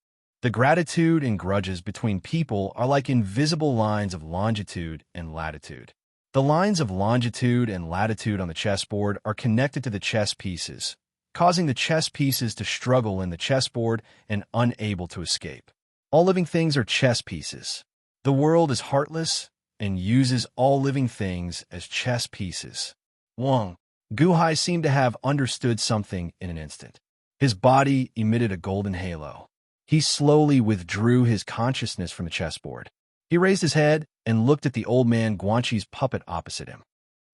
The gratitude and grudges between people are like invisible lines of longitude and latitude. The lines of longitude and latitude on the chessboard are connected to the chess pieces, causing the chess pieces to struggle in the chessboard and unable to escape. All living things are chess pieces. The world is heartless and uses all living things as chess pieces." Wang. Guhai seemed to have understood something in an instant. His body emitted a golden halo. He slowly withdrew his consciousness from the chessboard. He raised his head and looked at the Old Man Guanxi's puppet opposite him.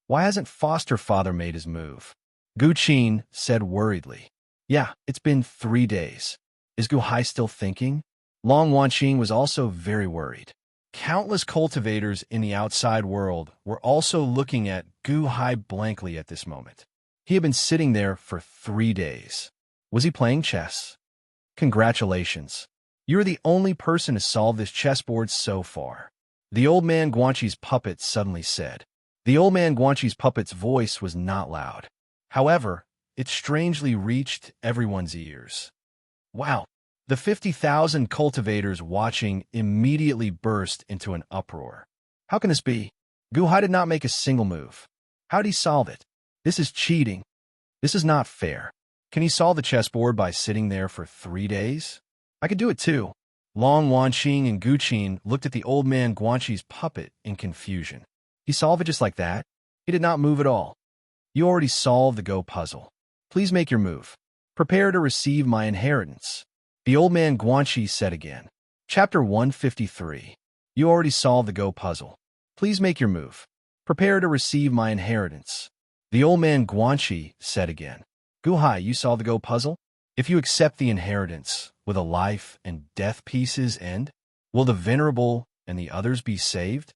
"Why hasn't foster father made his move?" Guqin said worriedly. "Yeah, it's been 3 days. Is Guhai still thinking?" Long Wanqing was also very worried. Countless cultivators in the outside world were also looking at Guhai blankly at this moment. He had been sitting there for 3 days. Was he playing chess? Congratulations. You're the only person to solve this chessboard so far. The Old Man Guanxi's puppet suddenly said. The Old Man Guanxi's puppet's voice was not loud. However, it strangely reached everyone's ears. Wow! The 50,000 cultivators watching immediately burst into an uproar. How can this be? Guhai did not make a single move. How did he solve it? This is cheating. This is not fair. Can he solve the chessboard by sitting there for 3 days? I could do it too. Long Wanqing and Guqin looked at the Old Man Guanxi's puppet in confusion. He solved it just like that? He did not move at all. You already solved the Go puzzle. Please make your move. Prepare to receive my inheritance. The old man Guanxi said again. Chapter 153. You already solved the Go puzzle. Please make your move. Prepare to receive my inheritance. The old man Guanxi said again. Guhai, you solved the Go puzzle? If you accept the inheritance, will the life and death pieces end? Will the venerable and the others be saved?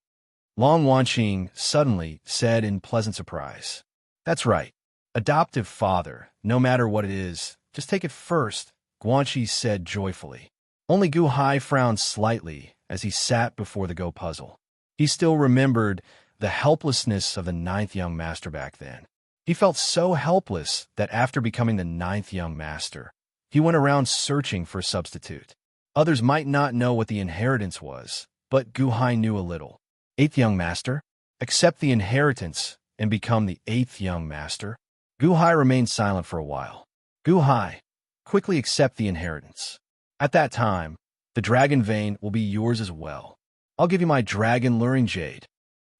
Long Wanqing suddenly said in pleasant surprise. That's right. Adoptive father, no matter what it is, just take it first, Guanxi said joyfully. Only Gu Hai frowned slightly as he sat before the Go puzzle. He still remembered the helplessness of the ninth young master back then. He felt so helpless that after becoming the ninth young master, he went around searching for a substitute. Others might not know what the inheritance was, but Gu Hai knew a little. Eighth young master, accept the inheritance and become the eighth young master. Gu Hai remained silent for a while. Gu Hai, quickly accept the inheritance. At that time, the dragon vein will be yours as well. I'll give you my dragon luring jade.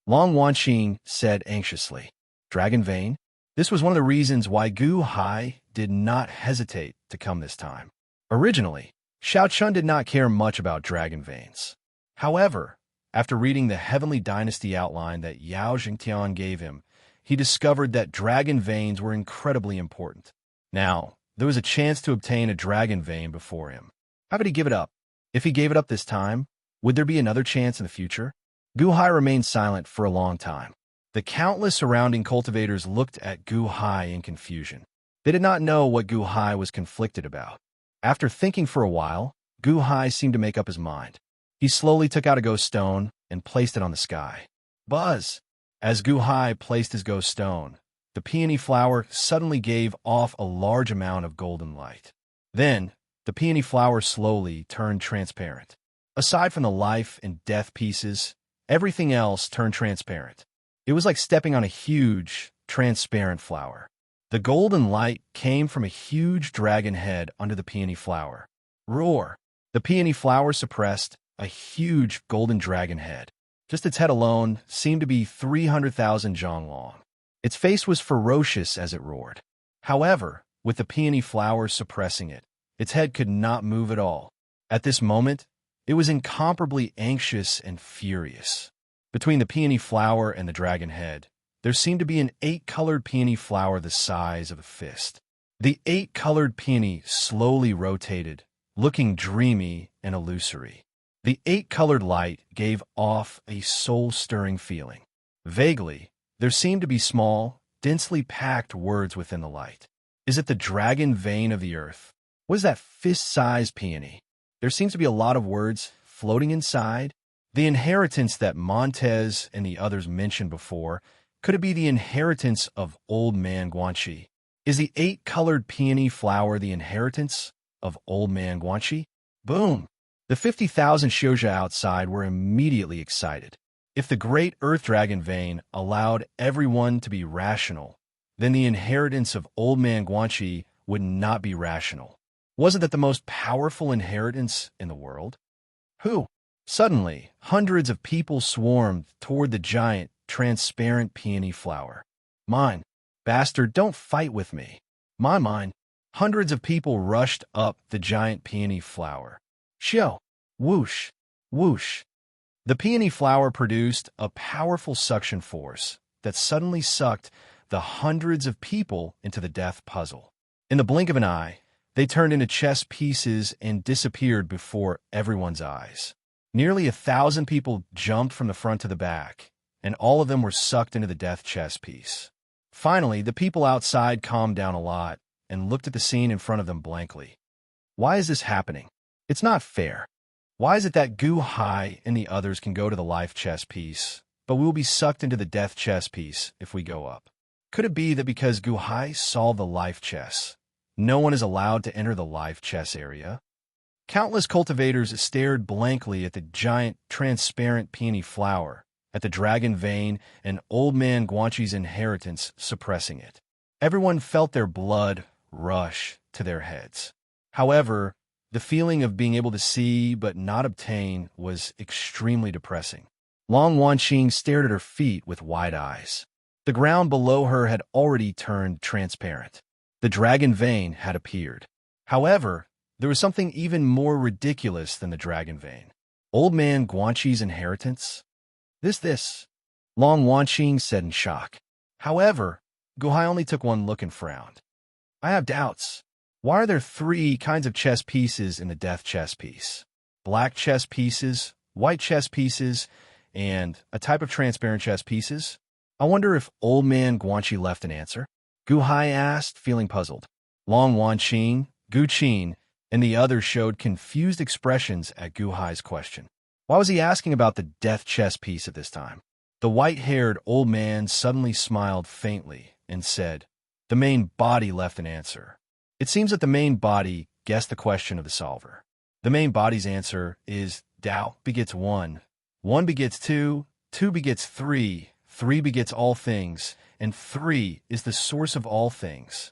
Long Wanqing said anxiously. Dragon vein? This was one of the reasons why Gu Hai did not hesitate to come this time. Originally, Xiao Chun did not care much about dragon veins. However, after reading the Heavenly Dynasty outline that Yao Jingtian gave him, he discovered that dragon veins were incredibly important. Now, there was a chance to obtain a dragon vein before him. How would he give it up? If he gave it up this time, would there be another chance in the future? Gu Hai remained silent for a long time. The countless surrounding cultivators looked at Gu Hai in confusion. They did not know what Gu Hai was conflicted about. After thinking for a while, Gu Hai seemed to make up his mind. He slowly took out a ghost stone and placed it on the sky. Buzz! As Gu Hai placed his ghost stone, the peony flower suddenly gave off a large amount of golden light. Then, the peony flower slowly turned transparent. Aside from the life and death pieces, everything else turned transparent. It was like stepping on a huge, transparent flower. The golden light came from a huge dragon head under the peony flower. Roar! The peony flower suppressed a huge golden dragon head. Just its head alone seemed to be 300,000 zhang long. Its face was ferocious as it roared. However, with the peony flower suppressing it, its head could not move at all. At this moment, it was incomparably anxious and furious. Between the peony flower and the dragon head, there seemed to be an 8-colored peony flower the size of a fist. The 8-colored peony slowly rotated, looking dreamy and illusory. The 8-colored light gave off a soul-stirring feeling. Vaguely, there seemed to be small, densely packed words within the light. Is it the dragon vein of the earth? What is that fist-sized peony? There seems to be a lot of words floating inside. The inheritance that Montez and the others mentioned before, could it be the inheritance of old man Guanxi? Is the 8-colored peony flower the inheritance of old man Guanxi? Boom! The 50,000 Shouja outside were immediately excited. If the great earth dragon vein allowed everyone to be rational, then the inheritance of old man Guanxi would not be rational. Wasn't that the most powerful inheritance in the world? Who? Suddenly, hundreds of people swarmed toward the giant, transparent peony flower. Mine. Bastard, don't fight with me. Mine. Hundreds of people rushed up the giant peony flower. Shio! Whoosh! Whoosh! The peony flower produced a powerful suction force that suddenly sucked the hundreds of people into the death puzzle. In the blink of an eye, they turned into chess pieces and disappeared before everyone's eyes. Nearly 1,000 people jumped from the front to the back, and all of them were sucked into the death chess piece. Finally, the people outside calmed down a lot and looked at the scene in front of them blankly. Why is this happening? It's not fair. Why is it that Gu Hai and the others can go to the life chess piece, but we will be sucked into the death chess piece if we go up? Could it be that because Gu Hai solved the life chess, no one is allowed to enter the life chess area? Countless cultivators stared blankly at the giant, transparent peony flower, at the dragon vein and old man Guanxi's inheritance suppressing it. Everyone felt their blood rush to their heads. However, the feeling of being able to see but not obtain was extremely depressing. Long Wanqing stared at her feet with wide eyes. The ground below her had already turned transparent. The dragon vein had appeared. However, there was something even more ridiculous than the dragon vein. Old Man Guanxi's inheritance? This. Long Wanqing said in shock. However, Guhai only took one look and frowned. I have doubts. Why are there 3 kinds of chess pieces in the death chess piece? Black chess pieces, white chess pieces, and a type of transparent chess pieces? I wonder if Old Man Guanxi left an answer? Guhai asked, feeling puzzled. Long Wanqing, Gu Qin, and the others showed confused expressions at Guhai's question. Why was he asking about the death chess piece at this time? The white-haired old man suddenly smiled faintly and said, the main body left an answer. It seems that the main body guessed the question of the solver. The main body's answer is Tao begets 1, 1 begets 2, 2 begets 3, 3 begets all things, and 3 is the source of all things.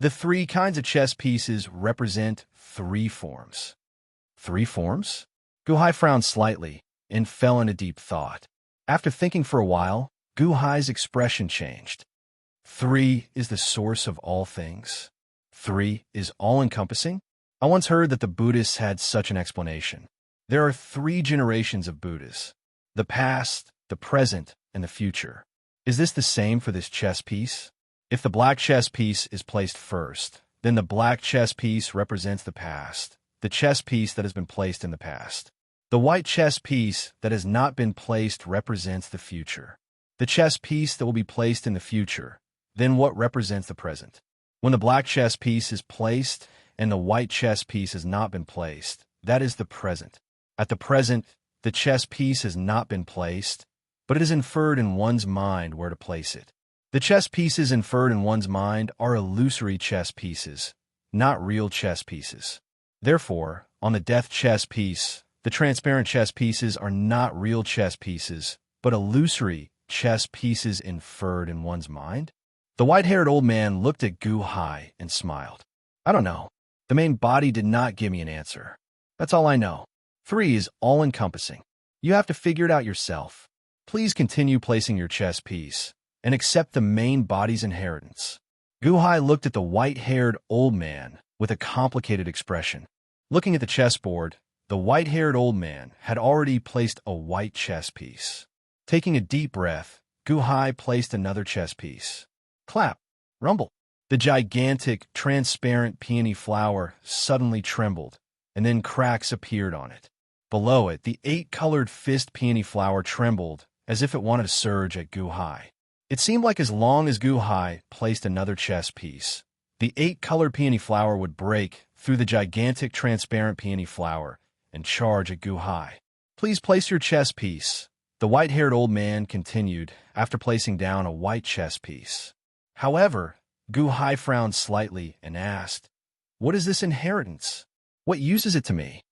The 3 kinds of chess pieces represent 3 forms. 3 forms? Guhai frowned slightly and fell into deep thought. After thinking for a while, Guhai's expression changed. 3 is the source of all things. 3 is all-encompassing? I once heard that the Buddhists had such an explanation. There are 3 generations of Buddhas: the past, the present, and the future. Is this the same for this chess piece? If the black chess piece is placed first, then the black chess piece represents the past, the chess piece that has been placed in the past. The white chess piece that has not been placed represents the future. The chess piece that will be placed in the future, then what represents the present? When the black chess piece is placed and the white chess piece has not been placed, that is the present. At the present, the chess piece has not been placed, but it is inferred in one's mind where to place it. The chess pieces inferred in one's mind are illusory chess pieces, not real chess pieces. Therefore, on the death chess piece, the transparent chess pieces are not real chess pieces, but illusory chess pieces inferred in one's mind? The white-haired old man looked at Guhai and smiled. I don't know. The main body did not give me an answer. That's all I know. 3 is all-encompassing. You have to figure it out yourself. Please continue placing your chess piece and accept the main body's inheritance. Guhai looked at the white-haired old man with a complicated expression. Looking at the chessboard, the white-haired old man had already placed a white chess piece. Taking a deep breath, Guhai placed another chess piece. Clap, rumble. The gigantic, transparent peony flower suddenly trembled, and then cracks appeared on it. Below it, the 8-colored fist peony flower trembled as if it wanted to surge at Guhai. It seemed like as long as Guhai placed another chess piece, the 8-colored peony flower would break through the gigantic, transparent peony flower and charge at Guhai. Please place your chess piece, the white-haired old man continued after placing down a white chess piece. However, Guhai frowned slightly and asked, what is this inheritance? What use is it to me?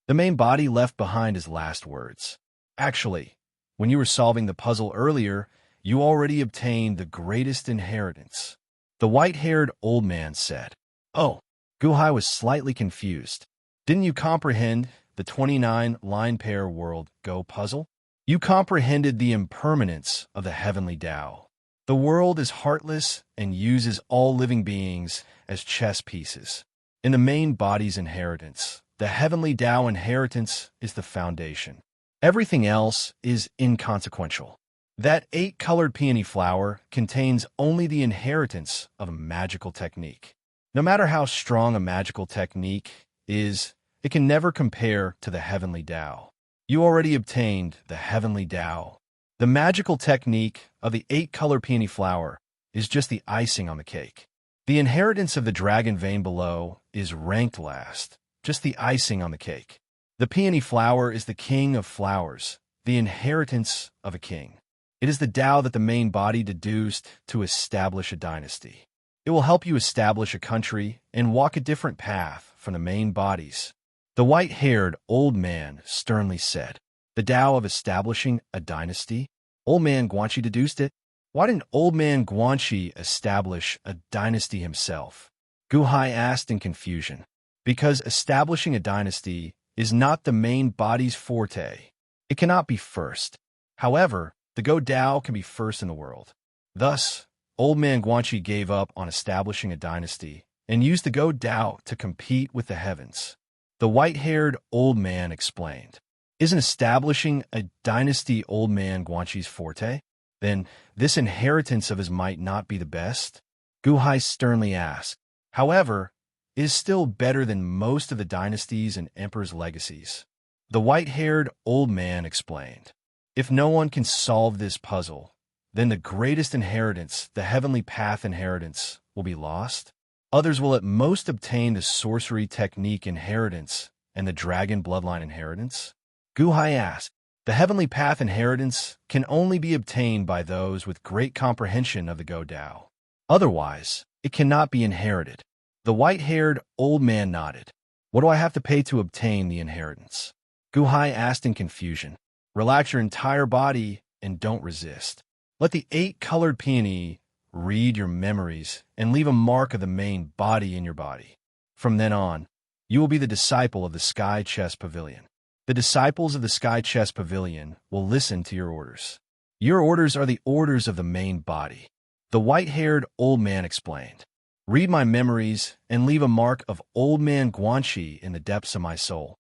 The main body left behind his last words. Actually, when you were solving the puzzle earlier, you already obtained the greatest inheritance. The white-haired old man said. Oh, Guhai was slightly confused. Didn't you comprehend the 29-line pair world Go puzzle? You comprehended the impermanence of the heavenly Tao. The world is heartless and uses all living beings as chess pieces. In the main body's inheritance, the heavenly Tao inheritance is the foundation. Everything else is inconsequential. That 8-colored peony flower contains only the inheritance of a magical technique. No matter how strong a magical technique is, it can never compare to the heavenly Tao. You already obtained the heavenly Tao. The magical technique of the 8-colored peony flower is just the icing on the cake. The inheritance of the dragon vein below is ranked last, just the icing on the cake. The peony flower is the king of flowers, the inheritance of a king. It is the Tao that the main body deduced to establish a dynasty. It will help you establish a country and walk a different path from the main bodies. The white-haired old man sternly said, the Tao of establishing a dynasty? Old Man Guanxi deduced it. Why didn't Old Man Guanxi establish a dynasty himself? Guhai asked in confusion. Because establishing a dynasty is not the main body's forte. It cannot be first. However, the Go Tao can be first in the world. Thus, Old Man Guanxi gave up on establishing a dynasty and used the Go Dao to compete with the heavens. The white-haired old man explained, "Isn't establishing a dynasty Old Man Guanxi's forte? Then this inheritance of his might not be the best?" Gu Hai sternly asked. "However, it is still better than most of the dynasties and emperors' legacies." The white-haired old man explained, "If no one can solve this puzzle, then the greatest inheritance, the heavenly path inheritance, will be lost. Others will at most obtain the sorcery technique inheritance and the dragon bloodline inheritance." Gu Hai asked, "The heavenly path inheritance can only be obtained by those with great comprehension of the Go Dao. Otherwise, it cannot be inherited." The white-haired old man nodded. "What do I have to pay to obtain the inheritance?" Gu Hai asked in confusion. "Relax your entire body and don't resist. Let the 8-colored peony read your memories and leave a mark of the main body in your body. From then on, you will be the disciple of the Sky Chess Pavilion. The disciples of the Sky Chess Pavilion will listen to your orders. Your orders are the orders of the main body." The white-haired old man explained, "Read my memories and leave a mark of Old Man Guanxi in the depths of my soul."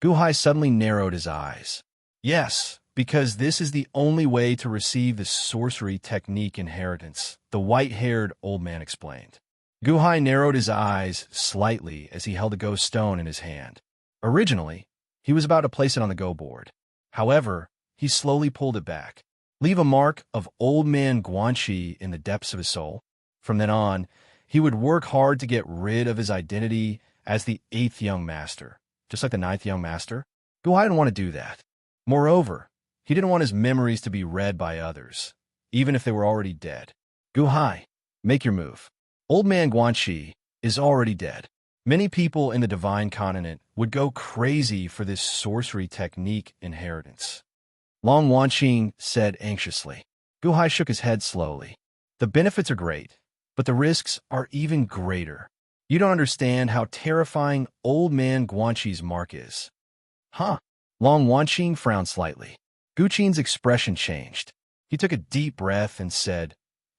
Gu Hai suddenly narrowed his eyes. "Yes, because this is the only way to receive the sorcery technique inheritance," the white-haired old man explained. Gu Hai narrowed his eyes slightly as he held a Go stone in his hand. Originally, he was about to place it on the Go board. However, he slowly pulled it back. "Leave a mark of Old Man Guanxi in the depths of his soul." From then on, he would work hard to get rid of his identity as the 8th young master, just like the 9th young master. Gu Hai didn't want to do that. Moreover, he didn't want his memories to be read by others, even if they were already dead. "Gu Hai, make your move. Old Man Guanxi is already dead." Many people in the Divine Continent would go crazy for this sorcery technique inheritance. Long Wanqing said anxiously. Gu Hai shook his head slowly. "The benefits are great, but the risks are even greater. You don't understand how terrifying Old Man Guanxi's mark is." "Huh?" Long Wanqing frowned slightly. Gu Qin's expression changed. He took a deep breath and said,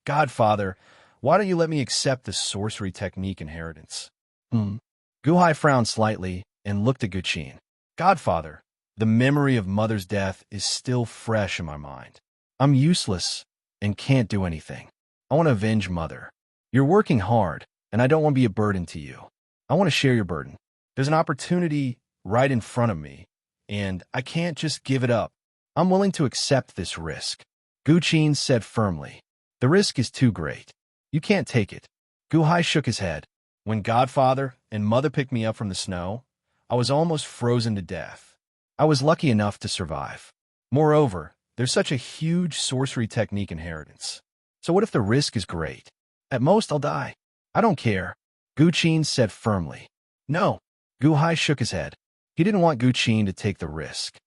"Godfather, why don't you let me accept the sorcery technique inheritance?" Gu Hai frowned slightly and looked at Gu Qin. "Godfather, the memory of Mother's death is still fresh in my mind. I'm useless and can't do anything. I want to avenge Mother. You're working hard, and I don't want to be a burden to you. I want to share your burden. There's an opportunity right in front of me, and I can't just give it up. I'm willing to accept this risk." Gu Qin said firmly, "The risk is too great. You can't take it." Gu Hai shook his head. "When Godfather and Mother picked me up from the snow, I was almost frozen to death. I was lucky enough to survive. Moreover, there's such a huge sorcery technique inheritance. So what if the risk is great? At most, I'll die. I don't care." Gu Qin said firmly. "No." Gu Hai shook his head. He didn't want Gu Qin to take the risk.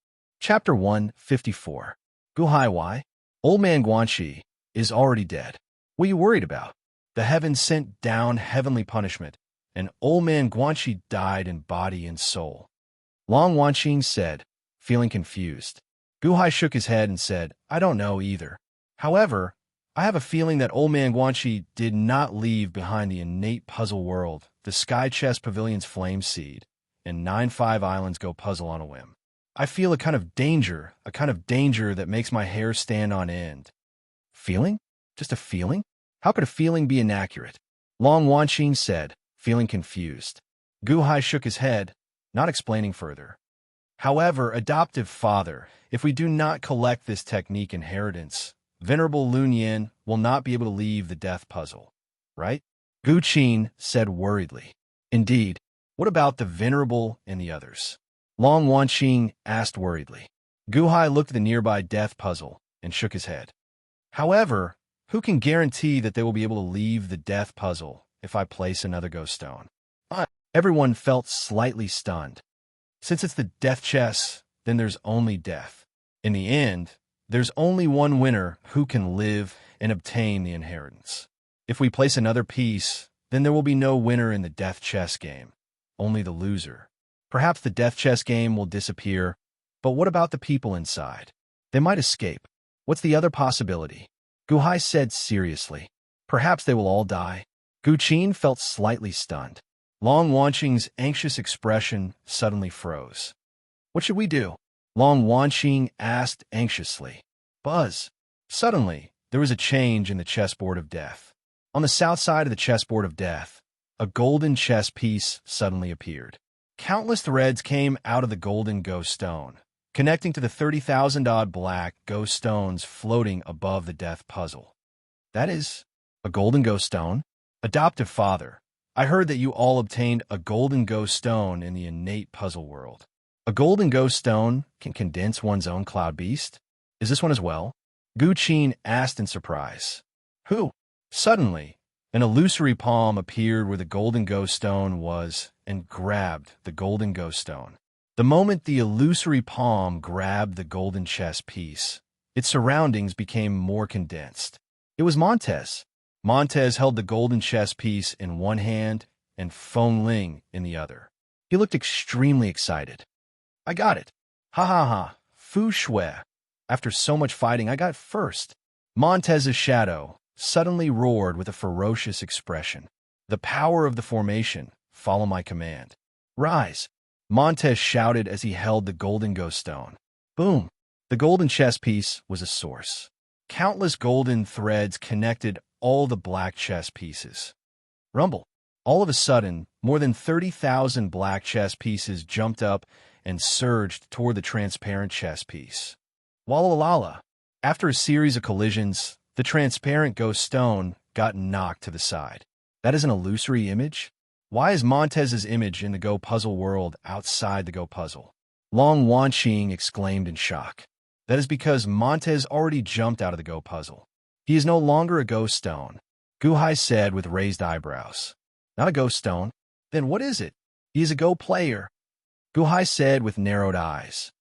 Chapter 154. Gu Hai, why? Old Man Guanxi is already dead. What are you worried about? The heavens sent down heavenly punishment, and Old Man Guanxi died in body and soul. Long Wanqing said, feeling confused. Gu Hai shook his head and said, "I don't know either. However, I have a feeling that Old Man Guanxi did not leave behind the innate puzzle world, the Sky Chess Pavilion's flame seed, and 9-5 Islands Go puzzle on a whim. I feel a kind of danger that makes my hair stand on end." "Feeling? Just a feeling? How could a feeling be inaccurate?" Long Wanqing said, feeling confused. Gu Hai shook his head, not explaining further. "However, adoptive father, if we do not collect this technique inheritance, Venerable Lun Yin will not be able to leave the death puzzle, right?" Gu Qin said worriedly. "Indeed. What about the Venerable and the others?" Long Wanqing asked worriedly. Gu Hai looked at the nearby death puzzle and shook his head. "However, who can guarantee that they will be able to leave the death puzzle if I place another ghost stone?" Everyone felt slightly stunned. Since it's the death chess, then there's only death. In the end, there's only one winner who can live and obtain the inheritance. If we place another piece, then there will be no winner in the death chess game, only the loser. Perhaps the death chess game will disappear, but what about the people inside? They might escape. What's the other possibility? Gu Hai said seriously. Perhaps they will all die. Gu Qin felt slightly stunned. Long Wanqing's anxious expression suddenly froze. What should we do? Long Wanqing asked anxiously. Buzz. Suddenly, there was a change in the chessboard of death. On the south side of the chessboard of death, a golden chess piece suddenly appeared. Countless threads came out of the golden ghost stone, connecting to the 30,000-odd black ghost stones floating above the death puzzle. That is, a golden ghost stone? Adoptive father, I heard that you all obtained a golden ghost stone in the innate puzzle world. A golden ghost stone can condense one's own cloud beast? Is this one as well? Gu Qin asked in surprise. Who? Suddenly, an illusory palm appeared where the golden ghost stone was and grabbed the golden ghost stone. The moment the illusory palm grabbed the golden chess piece, its surroundings became more condensed. It was Montez. Montez held the golden chess piece in one hand and Feng Ling in the other. He looked extremely excited. I got it. Ha ha ha. Fu Shui. After so much fighting, I got first. Montez's shadow suddenly roared with a ferocious expression. The power of the formation. Follow my command. Rise. Montez shouted as he held the golden ghost stone. Boom. The golden chess piece was a source. Countless golden threads connected all the black chess pieces. Rumble. All of a sudden, more than 30,000 black chess pieces jumped up and surged toward the transparent chess piece. Walla lala. After a series of collisions, the transparent ghost stone got knocked to the side. That is an illusory image? Why is Montez's image in the Go puzzle world outside the Go puzzle? Long Wanqing exclaimed in shock. That is because Montez already jumped out of the Go puzzle. He is no longer a ghost stone, Gu Hai said with raised eyebrows. Not a ghost stone? Then what is it? He is a Go player, Gu Hai said with narrowed eyes.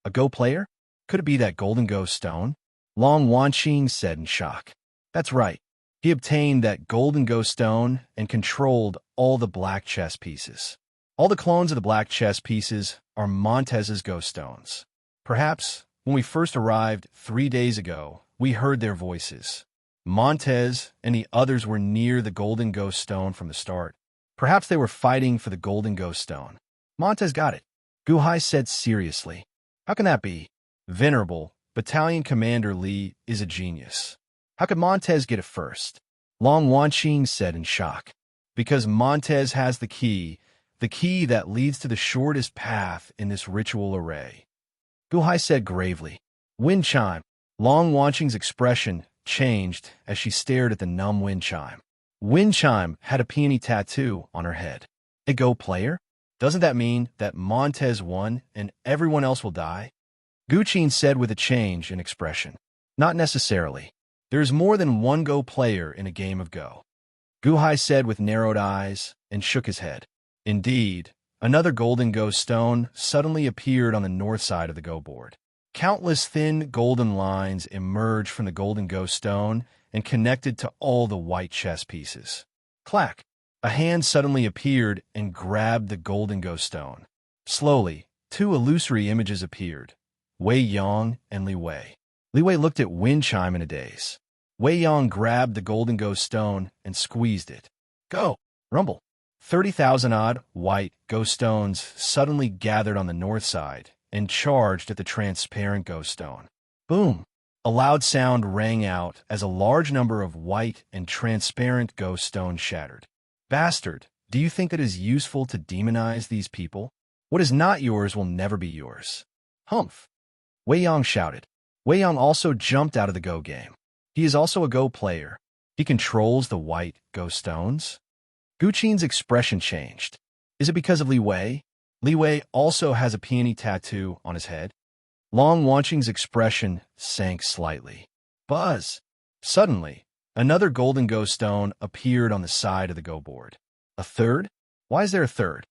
A Go player? Could it be that golden ghost stone? Long Wanqing said in shock. That's right. He obtained that golden ghost stone and controlled all the black chess pieces. All the clones of the black chess pieces are Montez's ghost stones. Perhaps, when we first arrived 3 days ago, we heard their voices. Montez and the others were near the golden ghost stone from the start. Perhaps they were fighting for the golden ghost stone. Montez got it, Gu Hai said seriously. How can that be? Venerable, Battalion Commander Li is a genius. How could Montez get it first? Long Wanqing said in shock. Because Montez has the key that leads to the shortest path in this ritual array. Gu Hai said gravely. Wind chime. Long Wanqing's expression changed as she stared at the numb wind chime. Wind chime had a peony tattoo on her head. A Go player? Doesn't that mean that Montez won and everyone else will die? Gu Qin said with a change in expression. Not necessarily. There is more than one Go player in a game of Go. Gu Hai said with narrowed eyes and shook his head. Indeed, another golden ghost stone suddenly appeared on the north side of the Go board. Countless thin golden lines emerged from the golden ghost stone and connected to all the white chess pieces. Clack! A hand suddenly appeared and grabbed the golden ghost stone. Slowly, two illusory images appeared, Wei Yong and Li Wei. Li Wei looked at wind chime in a daze. Wei Yong grabbed the golden ghost stone and squeezed it. Go! Rumble! 30,000-odd white ghost stones suddenly gathered on the north side and charged at the transparent ghost stone. Boom! A loud sound rang out as a large number of white and transparent ghost stones shattered. Bastard, do you think that it is useful to demonize these people? What is not yours will never be yours. Humph! Wei Yong shouted. Wei Yong also jumped out of the Go game. He is also a Go player. He controls the white ghost stones. Gu Qin's expression changed. Is it because of Li Wei? Li Wei also has a peony tattoo on his head. Long Wanqing's expression sank slightly. Buzz! Suddenly, another golden ghost stone appeared on the side of the Go board. A third? Why is there a third?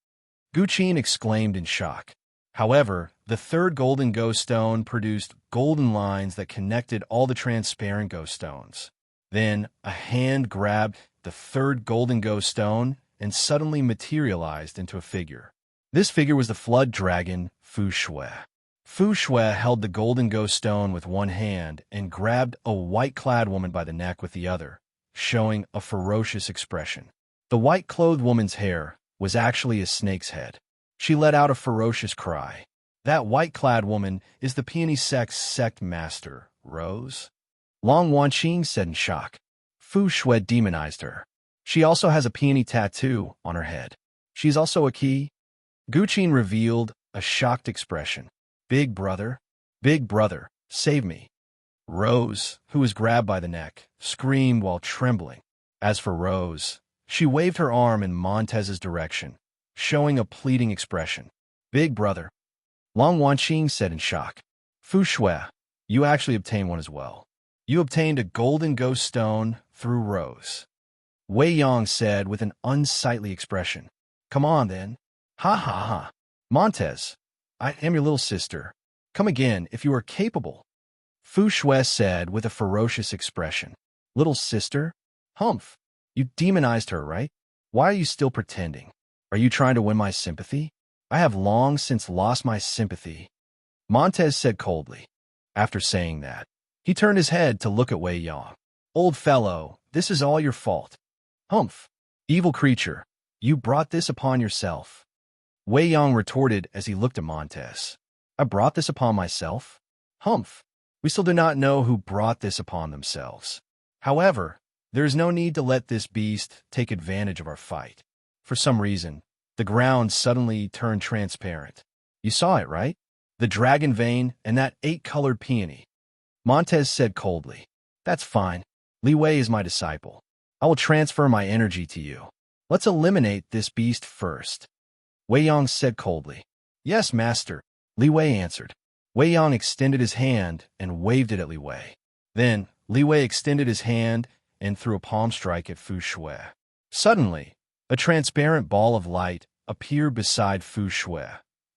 Gu Qin exclaimed in shock. However, the third golden ghost stone produced golden lines that connected all the transparent ghost stones. Then, a hand grabbed the third golden ghost stone and suddenly materialized into a figure. This figure was the flood dragon, Fu Shui. Fu Shui held the golden ghost stone with one hand and grabbed a white-clad woman by the neck with the other, showing a ferocious expression. The white-clothed woman's hair was actually a snake's head. She let out a ferocious cry. That white-clad woman is the peony sect master, Rose? Long Wanqing said in shock. Fu Shui demonized her. She also has a peony tattoo on her head. She's also a key. Guqin revealed a shocked expression. Big brother, save me. Rose, who was grabbed by the neck, screamed while trembling. As for Rose, she waved her arm in Montez's direction, showing a pleading expression. Big brother. Long Wanqing said in shock. Fu Shui, you actually obtained one as well. You obtained a golden ghost stone through Rose. Wei Yang said with an unsightly expression. Come on, then. Ha ha ha. Montez, I am your little sister. Come again if you are capable. Fu Shui said with a ferocious expression. Little sister? Humph. You demonized her, right? Why are you still pretending? Are you trying to win my sympathy? I have long since lost my sympathy. Montez said coldly. After saying that, he turned his head to look at Wei Yang. Old fellow, this is all your fault. Humph. Evil creature, you brought this upon yourself. Wei Yang retorted as he looked at Montez. I brought this upon myself? Humph. We still do not know who brought this upon themselves. However, there is no need to let this beast take advantage of our fight. For some reason, the ground suddenly turned transparent. You saw it, right? The dragon vein and that 8-colored peony. Montez said coldly. That's fine. Li Wei is my disciple. I will transfer my energy to you. Let's eliminate this beast first. Wei Yang said coldly. Yes, master, Li Wei answered. Wei Yang extended his hand and waved it at Li Wei. Then, Li Wei extended his hand and threw a palm strike at Fu Shui. Suddenly, a transparent ball of light appeared beside Fu Shui,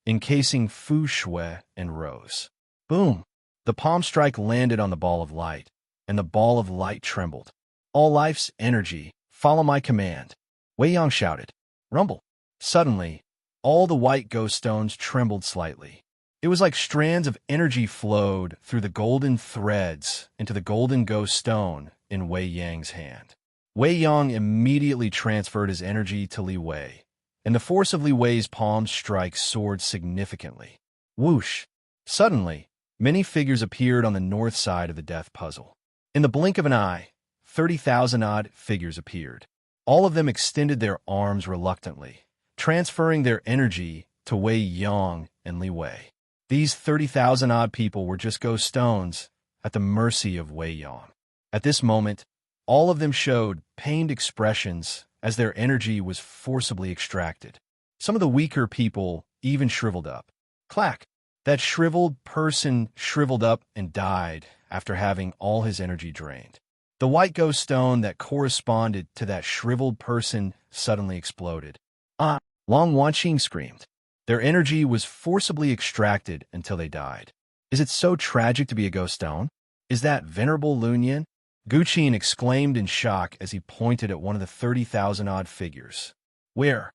encasing Fu Shui and Rose. Boom! The palm strike landed on the ball of light, and the ball of light trembled. All life's energy, follow my command. Wei Yang shouted. Rumble. Suddenly, all the white ghost stones trembled slightly. It was like strands of energy flowed through the golden threads into the golden ghost stone in Wei Yang's hand. Wei Yang immediately transferred his energy to Li Wei, and the force of Li Wei's palm strike soared significantly. Whoosh! Suddenly, many figures appeared on the north side of the death puzzle. In the blink of an eye, 30,000-odd figures appeared. All of them extended their arms reluctantly, transferring their energy to Wei Yang and Li Wei. These 30,000-odd people were just ghost stones at the mercy of Wei Yang. At this moment, all of them showed pained expressions as their energy was forcibly extracted. Some of the weaker people even shriveled up. Clack! That shriveled person shriveled up and died after having all his energy drained. The white ghost stone that corresponded to that shriveled person suddenly exploded. Ah! Long Wanqing screamed. Their energy was forcibly extracted until they died. Is it so tragic to be a ghost stone? Is that Venerable Lunyan? Guqin exclaimed in shock as he pointed at one of the 30,000-odd figures. Where?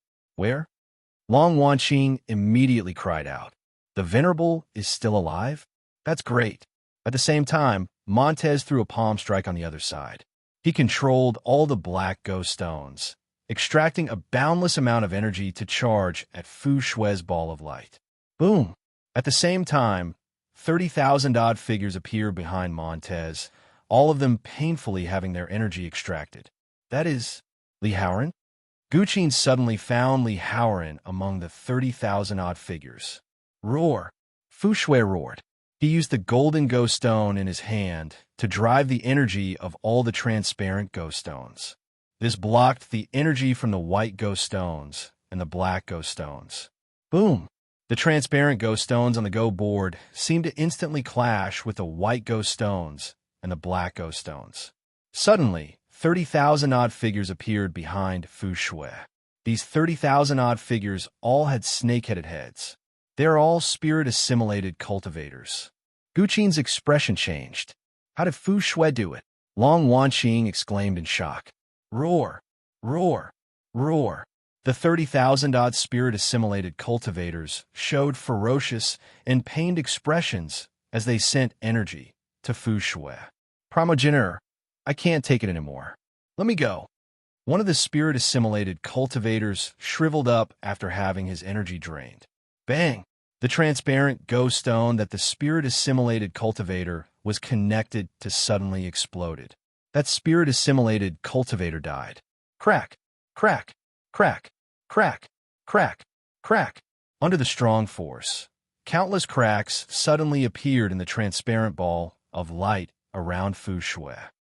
Long Wanqing immediately cried out. The Venerable is still alive? That's great. At the same time, Montez threw a palm strike on the other side. He controlled all the black ghost stones, extracting a boundless amount of energy to charge at Fu Shui's ball of light. Boom! At the same time, 30,000-odd figures appeared behind Montez, all of them painfully having their energy extracted. That is, Li Haoran? Guqin suddenly found Li Haoran among the 30,000-odd figures. Roar! Fu Shui roared. He used the golden ghost stone in his hand to drive the energy of all the transparent ghost stones. This blocked the energy from the white ghost stones and the black ghost stones. Boom! The transparent ghost stones on the Go board seemed to instantly clash with the white ghost stones and the black ghost stones. Suddenly, 30,000-odd figures appeared behind Fu Shui. These 30,000-odd figures all had snake-headed heads. They are all spirit-assimilated cultivators. Guqin's expression changed. How did Fu Shui do it? Long Wanqing exclaimed in shock. Roar! Roar! Roar! The 30,000-odd spirit-assimilated cultivators showed ferocious and pained expressions as they sent energy to Fu Shui. Primogenitor, I can't take it anymore. Let me go. One of the spirit-assimilated cultivators shriveled up after having his energy drained. Bang! The transparent ghost stone that the spirit-assimilated cultivator was connected to suddenly exploded. That spirit-assimilated cultivator died. Crack! Crack! Crack! Crack! Crack! Crack! Under the strong force, countless cracks suddenly appeared in the transparent ball of light around Fu Shui.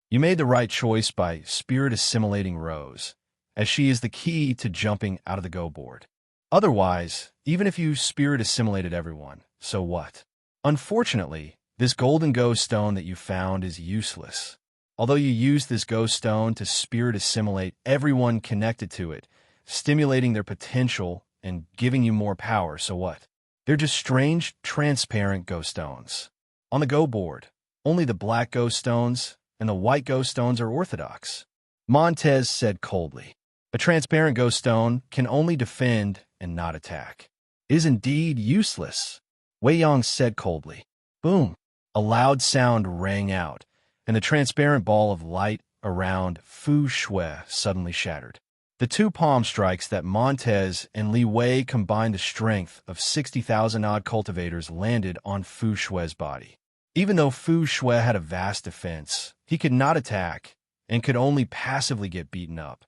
You made the right choice by spirit-assimilating Rose, as she is the key to jumping out of the go board. Otherwise, even if you spirit-assimilated everyone, so what? Unfortunately, this golden ghost stone that you found is useless. Although you used this ghost stone to spirit-assimilate everyone connected to it, stimulating their potential and giving you more power, so what? They're just strange, transparent ghost stones. On the go board, only the black ghost stones and the white ghost stones are orthodox. Montez said coldly. A transparent ghost stone can only defend and not attack. It is indeed useless, Wei Yang said coldly. Boom! A loud sound rang out, and the transparent ball of light around Fu Shui suddenly shattered. The two palm strikes that Montez and Li Wei combined the strength of 60,000-odd cultivators landed on Fu Shui's body. Even though Fu Shui had a vast defense, he could not attack and could only passively get beaten up.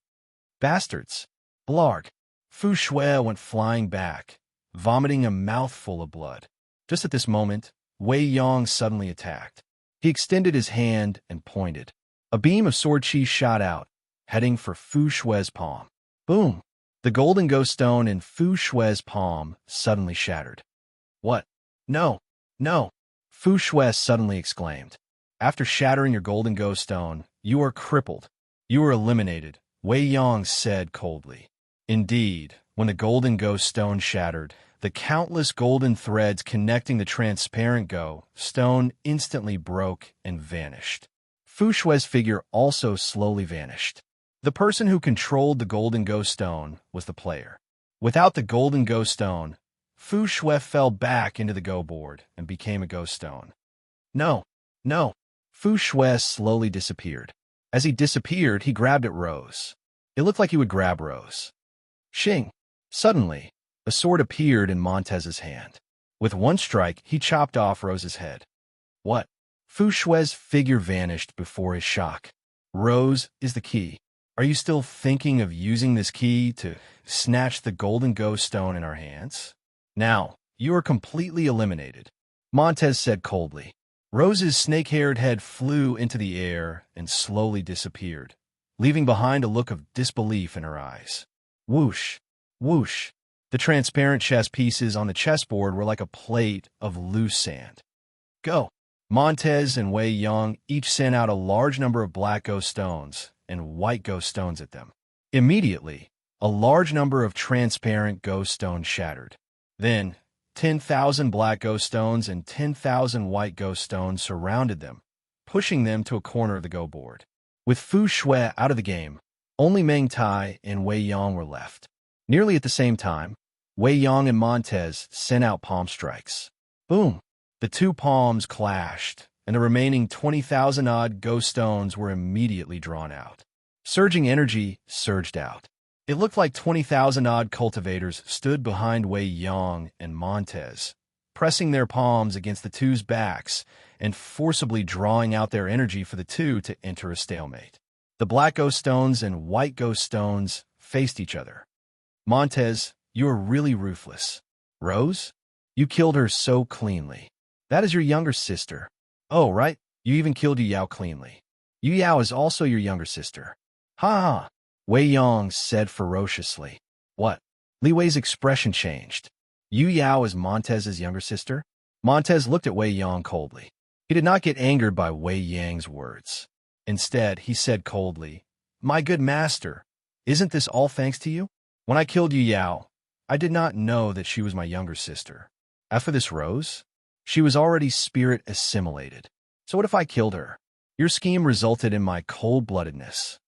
Bastards! Blarg! Fu Shui went flying back, vomiting a mouthful of blood. Just at this moment, Wei Yang suddenly attacked. He extended his hand and pointed. A beam of sword chi shot out, heading for Fu Shui's palm. Boom! The golden ghost stone in Fu Shui's palm suddenly shattered. What? No! No! Fu Shui suddenly exclaimed. After shattering your golden ghost stone, you are crippled. You are eliminated, Wei Yang said coldly. Indeed, when the golden ghost stone shattered, the countless golden threads connecting the transparent ghost stone instantly broke and vanished. Fu Shui's figure also slowly vanished. The person who controlled the golden ghost stone was the player. Without the golden ghost stone, Fu Shui fell back into the go board and became a ghost stone. No, no. Fu Shui slowly disappeared. As he disappeared, he grabbed at Rose. It looked like he would grab Rose. Shing! Suddenly, a sword appeared in Montez's hand. With one strike, he chopped off Rose's head. What? Fu Shui's figure vanished before his shock. Rose is the key. Are you still thinking of using this key to snatch the golden ghost stone in our hands? Now, you are completely eliminated, Montez said coldly. Rose's snake-haired head flew into the air and slowly disappeared, leaving behind a look of disbelief in her eyes. Whoosh! Whoosh! The transparent chess pieces on the chessboard were like a plate of loose sand. Go! Montez and Wei Yang each sent out a large number of black ghost stones and white ghost stones at them. Immediately, a large number of transparent ghost stones shattered. Then, 10,000 black ghost stones and 10,000 white ghost stones surrounded them, pushing them to a corner of the go board. With Fu Shui out of the game, only Meng Tai and Wei Yang were left. Nearly at the same time, Wei Yang and Montez sent out palm strikes. Boom! The two palms clashed, and the remaining 20,000-odd ghost stones were immediately drawn out. Surging energy surged out. It looked like 20,000-odd cultivators stood behind Wei Yang and Montez, pressing their palms against the two's backs and forcibly drawing out their energy for the two to enter a stalemate. The black ghost stones and white ghost stones faced each other. Montez, you are really ruthless. Rose, you killed her so cleanly. That is your younger sister. Oh, right, you even killed Yu Yao cleanly. Yu Yao is also your younger sister. Ha ha! Wei Yang said ferociously. What? Li Wei's expression changed. Yu Yao is Montez's younger sister? Montez looked at Wei Yang coldly. He did not get angered by Wei Yang's words. Instead, he said coldly, My good master, isn't this all thanks to you? When I killed Yu Yao, I did not know that she was my younger sister. As for this Rose, she was already spirit assimilated. So what if I killed her? Your scheme resulted in my cold-bloodedness.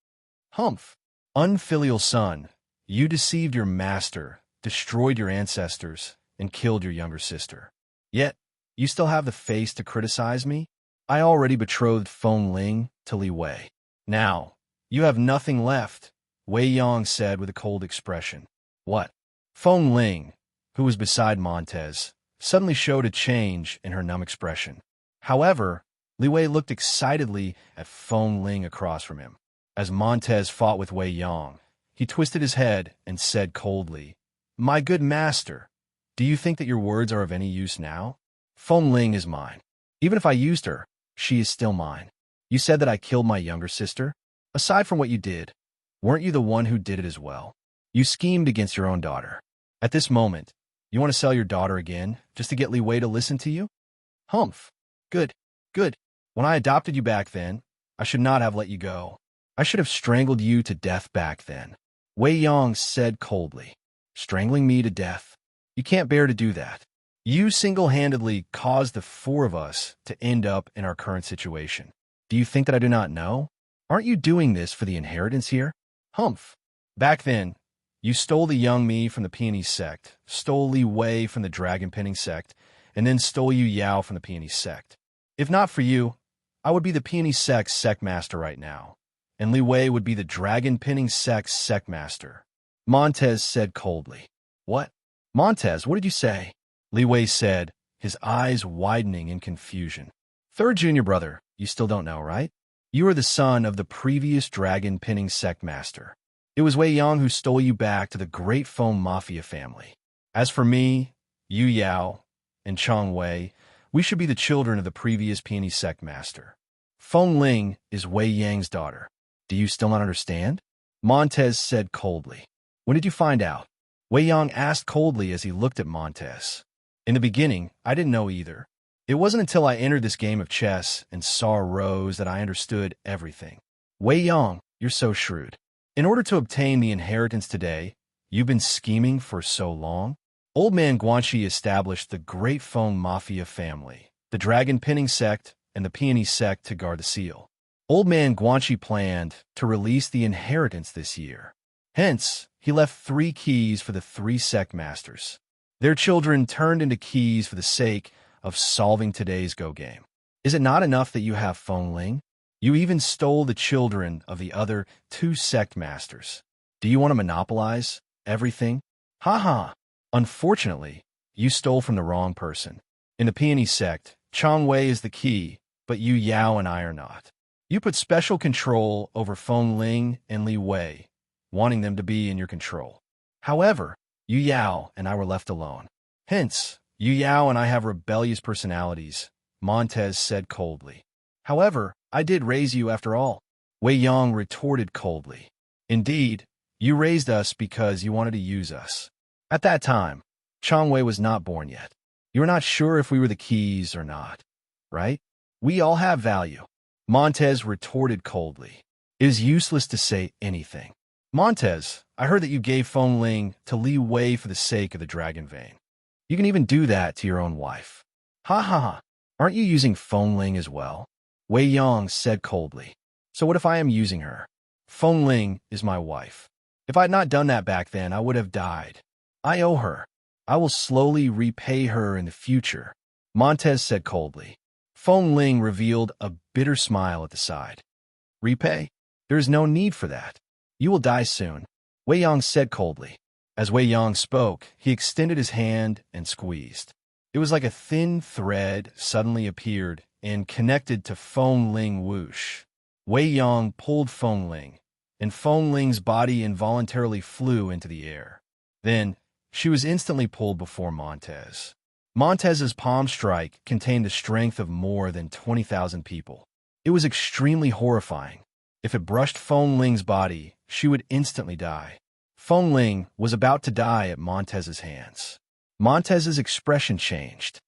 Humph! Unfilial son, You deceived your master, destroyed your ancestors, and killed your younger sister. Yet, you still have the face to criticize me? I already betrothed Feng Ling to Li Wei. Now, you have nothing left, Wei Yong said with a cold expression. What? Feng Ling, who was beside Montez, suddenly showed a change in her numb expression. However, Li Wei looked excitedly at Feng Ling across from him. As Montez fought with Wei Yong, he twisted his head and said coldly, "My good master, do you think that your words are of any use now? Feng Ling is mine. Even if I used her, she is still mine. You said that I killed my younger sister? Aside from what you did, weren't you the one who did it as well? You schemed against your own daughter. At this moment, you want to sell your daughter again, just to get Li Wei to listen to you? Humph. Good, good. When I adopted you back then, I should not have let you go. I should have strangled you to death back then." Wei Yong said coldly. "Strangling me to death? You can't bear to do that. You single-handedly caused the four of us to end up in our current situation. Do you think that I do not know? Aren't you doing this for the inheritance here? Humph. Back then, you stole the young me from the peony sect, stole Li Wei from the dragon-pinning sect, and then stole Yu Yao from the peony sect. If not for you, I would be the peony sect's sect master right now, and Li Wei would be the dragon-pinning sect's sect master." Montez said coldly. "What? Montez, what did you say?" Li Wei said, his eyes widening in confusion. "Third junior brother, you still don't know, right? You are the son of the previous dragon-pinning sect master. It was Wei Yong who stole you back to the Great Foam Mafia family. As for me, Yu Yao, and Chong Wei, we should be the children of the previous peony sect master. Feng Ling is Wei Yang's daughter. Do you still not understand?" Montez said coldly. "When did you find out?" Wei Yong asked coldly as he looked at Montez. "In the beginning, I didn't know either. It wasn't until I entered this game of chess and saw a rose that I understood everything. Wei Yong, you're so shrewd. In order to obtain the inheritance today, you've been scheming for so long? Old man Guanxi established the Great Foam Mafia family, the Dragon Pinning sect, and the Peony sect to guard the seal. Old man Guanxi planned to release the inheritance this year. Hence, he left 3 keys for the 3 sect masters. Their children turned into keys for the sake of solving today's Go game. Is it not enough that you have Feng Ling? You even stole the children of the other 2 sect masters. Do you want to monopolize everything? Ha ha! Unfortunately, you stole from the wrong person. In the Peony sect, Chong Wei is the key, but Yu Yao and I are not. You put special control over Feng Ling and Li Wei, wanting them to be in your control. However, Yu Yao and I were left alone. Hence, Yu Yao and I have rebellious personalities, Montez said coldly. However, I did raise you after all, Wei Yong retorted coldly. Indeed, you raised us because you wanted to use us. At that time, Chong Wei was not born yet. You were not sure if we were the keys or not, right? We all have value. Montez retorted coldly. It is useless to say anything. Montez, I heard that you gave Feng Ling to Li Wei for the sake of the dragon vein. You can even do that to your own wife. Ha ha ha. Aren't you using Feng Ling as well? Wei Yong said coldly. So what if I am using her? Feng Ling is my wife. If I had not done that back then, I would have died. I owe her. I will slowly repay her in the future, Montez said coldly. Feng Ling revealed a bitter smile at the side. Repay? There is no need for that. You will die soon, Wei Yong said coldly. As Wei Yong spoke, he extended his hand and squeezed. It was like a thin thread suddenly appeared and connected to Feng Ling whoosh. Wei Yong pulled Feng Ling, and Feng Ling's body involuntarily flew into the air. Then, she was instantly pulled before Montez. Montez's palm strike contained the strength of more than 20,000 people. It was extremely horrifying. If it brushed Feng Ling's body, she would instantly die. Feng Ling was about to die at Montez's hands. Montez's expression changed.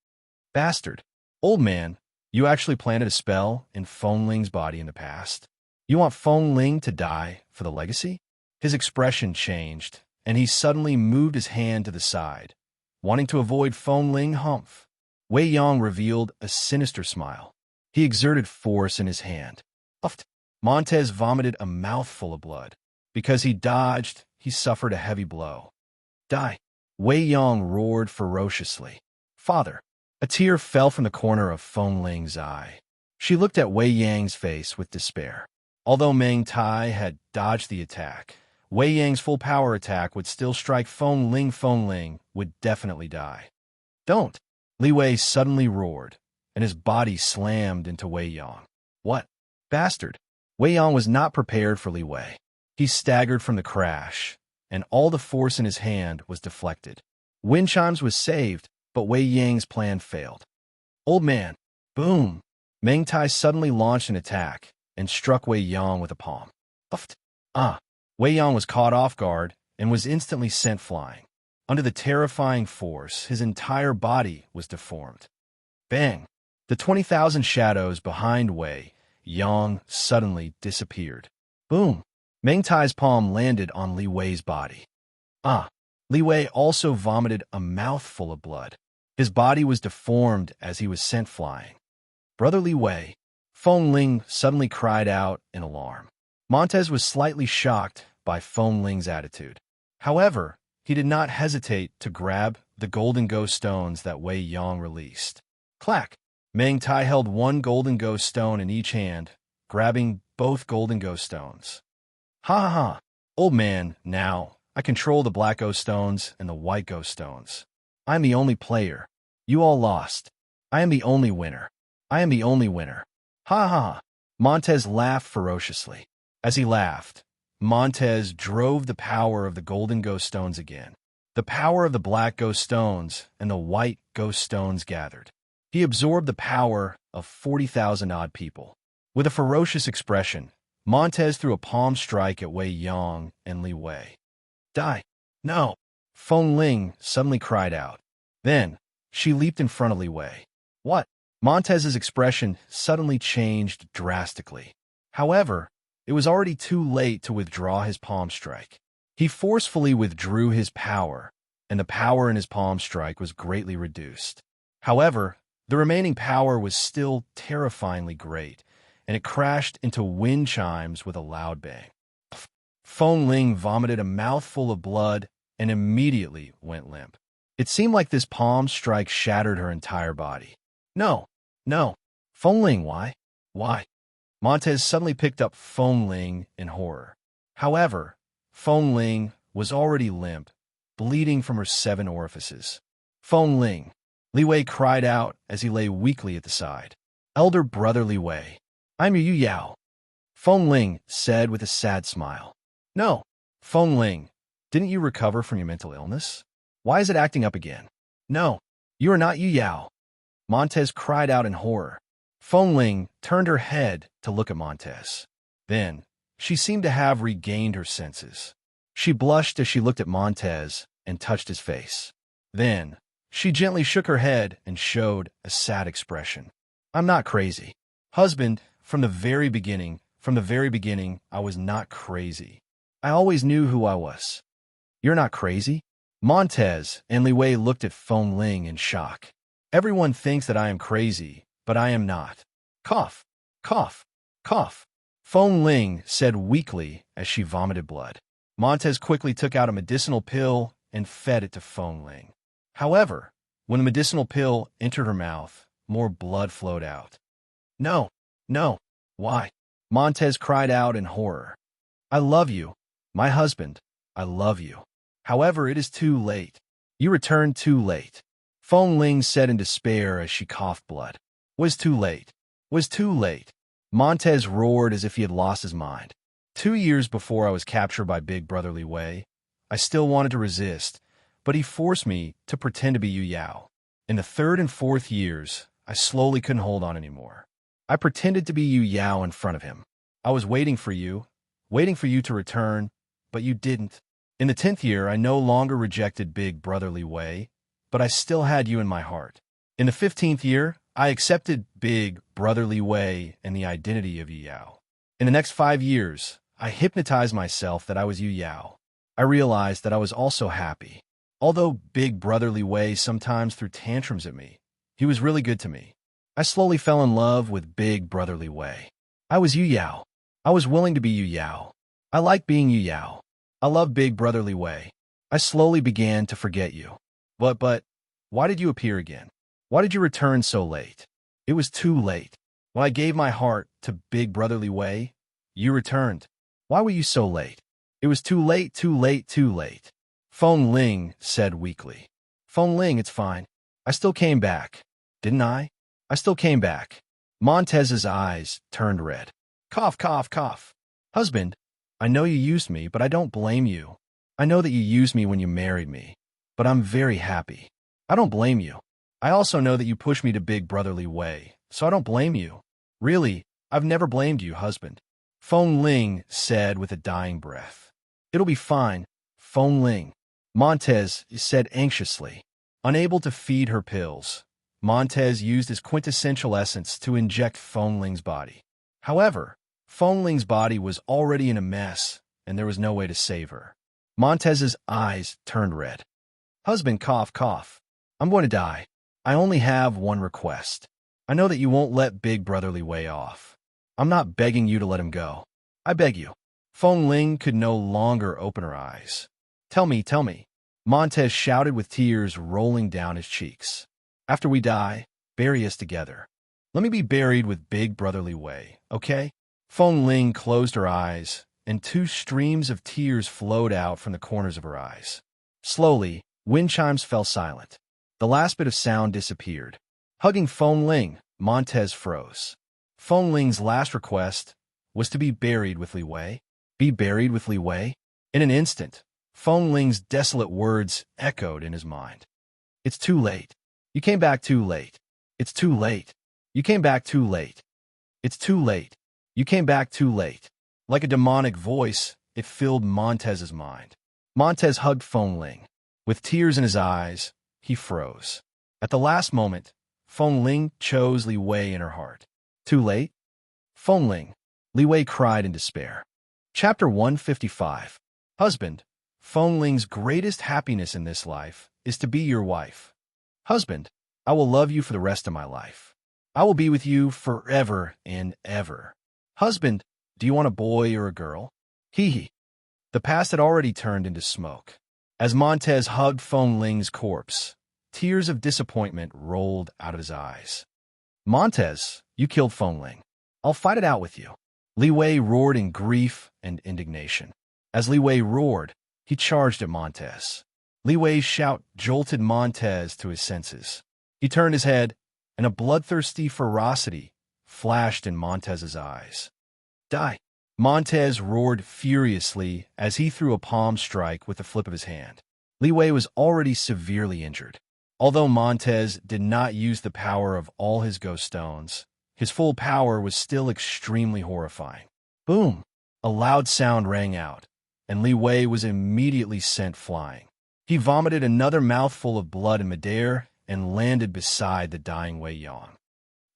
Bastard. Old man, you actually planted a spell in Feng Ling's body in the past. You want Feng Ling to die for the legacy? His expression changed, and he suddenly moved his hand to the side, wanting to avoid Feng Ling humph. Wei Yong revealed a sinister smile. He exerted force in his hand. Uffed. Montez vomited a mouthful of blood. Because he dodged, he suffered a heavy blow. Die! Wei Yong roared ferociously. Father! A tear fell from the corner of Feng Ling's eye. She looked at Wei Yang's face with despair. Although Meng Tai had dodged the attack, Wei Yang's full power attack would still strike Feng Ling. Feng Ling would definitely die. Don't! Li Wei suddenly roared, and his body slammed into Wei Yong. What? Bastard! Wei Yong was not prepared for Li Wei. He staggered from the crash, and all the force in his hand was deflected. Wind chimes was saved, but Wei Yang's plan failed. Old man! Boom! Meng Tai suddenly launched an attack and struck Wei Yong with a palm. Uft! Ah! Wei Yong was caught off guard and was instantly sent flying. Under the terrifying force, his entire body was deformed. Bang! The 20,000 shadows behind Wei Yong suddenly disappeared. Boom! Meng Tai's palm landed on Li Wei's body. Ah! Li Wei also vomited a mouthful of blood. His body was deformed as he was sent flying. Brother Li Wei! Feng Ling suddenly cried out in alarm. Montez was slightly shocked by Feng Ling's attitude. However, he did not hesitate to grab the golden ghost stones that Wei Yong released. Clack! Meng Tai held one golden ghost stone in each hand, grabbing both golden ghost stones. Ha ha ha! Old man, now, I control the black ghost stones and the white ghost stones. I'm the only player. You all lost. I am the only winner. I am the only winner. Ha ha ha! Montez laughed ferociously. As he laughed, Montez drove the power of the golden ghost stones again. The power of the black ghost stones and the white ghost stones gathered. He absorbed the power of 40,000 odd people. With a ferocious expression, Montez threw a palm strike at Wei Yong and Li Wei. Die! No! Feng Ling suddenly cried out. Then, she leaped in front of Li Wei. What? Montez's expression suddenly changed drastically. However, it was already too late to withdraw his palm strike. He forcefully withdrew his power, and the power in his palm strike was greatly reduced. However, the remaining power was still terrifyingly great, and it crashed into wind chimes with a loud bang. Feng Ling vomited a mouthful of blood and immediately went limp. It seemed like this palm strike shattered her entire body. No, no. Feng Ling, why? Why? Montez suddenly picked up Feng Ling in horror. However, Feng Ling was already limp, bleeding from her 7 orifices. Feng Ling! Li Wei cried out as he lay weakly at the side. Elder brother Li Wei, I'm your Yu Yao. Feng Ling said with a sad smile. No, Feng Ling, didn't you recover from your mental illness? Why is it acting up again? No, you are not Yu Yao. Montez cried out in horror. Feng Ling turned her head to look at Montez. Then, she seemed to have regained her senses. She blushed as she looked at Montez and touched his face. Then, she gently shook her head and showed a sad expression. I'm not crazy. Husband, from the very beginning, I was not crazy. I always knew who I was. You're not crazy? Montez and Li Wei looked at Feng Ling in shock. Everyone thinks that I am crazy, but I am not. Cough, cough, cough. Feng Ling said weakly as she vomited blood. Montez quickly took out a medicinal pill and fed it to Feng Ling. However, when the medicinal pill entered her mouth, more blood flowed out. No, no, why? Montez cried out in horror. I love you, my husband, I love you. However, it is too late. You returned too late. Feng Ling said in despair as she coughed blood. Was too late. Was too late. Montez roared as if he had lost his mind. 2 years before I was captured by Big Brother Li Wei, I still wanted to resist, but he forced me to pretend to be Yu Yao. In the 3rd and 4th years, I slowly couldn't hold on anymore. I pretended to be Yu Yao in front of him. I was waiting for you to return, but you didn't. In the 10th year, I no longer rejected Big Brother Li Wei, but I still had you in my heart. In the 15th year, I accepted Big Brother Li Wei and the identity of Yu Yao. In the next 5 years, I hypnotized myself that I was Yu Yao. I realized that I was also happy. Although Big Brother Li Wei sometimes threw tantrums at me, he was really good to me. I slowly fell in love with Big Brother Li Wei. I was Yu Yao. I was willing to be Yu Yao. I like being Yu Yao. I love big brotherly Wei. I slowly began to forget you. But, why did you appear again? Why did you return so late? It was too late. When I gave my heart to big brotherly Wei, you returned. Why were you so late? It was too late, too late, too late. Feng Ling said weakly. Feng Ling, it's fine. I still came back. Didn't I? I still came back. Montez's eyes turned red. Cough, cough, cough. Husband, I know you used me, but I don't blame you. I know that you used me when you married me, but I'm very happy. I don't blame you. I also know that you pushed me to big brotherly Wei, so I don't blame you. Really, I've never blamed you, husband. Feng Ling said with a dying breath. It'll be fine, Feng Ling. Montez said anxiously. Unable to feed her pills, Montez used his quintessential essence to inject Feng Ling's body. However, Feng Ling's body was already in a mess, and there was no way to save her. Montez's eyes turned red. Husband, cough, cough. I'm going to die. I only have one request. I know that you won't let big brotherly Wei off. I'm not begging you to let him go. I beg you. Feng Ling could no longer open her eyes. Tell me, tell me. Montez shouted with tears rolling down his cheeks. After we die, bury us together. Let me be buried with big brotherly Wei, okay? Feng Ling closed her eyes, and two streams of tears flowed out from the corners of her eyes. Slowly, wind chimes fell silent. The last bit of sound disappeared. Hugging Feng Ling, Montez froze. Feng Ling's last request was to be buried with Li Wei. Be buried with Li Wei? In an instant, Feng Ling's desolate words echoed in his mind. It's too late. You came back too late. It's too late. You came back too late. It's too late. You came back too late. Like a demonic voice, it filled Montez's mind. Montez hugged Feng Ling. With tears in his eyes, he froze. At the last moment, Feng Ling chose Li Wei in her heart. Too late? Feng Ling. Li Wei cried in despair. Chapter 155. Husband. Feng Ling's greatest happiness in this life is to be your wife. Husband, I will love you for the rest of my life. I will be with you forever and ever. Husband, do you want a boy or a girl? Hee hee. The past had already turned into smoke. As Montez hugged Feng Ling's corpse, tears of disappointment rolled out of his eyes. Montez, you killed Feng Ling. I'll fight it out with you. Li Wei roared in grief and indignation. As Li Wei roared, he charged at Montez. Li Wei's shout jolted Montez to his senses. He turned his head, and a bloodthirsty ferocity flashed in Montez's eyes. Die! Montez roared furiously as he threw a palm strike with the flip of his hand. Li Wei was already severely injured. Although Montez did not use the power of all his ghost stones, his full power was still extremely horrifying. Boom! A loud sound rang out, and Li Wei was immediately sent flying. He vomited another mouthful of blood in midair and landed beside the dying Wei Yang.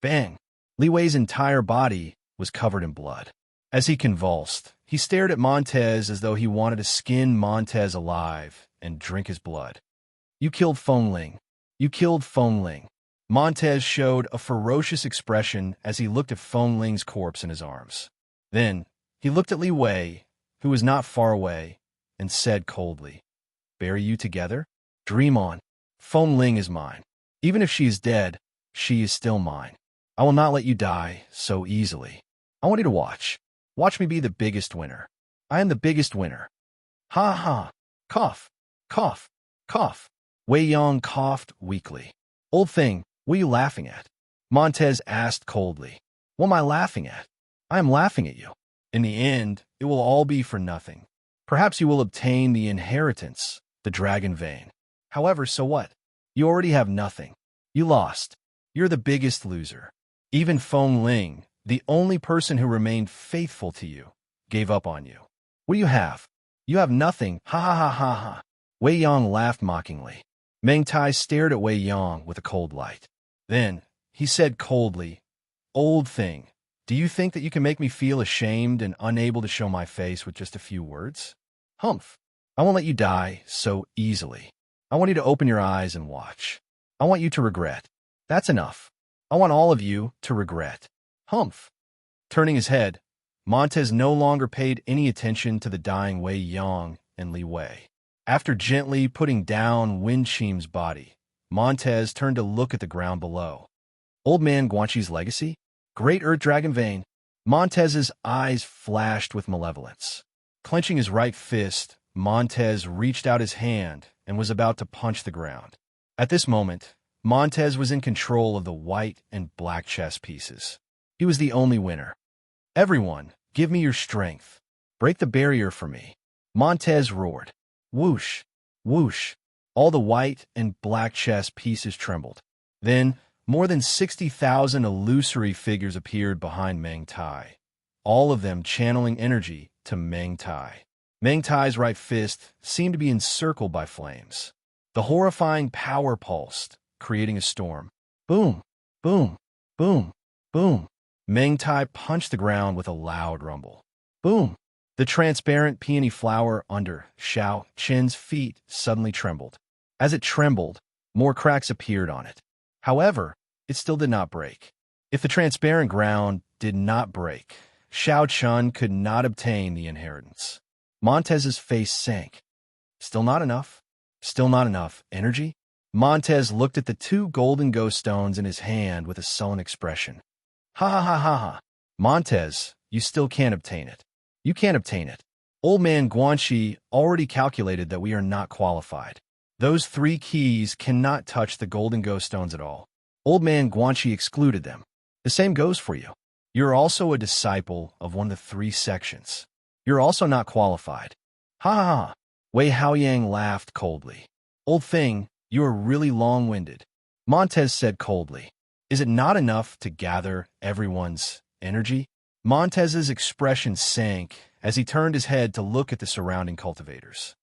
Bang! Li Wei's entire body was covered in blood. As he convulsed, he stared at Montez as though he wanted to skin Montez alive and drink his blood. You killed Feng Ling. You killed Feng Ling. Montez showed a ferocious expression as he looked at Feng Ling's corpse in his arms. Then, he looked at Li Wei, who was not far away, and said coldly, Bury you together? Dream on. Feng Ling is mine. Even if she is dead, she is still mine. I will not let you die so easily. I want you to watch. Watch me be the biggest winner. I am the biggest winner. Ha ha. Cough. Cough. Cough. Wei Yang coughed weakly. Old thing, what are you laughing at? Montez asked coldly. What am I laughing at? I am laughing at you. In the end, it will all be for nothing. Perhaps you will obtain the inheritance, the dragon vein. However, so what? You already have nothing. You lost. You're the biggest loser. Even Feng Ling, the only person who remained faithful to you, gave up on you. What do you have? You have nothing. Ha ha ha ha ha. Wei Yang laughed mockingly. Meng Tai stared at Wei Yang with a cold light. Then, he said coldly, Old thing, do you think that you can make me feel ashamed and unable to show my face with just a few words? Humph. I won't let you die so easily. I want you to open your eyes and watch. I want you to regret. That's enough. I want all of you to regret. Humph. Turning his head, Montez no longer paid any attention to the dying Wei Yang and Li Wei. After gently putting down Winchim's body, Montez turned to look at the ground below. Old Man Guanxi's legacy? Great Earth Dragon Vein? Montez's eyes flashed with malevolence. Clenching his right fist, Montez reached out his hand and was about to punch the ground. At this moment, Montez was in control of the white and black chess pieces. He was the only winner. Everyone, give me your strength. Break the barrier for me. Montez roared. Whoosh, whoosh. All the white and black chess pieces trembled. Then, more than 60,000 illusory figures appeared behind Meng Tai, all of them channeling energy to Meng Tai. Meng Tai's right fist seemed to be encircled by flames. The horrifying power pulsed, creating a storm. Boom, boom, boom, boom. Meng Tai punched the ground with a loud rumble. Boom! The transparent peony flower under Xiao Qin's feet suddenly trembled. As it trembled, more cracks appeared on it. However, it still did not break. If the transparent ground did not break, Xiao Qin could not obtain the inheritance. Montez's face sank. Still not enough? Still not enough energy? Montez looked at the two golden ghost stones in his hand with a sullen expression. Ha ha ha ha ha. Montez, you still can't obtain it. You can't obtain it. Old Man Guanxi already calculated that we are not qualified. Those 3 keys cannot touch the golden ghost stones at all. Old Man Guanxi excluded them. The same goes for you. You're also a disciple of one of the 3 sections. You're also not qualified. Ha ha ha. Wei Haoyang laughed coldly. Old thing, you are really long-winded. Montez said coldly. Is it not enough to gather everyone's energy? Montez's expression sank as he turned his head to look at the surrounding cultivators.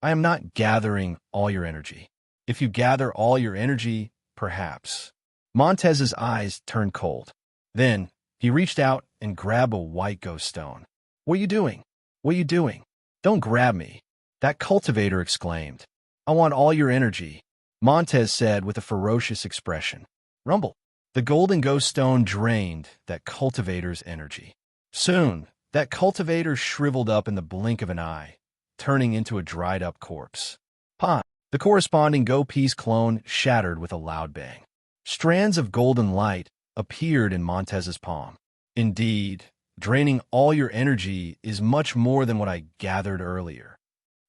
I am not gathering all your energy. If you gather all your energy, perhaps. Montez's eyes turned cold. Then, he reached out and grabbed a white ghost stone. What are you doing? What are you doing? Don't grab me. That cultivator exclaimed. I want all your energy, Montez said with a ferocious expression. Rumble. The golden ghost stone drained that cultivator's energy. Soon, that cultivator shriveled up in the blink of an eye, turning into a dried-up corpse. Pa! The corresponding Go Piece clone shattered with a loud bang. Strands of golden light appeared in Montez's palm. Indeed, draining all your energy is much more than what I gathered earlier,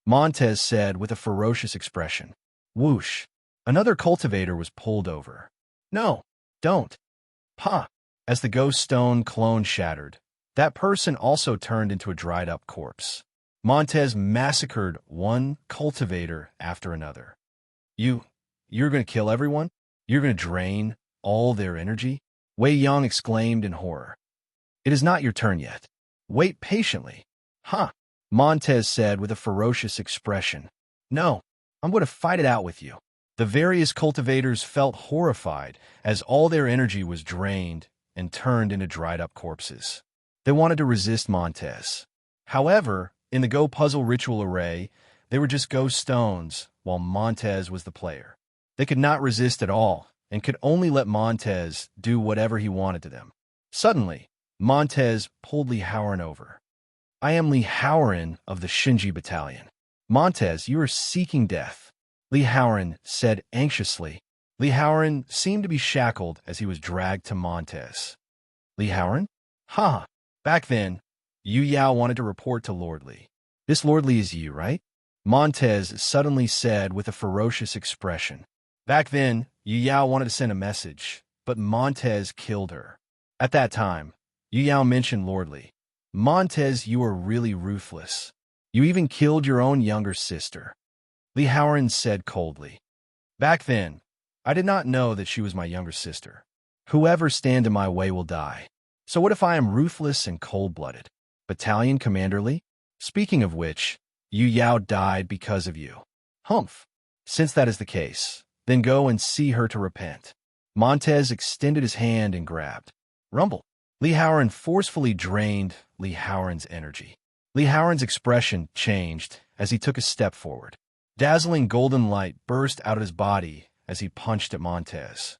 Montez said with a ferocious expression. Whoosh! Another cultivator was pulled over. No! Don't. Pa! As the ghost stone clone shattered, that person also turned into a dried-up corpse. Montez massacred one cultivator after another. You're going to kill everyone? You're going to drain all their energy? Wei Yang exclaimed in horror. It is not your turn yet. Wait patiently. Ha! Montez said with a ferocious expression. No, I'm going to fight it out with you. The various cultivators felt horrified as all their energy was drained and turned into dried-up corpses. They wanted to resist Montez. However, in the Go Puzzle Ritual Array, they were just ghost stones, while Montez was the player. They could not resist at all, and could only let Montez do whatever he wanted to them. Suddenly, Montez pulled Li Haoran over. I am Li Haoran of the Shinji Battalion. Montez, you are seeking death. Li Haoran said anxiously. Li Haoran seemed to be shackled as he was dragged to Montez. Li Haoran? Ha! Back then, Yu Yao wanted to report to Lord Li. This Lord Li is you, right? Montez suddenly said with a ferocious expression. Back then, Yu Yao wanted to send a message, but Montez killed her. At that time, Yu Yao mentioned Lord Li. Montez, you are really ruthless. You even killed your own younger sister. Li Haoran said coldly. Back then, I did not know that she was my younger sister. Whoever stands in my way will die. So what if I am ruthless and cold-blooded? Battalion Commander Li? Speaking of which, Yu Yao died because of you. Humph. Since that is the case, then go and see her to repent. Montez extended his hand and grabbed. Rumble. Li Haoran forcefully drained Li Haoran's energy. Li Haoran's expression changed as he took a step forward. Dazzling golden light burst out of his body as he punched at Montez.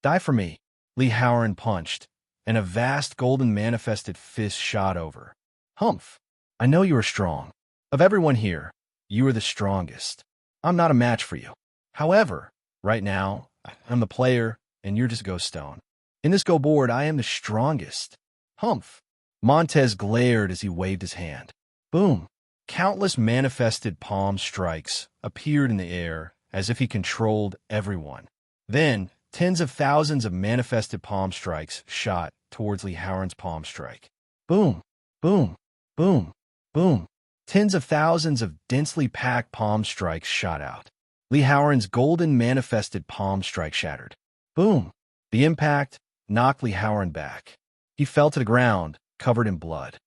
Die for me, Li Haoran punched, and a vast golden manifested fist shot over. Humph! I know you are strong. Of everyone here, You are the strongest. I'm not a match for you. However, right now, I'm the player, and you're just Ghost Stone. In this Go board, I am the strongest. Humph. Montez glared as he waved his hand. Boom. Countless manifested palm strikes appeared in the air as if he controlled everyone. Then, tens of thousands of manifested palm strikes shot towards Lee Howren's palm strike. Boom, boom, boom, boom. Tens of thousands of densely packed palm strikes shot out. Lee Howren's golden manifested palm strike shattered. Boom. The impact knocked Lee Howren back. He fell to the ground, covered in blood.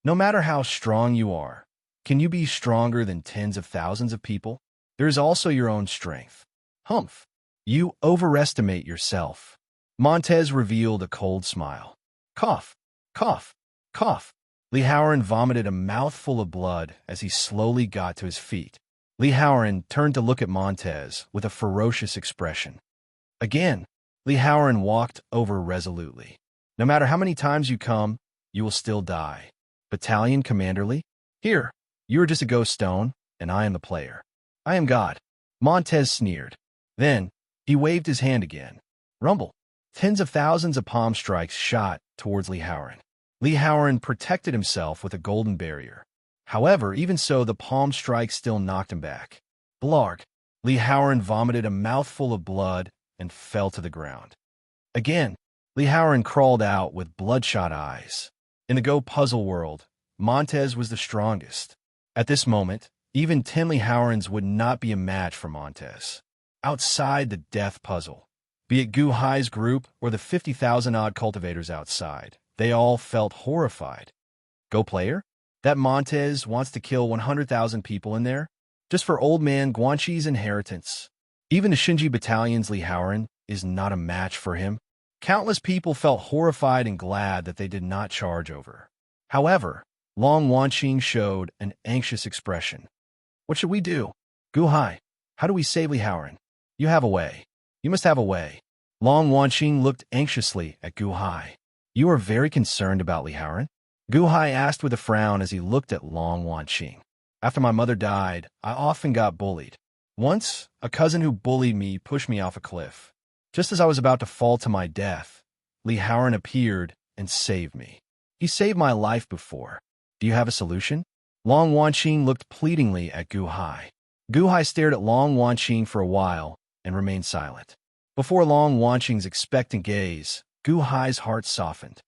No matter how strong you are, can you be stronger than tens of thousands of people? There is also your own strength. Humph. You overestimate yourself. Montez revealed a cold smile. Cough, cough, cough. Lee Howren vomited a mouthful of blood as he slowly got to his feet. Lee Howren turned to look at Montez with a ferocious expression. Again, Lee Howren walked over resolutely. No matter how many times you come, you will still die. Battalion Commander Lee? Here, you are just a Ghost Stone, and I am the player. I am God. Montez sneered. Then, he waved his hand again. Rumble. Tens of thousands of palm strikes shot towards Lee Howren. Lee Howren protected himself with a golden barrier. However, even so, the palm strikes still knocked him back. Blarg. Lee Howren vomited a mouthful of blood and fell to the ground. Again, Lee Howren crawled out with bloodshot eyes. In the Go puzzle world, Montez was the strongest. At this moment, even 10 Lee Howrens would not be a match for Montez. Outside the death puzzle, be it Gu Hai's group or the 50,000-odd cultivators outside, they all felt horrified. Go player? That Montez wants to kill 100,000 people in there? Just for old man Guanxi's inheritance. Even the Shinji Battalion's Lee Howren is not a match for him. Countless people felt horrified and glad that they did not charge over. However, Long Wanqing showed an anxious expression. What should we do? Gu Hai, how do we save Lee Howren? You have a way. You must have a way. Long Wanqing looked anxiously at Gu Hai. You are very concerned about Lee Howren? Gu Hai asked with a frown as he looked at Long Wanqing. After my mother died, I often got bullied. Once, a cousin who bullied me pushed me off a cliff. Just as I was about to fall to my death, Lee Howren appeared and saved me. He saved my life before. Do you have a solution? Long Wanqing looked pleadingly at Gu Hai. Gu Hai stared at Long Wanqing for a while and remained silent. Before Long Wanqing's expectant gaze, Gu Hai's heart softened.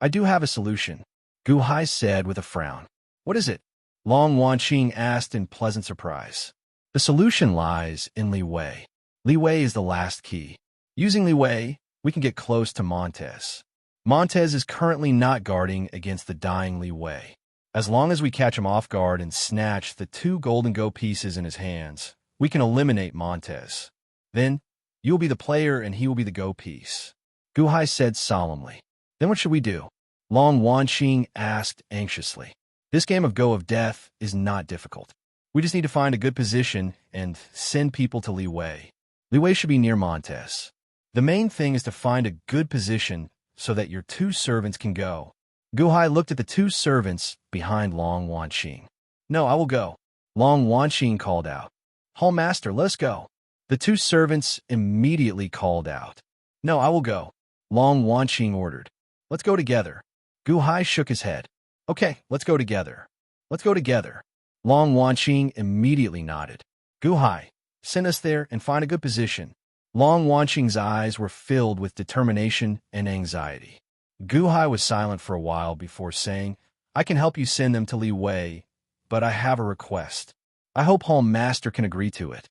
I do have a solution, Gu Hai said with a frown. What is it? Long Wanqing asked in pleasant surprise. The solution lies in Li Wei. Li Wei is the last key. Using Li Wei, we can get close to Montez. Montez is currently not guarding against the dying Li Wei. As long as we catch him off guard and snatch the 2 golden Go pieces in his hands, we can eliminate Montez. Then, you'll be the player and he will be the Go piece. Gu Hai said solemnly. Then what should we do? Long Wanqing asked anxiously. This game of Go of Death is not difficult. We just need to find a good position and send people to Li Wei. Li Wei should be near Montez. The main thing is to find a good position so that your 2 servants can go. Gu Hai looked at the 2 servants behind Long Wanqing. No, I will go. Long Wanqing called out. Hall Master, let's go. The 2 servants immediately called out. No, I will go. Long Wanqing ordered. Let's go together. Gu Hai shook his head. Okay, let's go together. Let's go together. Long Wanqing immediately nodded. Gu Hai, send us there and find a good position. Long Wanqing's eyes were filled with determination and anxiety. Gu Hai was silent for a while before saying, I can help you send them to Li Wei, but I have a request. I hope Hall Master can agree to it.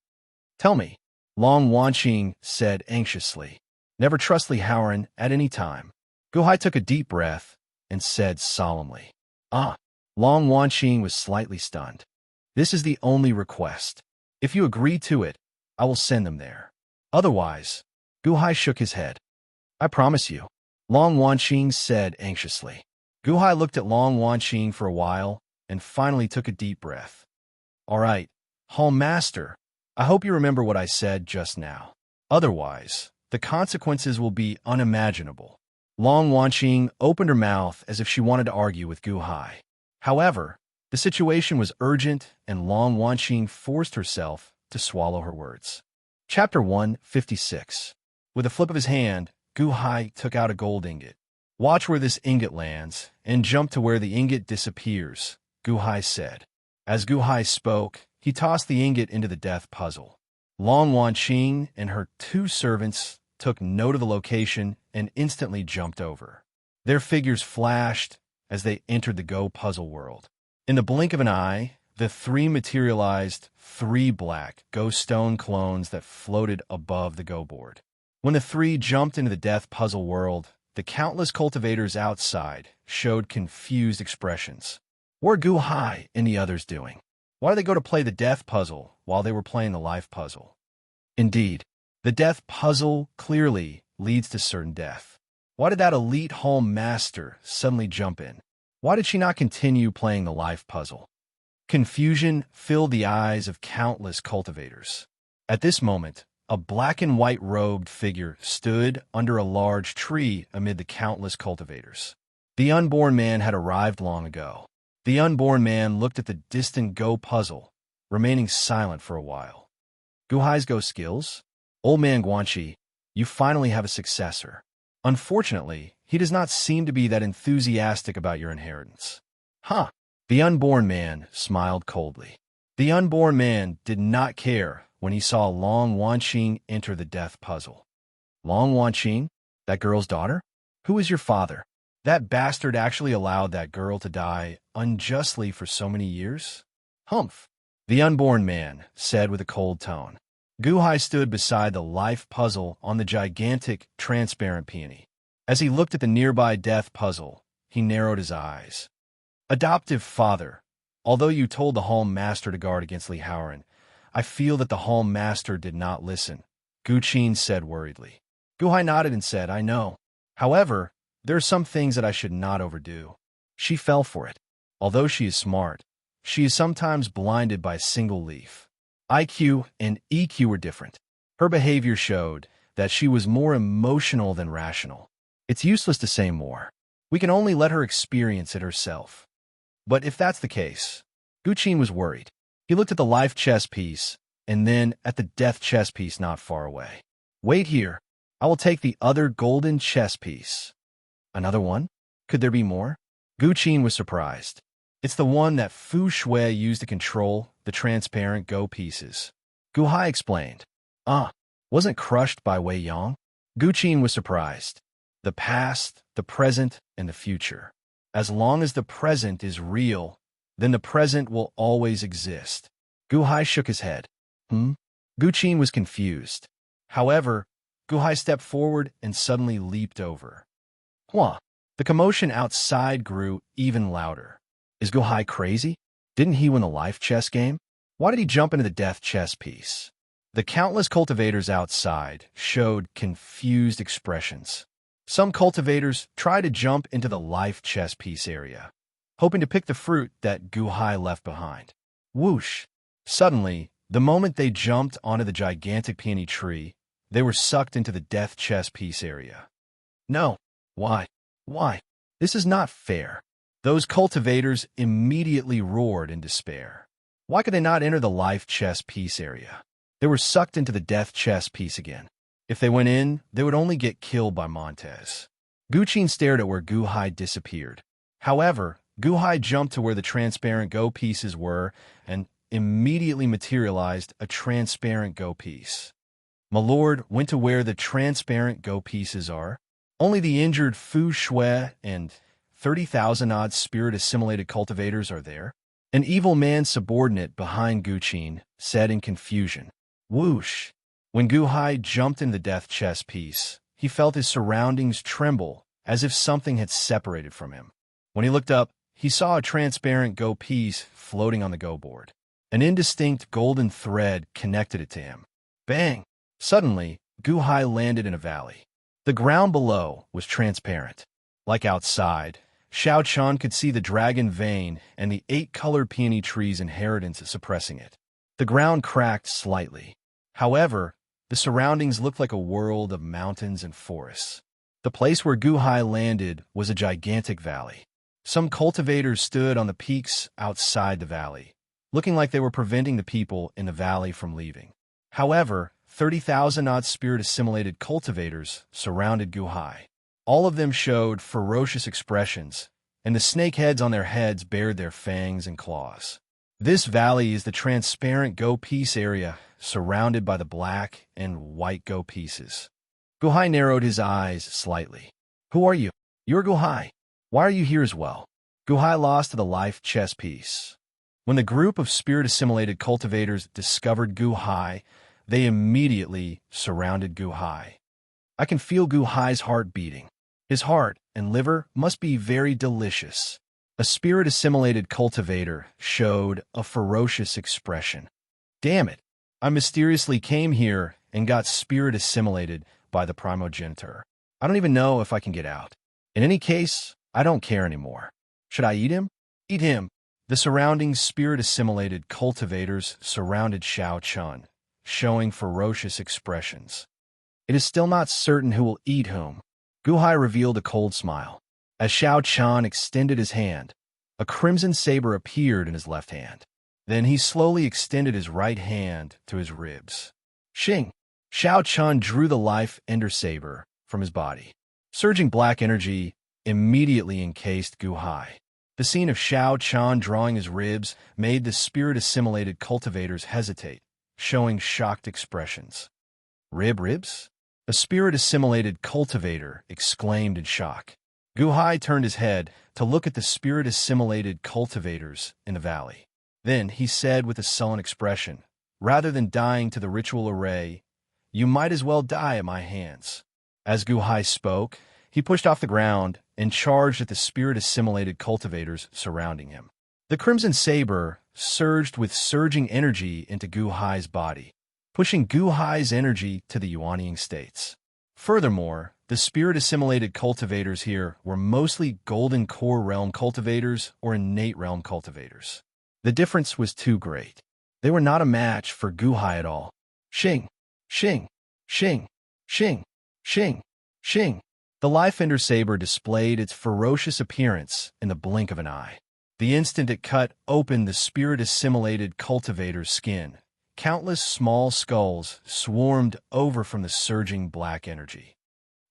Tell me, Long Wanqing said anxiously. Never trust Lee Howren at any time. Gu Hai took a deep breath and said solemnly. Long Wanqing was slightly stunned. This is the only request. If you agree to it, I will send them there. Otherwise, Gu Hai shook his head. I promise you, Long Wanqing said anxiously. Gu Hai looked at Long Wanqing for a while and finally took a deep breath. All right, Hall Master, I hope you remember what I said just now. Otherwise, the consequences will be unimaginable. Long Wanqing opened her mouth as if she wanted to argue with Gu Hai. However, The situation was urgent, and Long Wanqing forced herself to swallow her words. Chapter 156. With a flip of his hand, Gu Hai took out a gold ingot. "Watch where this ingot lands, and jump to where the ingot disappears," Gu Hai said. As Gu Hai spoke, he tossed the ingot into the death puzzle. Long Wanqing and her 2 servants took note of the location and instantly jumped over. Their figures flashed as they entered the Go puzzle world. In the blink of an eye, the 3 materialized 3 black Go stone clones that floated above the Go board. When the 3 jumped into the death puzzle world, the countless cultivators outside showed confused expressions. What were Gu Hai and the others doing? Why did they go to play the death puzzle while they were playing the life puzzle? Indeed, the death puzzle clearly leads to certain death. Why did that elite home master suddenly jump in? Why did she not continue playing the life puzzle? Confusion filled the eyes of countless cultivators. At this moment, a black and white robed figure stood under a large tree amid the countless cultivators. The unborn man had arrived long ago. The unborn man looked at the distant Go puzzle, remaining silent for a while. "Gu Hai's Go skills? Old man Guanxi, you finally have a successor. Unfortunately, he does not seem to be that enthusiastic about your inheritance." "Huh." The unborn man smiled coldly. The unborn man did not care when he saw Long Wanqing enter the death puzzle. "Long Wanqing? That girl's daughter? Who is your father? That bastard actually allowed that girl to die unjustly for so many years?" "Humph," the unborn man said with a cold tone. Gu Hai stood beside the life puzzle on the gigantic, transparent peony. As he looked at the nearby death puzzle, he narrowed his eyes. "Adoptive father, although you told the home master to guard against Li Haoran, I feel that the home master did not listen," Gu Qin said worriedly. Gu Hai nodded and said, "I know. However, there are some things that I should not overdo." She fell for it. Although she is smart, she is sometimes blinded by a single leaf. IQ and EQ were different. Her behavior showed that she was more emotional than rational. It's useless to say more. We can only let her experience it herself. But if that's the case, Gu Qin was worried. He looked at the life chess piece and then at the death chess piece not far away. "Wait here. I will take the other golden chess piece." "Another one? Could there be more?" Gu Qin was surprised. "It's the one that Fu Shui used to control the transparent Go pieces." Gu Hai explained. Wasn't crushed by Wei Yang?" Gu Qin was surprised. "The past, the present, and the future. As long as the present is real, then the present will always exist." Gu Hai shook his head. Gu Qin was confused. However, Gu Hai stepped forward and suddenly leaped over. "Huh." The commotion outside grew even louder. Is Gu Hai crazy? Didn't he win the life chess game? Why did he jump into the death chess piece? The countless cultivators outside showed confused expressions. Some cultivators tried to jump into the life chess piece area, hoping to pick the fruit that Gu Hai left behind. Whoosh! Suddenly, the moment they jumped onto the gigantic peony tree, they were sucked into the death chess piece area. "No. Why? Why? This is not fair." Those cultivators immediately roared in despair. Why could they not enter the life chess piece area? They were sucked into the death chess piece again. If they went in, they would only get killed by Montez. Gu Qin stared at where Gu Hai disappeared. However, Gu Hai jumped to where the transparent Go pieces were and immediately materialized a transparent Go piece. My lord went to where the transparent Go pieces are. Only the injured Fu Shui and 30,000-odd spirit-assimilated cultivators are there. An evil man subordinate behind Gu Qin said in confusion. Whoosh! When Gu Hai jumped in the death chess piece, he felt his surroundings tremble as if something had separated from him. When he looked up, he saw a transparent Go piece floating on the Go board. An indistinct golden thread connected it to him. Bang! Suddenly, Gu Hai landed in a valley. The ground below was transparent. Like outside, Xiao Chan could see the dragon vein and the 8-colored peony tree's inheritance suppressing it. The ground cracked slightly. However, the surroundings looked like a world of mountains and forests. The place where Gu Hai landed was a gigantic valley. Some cultivators stood on the peaks outside the valley, looking like they were preventing the people in the valley from leaving. However, 30,000-odd spirit-assimilated cultivators surrounded Guhai. All of them showed ferocious expressions, and the snake heads on their heads bared their fangs and claws. This valley is the transparent go-piece area surrounded by the black and white go-pieces. Guhai narrowed his eyes slightly. Who are you? You're Guhai. Why are you here as well? Guhai lost to the life chess piece. When the group of spirit-assimilated cultivators discovered Guhai, they immediately surrounded Guhai. I can feel Guhai's heart beating. His heart and liver must be very delicious. A spirit-assimilated cultivator showed a ferocious expression. Damn it! I mysteriously came here and got spirit-assimilated by the primogenitor. I don't even know if I can get out. In any case, I don't care anymore. Should I eat him? Eat him! The surrounding spirit-assimilated cultivators surrounded Xiao Chun, showing ferocious expressions. It is still not certain who will eat whom. Guhai revealed a cold smile. As Xiao Chun extended his hand, a crimson saber appeared in his left hand. Then he slowly extended his right hand to his ribs. Shing! Xiao Chun drew the life ender saber from his body. Surging black energy immediately encased Guhai. The scene of Xiao Chun drawing his ribs made the spirit-assimilated cultivators hesitate, showing shocked expressions. Ribs? A spirit-assimilated cultivator exclaimed in shock. Guhai turned his head to look at the spirit-assimilated cultivators in the valley. Then he said with a sullen expression, rather than dying to the ritual array, you might as well die at my hands. As Guhai spoke, he pushed off the ground and charged at the spirit-assimilated cultivators surrounding him. The crimson saber surged with surging energy into Guhai's body, pushing Guhai's energy to the Yuanying states. Furthermore, the spirit-assimilated cultivators here were mostly Golden Core Realm cultivators or Innate Realm cultivators. The difference was too great. They were not a match for Guhai at all. Shing! Shing! Shing! Shing! Shing! Shing! The Life Ender Saber displayed its ferocious appearance in the blink of an eye. The instant it cut open the spirit-assimilated cultivator's skin, countless small skulls swarmed over from the surging black energy.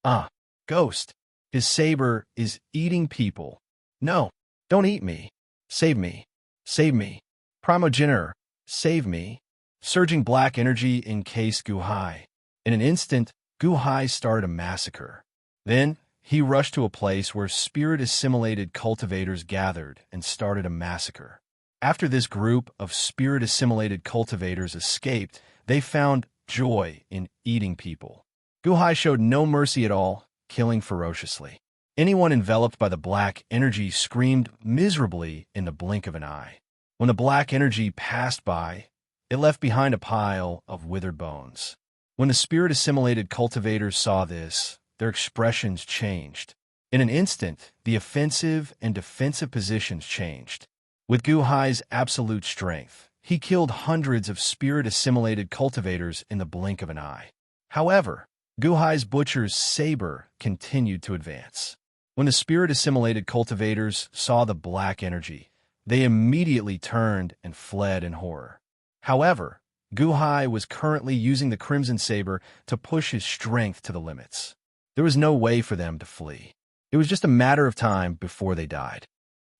Ah, ghost! His saber is eating people. No, don't eat me. Save me. Save me. Primogenitor, save me. Surging black energy encased Guhai. In an instant, Guhai started a massacre. Then, he rushed to a place where spirit-assimilated cultivators gathered and started a massacre. After this group of spirit-assimilated cultivators escaped, they found joy in eating people. Guhai showed no mercy at all, killing ferociously. Anyone enveloped by the black energy screamed miserably in the blink of an eye. When the black energy passed by, it left behind a pile of withered bones. When the spirit-assimilated cultivators saw this, their expressions changed. In an instant, the offensive and defensive positions changed. With Guhai's absolute strength, he killed hundreds of spirit-assimilated cultivators in the blink of an eye. However, Guhai's butcher's saber continued to advance. When the spirit-assimilated cultivators saw the black energy, they immediately turned and fled in horror. However, Guhai was currently using the Crimson Saber to push his strength to the limits. There was no way for them to flee. It was just a matter of time before they died.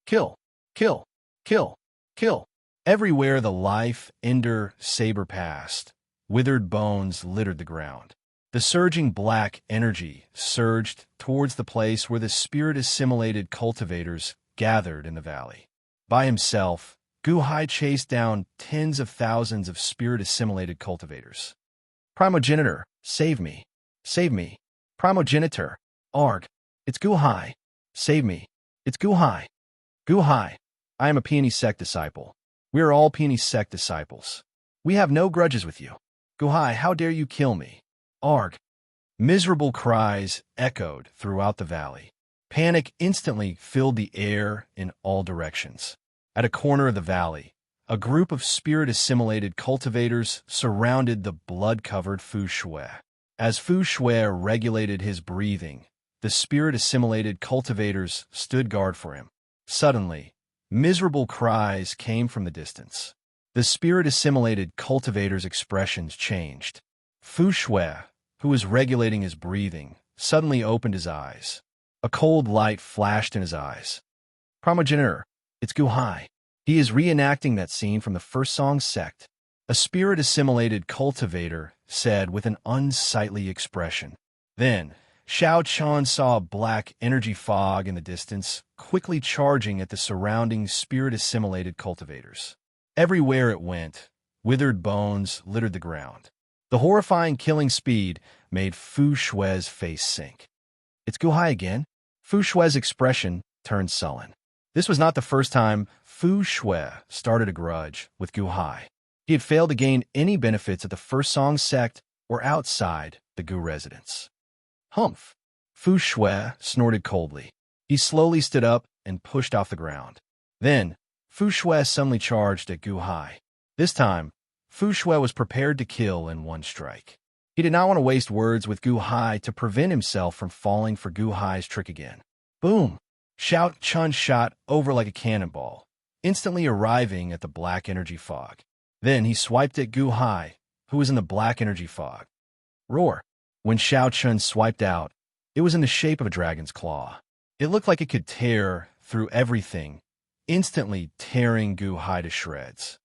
Kill! Kill! Kill! Kill! Everywhere the Life Ender Saber passed, withered bones littered the ground. The surging black energy surged towards the place where the spirit-assimilated cultivators gathered in the valley. By himself, Guhai chased down tens of thousands of spirit-assimilated cultivators. Primogenitor, save me. Save me. Primogenitor. Arg. It's Guhai. Save me. It's Guhai. Guhai. I am a Peony Sect disciple. We are all Peony Sect disciples. We have no grudges with you. Guhai, how dare you kill me? Arg. Miserable cries echoed throughout the valley. Panic instantly filled the air in all directions. At a corner of the valley, a group of spirit-assimilated cultivators surrounded the blood-covered Fu Shui. As Fu Shui regulated his breathing, the spirit-assimilated cultivators stood guard for him. Suddenly, miserable cries came from the distance. The spirit-assimilated cultivator's expressions changed. Fu Shui, who was regulating his breathing, suddenly opened his eyes. A cold light flashed in his eyes. Primogenitor, it's Gu Hai. He is reenacting that scene from the first song's sect. A spirit-assimilated cultivator said with an unsightly expression. Then, Xiao Chan saw a black energy fog in the distance, quickly charging at the surrounding spirit-assimilated cultivators. Everywhere it went, withered bones littered the ground. The horrifying killing speed made Fu Shui's face sink. It's Gu Hai again? Fu Shui's expression turned sullen. This was not the first time Fu Shui started a grudge with Gu Hai. He had failed to gain any benefits at the first song sect or outside the Gu residence. Humph! Fu Shui snorted coldly. He slowly stood up and pushed off the ground. Then, Fu Shui suddenly charged at Gu Hai. This time, Fu Shui was prepared to kill in one strike. He did not want to waste words with Gu Hai to prevent himself from falling for Gu Hai's trick again. Boom! Xiao Chun shot over like a cannonball, instantly arriving at the black energy fog. Then he swiped at Gu Hai, who was in the black energy fog. Roar! When Xiao Chun swiped out, it was in the shape of a dragon's claw. It looked like it could tear through everything, instantly tearing Gu Hai to shreds.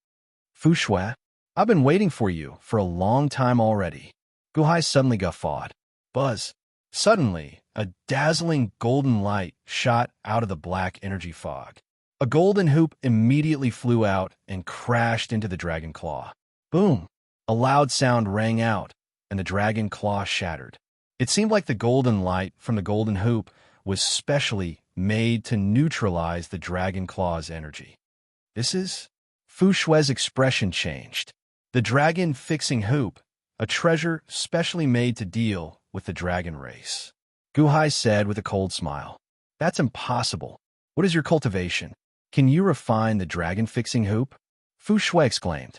Fu Shui, I've been waiting for you for a long time already. Gu Hai suddenly guffawed. Buzz! Suddenly, a dazzling golden light shot out of the black energy fog. A golden hoop immediately flew out and crashed into the dragon claw. Boom! A loud sound rang out, and the dragon claw shattered. It seemed like the golden light from the golden hoop was specially made to neutralize the dragon claw's energy. This is... Fu Shui's expression changed. The dragon fixing hoop, a treasure specially made to deal with the dragon race. Gu Hai said with a cold smile. That's impossible. What is your cultivation? Can you refine the dragon-fixing hoop? Fu Shui exclaimed.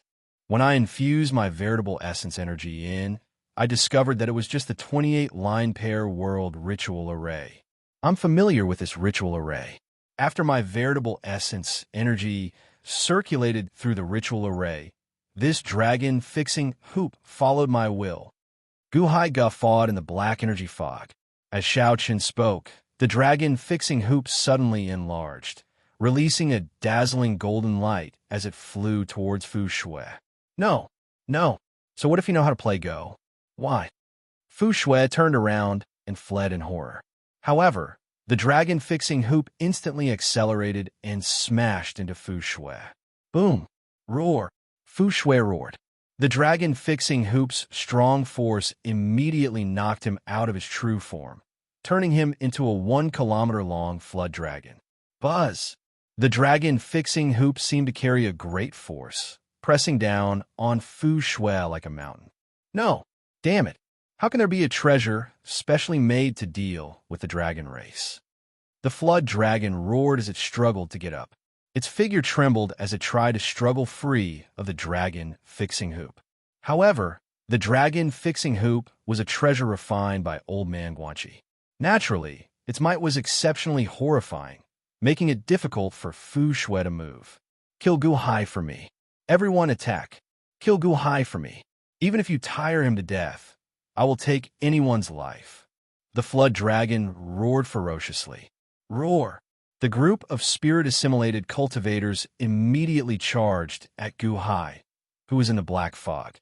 When I infused my veritable essence energy in, I discovered that it was just the 28 line pair world ritual array. I'm familiar with this ritual array. After my veritable essence energy circulated through the ritual array, this dragon-fixing hoop followed my will. Gu Hai guffawed in the black energy fog. As Xiao Qin spoke, the dragon-fixing hoop suddenly enlarged, releasing a dazzling golden light as it flew towards Fu Shui. No. So what if you know how to play Go? Why? Fu Shui turned around and fled in horror. However, the dragon-fixing hoop instantly accelerated and smashed into Fu Shui. Boom! Roar! Fu Shui roared. The dragon-fixing hoop's strong force immediately knocked him out of his true form, turning him into a 1-kilometer-long flood dragon. Buzz! The dragon-fixing hoop seemed to carry a great force, pressing down on Fu Shui like a mountain. No! Damn it! How can there be a treasure specially made to deal with the dragon race? The flood dragon roared as it struggled to get up. Its figure trembled as it tried to struggle free of the dragon-fixing hoop. However, the dragon-fixing hoop was a treasure refined by Old Man Guanxi. Naturally, its might was exceptionally horrifying, making it difficult for Fu Shui to move. Kill Gu Hai for me. Everyone attack. Kill Gu Hai for me. Even if you tire him to death, I will take anyone's life. The flood dragon roared ferociously. Roar! The group of spirit-assimilated cultivators immediately charged at Gu Hai, who was in the black fog.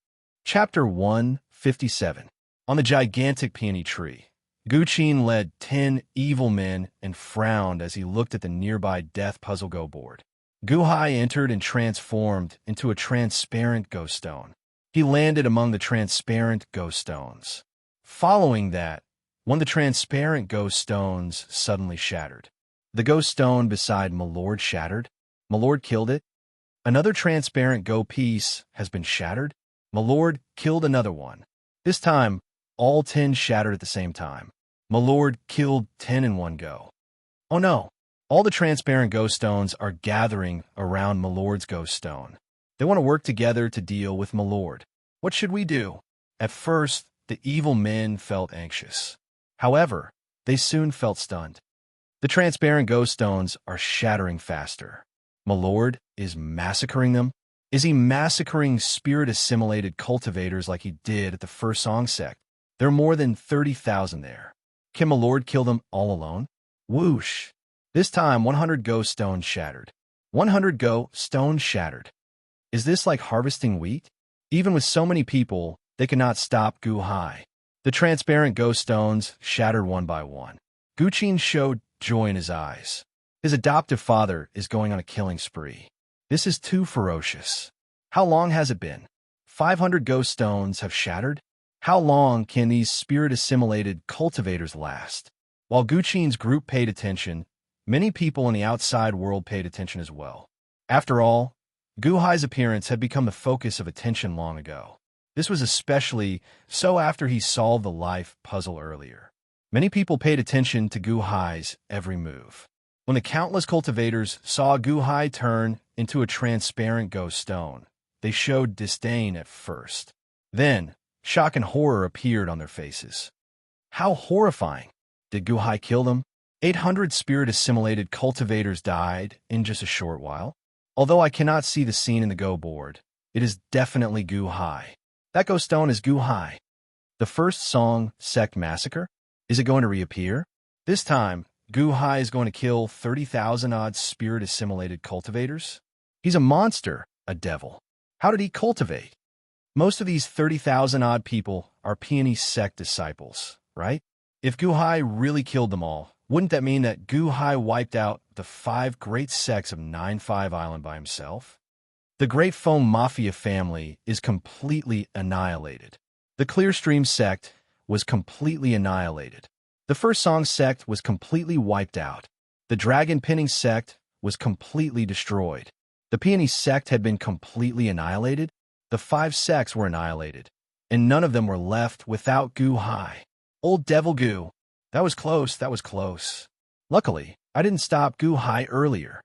Chapter 157. On the gigantic peony tree, Gu Qin led 10 evil men and frowned as he looked at the nearby death puzzle go board. Gu Hai entered and transformed into a transparent ghost stone. He landed among the transparent ghost stones. Following that, one of the transparent ghost stones suddenly shattered. The ghost stone beside Milord shattered. Milord killed it. Another transparent go piece has been shattered. Milord killed another one. This time, all 10 shattered at the same time. Milord killed 10 in one go. Oh no! All the transparent ghost stones are gathering around Milord's ghost stone. They want to work together to deal with Milord. What should we do? At first, the evil men felt anxious. However, they soon felt stunned. The transparent ghost stones are shattering faster. My lord is massacring them. Is he massacring spirit-assimilated cultivators like he did at the first song sect? There are more than 30,000 there. Can my lord kill them all alone? Whoosh! This time, 100 ghost stones shattered. 100 stones shattered. Is this like harvesting wheat? Even with so many people, they cannot stop Gu Hai. The transparent ghost stones shattered one by one. Gu Qin showed joy in his eyes. His adoptive father is going on a killing spree. This is too ferocious. How long has it been? 500 ghost stones have shattered? How long can these spirit-assimilated cultivators last? While Gu Qin's group paid attention, many people in the outside world paid attention as well. After all, Gu Hai's appearance had become the focus of attention long ago. This was especially so after he solved the life puzzle earlier. Many people paid attention to Gu Hai's every move. When the countless cultivators saw Gu Hai turn into a transparent ghost stone, they showed disdain at first. Then, shock and horror appeared on their faces. How horrifying! Did Gu Hai kill them? 800 spirit-assimilated cultivators died in just a short while. Although I cannot see the scene in the Go board, it is definitely Gu Hai. That ghost stone is Gu Hai. The first song sect massacre? Is it going to reappear? This time, Gu Hai is going to kill 30,000-odd spirit-assimilated cultivators? He's a monster, a devil. How did he cultivate? Most of these 30,000-odd people are Peony sect disciples, right? If Gu Hai really killed them all, wouldn't that mean that Gu Hai wiped out the 5 great sects of 9-5 Island by himself? The Great Foam Mafia family is completely annihilated. The Clearstream sect was completely annihilated. The first song sect was completely wiped out. The Dragon Pinning sect was completely destroyed. The Peony sect had been completely annihilated. The 5 sects were annihilated, and none of them were left without Gu Hai. Old Devil Gu. That was close, that was close. Luckily, I didn't stop Gu Hai earlier.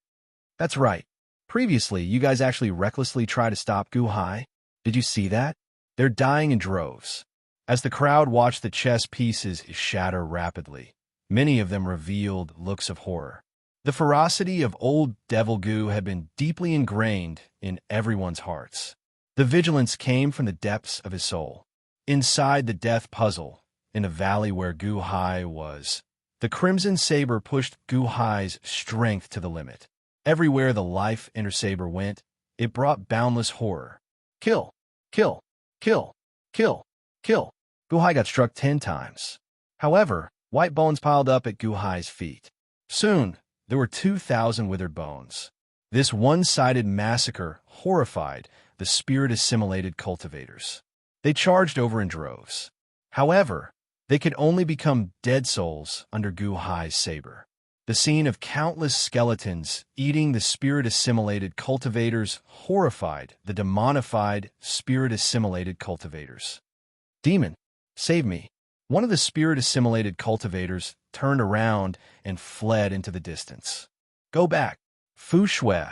That's right. Previously, you guys actually recklessly tried to stop Gu Hai. Did you see that? They're dying in droves. As the crowd watched the chess pieces shatter rapidly, many of them revealed looks of horror. The ferocity of old Devil Gu had been deeply ingrained in everyone's hearts. The vigilance came from the depths of his soul. Inside the death puzzle, in the valley where Gu Hai was, the Crimson Saber pushed Gu Hai's strength to the limit. Everywhere the life Ender Saber went, it brought boundless horror. Kill, kill, kill, kill, kill. Gu Hai got struck 10 times. However, white bones piled up at Gu Hai's feet. Soon, there were 2,000 withered bones. This one-sided massacre horrified the spirit-assimilated cultivators. They charged over in droves. However, they could only become dead souls under Gu Hai's saber. The scene of countless skeletons eating the spirit-assimilated cultivators horrified the demonified spirit-assimilated cultivators. Demon, save me. One of the spirit-assimilated cultivators turned around and fled into the distance. Go back. Fu Shui,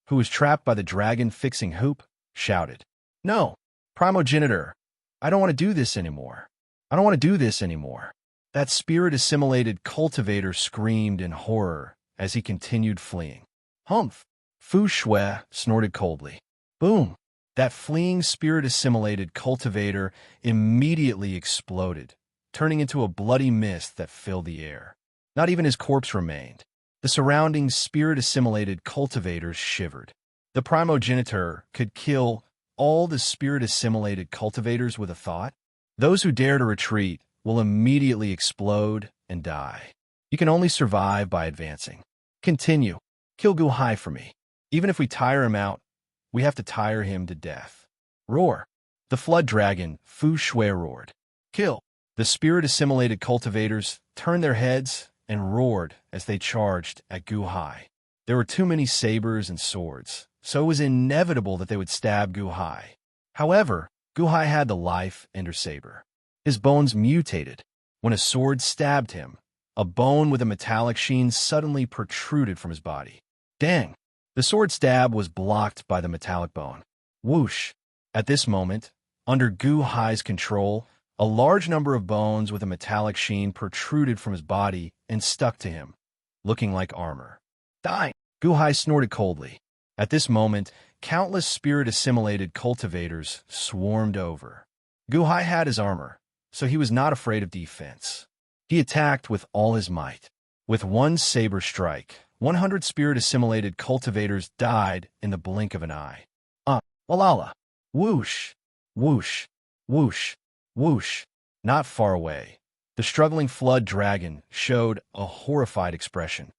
who was trapped by the dragon-fixing hoop, shouted. No, primogenitor, I don't want to do this anymore. I don't want to do this anymore. That spirit-assimilated cultivator screamed in horror as he continued fleeing. Humph! Fu Shui snorted coldly. Boom! That fleeing spirit-assimilated cultivator immediately exploded, turning into a bloody mist that filled the air. Not even his corpse remained. The surrounding spirit-assimilated cultivators shivered. The primogenitor could kill all the spirit-assimilated cultivators with a thought. Those who dare to retreat will immediately explode and die. You can only survive by advancing. Continue. Kill Gu Hai for me. Even if we tire him out, we have to tire him to death. Roar. The flood dragon, Fu Shui, roared. Kill. The spirit-assimilated cultivators turned their heads and roared as they charged at Gu Hai. There were too many sabers and swords, so it was inevitable that they would stab Gu Hai. However, Gu Hai had the life Ender Saber. His bones mutated. When a sword stabbed him, a bone with a metallic sheen suddenly protruded from his body. Dang! The sword stab was blocked by the metallic bone. Whoosh! At this moment, under Gu Hai's control, a large number of bones with a metallic sheen protruded from his body and stuck to him. looking like armor. Die! Guhai snorted coldly. At this moment, countless spirit-assimilated cultivators swarmed over. Guhai had his armor, so he was not afraid of defense. He attacked with all his might. With one saber strike, 100 spirit-assimilated cultivators died in the blink of an eye. Walala! Whoosh! Whoosh! Whoosh! Whoosh! Not far away, the struggling flood dragon showed a horrified expression.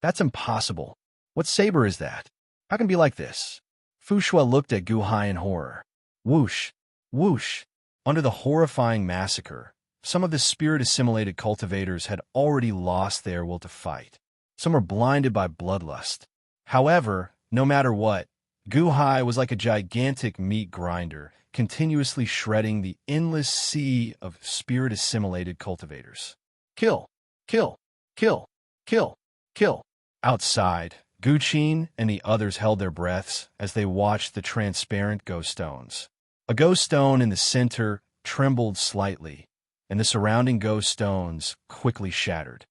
That's impossible. What saber is that? How can it be like this? Fushua looked at Guhai in horror. Whoosh! Whoosh! Under the horrifying massacre, some of the spirit-assimilated cultivators had already lost their will to fight. Some were blinded by bloodlust. However, no matter what, Guhai was like a gigantic meat grinder, continuously shredding the endless sea of spirit-assimilated cultivators. Kill! Kill! Kill! Kill! Kill! Outside, Guqin and the others held their breaths as they watched the transparent ghost stones. A ghost stone in the center trembled slightly, and the surrounding ghost stones quickly shattered.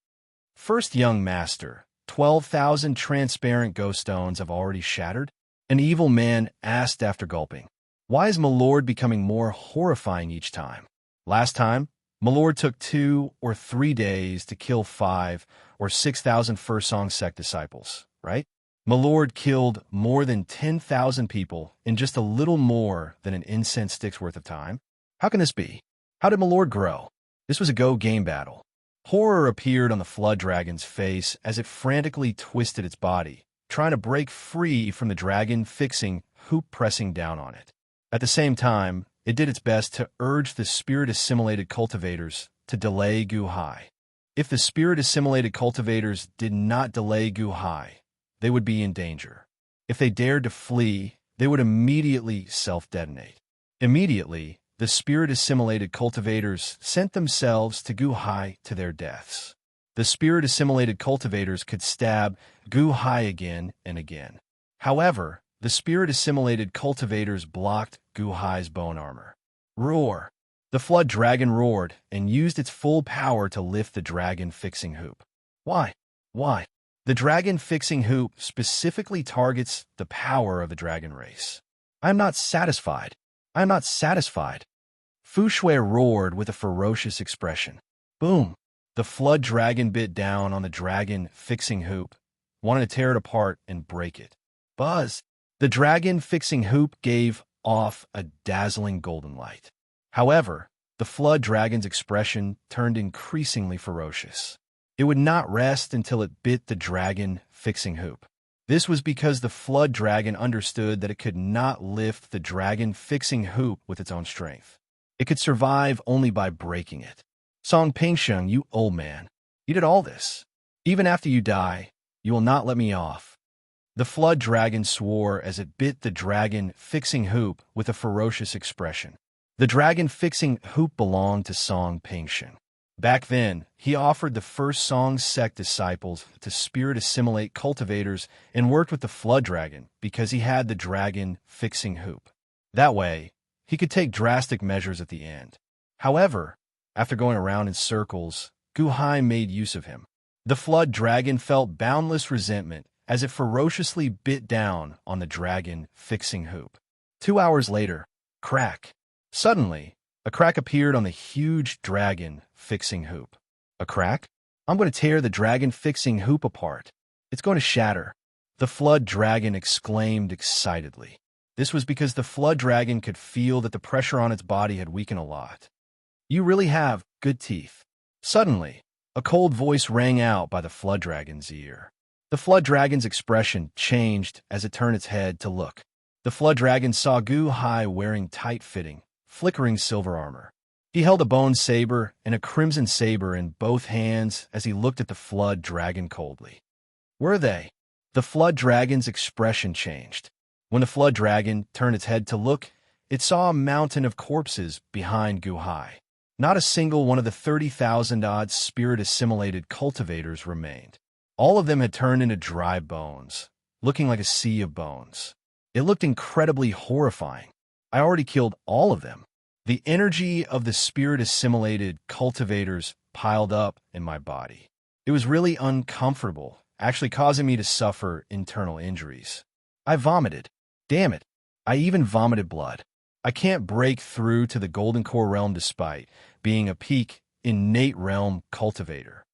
First young master, 12,000 transparent ghost stones have already shattered? An evil man asked after gulping. Why is Milord becoming more horrifying each time? Last time, Milord took 2 or 3 days to kill 5 or 6,000 First Song Sect disciples, right? Milord killed more than 10,000 people in just a little more than an incense stick's worth of time. How can this be? How did Milord grow? This was a Go game battle. Horror appeared on the flood dragon's face as it frantically twisted its body, trying to break free from the dragon fixing hoop pressing down on it. At the same time, it did its best to urge the spirit-assimilated cultivators to delay Guhai. If the spirit-assimilated cultivators did not delay Guhai, they would be in danger. If they dared to flee, they would immediately self-detonate. Immediately, the spirit-assimilated cultivators sent themselves to Guhai to their deaths. The spirit-assimilated cultivators could stab Guhai again and again. However, the spirit-assimilated cultivators blocked Guhai's bone armor. Roar! The flood dragon roared and used its full power to lift the dragon fixing hoop. Why? Why? The dragon fixing hoop specifically targets the power of the dragon race. I am not satisfied. I am not satisfied. Fushui roared with a ferocious expression. Boom! The flood dragon bit down on the dragon fixing hoop, wanted to tear it apart and break it. Buzz! The dragon fixing hoop gave off a dazzling golden light. However, the flood dragon's expression turned increasingly ferocious. It would not rest until it bit the dragon fixing hoop. This was because the flood dragon understood that it could not lift the dragon fixing hoop with its own strength. It could survive only by breaking it. Song Pingsheng, you old man, you did all this. Even after you die, you will not let me off. The flood dragon swore as it bit the dragon fixing hoop with a ferocious expression. The dragon fixing hoop belonged to Song Pingsheng. Back then, he offered the First Song Sect disciples to spirit-assimilate cultivators and worked with the flood dragon because he had the dragon fixing hoop. That way, he could take drastic measures at the end. However, after going around in circles, Guhai made use of him. The flood dragon felt boundless resentment as it ferociously bit down on the dragon fixing hoop. 2 hours later, crack! Suddenly, a crack appeared on the huge dragon fixing hoop. A crack? I'm going to tear the dragon fixing hoop apart. It's going to shatter. The flood dragon exclaimed excitedly. This was because the flood dragon could feel that the pressure on its body had weakened a lot. You really have good teeth. Suddenly, a cold voice rang out by the flood dragon's ear. The flood dragon's expression changed as it turned its head to look. The flood dragon saw Guhai wearing tight-fitting, flickering silver armor. He held a bone saber and a crimson saber in both hands as he looked at the flood dragon coldly. Were they? The flood dragon's expression changed. When the flood dragon turned its head to look, it saw a mountain of corpses behind Guhai. Not a single one of the 30,000-odd spirit-assimilated cultivators remained. All of them had turned into dry bones, looking like a sea of bones. It looked incredibly horrifying. I already killed all of them. The energy of the spirit-assimilated cultivators piled up in my body. It was really uncomfortable, actually causing me to suffer internal injuries. I vomited. Damn it. I even vomited blood. I can't break through to the Golden Core realm despite being a peak innate realm cultivator.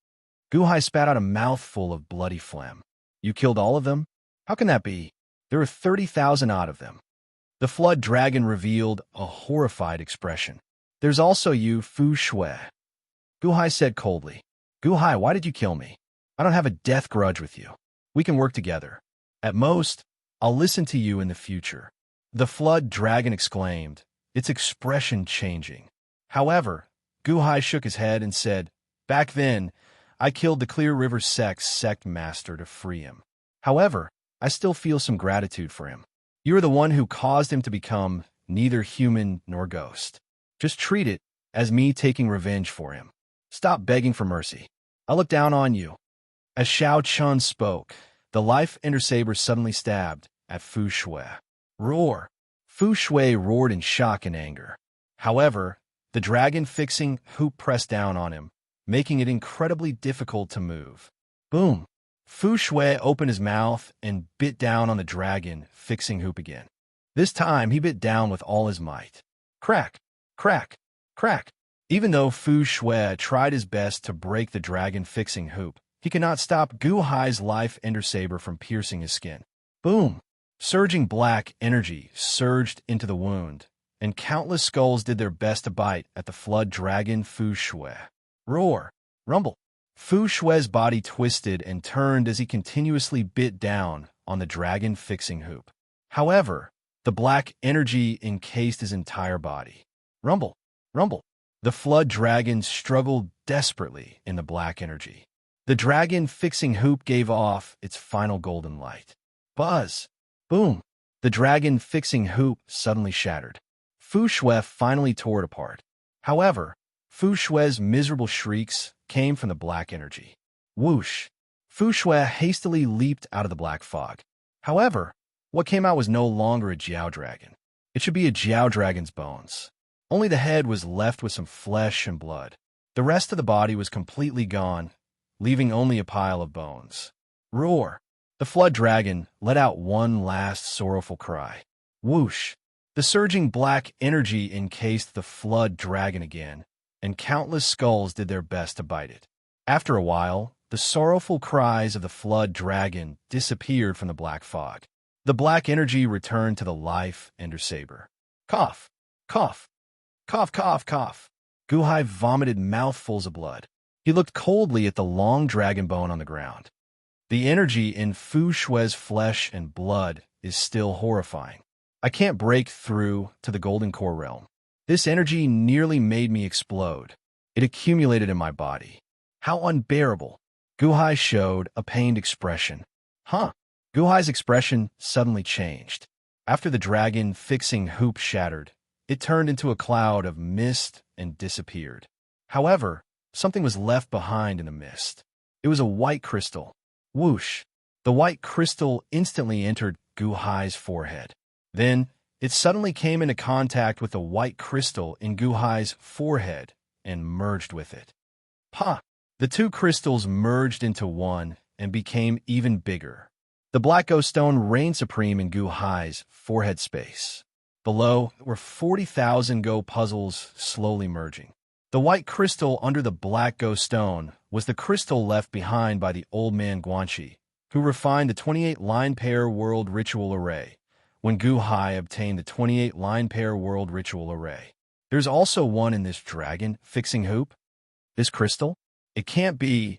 Guhai spat out a mouthful of bloody phlegm. You killed all of them? How can that be? There are 30,000 odd of them. The flood dragon revealed a horrified expression. There's also you, Fu Shui. Guhai said coldly. Guhai, why did you kill me? I don't have a death grudge with you. We can work together. At most, I'll listen to you in the future. The flood dragon exclaimed, its expression changing. However, Guhai shook his head and said, back then, I killed the Clear River sect master to free him. However, I still feel some gratitude for him. You are the one who caused him to become neither human nor ghost. Just treat it as me taking revenge for him. Stop begging for mercy. I look down on you. As Xiao Chun spoke, the life ender saber suddenly stabbed at Fu Shui. Roar! Fu Shui roared in shock and anger. However, the dragon-fixing hoop pressed down on him, making it incredibly difficult to move. Boom! Fu Shui opened his mouth and bit down on the dragon-fixing hoop again. This time, he bit down with all his might. Crack! Crack! Crack! Even though Fu Shui tried his best to break the dragon-fixing hoop, he could not stop Guhai's life ender saber from piercing his skin. Boom! Surging black energy surged into the wound, and countless skulls did their best to bite at the flood dragon Fu Shui. Roar! Rumble! Fu Shui's body twisted and turned as he continuously bit down on the dragon-fixing hoop. However, the black energy encased his entire body. Rumble! Rumble! The flood dragon struggled desperately in the black energy. The dragon-fixing hoop gave off its final golden light. Buzz! Boom! The dragon-fixing hoop suddenly shattered. Fu Shui finally tore it apart. However, Fu Shui's miserable shrieks came from the black energy. Whoosh! Fu Shui hastily leaped out of the black fog. However, what came out was no longer a Jiao dragon. It should be a Jiao dragon's bones. Only the head was left with some flesh and blood. The rest of the body was completely gone, leaving only a pile of bones. Roar! The flood dragon let out one last sorrowful cry. Whoosh! The surging black energy encased the flood dragon again, and countless skulls did their best to bite it. After a while, the sorrowful cries of the flood dragon disappeared from the black fog. The black energy returned to the life ender saber. Cough! Cough! Cough, cough, cough. Guhai vomited mouthfuls of blood. He looked coldly at the long dragon bone on the ground. The energy in Fu Shui's flesh and blood is still horrifying. I can't break through to the Golden Core realm. This energy nearly made me explode. It accumulated in my body. How unbearable. Guhai showed a pained expression. Huh? Guhai's expression suddenly changed. After the dragon-fixing hoop shattered, it turned into a cloud of mist and disappeared. However, something was left behind in the mist. It was a white crystal. Whoosh! The white crystal instantly entered Guhai's forehead. Then, it suddenly came into contact with the white crystal in Guhai's forehead and merged with it. Pa! The two crystals merged into one and became even bigger. The black ghost stone reigned supreme in Guhai's forehead space. Below were 40,000 Go puzzles slowly merging. The white crystal under the black ghost stone was the crystal left behind by the old man Guanxi, who refined the 28 line pair world ritual array when Guhai obtained the 28 line pair world ritual array. There's also one in this dragon-fixing hoop. This crystal? It can't be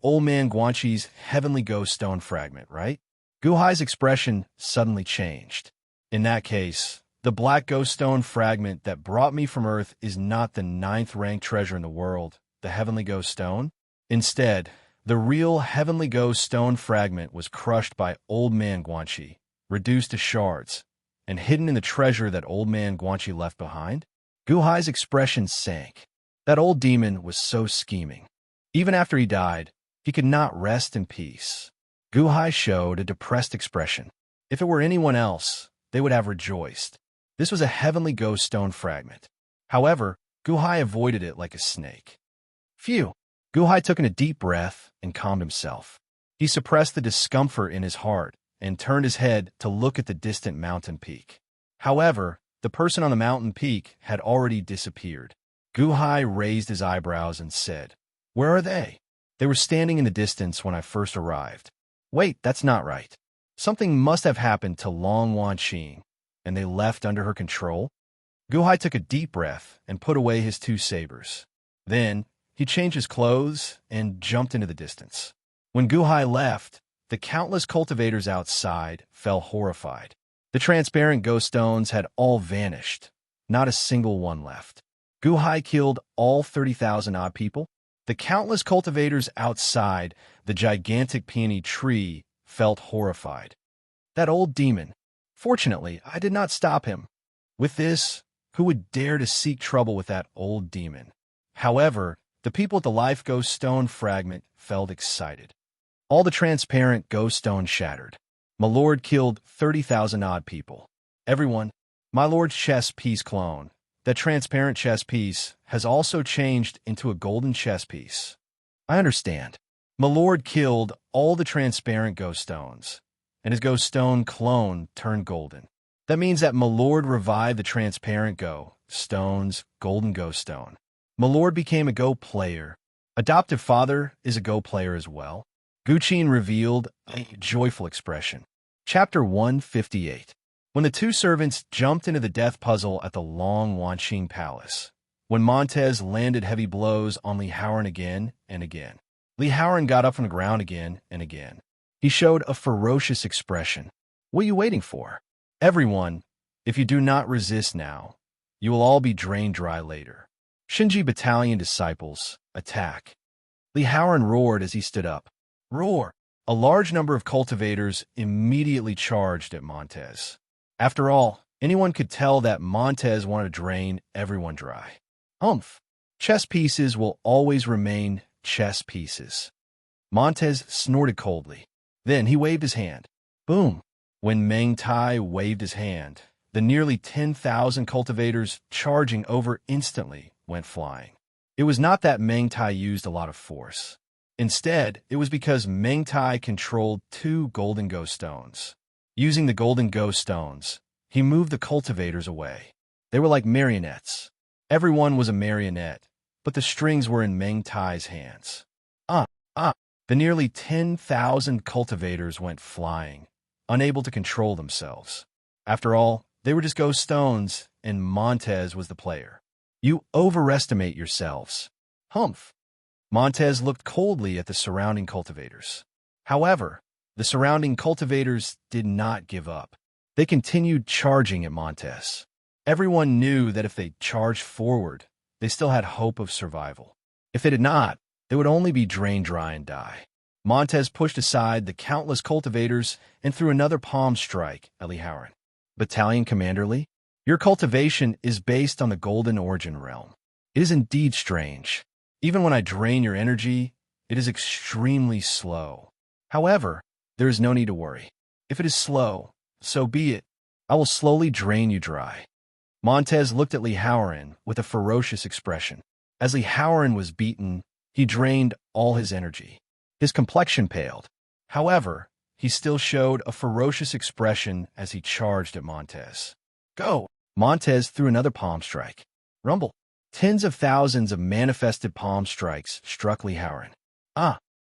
old man Guanxi's heavenly ghost stone fragment, right? Guhai's expression suddenly changed. In that case, the black ghost stone fragment that brought me from Earth is not the 9th ranked treasure in the world, the heavenly ghost stone. Instead, the real heavenly ghost stone fragment was crushed by old man Guanxi, reduced to shards, and hidden in the treasure that old man Guanxi left behind. Guhai's expression sank. That old demon was so scheming. Even after he died, he could not rest in peace. Guhai showed a depressed expression. If it were anyone else, they would have rejoiced. This was a heavenly ghost stone fragment. However, Guhai avoided it like a snake. Phew! Guhai took in a deep breath and calmed himself. He suppressed the discomfort in his heart and turned his head to look at the distant mountain peak. However, the person on the mountain peak had already disappeared. Guhai raised his eyebrows and said, "Where are they?" "They were standing in the distance when I first arrived." "Wait, that's not right. Something must have happened to Long Wanqing, and they left under her control." Guhai took a deep breath and put away his two sabers. Then, he changed his clothes and jumped into the distance. When Guhai left, the countless cultivators outside fell horrified. The transparent ghost stones had all vanished, not a single one left. Guhai killed all 30,000 odd people. The countless cultivators outside the gigantic peony tree felt horrified. That old demon. Fortunately, I did not stop him. With this, who would dare to seek trouble with that old demon? However, the people at the life ghost stone fragment felt excited. All the transparent ghost stones shattered. My lord killed 30,000 odd people. Everyone, my lord's chess piece clone. That transparent chess piece has also changed into a golden chess piece. I understand. My lord killed all the transparent ghost stones, and his ghost stone clone turned golden. That means that my lord revived the transparent go stone's golden ghost stone. My lord became a Go player. Adoptive father is a Go player as well. Guqin revealed a joyful expression. Chapter 158. When the two servants jumped into the death puzzle at the Long Wanqing Palace. When Montez landed heavy blows on Li Haoran again and again. Li Haoran got up from the ground again and again. He showed a ferocious expression. What are you waiting for? Everyone, if you do not resist now, you will all be drained dry later. Shinji Battalion disciples, attack. Li Haoran roared as he stood up. Roar! A large number of cultivators immediately charged at Montez. After all, anyone could tell that Montez wanted to drain everyone dry. Humph! Chess pieces will always remain chess pieces. Montez snorted coldly. Then he waved his hand. Boom! When Meng Tai waved his hand, the nearly 10,000 cultivators charging over instantly went flying. It was not that Meng Tai used a lot of force. Instead, it was because Meng Tai controlled two golden ghost stones. Using the golden ghost stones, he moved the cultivators away. They were like marionettes. Everyone was a marionette, but the strings were in Meng Tai's hands. The nearly 10,000 cultivators went flying, unable to control themselves. After all, they were just ghost stones, and Montez was the player. You overestimate yourselves. Humph! Montez looked coldly at the surrounding cultivators. However, the surrounding cultivators did not give up. They continued charging at Montez. Everyone knew that if they charged forward, they still had hope of survival. If they did not, they would only be drained dry and die. Montez pushed aside the countless cultivators and threw another palm strike at Li Haoran. Battalion Commander Li, your cultivation is based on the Golden Origin Realm. It is indeed strange. Even when I drain your energy, it is extremely slow. However, there is no need to worry. If it is slow, so be it. I will slowly drain you dry. Montez looked at Li Haoran with a ferocious expression. As Li Haoran was beaten, he drained all his energy. His complexion paled. However, he still showed a ferocious expression as he charged at Montez. Go! Montez threw another palm strike. Rumble! Tens of thousands of manifested palm strikes struck Li Haoran.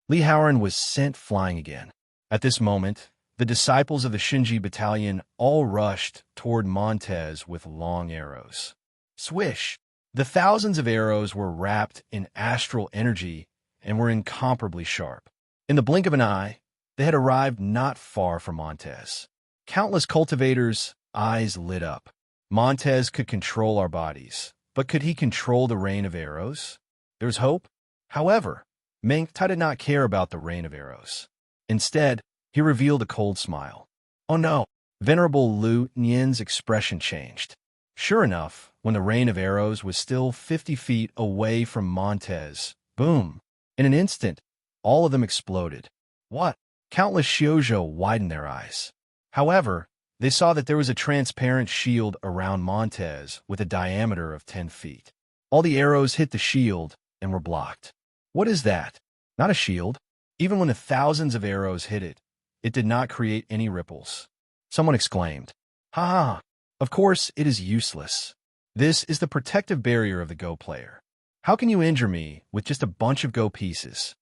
Li Haoran was sent flying again. At this moment, the disciples of the Shinji Battalion all rushed toward Montez with long arrows. Swish! The thousands of arrows were wrapped in astral energy and were incomparably sharp. In the blink of an eye, they had arrived not far from Montez. Countless cultivators' eyes lit up. Montez could control our bodies, but could he control the rain of arrows? There was hope. However, Meng Tai did not care about the rain of arrows. Instead, he revealed a cold smile. Oh no! Venerable Lu Nian's expression changed. Sure enough, when the rain of arrows was still 50 feet away from Montez, boom! In an instant, all of them exploded. What? Countless Xiuzhou widened their eyes. However, they saw that there was a transparent shield around Montez with a diameter of 10 feet. All the arrows hit the shield and were blocked. What is that? Not a shield. Even when the thousands of arrows hit it, it did not create any ripples. Someone exclaimed, "Ha ha! Of course it is useless. This is the protective barrier of the Go player. How can you injure me with just a bunch of Go pieces?"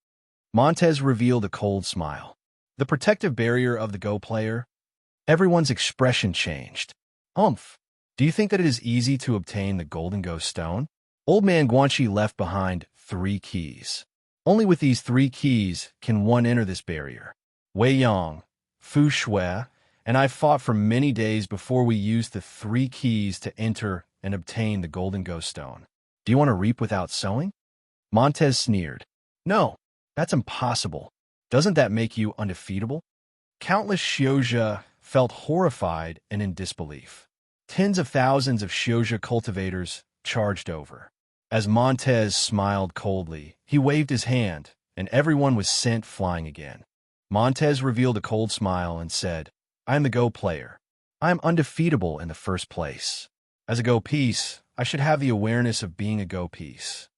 Montez revealed a cold smile. The protective barrier of the Go player? Everyone's expression changed. Humph! Do you think that it is easy to obtain the Golden Go Stone? Old Man Guanxi left behind 3 keys. Only with these 3 keys can one enter this barrier. Wei Yang, Fu Shui, and I fought for many days before we used the 3 keys to enter and obtain the Golden Go Stone. Do you want to reap without sowing? Montez sneered. No, that's impossible. Doesn't that make you undefeatable? Countless Xiozha felt horrified and in disbelief. Tens of thousands of Xiozha cultivators charged over. As Montez smiled coldly, he waved his hand, and everyone was sent flying again. Montez revealed a cold smile and said, "I am the Go player. I am undefeatable in the first place. As a Go piece, I should have the awareness of being a Go piece."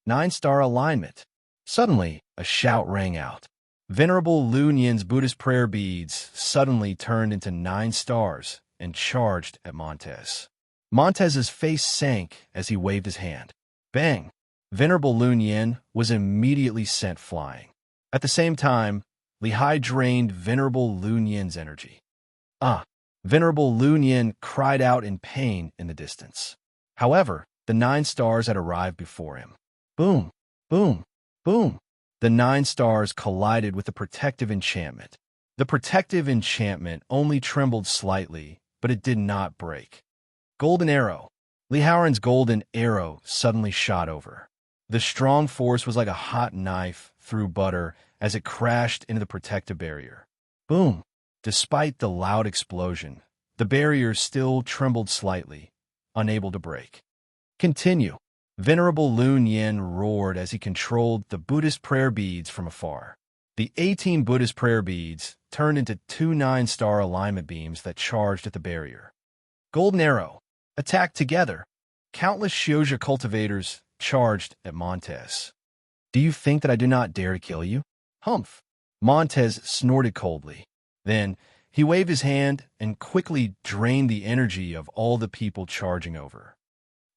9-star alignment. Suddenly, a shout rang out. Venerable Lu Nian's Buddhist prayer beads suddenly turned into 9 stars and charged at Montez. Montez's face sank as he waved his hand. Bang! Venerable Lu Nian was immediately sent flying. At the same time, Lehigh drained Venerable Lu Nian's energy. Ah! Venerable Lu Nian cried out in pain in the distance. However, the 9 stars had arrived before him. Boom! Boom! Boom! The 9 stars collided with the protective enchantment. The protective enchantment only trembled slightly, but it did not break. Golden arrow. Li Haoran's golden arrow suddenly shot over. The strong force was like a hot knife through butter as it crashed into the protective barrier. Boom! Despite the loud explosion, the barrier still trembled slightly, unable to break. Continue. Venerable Lu Nian roared as he controlled the Buddhist prayer beads from afar. The 18 Buddhist prayer beads turned into 2 9-star alignment beams that charged at the barrier. Golden arrow. Attacked together. Countless Xiozha cultivators charged at Montez. Do you think that I do not dare to kill you? Humph! Montez snorted coldly. Then, he waved his hand and quickly drained the energy of all the people charging over.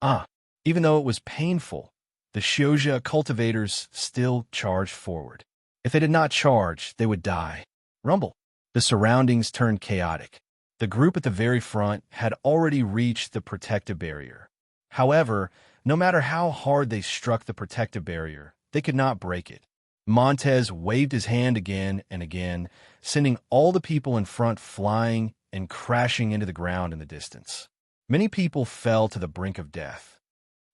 Ah! Even though it was painful, the Xiozha cultivators still charged forward. If they did not charge, they would die. Rumble! The surroundings turned chaotic. The group at the very front had already reached the protective barrier. However, no matter how hard they struck the protective barrier, they could not break it. Montez waved his hand again and again, sending all the people in front flying and crashing into the ground in the distance. Many people fell to the brink of death.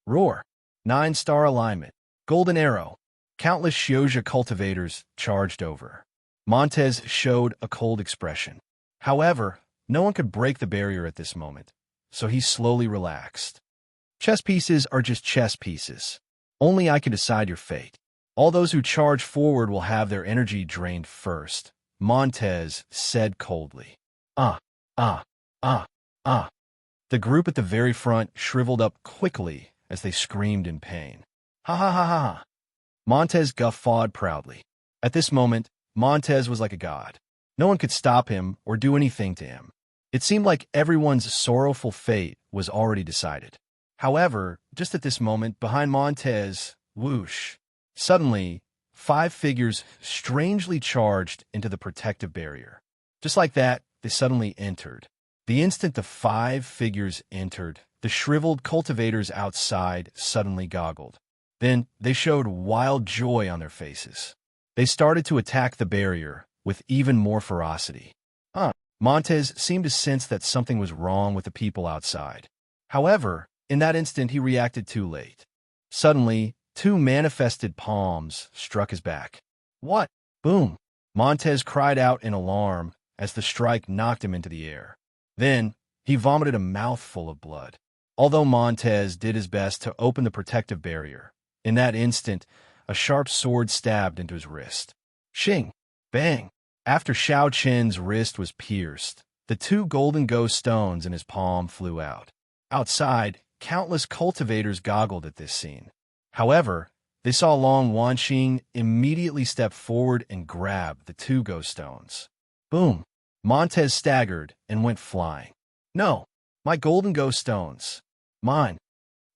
Roar! 9-star alignment. Golden arrow. Countless Xiozha cultivators charged over. Montez showed a cold expression. However, no one could break the barrier at this moment, so he slowly relaxed. Chess pieces are just chess pieces. Only I can decide your fate. All those who charge forward will have their energy drained first, Montez said coldly. Ah, ah, ah, ah. The group at the very front shriveled up quickly as they screamed in pain. Ha ha ha ha. Montez guffawed proudly. At this moment, Montez was like a god. No one could stop him or do anything to him. It seemed like everyone's sorrowful fate was already decided. However, just at this moment, behind Montez, whoosh, suddenly, 5 figures strangely charged into the protective barrier. Just like that, they suddenly entered. The instant the 5 figures entered, the shriveled cultivators outside suddenly goggled. Then they showed wild joy on their faces. They started to attack the barrier with even more ferocity. Montez seemed to sense that something was wrong with the people outside. However, in that instant he reacted too late. Suddenly, 2 manifested palms struck his back. What? Boom! Montez cried out in alarm as the strike knocked him into the air. Then, he vomited a mouthful of blood. Although Montez did his best to open the protective barrier, in that instant, a sharp sword stabbed into his wrist. Shing! Bang! After Xiao Chen's wrist was pierced, the 2 golden Go stones in his palm flew out. Outside, countless cultivators goggled at this scene. However, they saw Long Wanqing immediately step forward and grab the 2 ghost stones. Boom! Montez staggered and went flying. No! My golden ghost stones! Mine!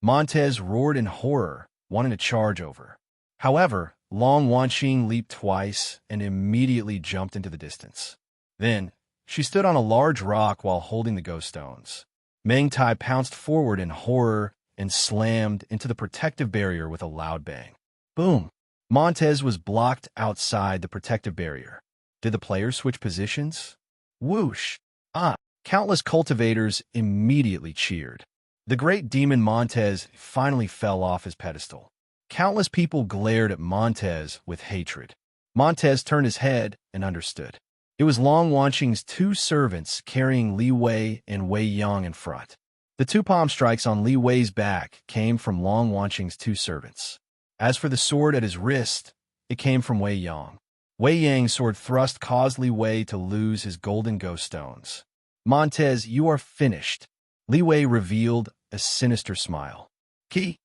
Montez roared in horror, wanting to charge over. However, Long Wanqing leaped twice and immediately jumped into the distance. Then, she stood on a large rock while holding the ghost stones. Meng Tai pounced forward in horror and slammed into the protective barrier with a loud bang. Boom! Montez was blocked outside the protective barrier. Did the players switch positions? Whoosh! Ah! Countless cultivators immediately cheered. The great demon Montez finally fell off his pedestal. Countless people glared at Montez with hatred. Montez turned his head and understood. It was Long Wanqing's 2 servants carrying Li Wei and Wei Yang in front. The 2 palm strikes on Li Wei's back came from Long Wanqing's 2 servants. As for the sword at his wrist, it came from Wei Yang. Wei Yang's sword thrust caused Li Wei to lose his golden ghost stones. Montez, you are finished. Li Wei revealed a sinister smile. Ki,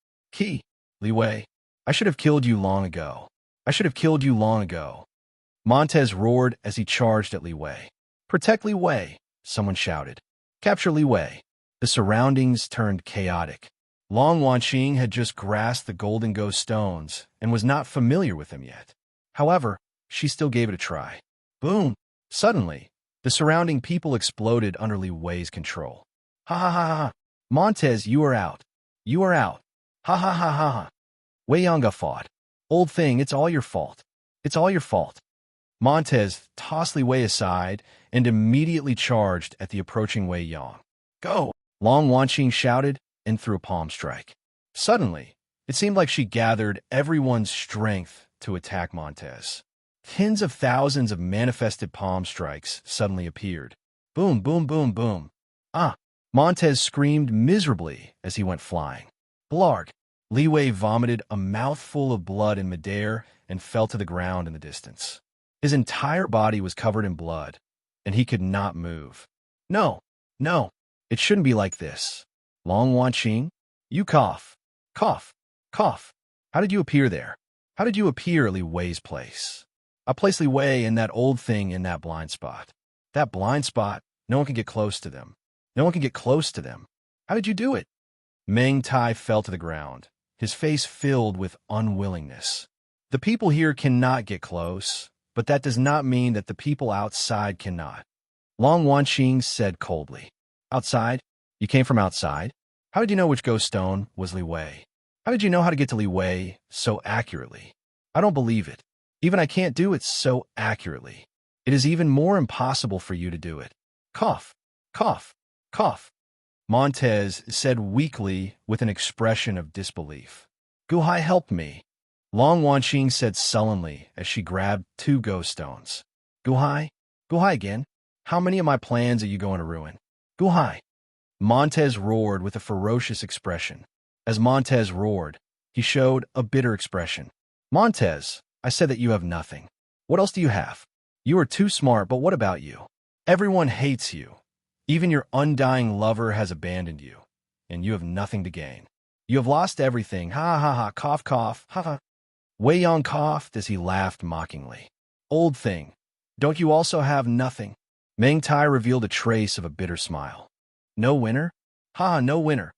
Li Wei, I should have killed you long ago. I should have killed you long ago. Montez roared as he charged at Li Wei. Protect Li Wei, someone shouted. Capture Li Wei. The surroundings turned chaotic. Long Wanqing had just grasped the golden ghost stones and was not familiar with them yet. However, she still gave it a try. Boom! Suddenly, the surrounding people exploded under Li Wei's control. Ha ha ha ha! Montez, you are out. You are out. Ha ha ha ha ha! Wei Yang fought. Old thing, it's all your fault. It's all your fault. Montez tossed Li Wei aside and immediately charged at the approaching Wei Yang. Go! Long Wanqing shouted and threw a palm strike. Suddenly, it seemed like she gathered everyone's strength to attack Montez. Tens of thousands of manifested palm strikes suddenly appeared. Boom, boom, boom, boom. Ah! Montez screamed miserably as he went flying. Blarg! Li Wei vomited a mouthful of blood in midair and fell to the ground in the distance. His entire body was covered in blood, and he could not move. No, no, it shouldn't be like this. Long Wanqing, you cough, cough, cough. How did you appear there? How did you appear at Li Wei's place? I placed Li Wei and that old thing in that blind spot. That blind spot, no one can get close to them. No one can get close to them. How did you do it? Meng Tai fell to the ground, his face filled with unwillingness. The people here cannot get close, but that does not mean that the people outside cannot. Long Wanqing said coldly. Outside? You came from outside? How did you know which ghost stone was Li Wei? How did you know how to get to Li Wei so accurately? I don't believe it. Even I can't do it so accurately. It is even more impossible for you to do it. Cough, cough, cough. Montez said weakly with an expression of disbelief. Guhai helped me. Long Wanqing said sullenly as she grabbed 2 ghost stones. Guhai? Guhai again? How many of my plans are you going to ruin? Guhai! Montez roared with a ferocious expression. As Montez roared, he showed a bitter expression. Montez, I said that you have nothing. What else do you have? You are too smart, but what about you? Everyone hates you. Even your undying lover has abandoned you, and you have nothing to gain. You have lost everything. Ha ha ha, cough, cough, ha ha. Wei Yang coughed as he laughed mockingly. Old thing, don't you also have nothing? Meng Tai revealed a trace of a bitter smile. No winner? Ha, no winner.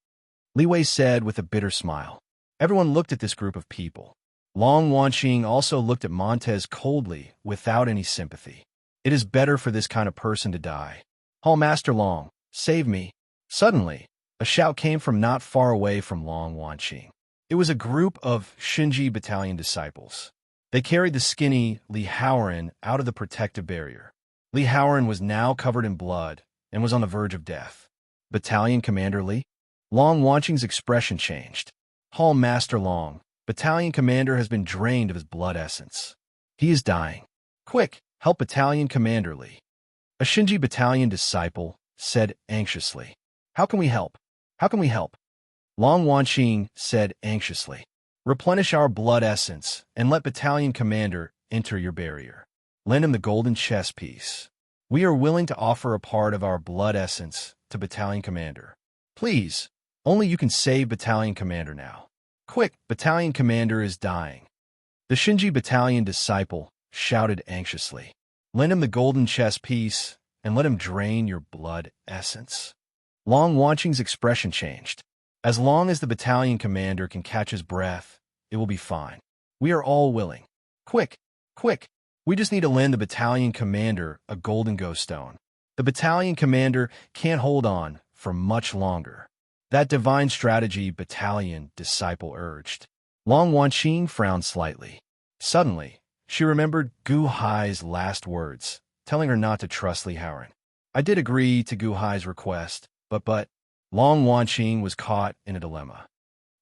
Li Wei said with a bitter smile. Everyone looked at this group of people. Long Wanqing also looked at Montez coldly, without any sympathy. It is better for this kind of person to die. Hall Master Long, save me. Suddenly, a shout came from not far away from Long Wanqing. It was a group of Shinji Battalion disciples. They carried the skinny Li Haoran out of the protective barrier. Li Haoran was now covered in blood and was on the verge of death. Battalion Commander Li? Long Wanqing's expression changed. Hall Master Long, Battalion Commander has been drained of his blood essence. He is dying. Quick, help Battalion Commander Li. A Shinji Battalion disciple said anxiously. How can we help? How can we help? Long Wanqing said anxiously. Replenish our blood essence and let Battalion Commander enter your barrier. Lend him the golden chess piece. We are willing to offer a part of our blood essence to Battalion Commander. Please, only you can save Battalion Commander now. Quick, battalion commander is dying. The Shinji battalion disciple shouted anxiously. Lend him the golden chess piece and let him drain your blood essence. Long Wanqing's expression changed. As long as the battalion commander can catch his breath, it will be fine. We are all willing. Quick, quick. We just need to lend the battalion commander a golden ghost stone. The battalion commander can't hold on for much longer. That divine strategy, battalion disciple urged. Long Wanqing frowned slightly. Suddenly, she remembered Gu Hai's last words, telling her not to trust Li Haoran. I did agree to Gu Hai's request, but Long Wanqing was caught in a dilemma.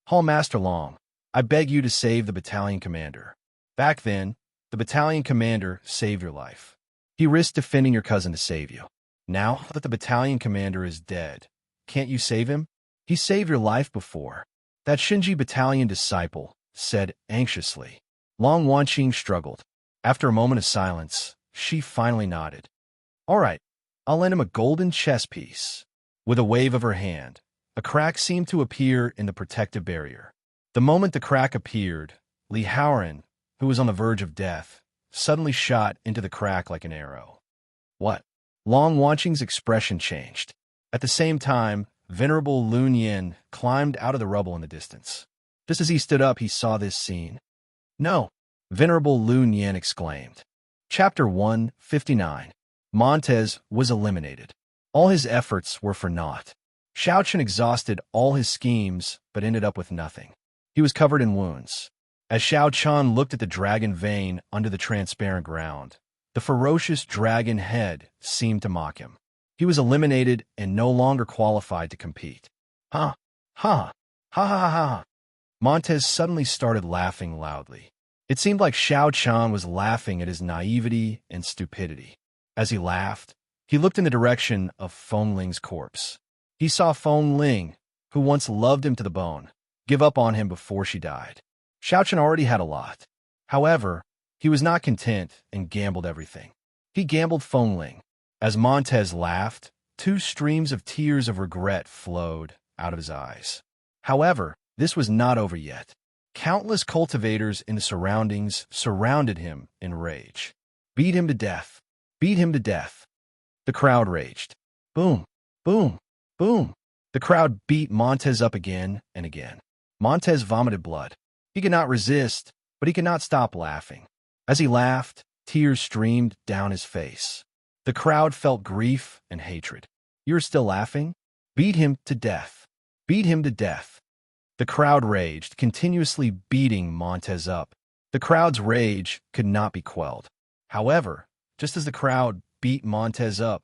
Hall Master Long, I beg you to save the battalion commander. Back then, the battalion commander saved your life. He risked defending your cousin to save you. Now that the battalion commander is dead, can't you save him? He saved your life before. That Shinji battalion disciple said anxiously. Long Wanqing struggled. After a moment of silence, she finally nodded. All right, I'll lend him a golden chess piece. With a wave of her hand, a crack seemed to appear in the protective barrier. The moment the crack appeared, Li Haoran, who was on the verge of death, suddenly shot into the crack like an arrow. What? Long Wanqing's expression changed. At the same time, Venerable Lun Yin climbed out of the rubble in the distance. Just as he stood up, he saw this scene. No! Venerable Lun Yin exclaimed. Chapter 159. Montez was eliminated. All his efforts were for naught. Xiaochen exhausted all his schemes, but ended up with nothing. He was covered in wounds. As Xiao Chun looked at the dragon vein under the transparent ground, the ferocious dragon head seemed to mock him. He was eliminated and no longer qualified to compete. Ha! Ha! Ha ha ha ha! Montez suddenly started laughing loudly. It seemed like Xiao Chun was laughing at his naivety and stupidity. As he laughed, he looked in the direction of Feng Ling's corpse. He saw Feng Ling, who once loved him to the bone, give up on him before she died. Xiao Chun already had a lot. However, he was not content and gambled everything. He gambled Feng Ling. As Montez laughed, 2 streams of tears of regret flowed out of his eyes. However, this was not over yet. Countless cultivators in the surroundings surrounded him in rage. Beat him to death. Beat him to death. The crowd raged. Boom, boom, boom. The crowd beat Montez up again and again. Montez vomited blood. He could not resist, but he could not stop laughing. As he laughed, tears streamed down his face. The crowd felt grief and hatred. You're still laughing? Beat him to death. Beat him to death. The crowd raged, continuously beating Montez up. The crowd's rage could not be quelled. However, just as the crowd beat Montez up,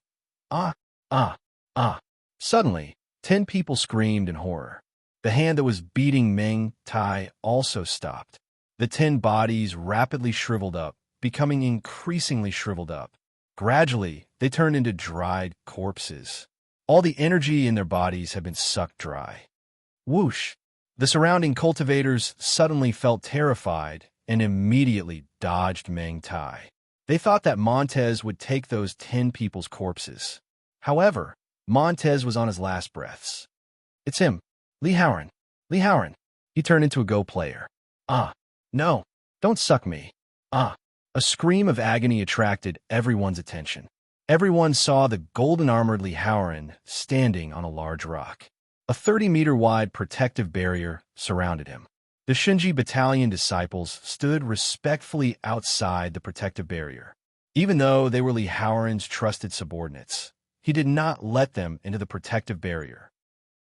suddenly, 10 people screamed in horror. The hand that was beating Meng Tai also stopped. The 10 bodies rapidly shriveled up, becoming increasingly shriveled up. Gradually, they turned into dried corpses. All the energy in their bodies had been sucked dry. Whoosh! The surrounding cultivators suddenly felt terrified and immediately dodged Meng Tai. They thought that Montez would take those 10 people's corpses. However, Montez was on his last breaths. It's him, Li Haoran. Li Haoran. He turned into a Go player. No, don't suck me. A scream of agony attracted everyone's attention. Everyone saw the golden-armored Li Haoran standing on a large rock. A 30-meter-wide protective barrier surrounded him. The Shinji battalion disciples stood respectfully outside the protective barrier. Even though they were Li Haoran's trusted subordinates, he did not let them into the protective barrier.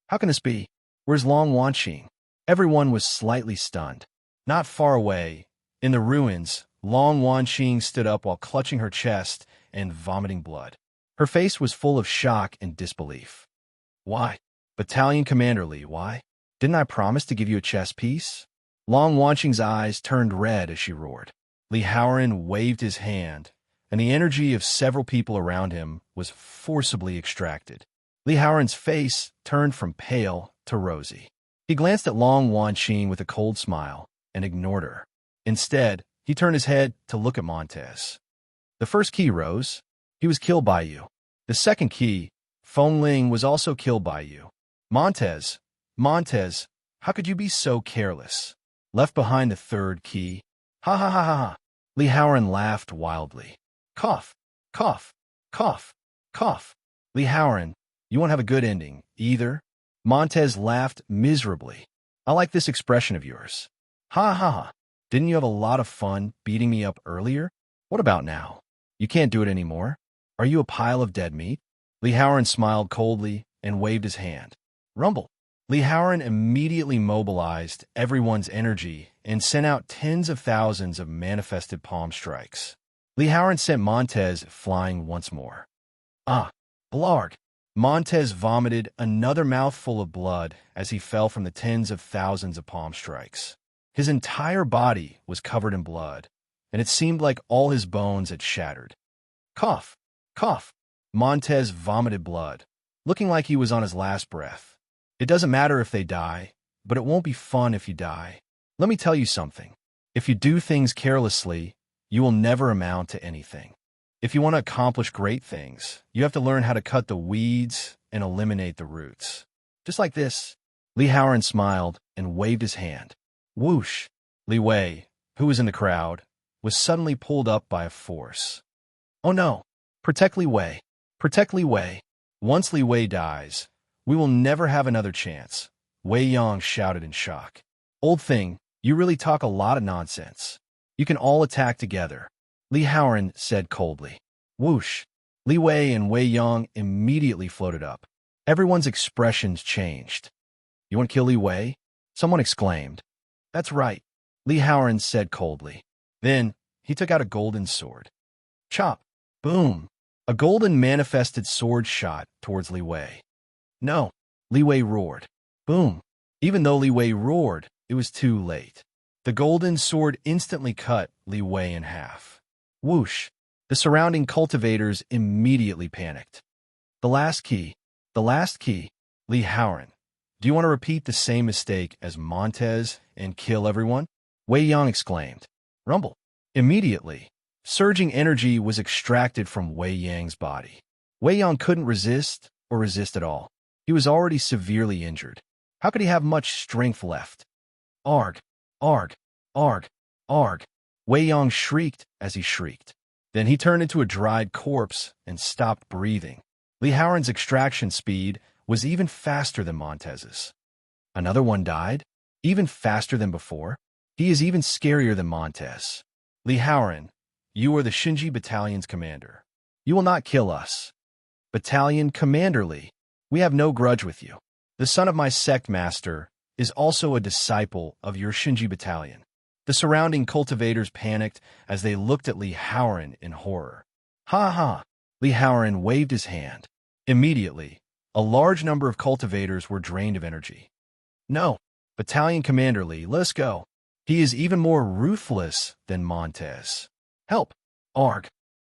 How can this be? Where's Long Wanqing? Everyone was slightly stunned. Not far away, in the ruins, Long Wanqing stood up while clutching her chest and vomiting blood. Her face was full of shock and disbelief. Why? Battalion Commander Li, why? Didn't I promise to give you a chess piece? Long Wanqing's eyes turned red as she roared. Li Haoran waved his hand, and the energy of several people around him was forcibly extracted. Li Haoran's face turned from pale to rosy. He glanced at Long Wanqing with a cold smile and ignored her. Instead, he turned his head to look at Montez. The first key, Rose. He was killed by you. The second key, Feng Ling, was also killed by you. Montez, How could you be so careless? Left behind the third key. Ha ha ha ha ha. Li Haoran laughed wildly. Cough, cough, cough, cough. Li Haoran, you won't have a good ending, either. Montez laughed miserably. I like this expression of yours. Ha ha ha. Didn't you have a lot of fun beating me up earlier? What about now? You can't do it anymore? Are you a pile of dead meat? Li Haoran smiled coldly and waved his hand. Rumble. Li Haoran immediately mobilized everyone's energy and sent out tens of thousands of manifested palm strikes. Li Haoran sent Montez flying once more. Ah, blarg. Montez vomited another mouthful of blood as he fell from the tens of thousands of palm strikes. His entire body was covered in blood, and it seemed like all his bones had shattered. Cough, cough. Montez vomited blood, looking like he was on his last breath. It doesn't matter if they die, but it won't be fun if you die. Let me tell you something. If you do things carelessly, you will never amount to anything. If you want to accomplish great things, you have to learn how to cut the weeds and eliminate the roots. Just like this. Li Haoran smiled and waved his hand. Whoosh! Li Wei, who was in the crowd, was suddenly pulled up by a force. Oh no! Protect Li Wei! Protect Li Wei! Once Li Wei dies, we will never have another chance, Wei Yang shouted in shock. Old thing, you really talk a lot of nonsense. You can all attack together, Li Haoran said coldly. Whoosh! Li Wei and Wei Yang immediately floated up. Everyone's expressions changed. You want to kill Li Wei? Someone exclaimed. That's right, Li Haoran said coldly. Then, he took out a golden sword. Chop! Boom! A golden manifested sword shot towards Li Wei. No! Li Wei roared. Boom! Even though Li Wei roared, it was too late. The golden sword instantly cut Li Wei in half. Whoosh! The surrounding cultivators immediately panicked. The last key, Li Haoran. Do you want to repeat the same mistake as Montez and kill everyone? Wei Yang exclaimed. Rumble. Immediately, surging energy was extracted from Wei Yang's body. Wei Yang couldn't resist or resist at all. He was already severely injured. How could he have much strength left? Arg, arg, arg, arg. Wei Yang shrieked as he shrieked. Then he turned into a dried corpse and stopped breathing. Li Haoran's extraction speed was even faster than Montez's. Another one died, even faster than before. He is even scarier than Montez. Li Haoran, you are the Shinji Battalion's commander. You will not kill us. Battalion Commander Li, we have no grudge with you. The son of my sect master is also a disciple of your Shinji Battalion. The surrounding cultivators panicked as they looked at Li Haoran in horror. Ha ha! Li Haoran waved his hand. Immediately, a large number of cultivators were drained of energy. No, Battalion Commander Li, let us go. He is even more ruthless than Montez. Help! Arg!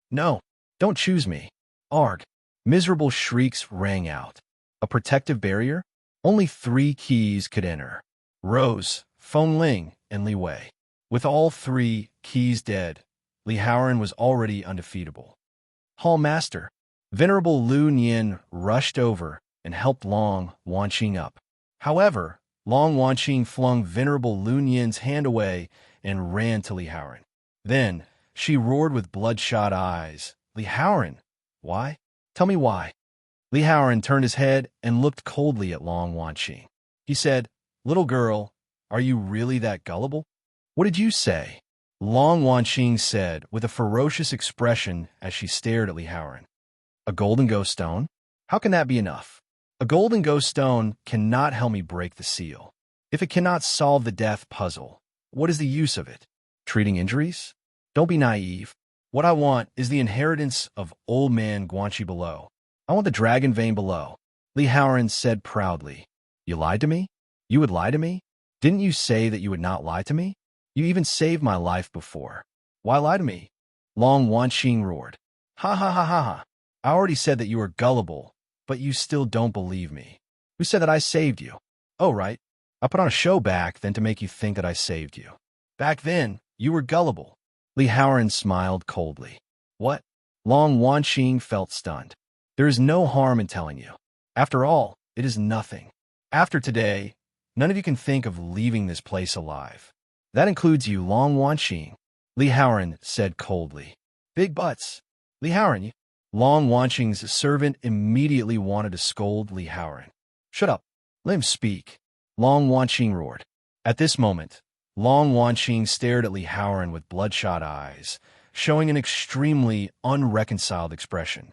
No, don't choose me. Arg! Miserable shrieks rang out. A protective barrier? Only 3 keys could enter. Rose, Feng Ling, and Li Wei. With all 3 keys dead, Li Haoran was already undefeatable. Hall Master, Venerable Lu Nian rushed over and helped Long Wanqing up. However, Long Wanqing flung Venerable Lu Nian's hand away and ran to Li Haoran. Then, she roared with bloodshot eyes. Li Haoran, why? Tell me why. Li Haoran turned his head and looked coldly at Long Wanqing. He said, Little girl, are you really that gullible? What did you say? Long Wanqing said with a ferocious expression as she stared at Li Haoran. A golden ghost stone? How can that be enough? A golden ghost stone cannot help me break the seal. If it cannot solve the death puzzle, what is the use of it? Treating injuries? Don't be naive. What I want is the inheritance of old man Guanxi below. I want the dragon vein below. Li Haoran said proudly. You lied to me? You would lie to me? Didn't you say that you would not lie to me? You even saved my life before. Why lie to me? Long Wanqing roared. Ha ha ha ha ha. I already said that you are gullible, but you still don't believe me. Who said that I saved you? Oh, right. I put on a show back then to make you think that I saved you. Back then, you were gullible. Li Haoran smiled coldly. What? Long Wanqing felt stunned. There is no harm in telling you. After all, it is nothing. After today, None of you can think of leaving this place alive. That includes you, Long Wanqing, Li Haoran said coldly. Big butts. Li Haoran, you. Long Wanqing's servant immediately wanted to scold Li Haoran. Shut up. Let him speak. Long Wanqing roared. At this moment, Long Wanqing stared at Li Haoran with bloodshot eyes, showing an extremely unreconciled expression.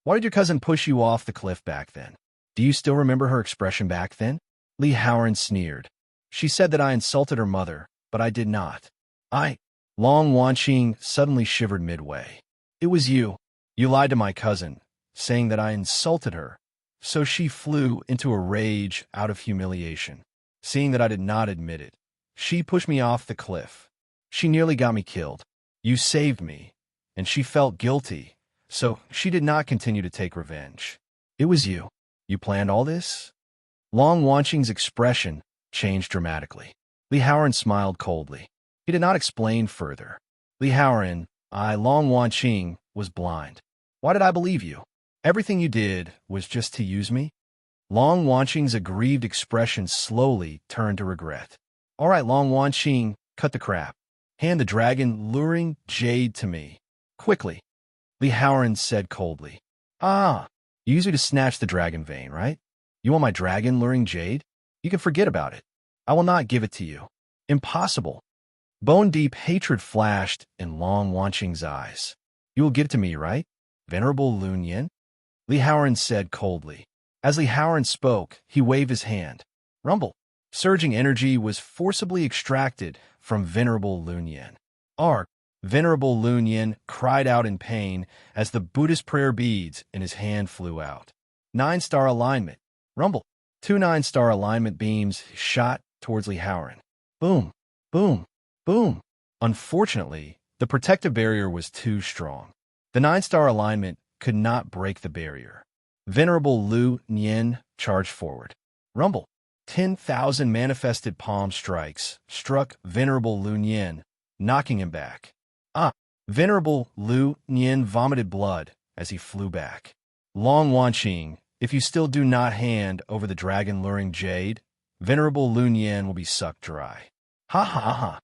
Why did your cousin push you off the cliff back then? Do you still remember her expression back then? Li Haoran sneered. She said that I insulted her mother, but I did not. Long Wanqing suddenly shivered midway. It was you. You lied to my cousin, saying that I insulted her. So she flew into a rage out of humiliation. Seeing that I did not admit it, she pushed me off the cliff. She nearly got me killed. You saved me, and she felt guilty, so she did not continue to take revenge. It was you. You planned all this? Long Wanqing's expression changed dramatically. Li Haoran smiled coldly. He did not explain further. Li Haoran, Long Wanqing, was blind. Why did I believe you? Everything you did was just to use me? Long Wanqing's aggrieved expression slowly turned to regret. All right, Long Wanqing, cut the crap. Hand the dragon-luring jade to me. Quickly. Li Haoran said coldly. You used me to snatch the dragon vein, right? You want my dragon-luring jade? You can forget about it. I will not give it to you. Impossible. Bone-deep hatred flashed in Long Wanqing's eyes. You will give it to me, right? Venerable Lun Yin? Li Haoran said coldly. As Li Haoran spoke, he waved his hand. Rumble. Surging energy was forcibly extracted from Venerable Lun Yin. Venerable Lun Yin cried out in pain as the Buddhist prayer beads in his hand flew out. 9-star alignment. Rumble. 2 9-star alignment beams shot towards Li Haoran. Boom. Boom. Boom. Unfortunately, the protective barrier was too strong. The 9-star alignment could not break the barrier. Venerable Lu Yin charged forward. Rumble. 10,000 manifested palm strikes struck Venerable Lu Yin, knocking him back. Venerable Lu Yin vomited blood as he flew back. Long Wanqing, if you still do not hand over the dragon-luring jade, Venerable Lun Yin will be sucked dry. Ha ha ha.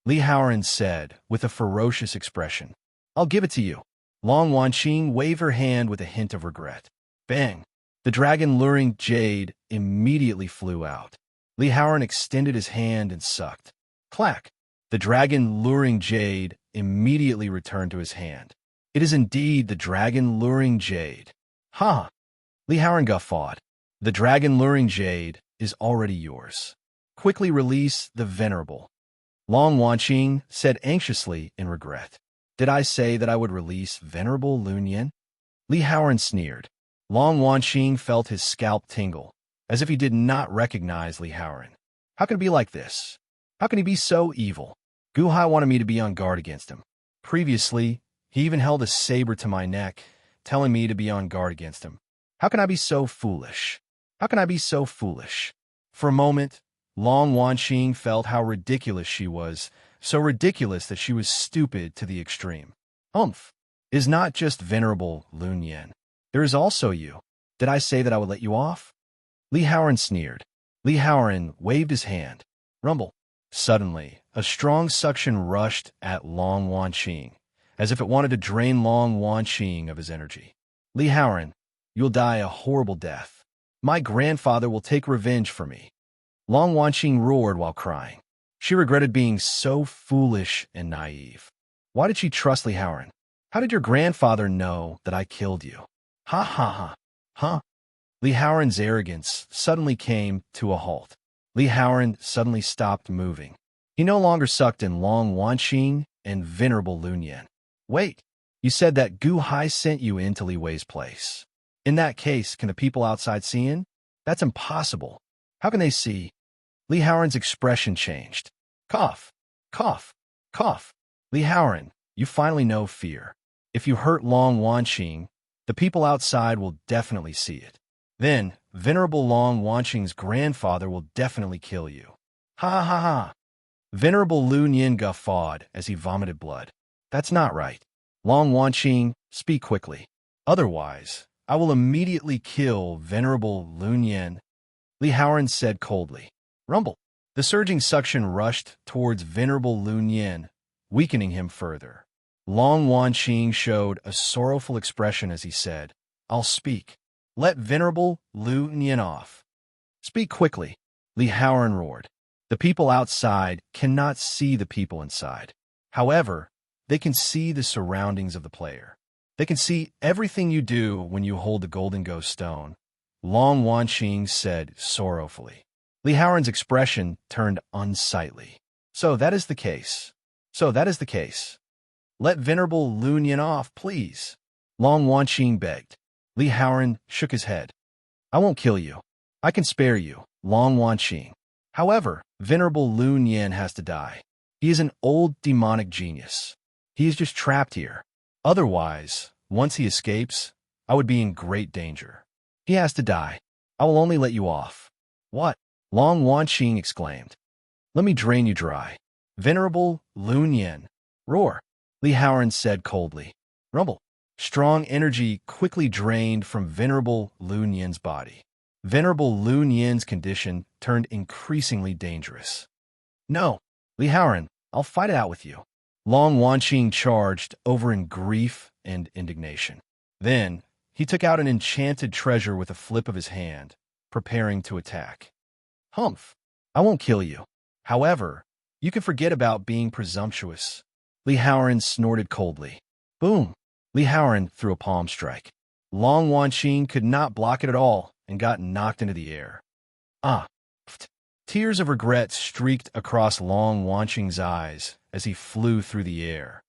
Li Haoran said with a ferocious expression. I'll give it to you. Long Wanqing waved her hand with a hint of regret. Bang! The dragon-luring jade immediately flew out. Li Haoran extended his hand and sucked. Clack! The dragon-luring jade immediately returned to his hand. It is indeed the dragon-luring jade. Ha! Li Haoran guffawed. The dragon-luring jade is already yours. Quickly release the venerable. Long Wanqing said anxiously in regret. Did I say that I would release Venerable Lun Yin? Li Haoran sneered. Long Wanqing felt his scalp tingle, as if he did not recognize Li Haoran. How can it be like this? How can he be so evil? Gu Hai wanted me to be on guard against him. Previously, he even held a saber to my neck, telling me to be on guard against him. How can I be so foolish? How can I be so foolish? For a moment, Long Wanqing felt how ridiculous she was, so ridiculous that she was stupid to the extreme. Is not just Venerable Lun Yin. There is also you. Did I say that I would let you off? Li Haoran sneered. Li Haoran waved his hand. Rumble. Suddenly, a strong suction rushed at Long Wanqing, as if it wanted to drain Long Wanqing of his energy. Li Haoran, you'll die a horrible death. My grandfather will take revenge for me. Long Wanqing roared while crying. She regretted being so foolish and naive. Why did she trust Li Haoran? How did your grandfather know that I killed you? Ha ha ha. Huh? Li Haoran's arrogance suddenly came to a halt. Li Haoran suddenly stopped moving. He no longer sucked in Long Wanqing and Venerable Lun Yin. Wait, you said that Gu Hai sent you into Li Wei's place. In that case, can the people outside see in? That's impossible. How can they see? Li Haoran's expression changed. Cough, cough, cough. Li Haoran, you finally know fear. If you hurt Long Wanqing, the people outside will definitely see it. Then, Venerable Long Wanqing's grandfather will definitely kill you. Ha ha ha. Venerable Lun Yin guffawed as he vomited blood. That's not right. Long Wanqing, speak quickly. Otherwise, I will immediately kill Venerable Lun Yin. Li Haoran said coldly. Rumble. The surging suction rushed towards Venerable Lun Yin, weakening him further. Long Wanqing showed a sorrowful expression as he said, "I'll speak. Let Venerable Lun Yin off." "Speak quickly," Li Haoran roared. The people outside cannot see the people inside. However, they can see the surroundings of the player. They can see everything you do when you hold the golden ghost stone, Long Wanqing said sorrowfully. Li Haoran's expression turned unsightly. So that is the case. Let Venerable Lun Yin off, please. Long Wanqing begged. Li Haoran shook his head. "I won't kill you. I can spare you, Long Wanqing. However, Venerable Lun Yin has to die. He is an old demonic genius. He is just trapped here. Otherwise, once he escapes, I would be in great danger. He has to die. I will only let you off." "What?" Long Wanqing exclaimed. "Let me drain you dry." Venerable Lun Yin. "Roar," Li Haoran said coldly. Rumble. Strong energy quickly drained from Venerable Lun Yin's body. Venerable Lun Yin's condition turned increasingly dangerous. "No, Li Haoran, I'll fight it out with you." Long Wanqing charged over in grief and indignation. Then, he took out an enchanted treasure with a flip of his hand, preparing to attack. "Humph, I won't kill you. However, you can forget about being presumptuous." Li Haoran snorted coldly. Boom! Li Haoran threw a palm strike. Long Wanqing could not block it at all and got knocked into the air. Ah! Pft. Tears of regret streaked across Long Wanqing's eyes as he flew through the air.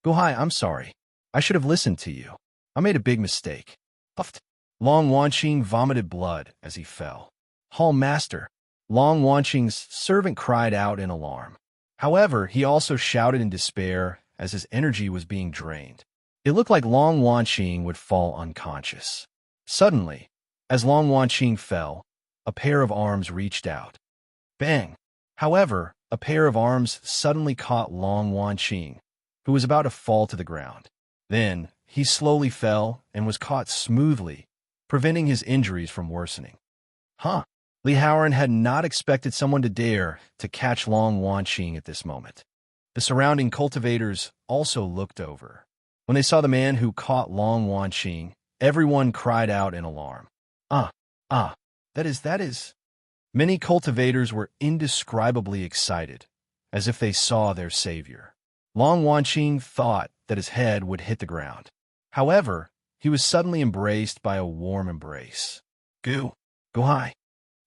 "Guhai, I'm sorry. I should have listened to you. I made a big mistake." Puffed. Long Wanqing vomited blood as he fell. "Hall Master!" Long Wanqing's servant cried out in alarm. However, he also shouted in despair as his energy was being drained. It looked like Long Wanqing would fall unconscious. Suddenly, as Long Wanqing fell, a pair of arms reached out. Bang! However, a pair of arms suddenly caught Long Wanqing, who was about to fall to the ground. Then, he slowly fell and was caught smoothly, preventing his injuries from worsening. Huh! Li Haoran had not expected someone to dare to catch Long Wanqing at this moment. The surrounding cultivators also looked over. When they saw the man who caught Long Wanqing, everyone cried out in alarm. That is. Many cultivators were indescribably excited, as if they saw their savior. Long Wanqing thought that his head would hit the ground. However, he was suddenly embraced by a warm embrace. Guhai.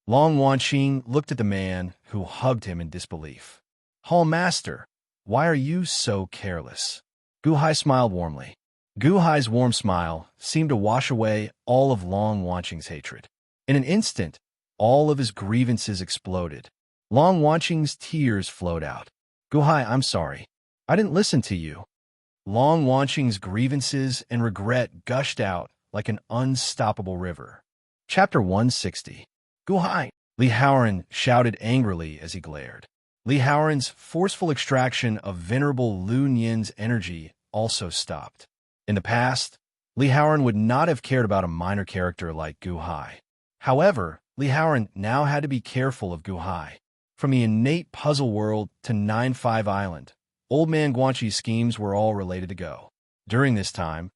Long Wanqing looked at the man who hugged him in disbelief. "Hall Master, why are you so careless?" Guhai smiled warmly. Guhai's warm smile seemed to wash away all of Long Wanqing's hatred. In an instant, all of his grievances exploded. Long Wanqing's tears flowed out. "Guhai, I'm sorry. I didn't listen to you." Long Wanqing's grievances and regret gushed out like an unstoppable river. Chapter 160. "Guhai!" Li Haoran shouted angrily as he glared. Li Haoran's forceful extraction of Venerable Lun Yin's energy also stopped. In the past, Li Haoran would not have cared about a minor character like Guhai. However, Li Haoran now had to be careful of Guhai. From the innate puzzle world to 9-5 Island, Old Man Guanxi's schemes were all related to Go. During this time,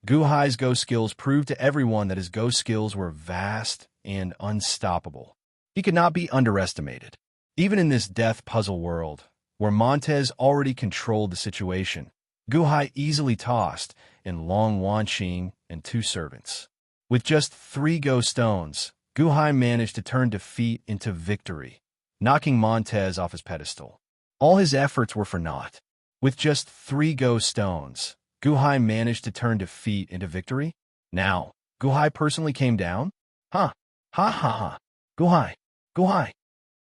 Guhai's Go skills proved to everyone that his Go skills were vast and unstoppable. He could not be underestimated. Even in this death puzzle world, where Montez already controlled the situation, Guhai easily tossed in Long Wanqing and 2 servants. With just 3 Go stones, Guhai managed to turn defeat into victory, knocking Montez off his pedestal. All his efforts were for naught. With just 3 Go stones, Guhai managed to turn defeat into victory? Now, Guhai personally came down? Ha! Ha ha ha! Guhai!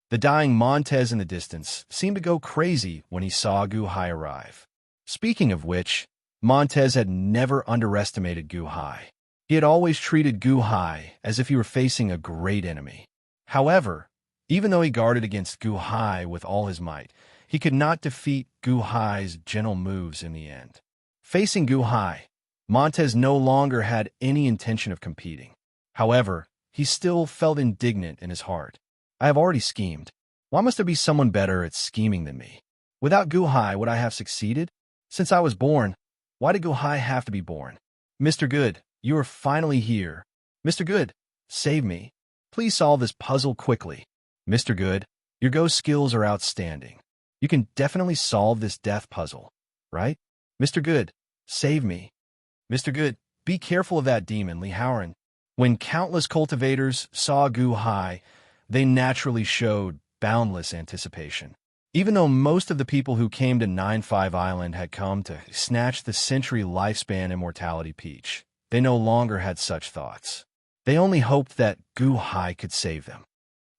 The dying Montez in the distance seemed to go crazy when he saw Guhai arrive. Speaking of which, Montez had never underestimated Guhai. He had always treated Guhai as if he were facing a great enemy. However, even though he guarded against Guhai with all his might, he could not defeat Guhai's gentle moves in the end. Facing Guhai, Montez no longer had any intention of competing. However, he still felt indignant in his heart. "I have already schemed. Why must there be someone better at scheming than me? Without Guhai, would I have succeeded? Since I was born, why did Guhai have to be born? Mr. Good, you are finally here. Mr. Good, save me. Please solve this puzzle quickly. Mr. Good, your ghost skills are outstanding. You can definitely solve this death puzzle, right? Mr. Good, save me. Mr. Good, be careful of that demon, Li Haoran. When countless cultivators saw Guhai, they naturally showed boundless anticipation. Even though most of the people who came to 9-5 Island had come to snatch the century lifespan immortality peach, they no longer had such thoughts. They only hoped that Guhai could save them.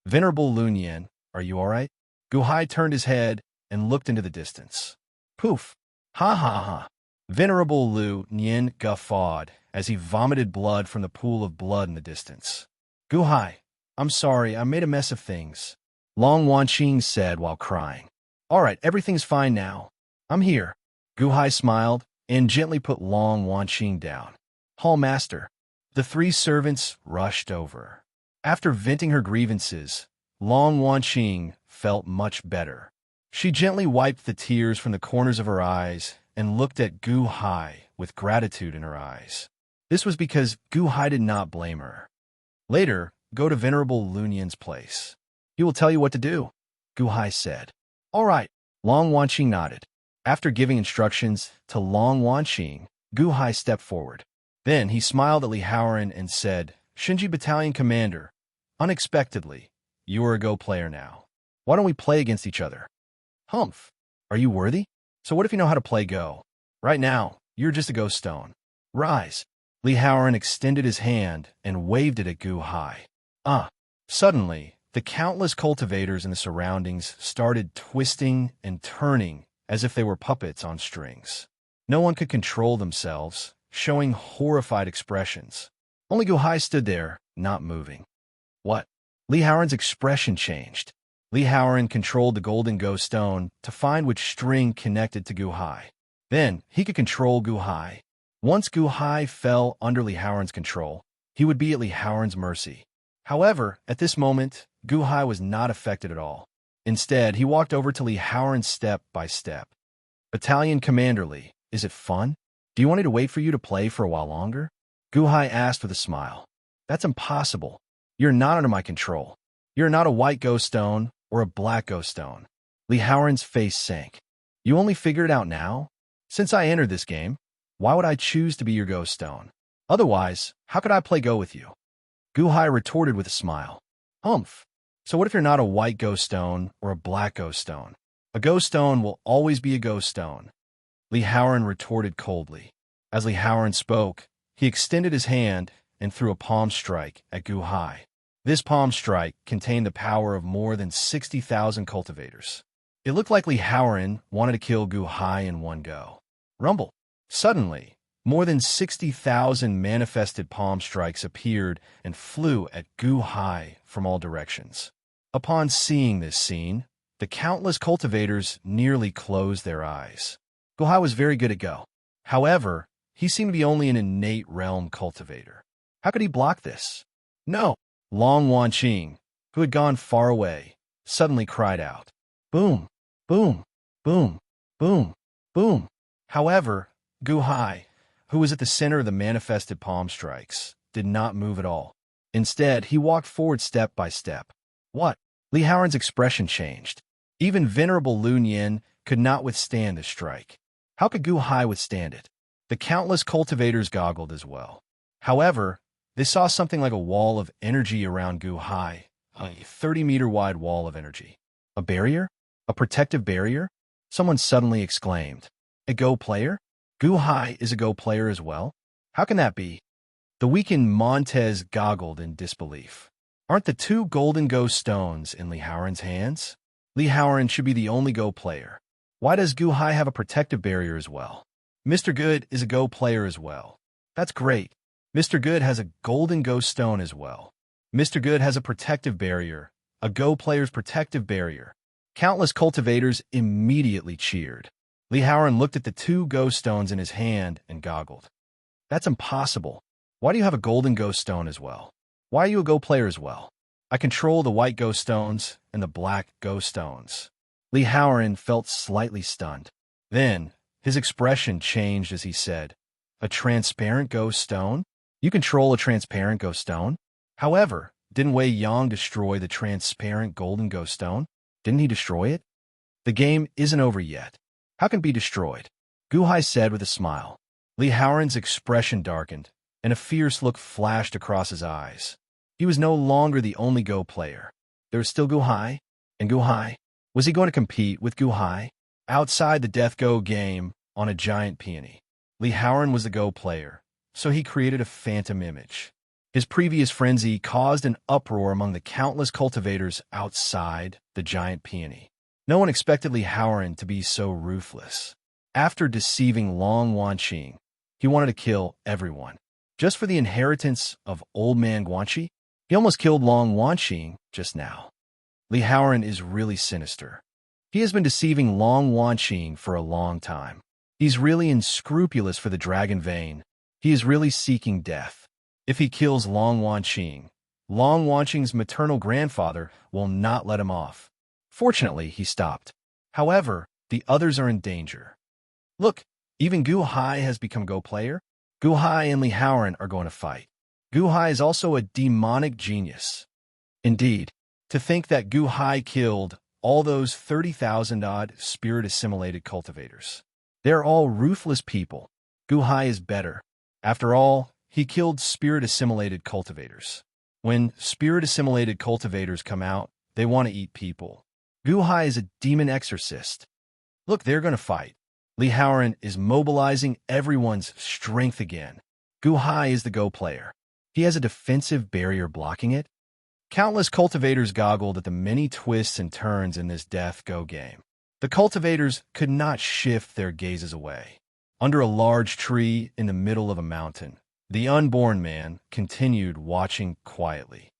Venerable Lunyan, are you all right? Guhai turned his head and looked into the distance. Poof! Ha ha ha! Venerable Lu Nien guffawed as he vomited blood from the pool of blood in the distance. Guhai, I'm sorry, I made a mess of things. Long Wanqing said while crying. All right, everything's fine now. I'm here. Guhai smiled and gently put Long Wanqing down. Hall Master. The three servants rushed over. After venting her grievances, Long Wanqing felt much better. She gently wiped the tears from the corners of her eyes and looked at Guhai with gratitude in her eyes. This was because Guhai did not blame her. Later, go to Venerable Lunyan's place. He will tell you what to do, Guhai said. All right, Long Wanqing nodded. After giving instructions to Long Wanqing, Guhai stepped forward. Then he smiled at Li Haoran and said, Shinji Battalion Commander, unexpectedly, you are a Go player now. Why don't we play against each other? Humph, are you worthy? So what if you know how to play Go? Right now, you're just a Go stone. Rise. Li Haoran extended his hand and waved it at Guhai. Suddenly, the countless cultivators in the surroundings started twisting and turning as if they were puppets on strings. No one could control themselves, showing horrified expressions. Only Guhai stood there, not moving. What? Li Haoran's expression changed. Li Haoran controlled the golden Go stone to find which string connected to Guhai. Then, he could control Guhai. Once Guhai fell under Li Haoran's control, he would be at Li Haoran's mercy. However, at this moment, Guhai was not affected at all. Instead, he walked over to Li Haoran step by step. Battalion Commander Li, is it fun? Do you want me to wait for you to play for a while longer? Guhai asked with a smile. That's impossible. You're not under my control. You're not a white Go stone or a black Go stone. Li Haoran's face sank. You only figured it out now? Since I entered this game, why would I choose to be your Go stone? Otherwise, how could I play Go with you? Guhai retorted with a smile. Humph. So what if you're not a white Go stone or a black Go stone? A Go stone will always be a Go stone. Li Haoran retorted coldly. As Li Haoran spoke, he extended his hand and threw a palm strike at Guhai. This palm strike contained the power of more than 60,000 cultivators. It looked like Li Haoran wanted to kill Guhai in one go. Rumble. Suddenly, more than 60,000 manifested palm strikes appeared and flew at Guhai from all directions. Upon seeing this scene, the countless cultivators nearly closed their eyes. Guhai was very good at Go. However, he seemed to be only an innate realm cultivator. How could he block this? No! Long Wanqing, who had gone far away, suddenly cried out. Boom! Boom! Boom! Boom! Boom! However, Guhai, who was at the center of the manifested palm strikes, did not move at all. Instead, he walked forward step by step. What? Li Haoran's expression changed. Even Venerable Lunyan could not withstand this strike. How could Guhai withstand it? The countless cultivators goggled as well. However, they saw something like a wall of energy around Guhai, a 30-meter-wide wall of energy. A barrier? A protective barrier? Someone suddenly exclaimed. A Go player? Guhai is a Go player as well? How can that be? The weakened Montez goggled in disbelief. Aren't the two golden Go stones in Li Haoran's hands? Li Haoran should be the only Go player. Why does Guhai have a protective barrier as well? Mr. Good is a Go player as well. That's great. Mr. Good has a golden Go stone as well. Mr. Good has a protective barrier, a Go player's protective barrier. Countless cultivators immediately cheered. Li Haoran looked at the two Go stones in his hand and goggled. That's impossible. Why do you have a golden Go stone as well? Why are you a Go player as well? I control the white Go stones, and the black ghost stones. Li Haoran felt slightly stunned. Then, his expression changed as he said, "A transparent ghost stone? You control a transparent ghost stone? However, didn't Wei Yang destroy the transparent golden ghost stone? Didn't he destroy it? The game isn't over yet. How can it be destroyed?" Gu Hai said with a smile. Li Haoran's expression darkened, and a fierce look flashed across his eyes. He was no longer the only Go player. There was still Gu Hai, and Gu Hai. Was he going to compete with Gu Hai? Outside the Death Go game, on a giant peony, Li Haoran was the Go player, so he created a phantom image. His previous frenzy caused an uproar among the countless cultivators outside the giant peony. No one expected Li Haoran to be so ruthless. After deceiving Long Wanqing, he wanted to kill everyone. Just for the inheritance of Old Man Guanxi, he almost killed Long Wanqing just now. Li Haoran is really sinister. He has been deceiving Long Wanqing for a long time. He's really unscrupulous for the dragon vein. He is really seeking death. If he kills Long Wanqing's maternal grandfather will not let him off. Fortunately, he stopped. However, the others are in danger. Look, even Gu Hai has become Go player. Gu Hai and Li Haoran are going to fight. Gu Hai is also a demonic genius. Indeed, to think that Gu Hai killed all those 30,000-odd spirit-assimilated cultivators. They're all ruthless people. Gu Hai is better. After all, he killed spirit-assimilated cultivators. When spirit-assimilated cultivators come out, they want to eat people. Gu Hai is a demon exorcist. Look, they're going to fight. Li Haoran is mobilizing everyone's strength again. Gu Hai is the Go player. He has a defensive barrier blocking it. Countless cultivators goggled at the many twists and turns in this Death Go game. The cultivators could not shift their gazes away. Under a large tree in the middle of a mountain, the unborn man continued watching quietly.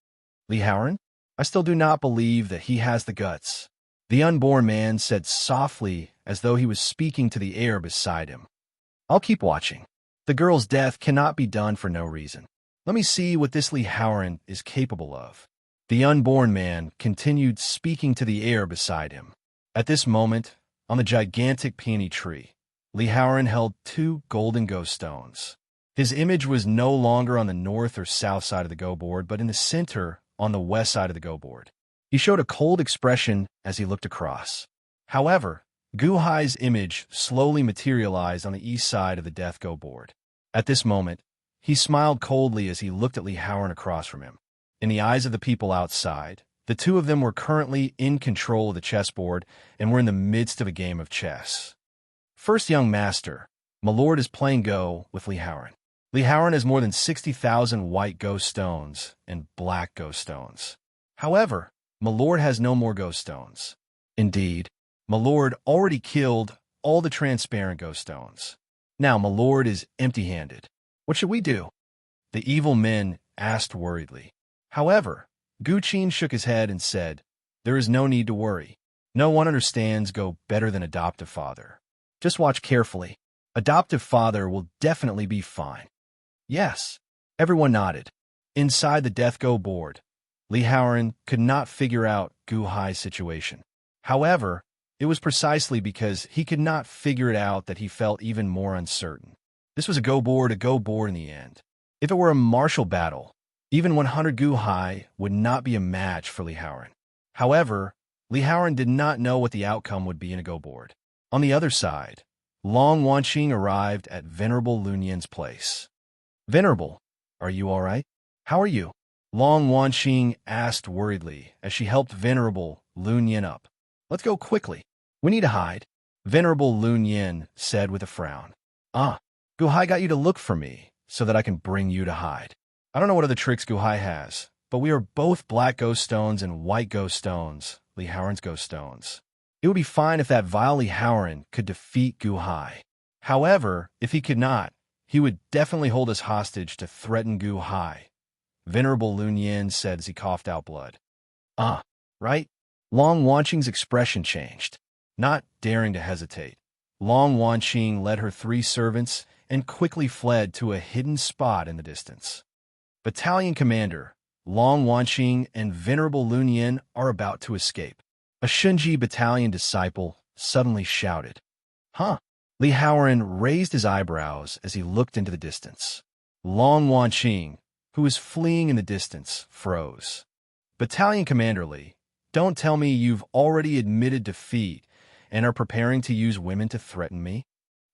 Li Haoran, I still do not believe that he has the guts. The unborn man said softly as though he was speaking to the air beside him. I'll keep watching. The girl's death cannot be done for no reason. Let me see what this Li Haoran is capable of. The unborn man continued speaking to the air beside him. At this moment, on the gigantic peony tree, Li Haoran held 2 golden ghost stones. His image was no longer on the north or south side of the Go board, but in the center on the west side of the Go board. He showed a cold expression as he looked across. However, Gu Hai's image slowly materialized on the east side of the Death Go board. At this moment, he smiled coldly as he looked at Li Haoran across from him. In the eyes of the people outside, the two of them were currently in control of the chessboard and were in the midst of a game of chess. First young master, my lord is playing Go with Li Haoran. Li Haoran has more than 60,000 white ghost stones and black ghost stones. However, my lord has no more ghost stones. Indeed, my lord already killed all the transparent ghost stones. Now my lord is empty-handed. What should we do? The evil men asked worriedly. However, Gu Qin shook his head and said, there is no need to worry. No one understands Go better than adoptive father. Just watch carefully. Adoptive father will definitely be fine. Yes, everyone nodded. Inside the Death Go board, Li Haoran could not figure out Gu Hai's situation. However, it was precisely because he could not figure it out that he felt even more uncertain. This was a Go board in the end. If it were a martial battle, even 100 Gu Hai would not be a match for Li Haoran. However, Li Haoran did not know what the outcome would be in a Go board. On the other side, Long Wanqing arrived at Venerable Lunyan's place. Venerable, are you all right? How are you? Long Wanqing asked worriedly as she helped Venerable Lunyan up. Let's go quickly. We need to hide, Venerable Lunyan said with a frown. Gu Hai got you to look for me so that I can bring you to hide. I don't know what other tricks Gu Hai has, but we are both black ghost stones and white ghost stones, Li Haoran's ghost stones. It would be fine if that vile Li Haoran could defeat Gu Hai. However, if he could not, he would definitely hold us hostage to threaten Gu Hai, Venerable Lunyan said as he coughed out blood. Right? Long Wanqing's expression changed. Not daring to hesitate, Long Wanqing led her 3 servants and quickly fled to a hidden spot in the distance. Battalion Commander, Long Wanqing and Venerable Lunyan are about to escape. A Shunji battalion disciple suddenly shouted. Huh? Li Haoran raised his eyebrows as he looked into the distance. Long Wanqing, who was fleeing in the distance, froze. Battalion Commander Li, don't tell me you've already admitted defeat and are preparing to use women to threaten me?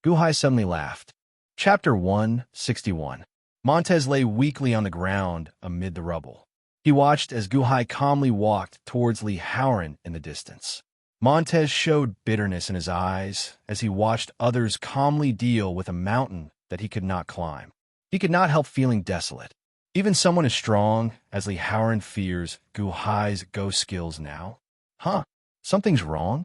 Gu Hai suddenly laughed. Chapter 161. Montez lay weakly on the ground amid the rubble. He watched as Gu Hai calmly walked towards Li Haoran in the distance. Montez showed bitterness in his eyes as he watched others calmly deal with a mountain that he could not climb. He could not help feeling desolate. Even someone as strong as Li Haoran fears Gu Hai's ghost skills now. Huh? Something's wrong?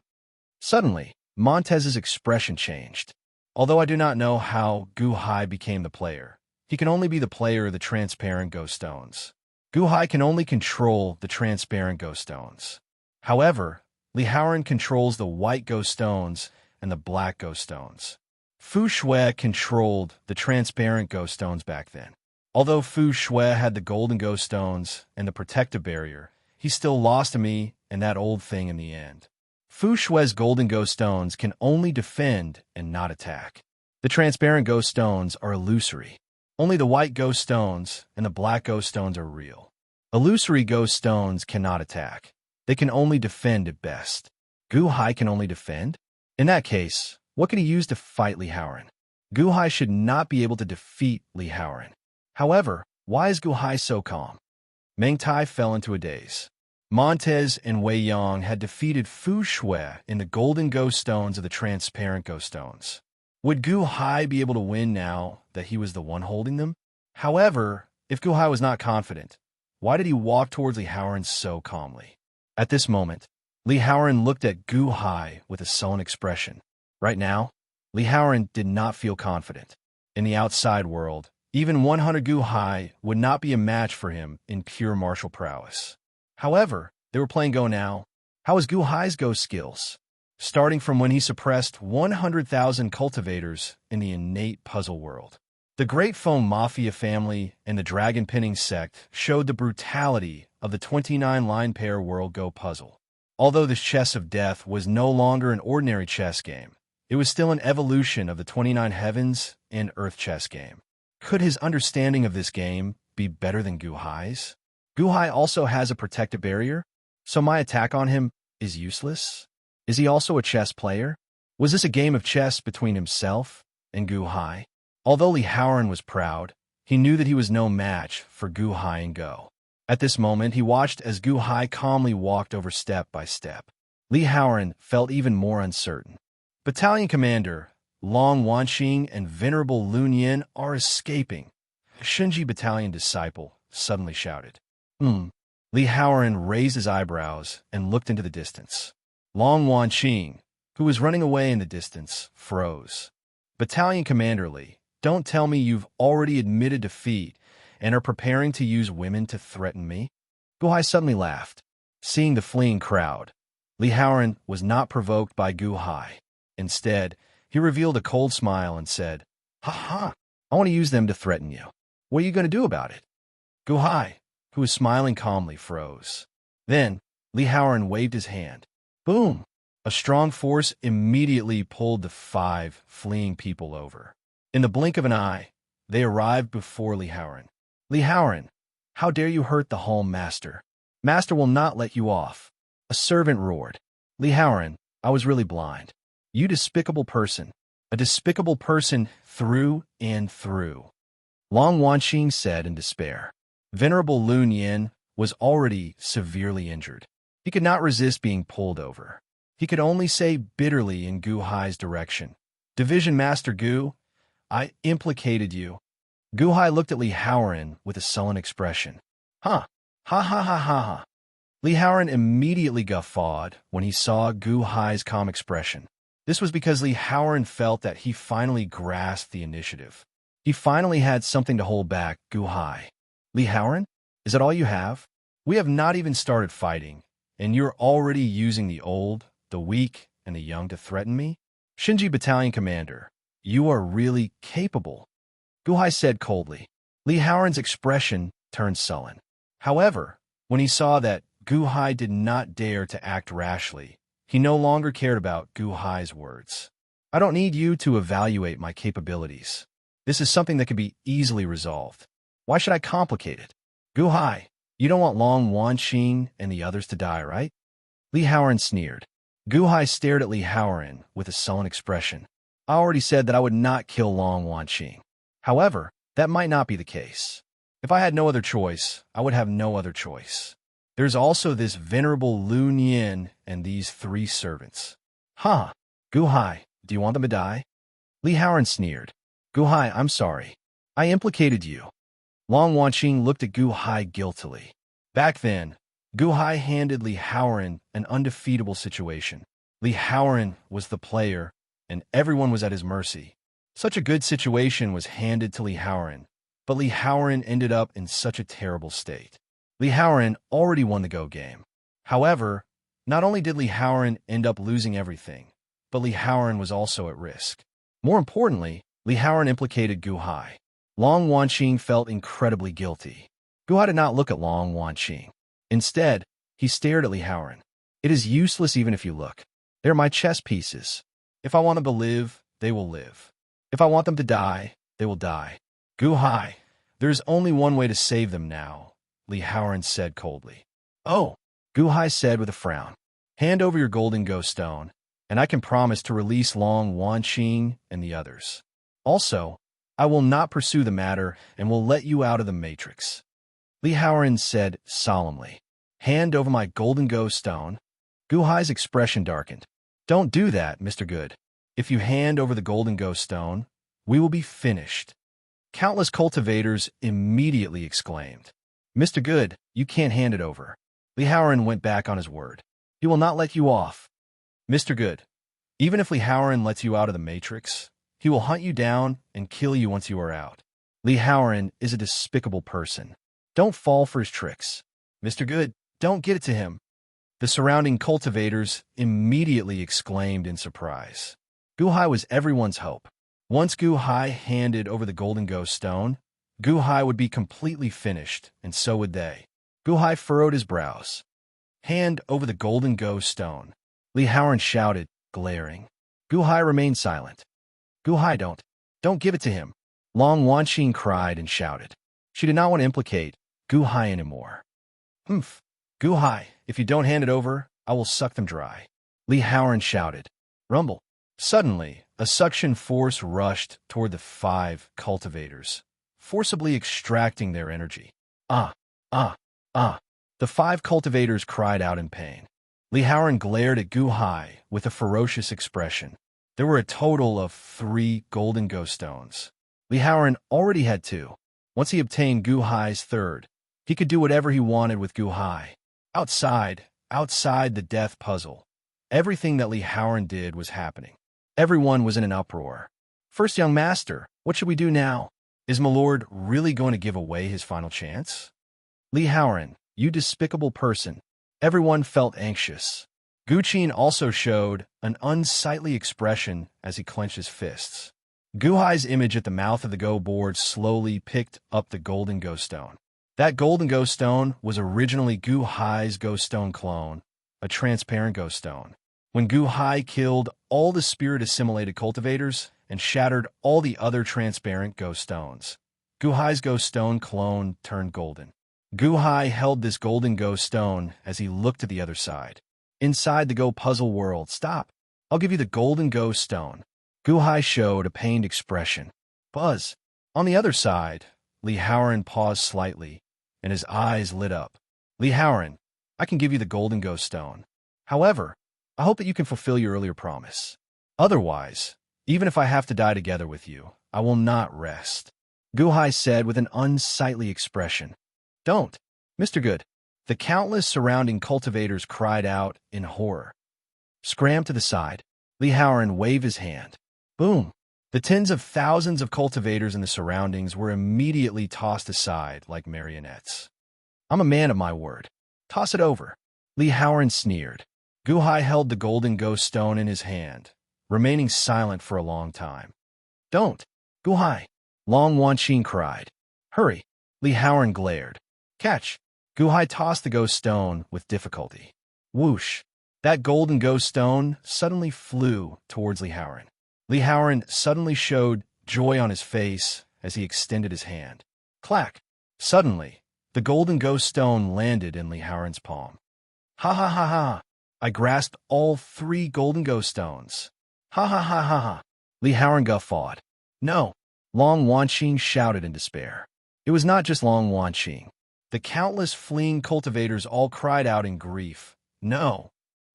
Suddenly, Montez's expression changed. Although I do not know how Gu Hai became the player, he can only be the player of the transparent ghost stones. Gu Hai can only control the transparent ghost stones. However, Li Haoran controls the white ghost stones and the black ghost stones. Fu Shui controlled the transparent ghost stones back then. Although Fu Shui had the golden ghost stones and the protective barrier, he still lost to me and that old thing in the end. Fu Shui's golden ghost stones can only defend and not attack. The transparent ghost stones are illusory. Only the white ghost stones and the black ghost stones are real. Illusory ghost stones cannot attack. They can only defend at best. Gu Hai can only defend? In that case, what can he use to fight Li Haoran? Gu Hai should not be able to defeat Li Haoran. However, why is Gu Hai so calm? Meng Tai fell into a daze. Montez and Wei Yang had defeated Fu Shui in the golden ghost stones of the transparent ghost stones. Would Gu Hai be able to win now that he was the one holding them? However, if Gu Hai was not confident, why did he walk towards Li Haoran so calmly? At this moment, Li Haoran looked at Gu Hai with a sullen expression. Right now, Li Haoran did not feel confident. In the outside world, even 100 Gu Hai would not be a match for him in pure martial prowess. However, they were playing Go now. How is Gu Hai's Go skills? Starting from when he suppressed 100,000 cultivators in the innate puzzle world. The Great Foam Mafia family and the Dragon Pinning sect showed the brutality of the 29-line pair World Go puzzle. Although this chess of death was no longer an ordinary chess game, it was still an evolution of the 29 Heavens and Earth chess game. Could his understanding of this game be better than Gu Hai's? Gu Hai also has a protective barrier, so my attack on him is useless? Is he also a chess player? Was this a game of chess between himself and Gu Hai? Although Li Haoran was proud, he knew that he was no match for Gu Hai in Go. At this moment, he watched as Gu Hai calmly walked over step by step. Li Haoran felt even more uncertain. Battalion Commander Long Wanqing and Venerable Lunyan are escaping. A Shunji battalion disciple suddenly shouted. Li Haoran raised his eyebrows and looked into the distance. Long Wanqing, who was running away in the distance, froze. Battalion Commander Li, don't tell me you've already admitted defeat and are preparing to use women to threaten me? Gu Hai suddenly laughed. Seeing the fleeing crowd, Li Haoran was not provoked by Gu Hai. Instead, he revealed a cold smile and said, "Ha ha, I want to use them to threaten you. What are you going to do about it?" Gu Hai, who was smiling calmly, froze. Then, Li Haoran waved his hand. Boom! A strong force immediately pulled the 5 fleeing people over. In the blink of an eye, they arrived before Li Haoran. Li Haoran, how dare you hurt the Home Master? Master will not let you off. A servant roared. Li Haoran, I was really blind. You despicable person. A despicable person through and through. Long Wanqing said in despair. Venerable Lunyan was already severely injured. He could not resist being pulled over. He could only say bitterly in Gu Hai's direction, Division Master Gu, I implicated you. Gu Hai looked at Li Haoran with a sullen expression. Ha! Ha ha ha ha ha! Li Haoran immediately guffawed when he saw Gu Hai's calm expression. This was because Li Haoran felt that he finally grasped the initiative. He finally had something to hold back Gu Hai. Li Haoran, is that all you have? We have not even started fighting, and you're already using the old, the weak, and the young to threaten me? Shinji Battalion Commander, you are really capable. Gu Hai said coldly. Li Haoran's expression turned sullen. However, when he saw that Gu Hai did not dare to act rashly, he no longer cared about Gu Hai's words. I don't need you to evaluate my capabilities. This is something that can be easily resolved. Why should I complicate it? Gu Hai, you don't want Long Wanqing and the others to die, right? Li Haoran sneered. Gu Hai stared at Li Haoran with a sullen expression. I already said that I would not kill Long Wanqing. However, that might not be the case. If I had no other choice, I would have no other choice. There's also this venerable Lu Nian and these 3 servants. Huh. Gu Hai, do you want them to die? Li Haoran sneered. Gu Hai, I'm sorry. I implicated you. Long Wanqing looked at Gu Hai guiltily. Back then, Gu Hai handed Li Haoran an undefeatable situation. Li Haoran was the player, and everyone was at his mercy. Such a good situation was handed to Li Haoran, but Li Haoran ended up in such a terrible state. Li Haoran already won the Go game. However, not only did Li Haoran end up losing everything, but Li Haoran was also at risk. More importantly, Li Haoran implicated Gu Hai. Long Wanqing felt incredibly guilty. Gu Hai did not look at Long Wanqing. Instead, he stared at Li Haoran. It is useless even if you look. They're my chess pieces. If I want them to live, they will live. If I want them to die, they will die. Gu Hai, there's only one way to save them now, Li Haoran said coldly. Oh, Gu Hai said with a frown. Hand over your golden ghost stone, and I can promise to release Long Wanqing and the others. Also, I will not pursue the matter and will let you out of the matrix. Li Haoran said solemnly. Hand over my golden ghost stone. Gu Hai's expression darkened. Don't do that, Mr. Good. If you hand over the golden ghost stone, we will be finished. Countless cultivators immediately exclaimed. Mr. Good, you can't hand it over. Li Haoran went back on his word. He will not let you off. Mr. Good, even if Li Haoran lets you out of the matrix, he will hunt you down and kill you once you are out. Li Haoran is a despicable person. Don't fall for his tricks. Mr. Good, don't get it to him. The surrounding cultivators immediately exclaimed in surprise. Gu Hai was everyone's hope. Once Gu Hai handed over the golden ghost stone, Gu Hai would be completely finished, and so would they. Gu Hai furrowed his brows. Hand over the golden ghost stone. Li Haoran shouted, glaring. Gu Hai remained silent. Gu Hai, don't give it to him. Long Wanqing cried and shouted. She did not want to implicate Gu Hai anymore. Humph. Gu Hai, if you don't hand it over, I will suck them dry. Li Haoran shouted. Rumble. Suddenly, a suction force rushed toward the 5 cultivators, forcibly extracting their energy. Ah, ah, ah. The 5 cultivators cried out in pain. Li Haoran glared at Gu Hai with a ferocious expression. There were a total of 3 golden ghost stones. Li Haoran already had 2. Once he obtained Gu Hai's 3rd, he could do whatever he wanted with Gu Hai. Outside the death puzzle, everything that Li Haoran did was happening. Everyone was in an uproar. First young master, what should we do now? Is my lord really going to give away his final chance? Li Haoran, you despicable person. Everyone felt anxious. Gu Qin also showed an unsightly expression as he clenched his fists. Gu Hai's image at the mouth of the Go board slowly picked up the golden ghost stone. That golden ghost stone was originally Gu Hai's ghost stone clone, a transparent ghost stone. When Gu Hai killed all the spirit-assimilated cultivators and shattered all the other transparent ghost stones, Gu Hai's ghost stone clone turned golden. Gu Hai held this golden ghost stone as he looked to the other side. Inside the Go puzzle world, stop. I'll give you the golden ghost stone. Gu Hai showed a pained expression. Buzz. On the other side, Li Haoran paused slightly, and his eyes lit up. Li Haoran, I can give you the golden ghost stone. However, I hope that you can fulfill your earlier promise. Otherwise, even if I have to die together with you, I will not rest. Gu Hai said with an unsightly expression. Don't, Mr. Good. The countless surrounding cultivators cried out in horror. Scram to the side. Li Haoran waved his hand. Boom! The tens of thousands of cultivators in the surroundings were immediately tossed aside like marionettes. I'm a man of my word. Toss it over. Li Haoran sneered. Gu Hai held the golden ghost stone in his hand, remaining silent for a long time. Don't! Gu Hai! Long Wanqing cried. Hurry! Li Haoran glared. Catch! Guhai tossed the ghost stone with difficulty. Whoosh! That golden ghost stone suddenly flew towards Li Haoran. Li Haoran suddenly showed joy on his face as he extended his hand. Clack! Suddenly, the golden ghost stone landed in Li Haoran's palm. Ha ha ha ha! I grasped all 3 golden ghost stones. Ha ha ha ha ha! Li Haoran guffawed. No! Long Wanqing shouted in despair. It was not just Long Wanqing. The countless fleeing cultivators all cried out in grief. No!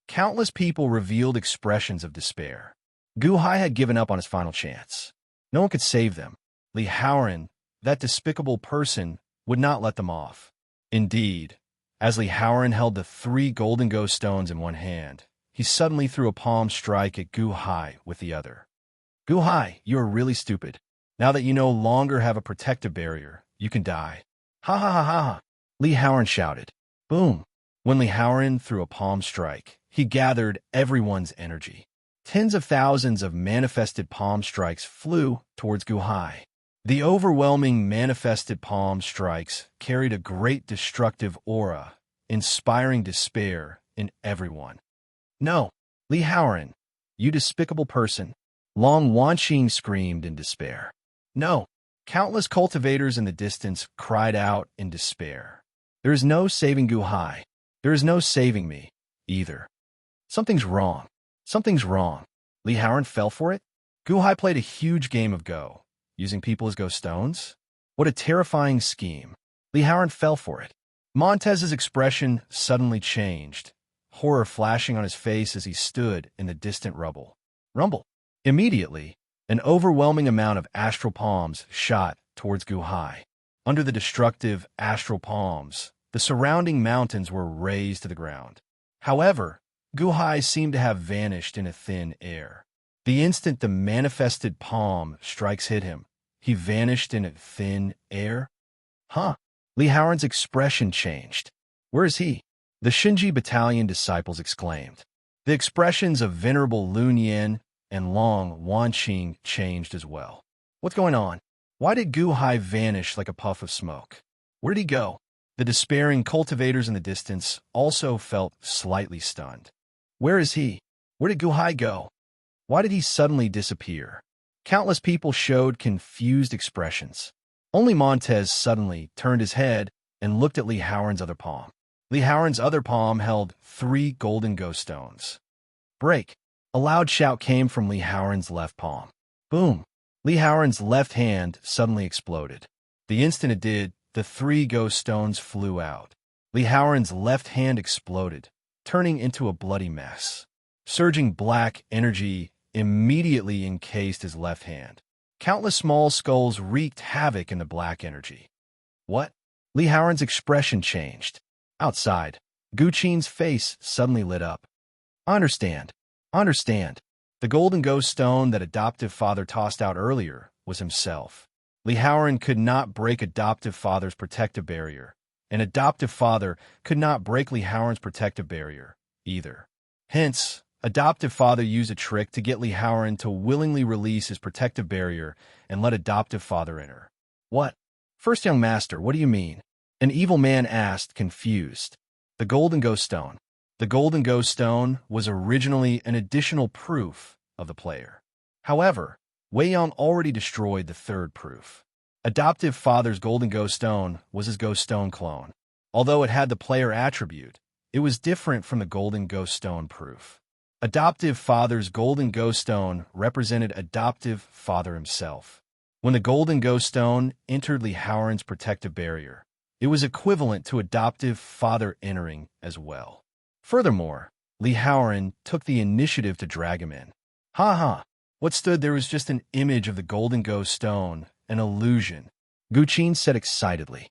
Countless people revealed expressions of despair. Guhai had given up on his final chance. No one could save them. Li Haoran, that despicable person, would not let them off. Indeed, as Li Haoran held the 3 golden ghost stones in one hand, he suddenly threw a palm strike at Guhai with the other. Guhai, you are really stupid. Now that you no longer have a protective barrier, you can die. Ha ha ha ha ha! Li Haoran shouted. Boom! When Li Haoran threw a palm strike, he gathered everyone's energy. Tens of thousands of manifested palm strikes flew towards Guhai. The overwhelming manifested palm strikes carried a great destructive aura, inspiring despair in everyone. No, Li Haoran, you despicable person! Long Wanqing screamed in despair. No! Countless cultivators in the distance cried out in despair. There is no saving Guhai. There is no saving me, either. Something's wrong. Something's wrong. Li Haoran fell for it? Guhai played a huge game of Go, using people as ghost stones? What a terrifying scheme. Li Haoran fell for it. Montez's expression suddenly changed, horror flashing on his face as he stood in the distant rubble. Rumble. Immediately, an overwhelming amount of astral palms shot towards Guhai. Under the destructive astral palms, the surrounding mountains were razed to the ground. However, Guhai seemed to have vanished in a thin air. The instant the manifested palm strikes hit him, he vanished in a thin air. Huh? Li Haoran's expression changed. Where is he? The Shinji Battalion disciples exclaimed. The expressions of Venerable Lun Yan and Long Wanqing changed as well. What's going on? Why did Guhai vanish like a puff of smoke? Where did he go? The despairing cultivators in the distance also felt slightly stunned. Where is he? Where did Guhai go? Why did he suddenly disappear? Countless people showed confused expressions. Only Montez suddenly turned his head and looked at Li Haoran's other palm. Li Haoran's other palm held 3 golden ghost stones. Break! A loud shout came from Li Haoran's left palm. Boom! Li Haoran's left hand suddenly exploded. The instant it did, the 3 ghost stones flew out. Li Haoran's left hand exploded, turning into a bloody mess. Surging black energy immediately encased his left hand. Countless small skulls wreaked havoc in the black energy. What? Li Haoran's expression changed. Outside, Guqing's face suddenly lit up. Understand. The golden ghost stone that adoptive father tossed out earlier was himself. Li Haoran could not break adoptive father's protective barrier, and adoptive father could not break Li Haoran's protective barrier, either. Hence, adoptive father used a trick to get Li Haoran to willingly release his protective barrier and let adoptive father enter. What? First young master, what do you mean? An evil man asked, confused. The golden ghost stone. The golden ghost stone was originally an additional proof of the player. However, Wei Yang already destroyed the 3rd proof. Adoptive father's golden ghost stone was his ghost stone clone. Although it had the player attribute, it was different from the golden ghost stone proof. Adoptive father's golden ghost stone represented adoptive father himself. When the golden ghost stone entered Li Haoran's protective barrier, it was equivalent to adoptive father entering as well. Furthermore, Li Haoran took the initiative to drag him in. Ha ha! What stood there was just an image of the golden ghost stone, an illusion. Guqing said excitedly.